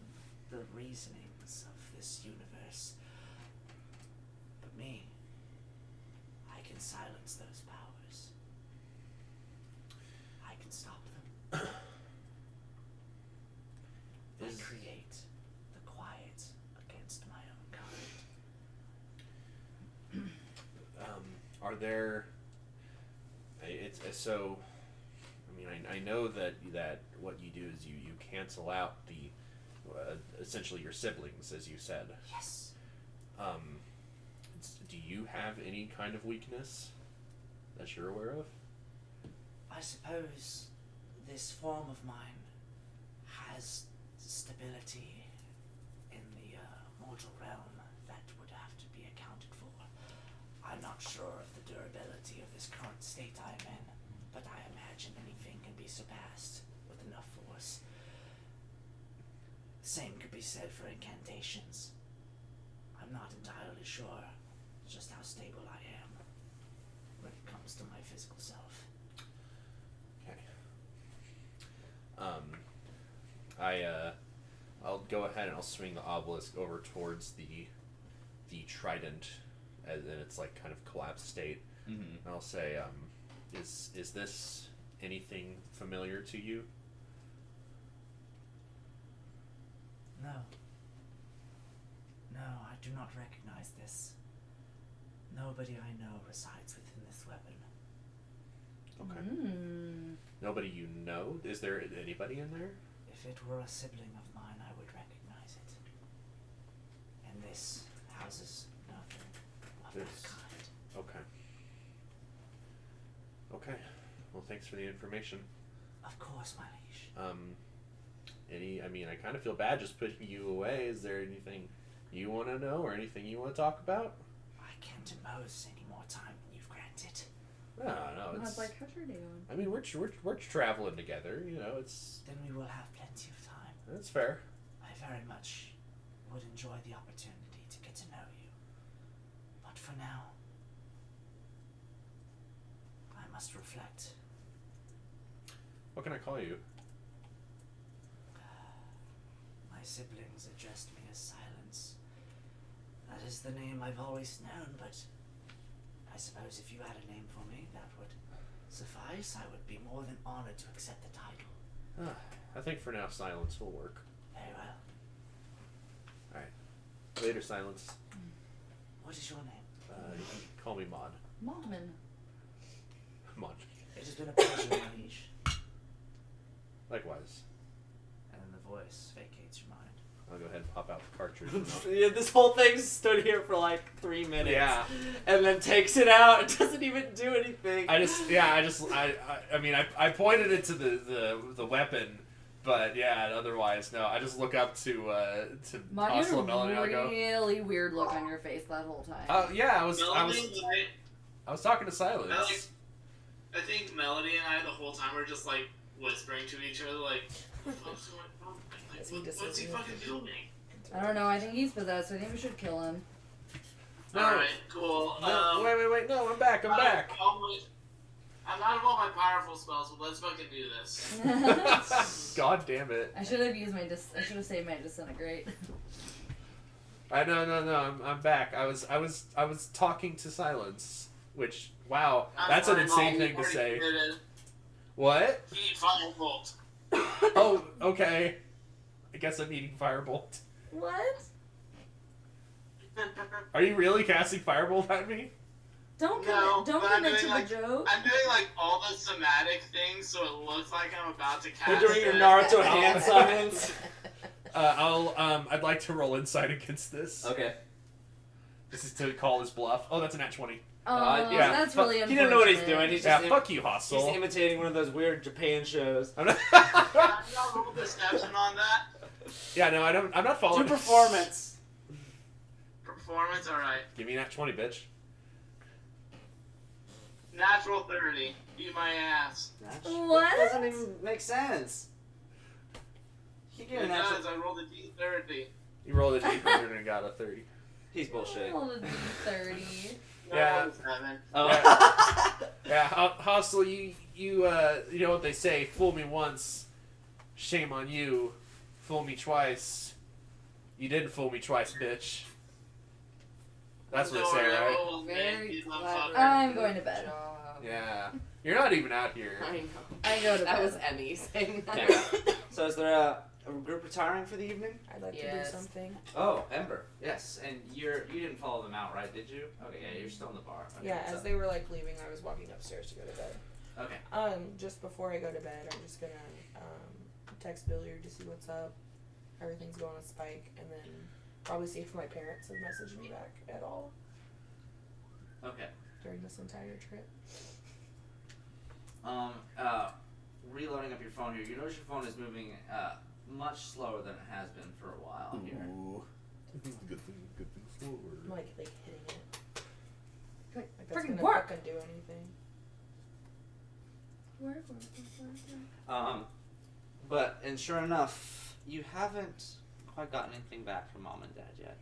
Speaker 2: the reasonings of this universe. But me, I can silence those powers. I can stop them. I create the quiet against my own kind.
Speaker 7: Are there? It's so. I mean, I know that what you do is you cancel out the essentially your siblings, as you said.
Speaker 2: Yes.
Speaker 7: Do you have any kind of weakness that you're aware of?
Speaker 2: I suppose this form of mine has stability in the mortal realm that would have to be accounted for. I'm not sure of the durability of this current state I am in, but I imagine anything can be surpassed with enough force. The same could be said for incantations. I'm not entirely sure just how stable I am when it comes to my physical self.
Speaker 7: Okay. I'll go ahead and I'll swing the obelisk over towards the trident, and it's like kind of collapsed state.
Speaker 9: Mm-hmm.
Speaker 7: And I'll say, is this anything familiar to you?
Speaker 2: No. No, I do not recognize this. Nobody I know resides within this weapon.
Speaker 7: Okay. Nobody you know? Is there anybody in there?
Speaker 2: If it were a sibling of mine, I would recognize it. And this houses nothing of
Speaker 7: This-
Speaker 2: that kind.
Speaker 7: Okay. Okay. Well, thanks for the information.
Speaker 2: Of course, my liege.
Speaker 7: I kind of feel bad just putting you away. Is there anything you want to know or anything you want to talk about?
Speaker 2: I can't impose any more time than you've granted.
Speaker 7: No,
Speaker 3: I was
Speaker 7: it's.
Speaker 3: like, how's your day going?
Speaker 7: I mean, we're traveling together. You know, it's
Speaker 2: Then we will have plenty of time.
Speaker 7: that's fair.
Speaker 2: I very much would enjoy the opportunity to get to know you. But for now, I must reflect.
Speaker 7: What can I call you?
Speaker 2: My siblings addressed me as Silence. That is the name I've always known, but I suppose if you had a name for me, that would suffice. I would be more than honored to accept the title.
Speaker 7: I think for now, silence will work.
Speaker 2: Very well.
Speaker 7: All right. Later, silence.
Speaker 2: What is your name?
Speaker 7: You can call me Maud.
Speaker 3: Modman.
Speaker 7: Maud.
Speaker 2: It has been a pleasure, my liege.
Speaker 7: Likewise.
Speaker 2: And then the voice vacates your mind.
Speaker 7: I'll go ahead and pop out the cartridge. and I'll-
Speaker 9: Yeah, this whole thing stood here for like 3 minutes.
Speaker 7: Yeah.
Speaker 9: And then takes it out. It doesn't even do anything.
Speaker 7: I pointed it to the weapon, but yeah, otherwise no. I just look up to
Speaker 3: Mom, you
Speaker 7: Hustle
Speaker 3: had
Speaker 7: and Melanie.
Speaker 3: a
Speaker 7: And I go,
Speaker 3: really weird look on your face that whole time.
Speaker 7: oh yeah, I was
Speaker 5: Melody,
Speaker 7: talking to Silence.
Speaker 5: I think Melody and I the whole time were just like whispering to each other like, what's going on? Like, what's he fucking doing?
Speaker 3: I don't know. I think he's possessed. I think we should kill him.
Speaker 7: No.
Speaker 5: Alright, cool.
Speaker 7: No, wait, no, I'm back.
Speaker 5: I'm out of all my powerful spells, but let's fucking do this.
Speaker 7: God damn it!
Speaker 3: I should have used my I should have saved my disintegrate.
Speaker 7: No, I'm back. I was talking to Silence, which wow,
Speaker 5: I'm
Speaker 7: that's an
Speaker 5: sorry,
Speaker 7: insane
Speaker 5: Mom,
Speaker 7: thing
Speaker 5: you
Speaker 7: to
Speaker 5: already
Speaker 7: say.
Speaker 5: did it.
Speaker 7: What?
Speaker 5: Eat Firebolt.
Speaker 7: Oh, okay. I guess I'm eating Firebolt.
Speaker 3: What?
Speaker 7: Are you really casting Firebolt at me?
Speaker 3: Don't
Speaker 5: No,
Speaker 3: commit. Don't
Speaker 5: but I'm
Speaker 3: commit to
Speaker 5: doing,
Speaker 3: the
Speaker 5: like-
Speaker 3: joke.
Speaker 5: I'm doing like all the somatic things, so it looks like I'm about to cast.
Speaker 9: You're doing your
Speaker 5: it.
Speaker 9: Naruto hand summons.
Speaker 7: I'd like to roll insight against this.
Speaker 9: Okay.
Speaker 7: This is to call his bluff. Oh, that's a nat 20.
Speaker 3: Oh,
Speaker 7: yeah,
Speaker 3: that's
Speaker 7: fuck-
Speaker 3: really
Speaker 9: He
Speaker 3: unfortunate.
Speaker 9: didn't know what he's doing. He's
Speaker 7: Yeah,
Speaker 9: just
Speaker 7: fuck you,
Speaker 9: he's
Speaker 7: Hostile.
Speaker 9: imitating one of those weird Japan shows.
Speaker 7: I'm not
Speaker 5: Can y'all roll deception on that?
Speaker 7: yeah, no, I'm not
Speaker 9: Do
Speaker 7: following.
Speaker 9: performance.
Speaker 5: Performance, alright.
Speaker 7: Give me a nat 20, bitch.
Speaker 5: Natural 30. Eat my ass.
Speaker 3: What?
Speaker 9: That doesn't even make sense. He
Speaker 5: It
Speaker 9: get a natural.
Speaker 5: does, I rolled a D30.
Speaker 7: You rolled a d100 and got a 30.
Speaker 9: He's bullshit.
Speaker 3: Roll a D30.
Speaker 7: Yeah.
Speaker 5: Seven.
Speaker 9: Oh.
Speaker 7: Yeah, Hostile, you know what they say, fool me once, shame on you. Fool me twice, you didn't fool me twice, bitch. That's what they say, right?
Speaker 4: Very clever.
Speaker 3: I'm going to bed.
Speaker 4: Job.
Speaker 7: Yeah. You're not even out here.
Speaker 4: I know.
Speaker 3: I go to
Speaker 4: That
Speaker 3: bed.
Speaker 4: was Emmy saying that.
Speaker 9: Yeah. So is there a group retiring for the evening?
Speaker 1: I'd like to
Speaker 4: Yes.
Speaker 1: do something.
Speaker 9: Oh, Ember. Yes, and you didn't follow them out, right? Did you? Okay, yeah, you're still in the bar. Okay,
Speaker 1: Yeah,
Speaker 9: so-
Speaker 1: as they were like leaving, I was walking upstairs to go to bed.
Speaker 9: Okay.
Speaker 1: Just before I go to bed, I'm just gonna text Billiard to see what's up. Everything's going on spike, and then probably see if my parents have messaged me back at all
Speaker 9: Okay.
Speaker 1: during this entire trip.
Speaker 9: Reloading up your phone here. You notice your phone is moving much slower than it has been for a while here.
Speaker 7: Ooh. Good thing
Speaker 1: I'm like hitting it. Like that's
Speaker 3: Freaking
Speaker 1: gonna
Speaker 3: work.
Speaker 1: fucking do anything.
Speaker 3: Work.
Speaker 2: But and sure enough, you haven't quite gotten anything back from Mom and Dad yet,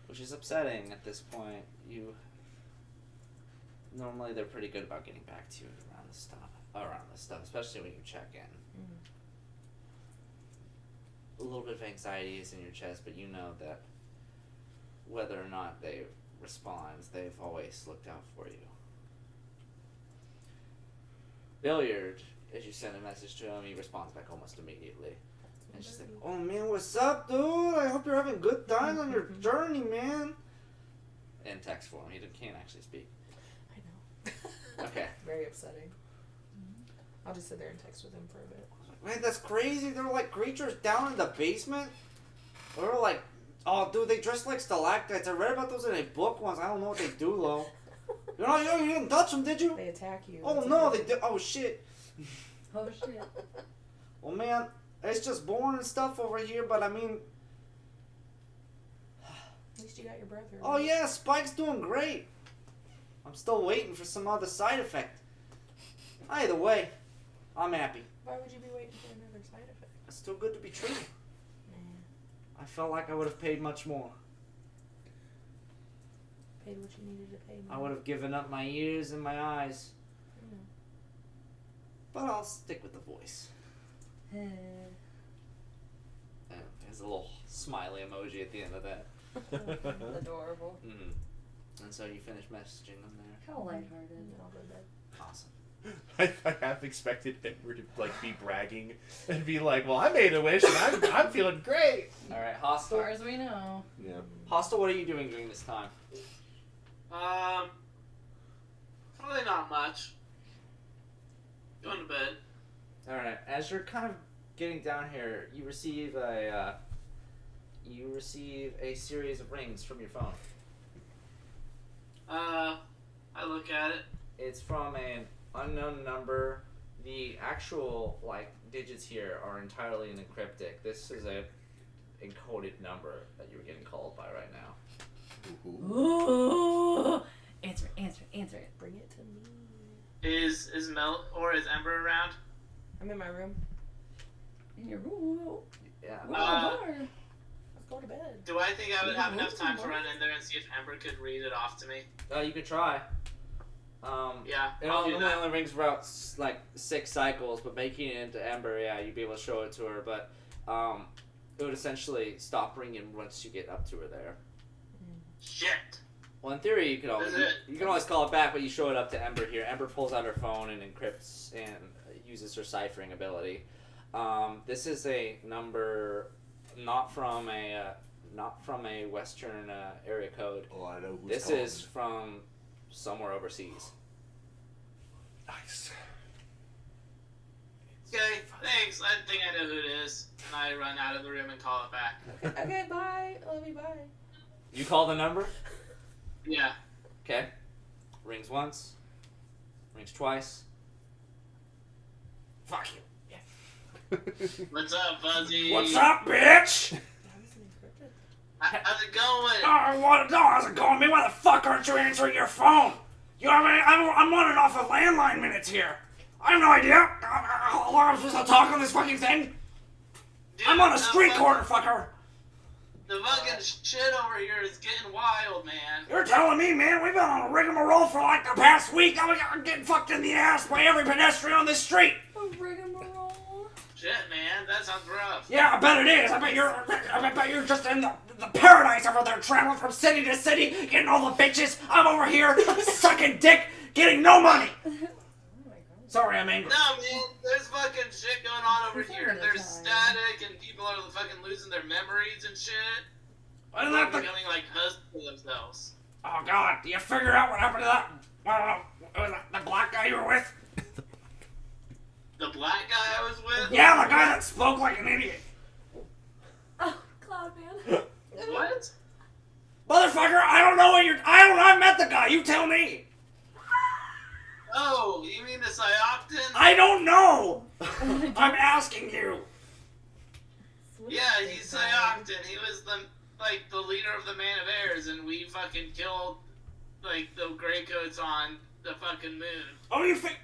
Speaker 2: which is upsetting at this point. Normally they're pretty good about getting back to you around this stuff, especially when you check in. A little bit of anxiety is in your chest, but you know that whether or not they respond, they've always looked out for you. Billiard, as you send a message to him, he responds back almost immediately. And she's like, "Oh man, what's up, dude? I hope you're having a good time on your journey, man." In text form, he can't actually speak.
Speaker 1: I know.
Speaker 2: Okay.
Speaker 1: Very upsetting. I'll just sit there and text with him for a bit.
Speaker 2: Man, that's crazy. There were like creatures down in the basement. They were like, oh, dude, they dress like stalactites. I read about those in a book once. I don't know what they do, though. You didn't touch them, did you?
Speaker 1: They attack you.
Speaker 2: Oh, no, they did. Oh, shit.
Speaker 3: Oh shit.
Speaker 2: Well, man, it's just boring and stuff over here, but I mean...
Speaker 1: At least you got your brother.
Speaker 2: Oh, yeah, Spike's doing great. I'm still waiting for some other side effect. Either way, I'm happy.
Speaker 1: Why would you be waiting for another side effect?
Speaker 2: It's still good to be true.
Speaker 1: Nah.
Speaker 2: I felt like I would have paid much more.
Speaker 1: Paid what you needed to pay.
Speaker 2: I would have given up my ears and my eyes. But I'll stick with the voice. There's a little smiley emoji at the end of that.
Speaker 4: Adorable.
Speaker 2: And so you finish messaging them there.
Speaker 3: How lighthearted.
Speaker 1: And then I'll go to bed.
Speaker 2: Awesome.
Speaker 7: I half expected Edward to like be bragging and be like, "Well, I made a wish and I'm feeling great."
Speaker 2: All right,
Speaker 3: As
Speaker 2: Hostel.
Speaker 3: far as we know.
Speaker 7: Yeah.
Speaker 2: Hostel, what are you doing during this time?
Speaker 5: Probably not much. Going to bed.
Speaker 2: All right. As you're kind of getting down here, you receive a series of rings from your phone.
Speaker 5: I look at it.
Speaker 2: It's from an unknown number. The actual digits here are entirely encryptic. This is a encoded number that you're getting called by right now.
Speaker 3: Ooh. Answer it.
Speaker 1: Bring it to me.
Speaker 5: Is Mel or is Ember around?
Speaker 1: I'm in my room.
Speaker 3: In your room.
Speaker 2: Yeah.
Speaker 1: Let's go to bed.
Speaker 5: Do I think I would have enough time to run in there and see if Ember could read it off to me?
Speaker 2: You could try.
Speaker 5: Yeah,
Speaker 2: It
Speaker 5: I'll do
Speaker 2: only
Speaker 5: that.
Speaker 2: rings for about 6 cycles, but making it into Ember, yeah, you'd be able to show it to her. But it would essentially stop ringing once you get up to her there.
Speaker 5: Shit.
Speaker 2: Well, in theory, you can always
Speaker 5: Is it?
Speaker 2: you can always call it back, but you show it up to Ember here. Ember pulls out her phone and encrypts and uses her ciphering ability. This is a number not from a Western area code.
Speaker 7: Oh, I know who's
Speaker 2: This
Speaker 7: calling.
Speaker 2: is from somewhere overseas.
Speaker 7: Nice.
Speaker 5: Okay, thanks. I think I know who it is. And I run out of the room and call it back.
Speaker 1: Okay, bye. Love you, bye.
Speaker 2: You call the number?
Speaker 5: Yeah.
Speaker 2: Okay. Rings once. Rings twice. Fuck you.
Speaker 5: What's up, Fuzzy?
Speaker 2: What's up, bitch?
Speaker 1: How is it encrypted?
Speaker 5: How's it going?
Speaker 2: I want to know. How's it going? Man, why the fuck aren't you answering your phone? You know what I mean? I'm running off of landline minutes here. I have no idea. How long am I supposed to talk on this fucking thing?
Speaker 5: Dude,
Speaker 2: I'm on a
Speaker 5: the
Speaker 2: street
Speaker 5: fucking-
Speaker 2: corner, fucker.
Speaker 5: The fucking shit over here is getting wild, man.
Speaker 2: You're telling me, man, we've been on a rigmarole for like the past week. I'm getting fucked in the ass by every pedestrian on this street.
Speaker 3: A rigmarole.
Speaker 5: Shit, man, that sounds rough.
Speaker 2: Yeah, I bet it is. I bet you're just in the paradise over there, traveling from city to city, getting all the bitches. I'm over here sucking dick, getting no money. Sorry, I'm angry.
Speaker 5: No, man, there's fucking shit going on over
Speaker 3: It's
Speaker 5: here.
Speaker 3: having a
Speaker 5: There's
Speaker 3: time.
Speaker 5: static and people are fucking losing their memories and shit.
Speaker 2: Isn't
Speaker 5: They're
Speaker 2: that the...
Speaker 5: becoming like husbands for themselves.
Speaker 2: Oh, God, do you figure out what happened to that? Was that the black guy you were with?
Speaker 5: The black guy I was with?
Speaker 2: Yeah, the guy that spoke like an idiot.
Speaker 3: Oh, Cloudman.
Speaker 5: What?
Speaker 2: Motherfucker, I've met the guy, you tell me.
Speaker 5: Oh, you mean the Psyopton?
Speaker 2: I don't know. I'm asking you.
Speaker 5: Yeah, he's Psyopton. He was the leader of the Man of Airs, and we fucking killed like the gray coats on the fucking moon.
Speaker 6: Oh, you think?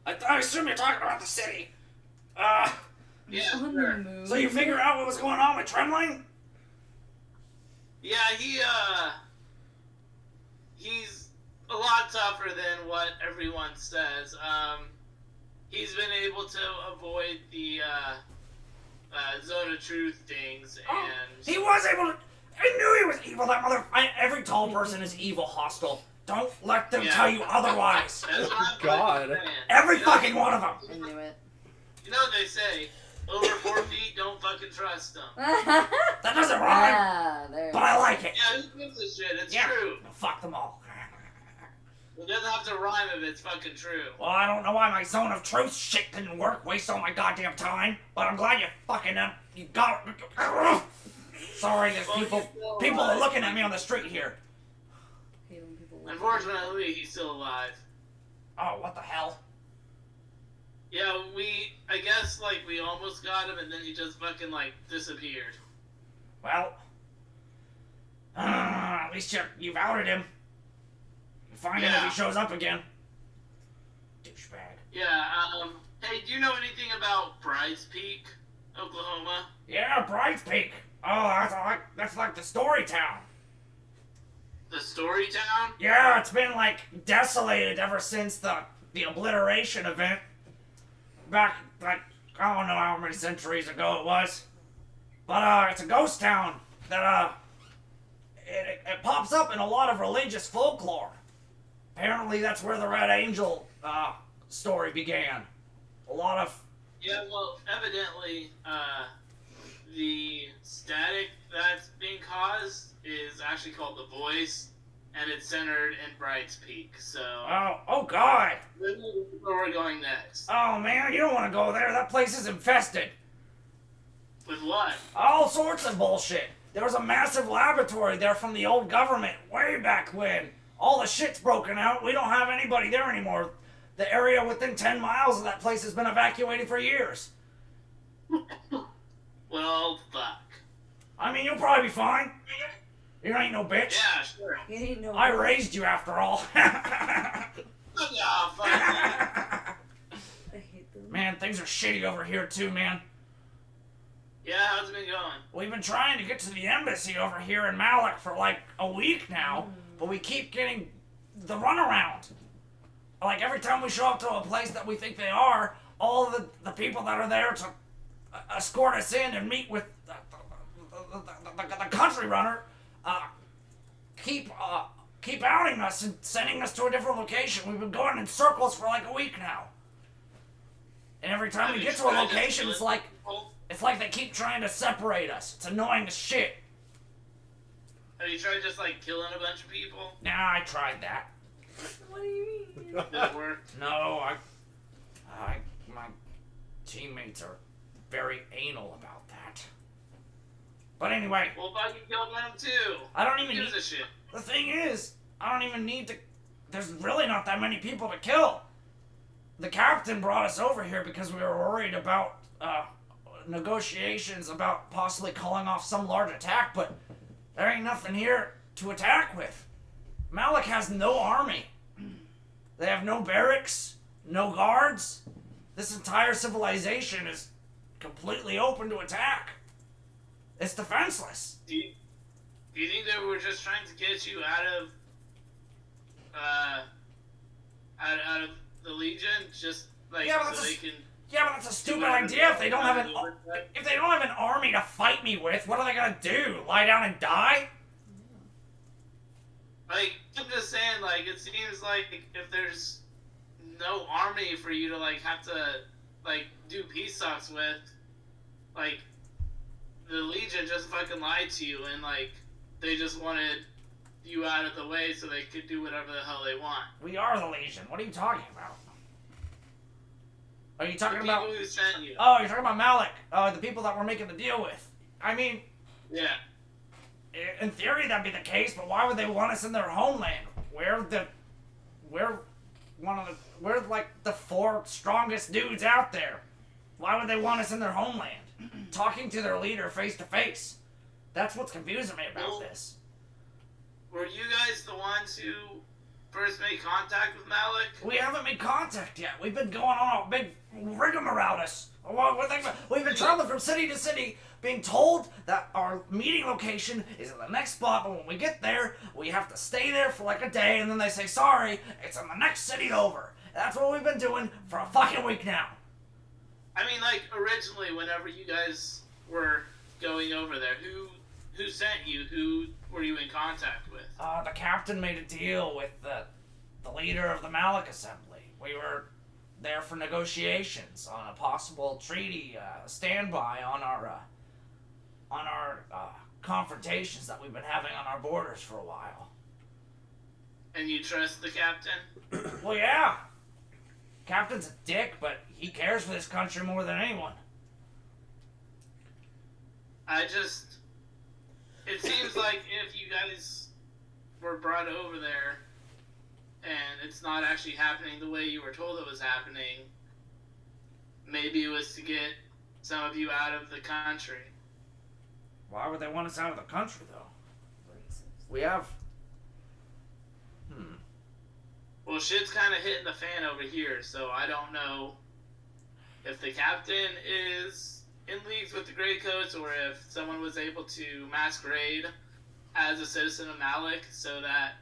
Speaker 6: I assume you're talking about the city.
Speaker 5: Yeah,
Speaker 3: On the
Speaker 5: sure.
Speaker 3: moon.
Speaker 6: So you figure out what was going on with Tremling?
Speaker 5: Yeah, he's a lot tougher than what everyone says. He's been able to avoid the Zone of Truth things, and
Speaker 6: He was able to. I knew he was evil. That mother. Every tall person is evil, hostile. Don't let them
Speaker 5: Yeah.
Speaker 6: tell you otherwise.
Speaker 5: that's what I'm
Speaker 7: God.
Speaker 5: saying.
Speaker 6: Every
Speaker 5: You know-
Speaker 6: fucking one of them.
Speaker 3: I knew it.
Speaker 5: You know what they say? Over 4 feet, don't fucking trust them.
Speaker 6: That doesn't rhyme,
Speaker 3: Yeah, there.
Speaker 6: but I like it.
Speaker 5: Yeah, who gives a shit? It's
Speaker 6: Yeah.
Speaker 5: true.
Speaker 6: Fuck them all.
Speaker 5: It doesn't have to rhyme if it's fucking true.
Speaker 6: Well, I don't know why my zone of truth shit didn't work. Waste all my goddamn time. But I'm glad you fucking you got it. Sorry, there's people are looking at me on the street here.
Speaker 3: Hate when people look.
Speaker 5: Unfortunately, he's still alive.
Speaker 6: Oh, what the hell?
Speaker 5: Yeah, I guess, like, we almost got him, and then he just fucking, like, disappeared.
Speaker 6: Well, at least you've outed him. Find him if he shows up again. Douchebag.
Speaker 5: Yeah, hey, do you know anything about Bride's Peak, Oklahoma?
Speaker 6: Yeah, Bride's Peak. Oh, that's like the story town.
Speaker 5: The Story Town?
Speaker 6: Yeah, it's been like desolated ever since the obliteration event. Back like I don't know how many centuries ago it was. But it's a ghost town that it pops up in a lot of religious folklore. Apparently that's where the Red Angel story began. A lot of
Speaker 5: Yeah, well, evidently, the static that's being caused is actually called The Voice, and it's centered in Bride's Peak, so...
Speaker 6: oh god.
Speaker 5: This is where we're going next.
Speaker 6: Oh man, you don't want to go there. That place is infested.
Speaker 5: With what?
Speaker 6: All sorts of bullshit. There was a massive laboratory there from the old government way back when. All the shit's broken out. We don't have anybody there anymore. The area within 10 miles of that place has been evacuated for years.
Speaker 5: Well, fuck.
Speaker 6: I mean, you'll probably be fine. You ain't no bitch.
Speaker 5: Yeah, sure.
Speaker 3: You ain't no.
Speaker 6: I raised you after all.
Speaker 5: Yeah, fuck you.
Speaker 3: I hate them.
Speaker 6: Man, things are shitty over here too, man.
Speaker 5: Yeah, how's it been going?
Speaker 6: We've been trying to get to the embassy over here in Malik for like a week now, but we keep getting the runaround. Like every time we show up to a place that we think they are, all of the people that are there to escort us in and meet with the country runner keep outing us and sending us to a different location. We've been going in circles for like a week now. And every time we get to a location, it's like they keep trying to separate us. It's annoying as shit.
Speaker 5: Have you tried just, like, killing a bunch of people?
Speaker 6: Nah, I tried that.
Speaker 3: What do you mean?
Speaker 5: That worked?
Speaker 6: No, my teammates are very anal about that. But anyway,
Speaker 5: Well, fucking kill them too.
Speaker 6: I don't
Speaker 5: Who
Speaker 6: even
Speaker 5: gives
Speaker 6: need.
Speaker 5: a shit?
Speaker 6: The thing is, I don't even need to. There's really not that many people to kill. The captain brought us over here because we were worried about negotiations about possibly calling off some large attack, but there ain't nothing here to attack with. Malik has no army. They have no barracks, no guards. This entire civilization is completely open to attack. It's defenseless.
Speaker 5: Do you think they were just trying to get you out of the Legion, just like
Speaker 6: Yeah, but
Speaker 5: so
Speaker 6: that's
Speaker 5: they can?
Speaker 6: Yeah, but that's a stupid
Speaker 5: whatever
Speaker 6: idea. If they don't have an
Speaker 5: oversight?
Speaker 6: if they don't have an army to fight me with, what are they gonna do? Lie down and die?
Speaker 5: Like, I'm just saying, like, it seems like if there's no army for you to like have to like do peace talks with, like, the Legion just fucking lied to you and like they just wanted you out of the way so they could do whatever the hell they want.
Speaker 6: We are the Legion. What are you talking about? Are you talking
Speaker 5: The
Speaker 6: about?
Speaker 5: people who sent you.
Speaker 6: Oh, you're talking about Malik. The people that we're making the deal with. I mean,
Speaker 5: Yeah.
Speaker 6: in theory that'd be the case, but why would they want us in their homeland? We're like the 4 strongest dudes out there. Why would they want us in their homeland? Talking to their leader face to face. That's what's confusing me about this.
Speaker 5: were you guys the ones who first made contact with Malik?
Speaker 6: We haven't made contact yet. We've been going on a big rigmarouse. We've been traveling from city to city, being told that our meeting location is in the next spot, but when we get there, we have to stay there for like a day, and then they say, sorry, it's in the next city over. And that's what we've been doing for a fucking week now.
Speaker 5: I mean, like, originally, whenever you guys were going over there, who sent you? Who were you in contact with?
Speaker 6: The captain made a deal with the leader of the Malik Assembly. We were there for negotiations on a possible treaty standby on our confrontations that we've been having on our borders for a while.
Speaker 5: And you trust the captain?
Speaker 6: Well, yeah. Captain's a dick, but he cares for this country more than anyone.
Speaker 5: It seems like if you guys were brought over there and it's not actually happening the way you were told it was happening, maybe it was to get some of you out of the country.
Speaker 6: Why would they want us out of the country, though? We have...
Speaker 5: Well, shit's kind of hitting the fan over here, so I don't know if the captain is in leagues with the Greycoats or if someone was able to masquerade as a citizen of Malik so that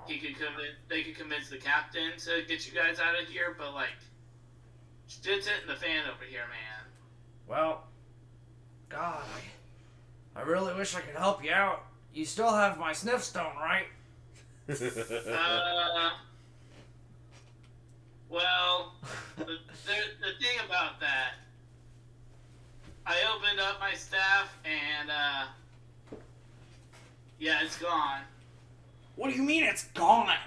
Speaker 5: they could convince the captain to get you guys out of here, but like, shit's hitting the fan over here, man.
Speaker 6: Well, God, I really wish I could help you out. You still have my sniff stone, right?
Speaker 5: Well, the thing about that, I opened up my staff and, yeah, it's gone.
Speaker 6: What do you mean it's gone?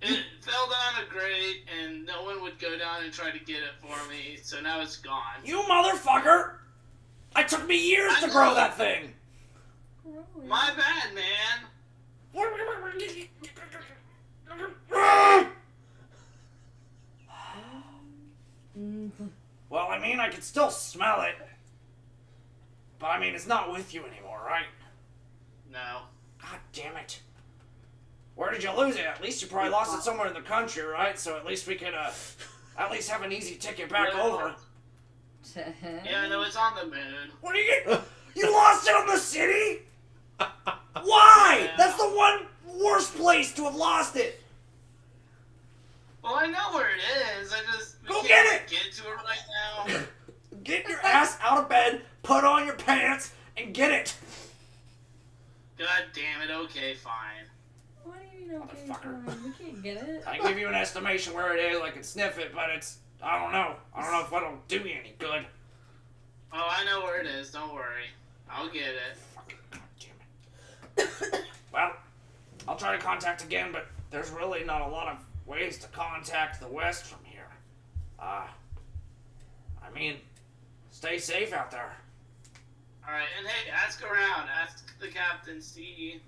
Speaker 5: It fell down a grate and no one would go down and try to get it for me, so now it's gone.
Speaker 6: You motherfucker! It took me years to grow that thing!
Speaker 5: My bad, man.
Speaker 6: Well, I mean, I can still smell it. But I mean, it's not with you anymore, right?
Speaker 5: No.
Speaker 6: God damn it. Where did you lose it? At least you probably lost it somewhere in the country, right? So at least we could, at least have an easy ticket back over.
Speaker 5: Yeah, no, it's on the moon.
Speaker 6: What do you get? You lost it on the city? Why?
Speaker 5: Yeah.
Speaker 6: That's the one worst place to have lost it.
Speaker 5: Well, I know where it is. I just
Speaker 6: Go
Speaker 5: can't
Speaker 6: get
Speaker 5: like,
Speaker 6: it.
Speaker 5: get to it right now.
Speaker 6: Get your ass out of bed, put on your pants, and get it.
Speaker 5: God damn it. Okay, fine.
Speaker 3: What do you mean, okay,
Speaker 6: Motherfucker.
Speaker 3: fine? We can't get it.
Speaker 6: I give you an estimation where it is, I can sniff it, but it's, I don't know. I don't know if it'll do you any good.
Speaker 5: Oh, I know where it is. Don't worry. I'll get it.
Speaker 6: Fucking goddamn it. Well, I'll try to contact again, but there's really not a lot of ways to contact the West from here. I mean, stay safe out there.
Speaker 5: Alright, and hey, ask around. Ask the captain, see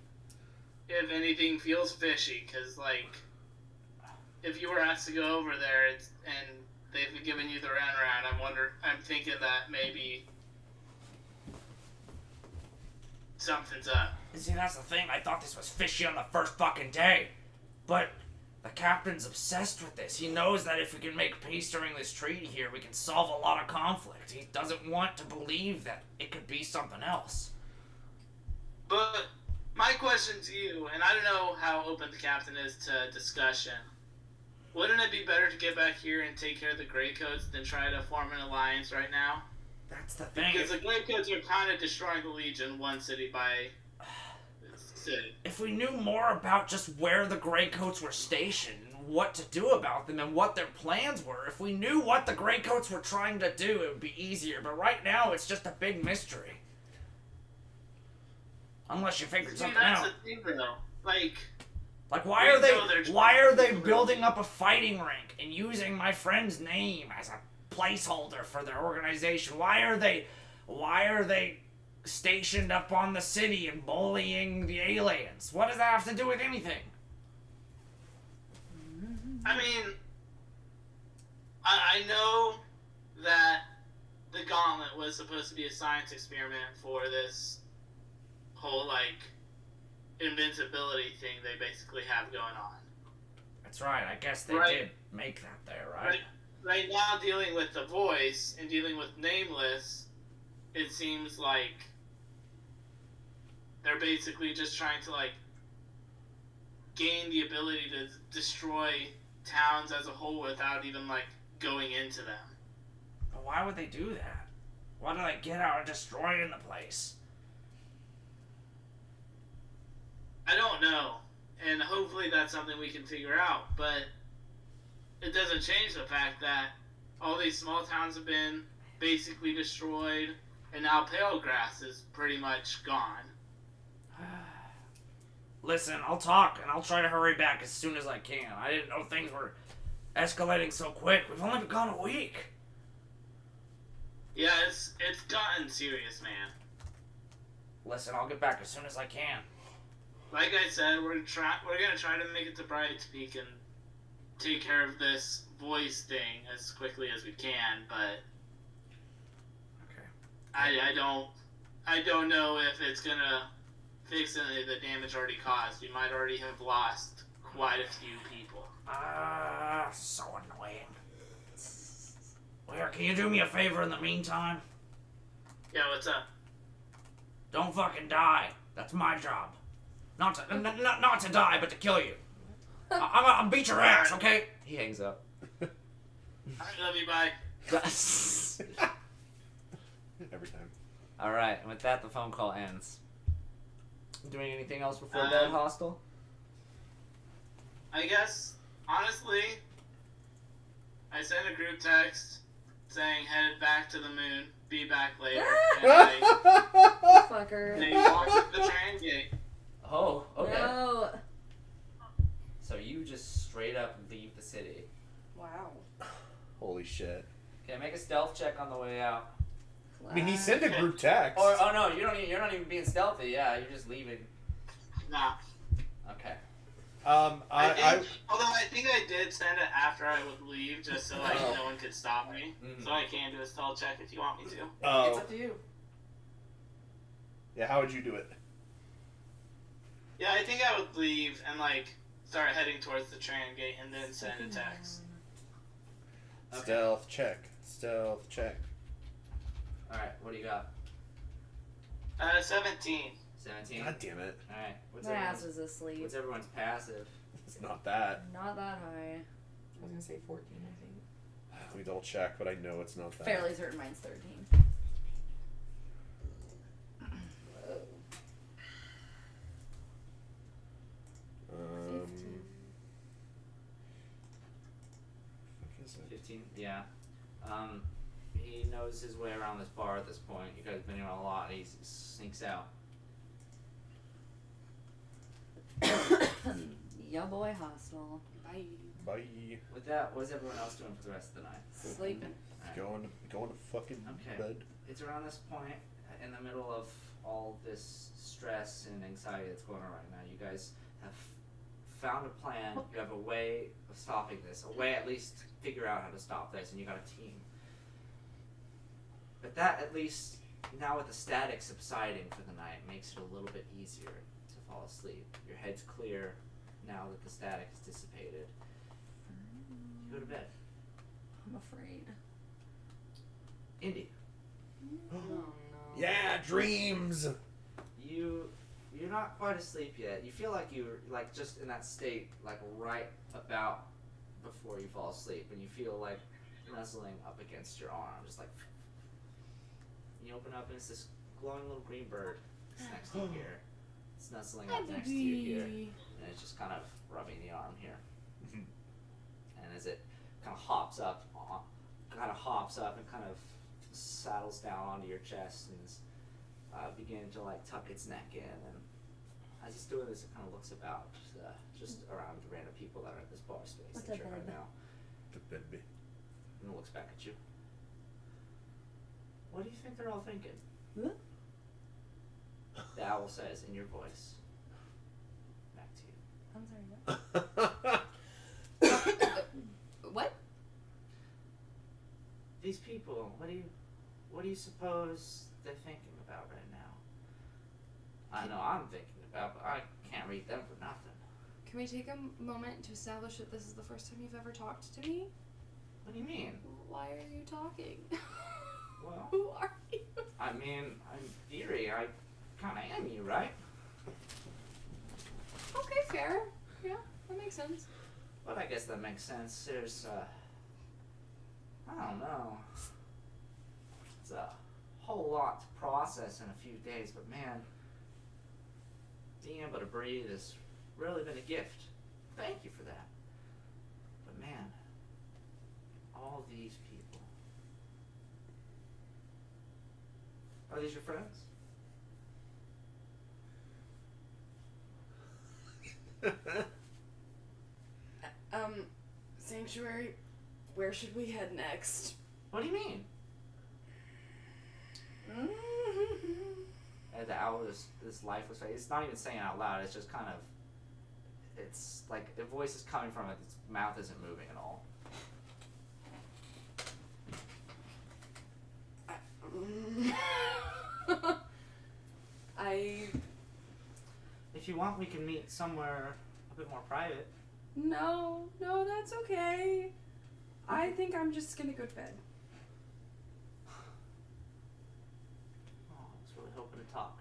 Speaker 5: if anything feels fishy, because, like, if you were asked to go over there and they've given you the runaround, I'm thinking that maybe something's up.
Speaker 6: See, that's the thing. I thought this was fishy on the first fucking day. But the captain's obsessed with this. He knows that if we can make peace during this treaty here, we can solve a lot of conflict. He doesn't want to believe that it could be something else.
Speaker 5: But my question to you, and I don't know how open the captain is to discussion, wouldn't it be better to get back here and take care of the Greycoats than try to form an alliance right now?
Speaker 6: That's the thing.
Speaker 5: Because the Greycoats are kind of destroying the Legion one city by city.
Speaker 6: If we knew more about just where the Greycoats were stationed, and what to do about them, and what their plans were, if we knew what the Greycoats were trying to do, it would be easier. But right now, it's just a big mystery. Unless you figured
Speaker 5: See,
Speaker 6: something
Speaker 5: that's
Speaker 6: out.
Speaker 5: the thing, though. Like,
Speaker 6: Why are they building up a fighting rink and using my friend's name as a placeholder for their organization? Why are they stationed up on the city and bullying the aliens? What does that have to do with anything?
Speaker 5: I mean, I know that the Gauntlet was supposed to be a science experiment for this whole like invincibility thing they basically have going on.
Speaker 2: That's right. I guess they
Speaker 5: Right.
Speaker 2: did make that there, right?
Speaker 5: Right now, dealing with the voice and dealing with Nameless, it seems like they're basically just trying to like gain the ability to destroy towns as a whole without even like going into them.
Speaker 2: But why would they do that? Why do they get out and destroy the place?
Speaker 5: I don't know, and hopefully that's something we can figure out, but it doesn't change the fact that all these small towns have been basically destroyed, and now Palegrass is pretty much gone.
Speaker 2: Listen, I'll talk and I'll try to hurry back as soon as I can. I didn't know things were escalating so quick. We've only been gone a week.
Speaker 5: Yeah, it's gotten serious, man.
Speaker 2: Listen, I'll get back as soon as I can.
Speaker 5: Like I said, we're gonna try to make it to Brightspeak and take care of this voice thing as quickly as we can, but
Speaker 2: Okay.
Speaker 5: I don't know if it's gonna fix any of the damage already caused. We might already have lost quite a few people.
Speaker 2: So annoying. Well, can you do me a favor in the meantime?
Speaker 5: Yeah, what's up?
Speaker 2: Don't fucking die. That's my job. Not to die, but to kill you. I'll beat your ass, okay?
Speaker 9: He hangs up.
Speaker 5: I love you, bye.
Speaker 7: Every time.
Speaker 9: All right, and with that, the phone call ends. Doing anything else before bed, Hostile?
Speaker 5: I guess, honestly, I sent a group text saying headed back to the moon, be back later. And
Speaker 3: Fucker.
Speaker 5: they walked the train gate.
Speaker 9: Oh, okay.
Speaker 3: No.
Speaker 9: So you just straight up leave the city.
Speaker 4: Wow.
Speaker 7: Holy shit.
Speaker 9: Okay, make a stealth check on the way out.
Speaker 7: I mean, he sent a group text.
Speaker 9: Or oh no, you're not even being stealthy. Yeah, you're just leaving.
Speaker 5: Nah.
Speaker 9: Okay.
Speaker 5: Although I think I did send it after I would leave, just so like no one could stop me.
Speaker 9: Mhm.
Speaker 5: So I can do a stealth check if you want me to.
Speaker 7: Oh.
Speaker 1: It's up to you.
Speaker 7: Yeah, how would you do it?
Speaker 5: Yeah, I think I would leave and like start heading towards the train gate and then send a text.
Speaker 9: Okay.
Speaker 7: Stealth check. Stealth check.
Speaker 9: All right. What do you got?
Speaker 5: 17.
Speaker 9: 17.
Speaker 7: God damn it.
Speaker 9: All right. What's
Speaker 3: My ass
Speaker 9: everyone's,
Speaker 3: was asleep.
Speaker 9: what's everyone's passive?
Speaker 7: It's not that.
Speaker 3: Not that high.
Speaker 1: I was gonna say 14, I think.
Speaker 7: Let me double check, but I know it's not that.
Speaker 3: Fairly certain mine's 13.
Speaker 7: Fuck is it?
Speaker 9: 15. Yeah. He knows his way around this bar at this point. You guys have been here a lot. He sneaks out.
Speaker 3: Yo boy hostile.
Speaker 4: Bye.
Speaker 7: Bye.
Speaker 9: With that, what's everyone else doing for the rest of the night?
Speaker 3: Sleeping.
Speaker 9: Alright.
Speaker 7: Going to fucking
Speaker 9: Okay.
Speaker 7: bed.
Speaker 9: It's around this point, in the middle of all this stress and anxiety that's going on right now, you guys have found a plan, you have a way of stopping this, a way at least to figure out how to stop this, and you got a team. But that, at least, now with the static subsiding for the night, makes it a little bit easier to fall asleep. Your head's clear now that the static is dissipated. You go to bed.
Speaker 3: I'm afraid.
Speaker 9: Indy,
Speaker 4: Oh no.
Speaker 7: Yeah, dreams.
Speaker 9: you're not quite asleep yet. You feel like you're like just in that state, like right about before you fall asleep, and you feel like nuzzling up against your arm, just like. You open up and it's this glowing little green bird that's next to you here. It's nuzzling up next to you here, and it's just kind of rubbing the arm here. And as it kind of hops up and kind of saddles down onto your chest and is beginning to like tuck its neck in, and as it's doing this, it kind of looks about just around the random people that are at this bar space
Speaker 3: What's
Speaker 9: that
Speaker 3: up,
Speaker 9: you're in right
Speaker 3: babe?
Speaker 9: now,
Speaker 7: The baby.
Speaker 9: and it looks back at you. What do you think they're all thinking?
Speaker 3: Huh?
Speaker 9: The owl says in your voice. Back to you.
Speaker 3: I'm sorry, what? What?
Speaker 9: These people, what do you suppose they're thinking about right now?
Speaker 2: I know I'm thinking about, but I can't read them for nothing.
Speaker 4: Can we take a moment to establish that this is the first time you've ever talked to me?
Speaker 2: What do you mean?
Speaker 4: Why are you talking?
Speaker 2: Well,
Speaker 4: Who are you?
Speaker 2: I mean, in theory, I kind of am you, right?
Speaker 4: Okay, fair. Yeah, that makes sense.
Speaker 2: But I guess that makes sense. There's, I don't know. It's a whole lot to process in a few days, but man, being able to breathe has really been a gift. Thank you for that. But man, all these people. Are these your friends?
Speaker 4: Sanctuary, where should we head next?
Speaker 2: What do you mean? And the owl is this lifeless face. It's not even saying it out loud. It's just kind of. It's like the voice is coming from it. Its mouth isn't moving at all. If you want, we can meet somewhere a bit more private.
Speaker 4: No, that's okay. I think I'm just gonna go to bed.
Speaker 2: Oh, I was really hoping to talk.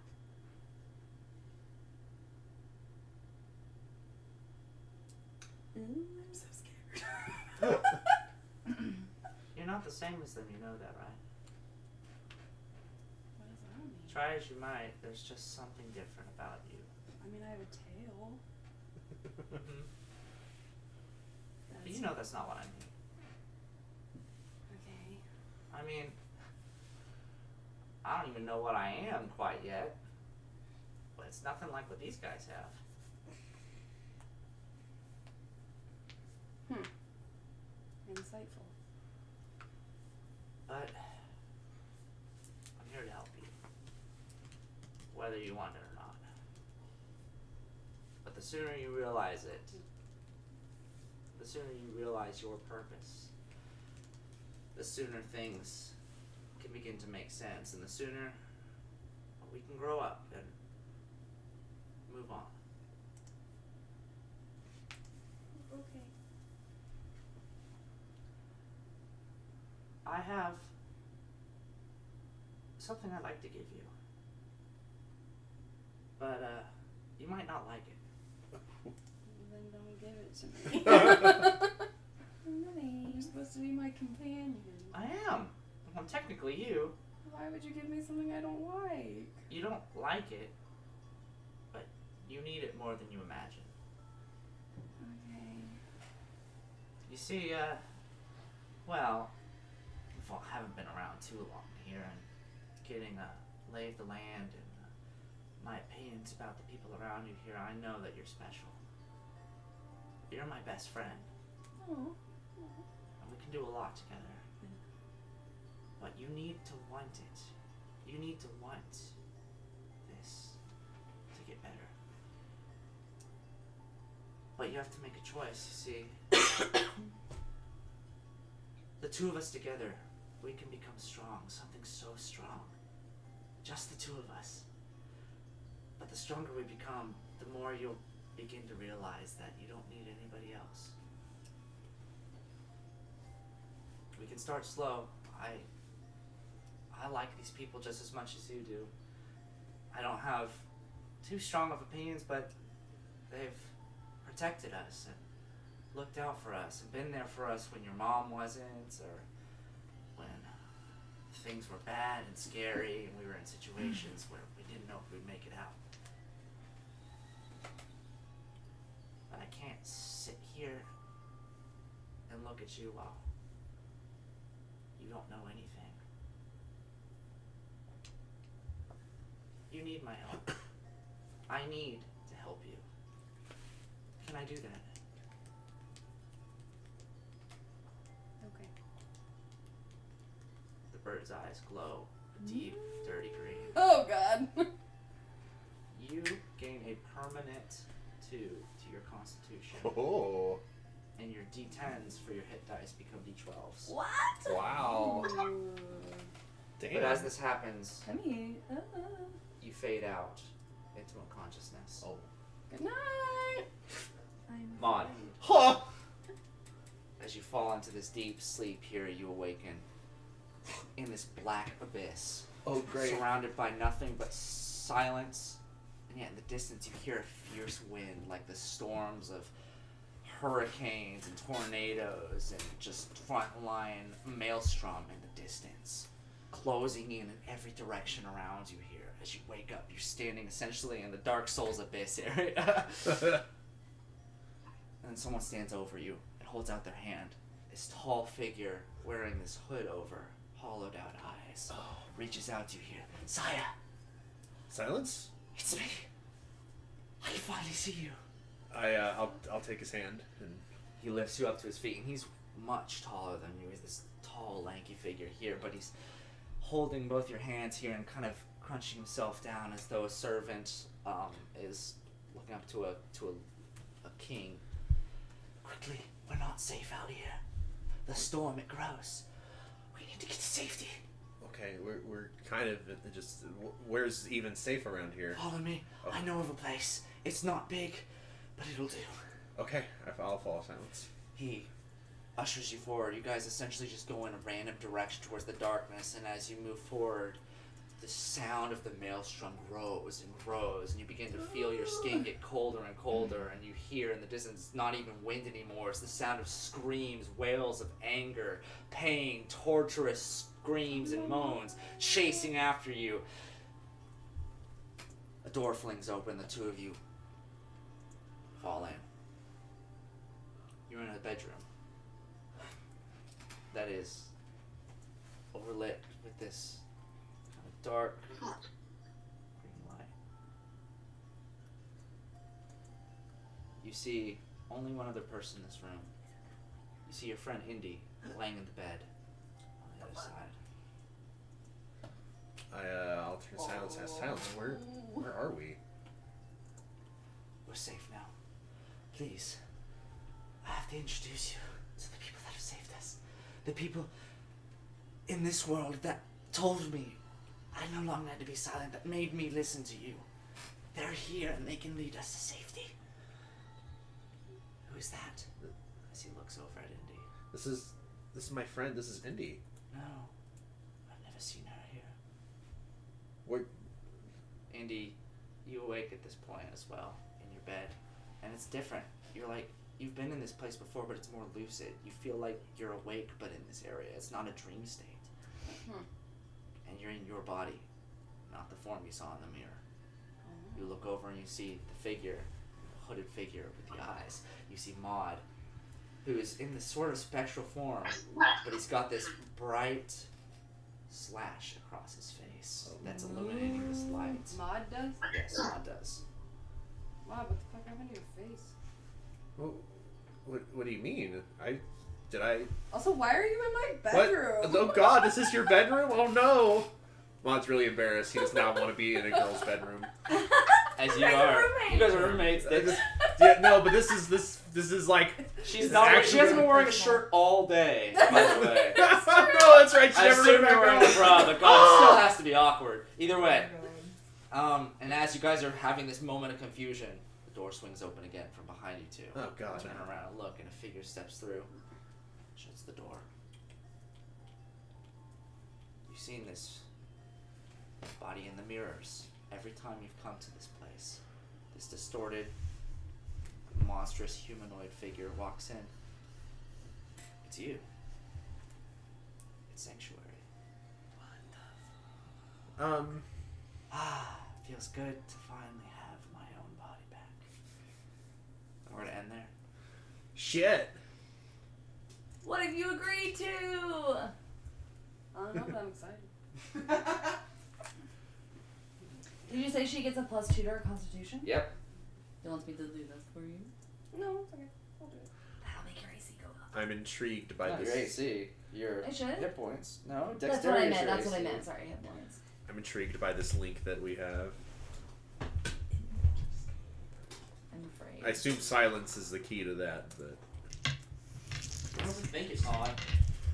Speaker 4: I'm so scared.
Speaker 2: You're not the same as them, you know that, right?
Speaker 4: What does that mean?
Speaker 2: Try as you might, there's just something different about you.
Speaker 4: I mean, I have a tail.
Speaker 2: But you know that's not what I mean.
Speaker 4: Okay.
Speaker 2: I mean, I don't even know what I am quite yet. But it's nothing like what these guys have.
Speaker 4: Insightful.
Speaker 2: But I'm here to help you. Whether you want it or not. But the sooner you realize it, the sooner you realize your purpose, the sooner things can begin to make sense, and the sooner we can grow up and move on.
Speaker 4: Okay.
Speaker 2: I have something I'd like to give you. But, you might not like it.
Speaker 4: Then don't give it to me. You're supposed to be my companion.
Speaker 2: I am. I'm technically you.
Speaker 4: Why would you give me something I don't like?
Speaker 2: You don't like it, but you need it more than you imagine.
Speaker 4: Okay.
Speaker 2: You see, well, I haven't been around too long here, and getting a lay of the land and my opinions about the people around you here, I know that you're special. You're my best friend,
Speaker 4: Oh.
Speaker 2: and we can do a lot together. But you need to want it. You need to want this to get better. But you have to make a choice, you see. The two of us together, we can become strong, something so strong. Just the two of us. But the stronger we become, the more you'll begin to realize that you don't need anybody else. We can start slow. I like these people just as much as you do. I don't have too strong of opinions, but they've protected us and looked out for us and been there for us when your mom wasn't, or when things were bad and scary and we were in situations where we didn't know if we'd make it out. But I can't sit here and look at you while you don't know anything. You need my help. I need to help you. Can I do that?
Speaker 4: Okay.
Speaker 2: The bird's eyes glow a deep, dirty green.
Speaker 4: Oh God.
Speaker 2: You gain a permanent 2 to your constitution.
Speaker 7: Oh.
Speaker 2: And your D10s for your hit dice become D12s.
Speaker 4: What?
Speaker 7: Wow. Damn.
Speaker 2: But as this happens,
Speaker 4: Come here.
Speaker 2: you fade out into unconsciousness.
Speaker 7: Oh.
Speaker 4: Good night.
Speaker 2: Maud,
Speaker 7: Huh.
Speaker 2: as you fall into this deep sleep here, you awaken in this black abyss.
Speaker 7: Oh, great.
Speaker 2: Surrounded by nothing but silence, and yet in the distance you hear a fierce wind, like the storms of hurricanes and tornadoes and just frontline maelstrom in the distance, closing in every direction around you here. As you wake up, you're standing essentially in the Dark Souls abyss area. And then someone stands over you and holds out their hand. This tall figure wearing this hood over, hollowed out eyes, reaches out to you here. Saya,
Speaker 7: Silence?
Speaker 2: it's me. I can finally see you.
Speaker 7: I'll take his hand and
Speaker 2: He lifts you up to his feet, and he's much taller than you. He's this tall, lanky figure here, but he's holding both your hands here and kind of crunching himself down as though a servant is looking up to a king. Quickly, we're not safe out here. The storm, it grows. We need to get to safety.
Speaker 7: okay, we're kind of just where's even safe around here?
Speaker 2: Follow me.
Speaker 7: Oh.
Speaker 2: I know of a place. It's not big, but it'll do.
Speaker 7: Okay, I'll follow Silence.
Speaker 2: He ushers you forward. You guys essentially just go in a random direction towards the darkness, and as you move forward, the sound of the maelstrom grows and grows, and you begin to feel your skin get colder and colder, and you hear in the distance, it's not even wind anymore, it's the sound of screams, wails of anger, pain, torturous screams and moans, chasing after you. A door flings open, the two of you fall in. You're in a bedroom that is overlit with this kind of dark green light. You see only one other person in this room. You see your friend Indy laying in the bed on the other side.
Speaker 7: I'll turn Silence. Ask Silence. Where are we?
Speaker 2: We're safe now. Please, I have to introduce you to the people that have saved us. The people in this world that told me I no longer had to be silent, that made me listen to you. They're here and they can lead us to safety. Who is that? As he looks over at Indy.
Speaker 7: This is my friend. This is Indy.
Speaker 2: No, I've never seen her here.
Speaker 7: What?
Speaker 2: Indy, you awake at this point as well in your bed, and it's different. You're like, you've been in this place before, but it's more lucid. You feel like you're awake, but in this area. It's not a dream state. And you're in your body, not the form you saw in the mirror. You look over and you see the figure, the hooded figure with the eyes. You see Maud, who is in this sort of spectral form, but he's got this bright slash across his face that's illuminating this light.
Speaker 4: Maud does?
Speaker 2: Yes, Maud does.
Speaker 4: Wow, what the fuck happened to your face?
Speaker 7: What do you mean? Did I?
Speaker 4: Also, why are you in my
Speaker 7: What?
Speaker 4: bedroom?
Speaker 7: Oh God, this is your bedroom? Oh no! Maud's really embarrassed. He does not want to be in a girl's bedroom.
Speaker 2: As you are. You guys are roommates.
Speaker 7: Yeah, no, but this is like
Speaker 2: She's not. She hasn't been wearing a shirt all day, by the way.
Speaker 7: No, that's right. She
Speaker 2: I
Speaker 7: never
Speaker 2: assume
Speaker 7: went
Speaker 2: you're
Speaker 7: back
Speaker 2: wearing
Speaker 7: on.
Speaker 2: a bra, but God, it still has to be awkward. Either way. And as you guys are having this moment of confusion, the door swings open again from behind you two.
Speaker 7: Oh God.
Speaker 2: Turn around and look, and a figure steps through, shuts the door. You've seen this body in the mirrors every time you've come to this place. This distorted, monstrous humanoid figure walks in. It's you. It's Sanctuary. Feels good to finally have my own body back. And we're gonna end there.
Speaker 7: Shit.
Speaker 3: What have you agreed to?
Speaker 4: I don't know, but I'm excited.
Speaker 3: Did you say she gets a +2 to her constitution?
Speaker 2: Yep.
Speaker 3: You want me to do that for you?
Speaker 4: No, it's okay. I'll do it.
Speaker 3: That'll make your AC go up.
Speaker 7: I'm intrigued by
Speaker 2: Not
Speaker 7: this.
Speaker 2: your AC. Your
Speaker 3: I should?
Speaker 2: hit points. No,
Speaker 3: That's what I
Speaker 2: dexterity is
Speaker 3: meant.
Speaker 2: your
Speaker 3: That's what I
Speaker 2: AC.
Speaker 3: meant. Sorry, hit points.
Speaker 7: I'm intrigued by this link that we have.
Speaker 3: I'm afraid.
Speaker 7: I assume silence is the key to that, but
Speaker 2: I don't think it's odd.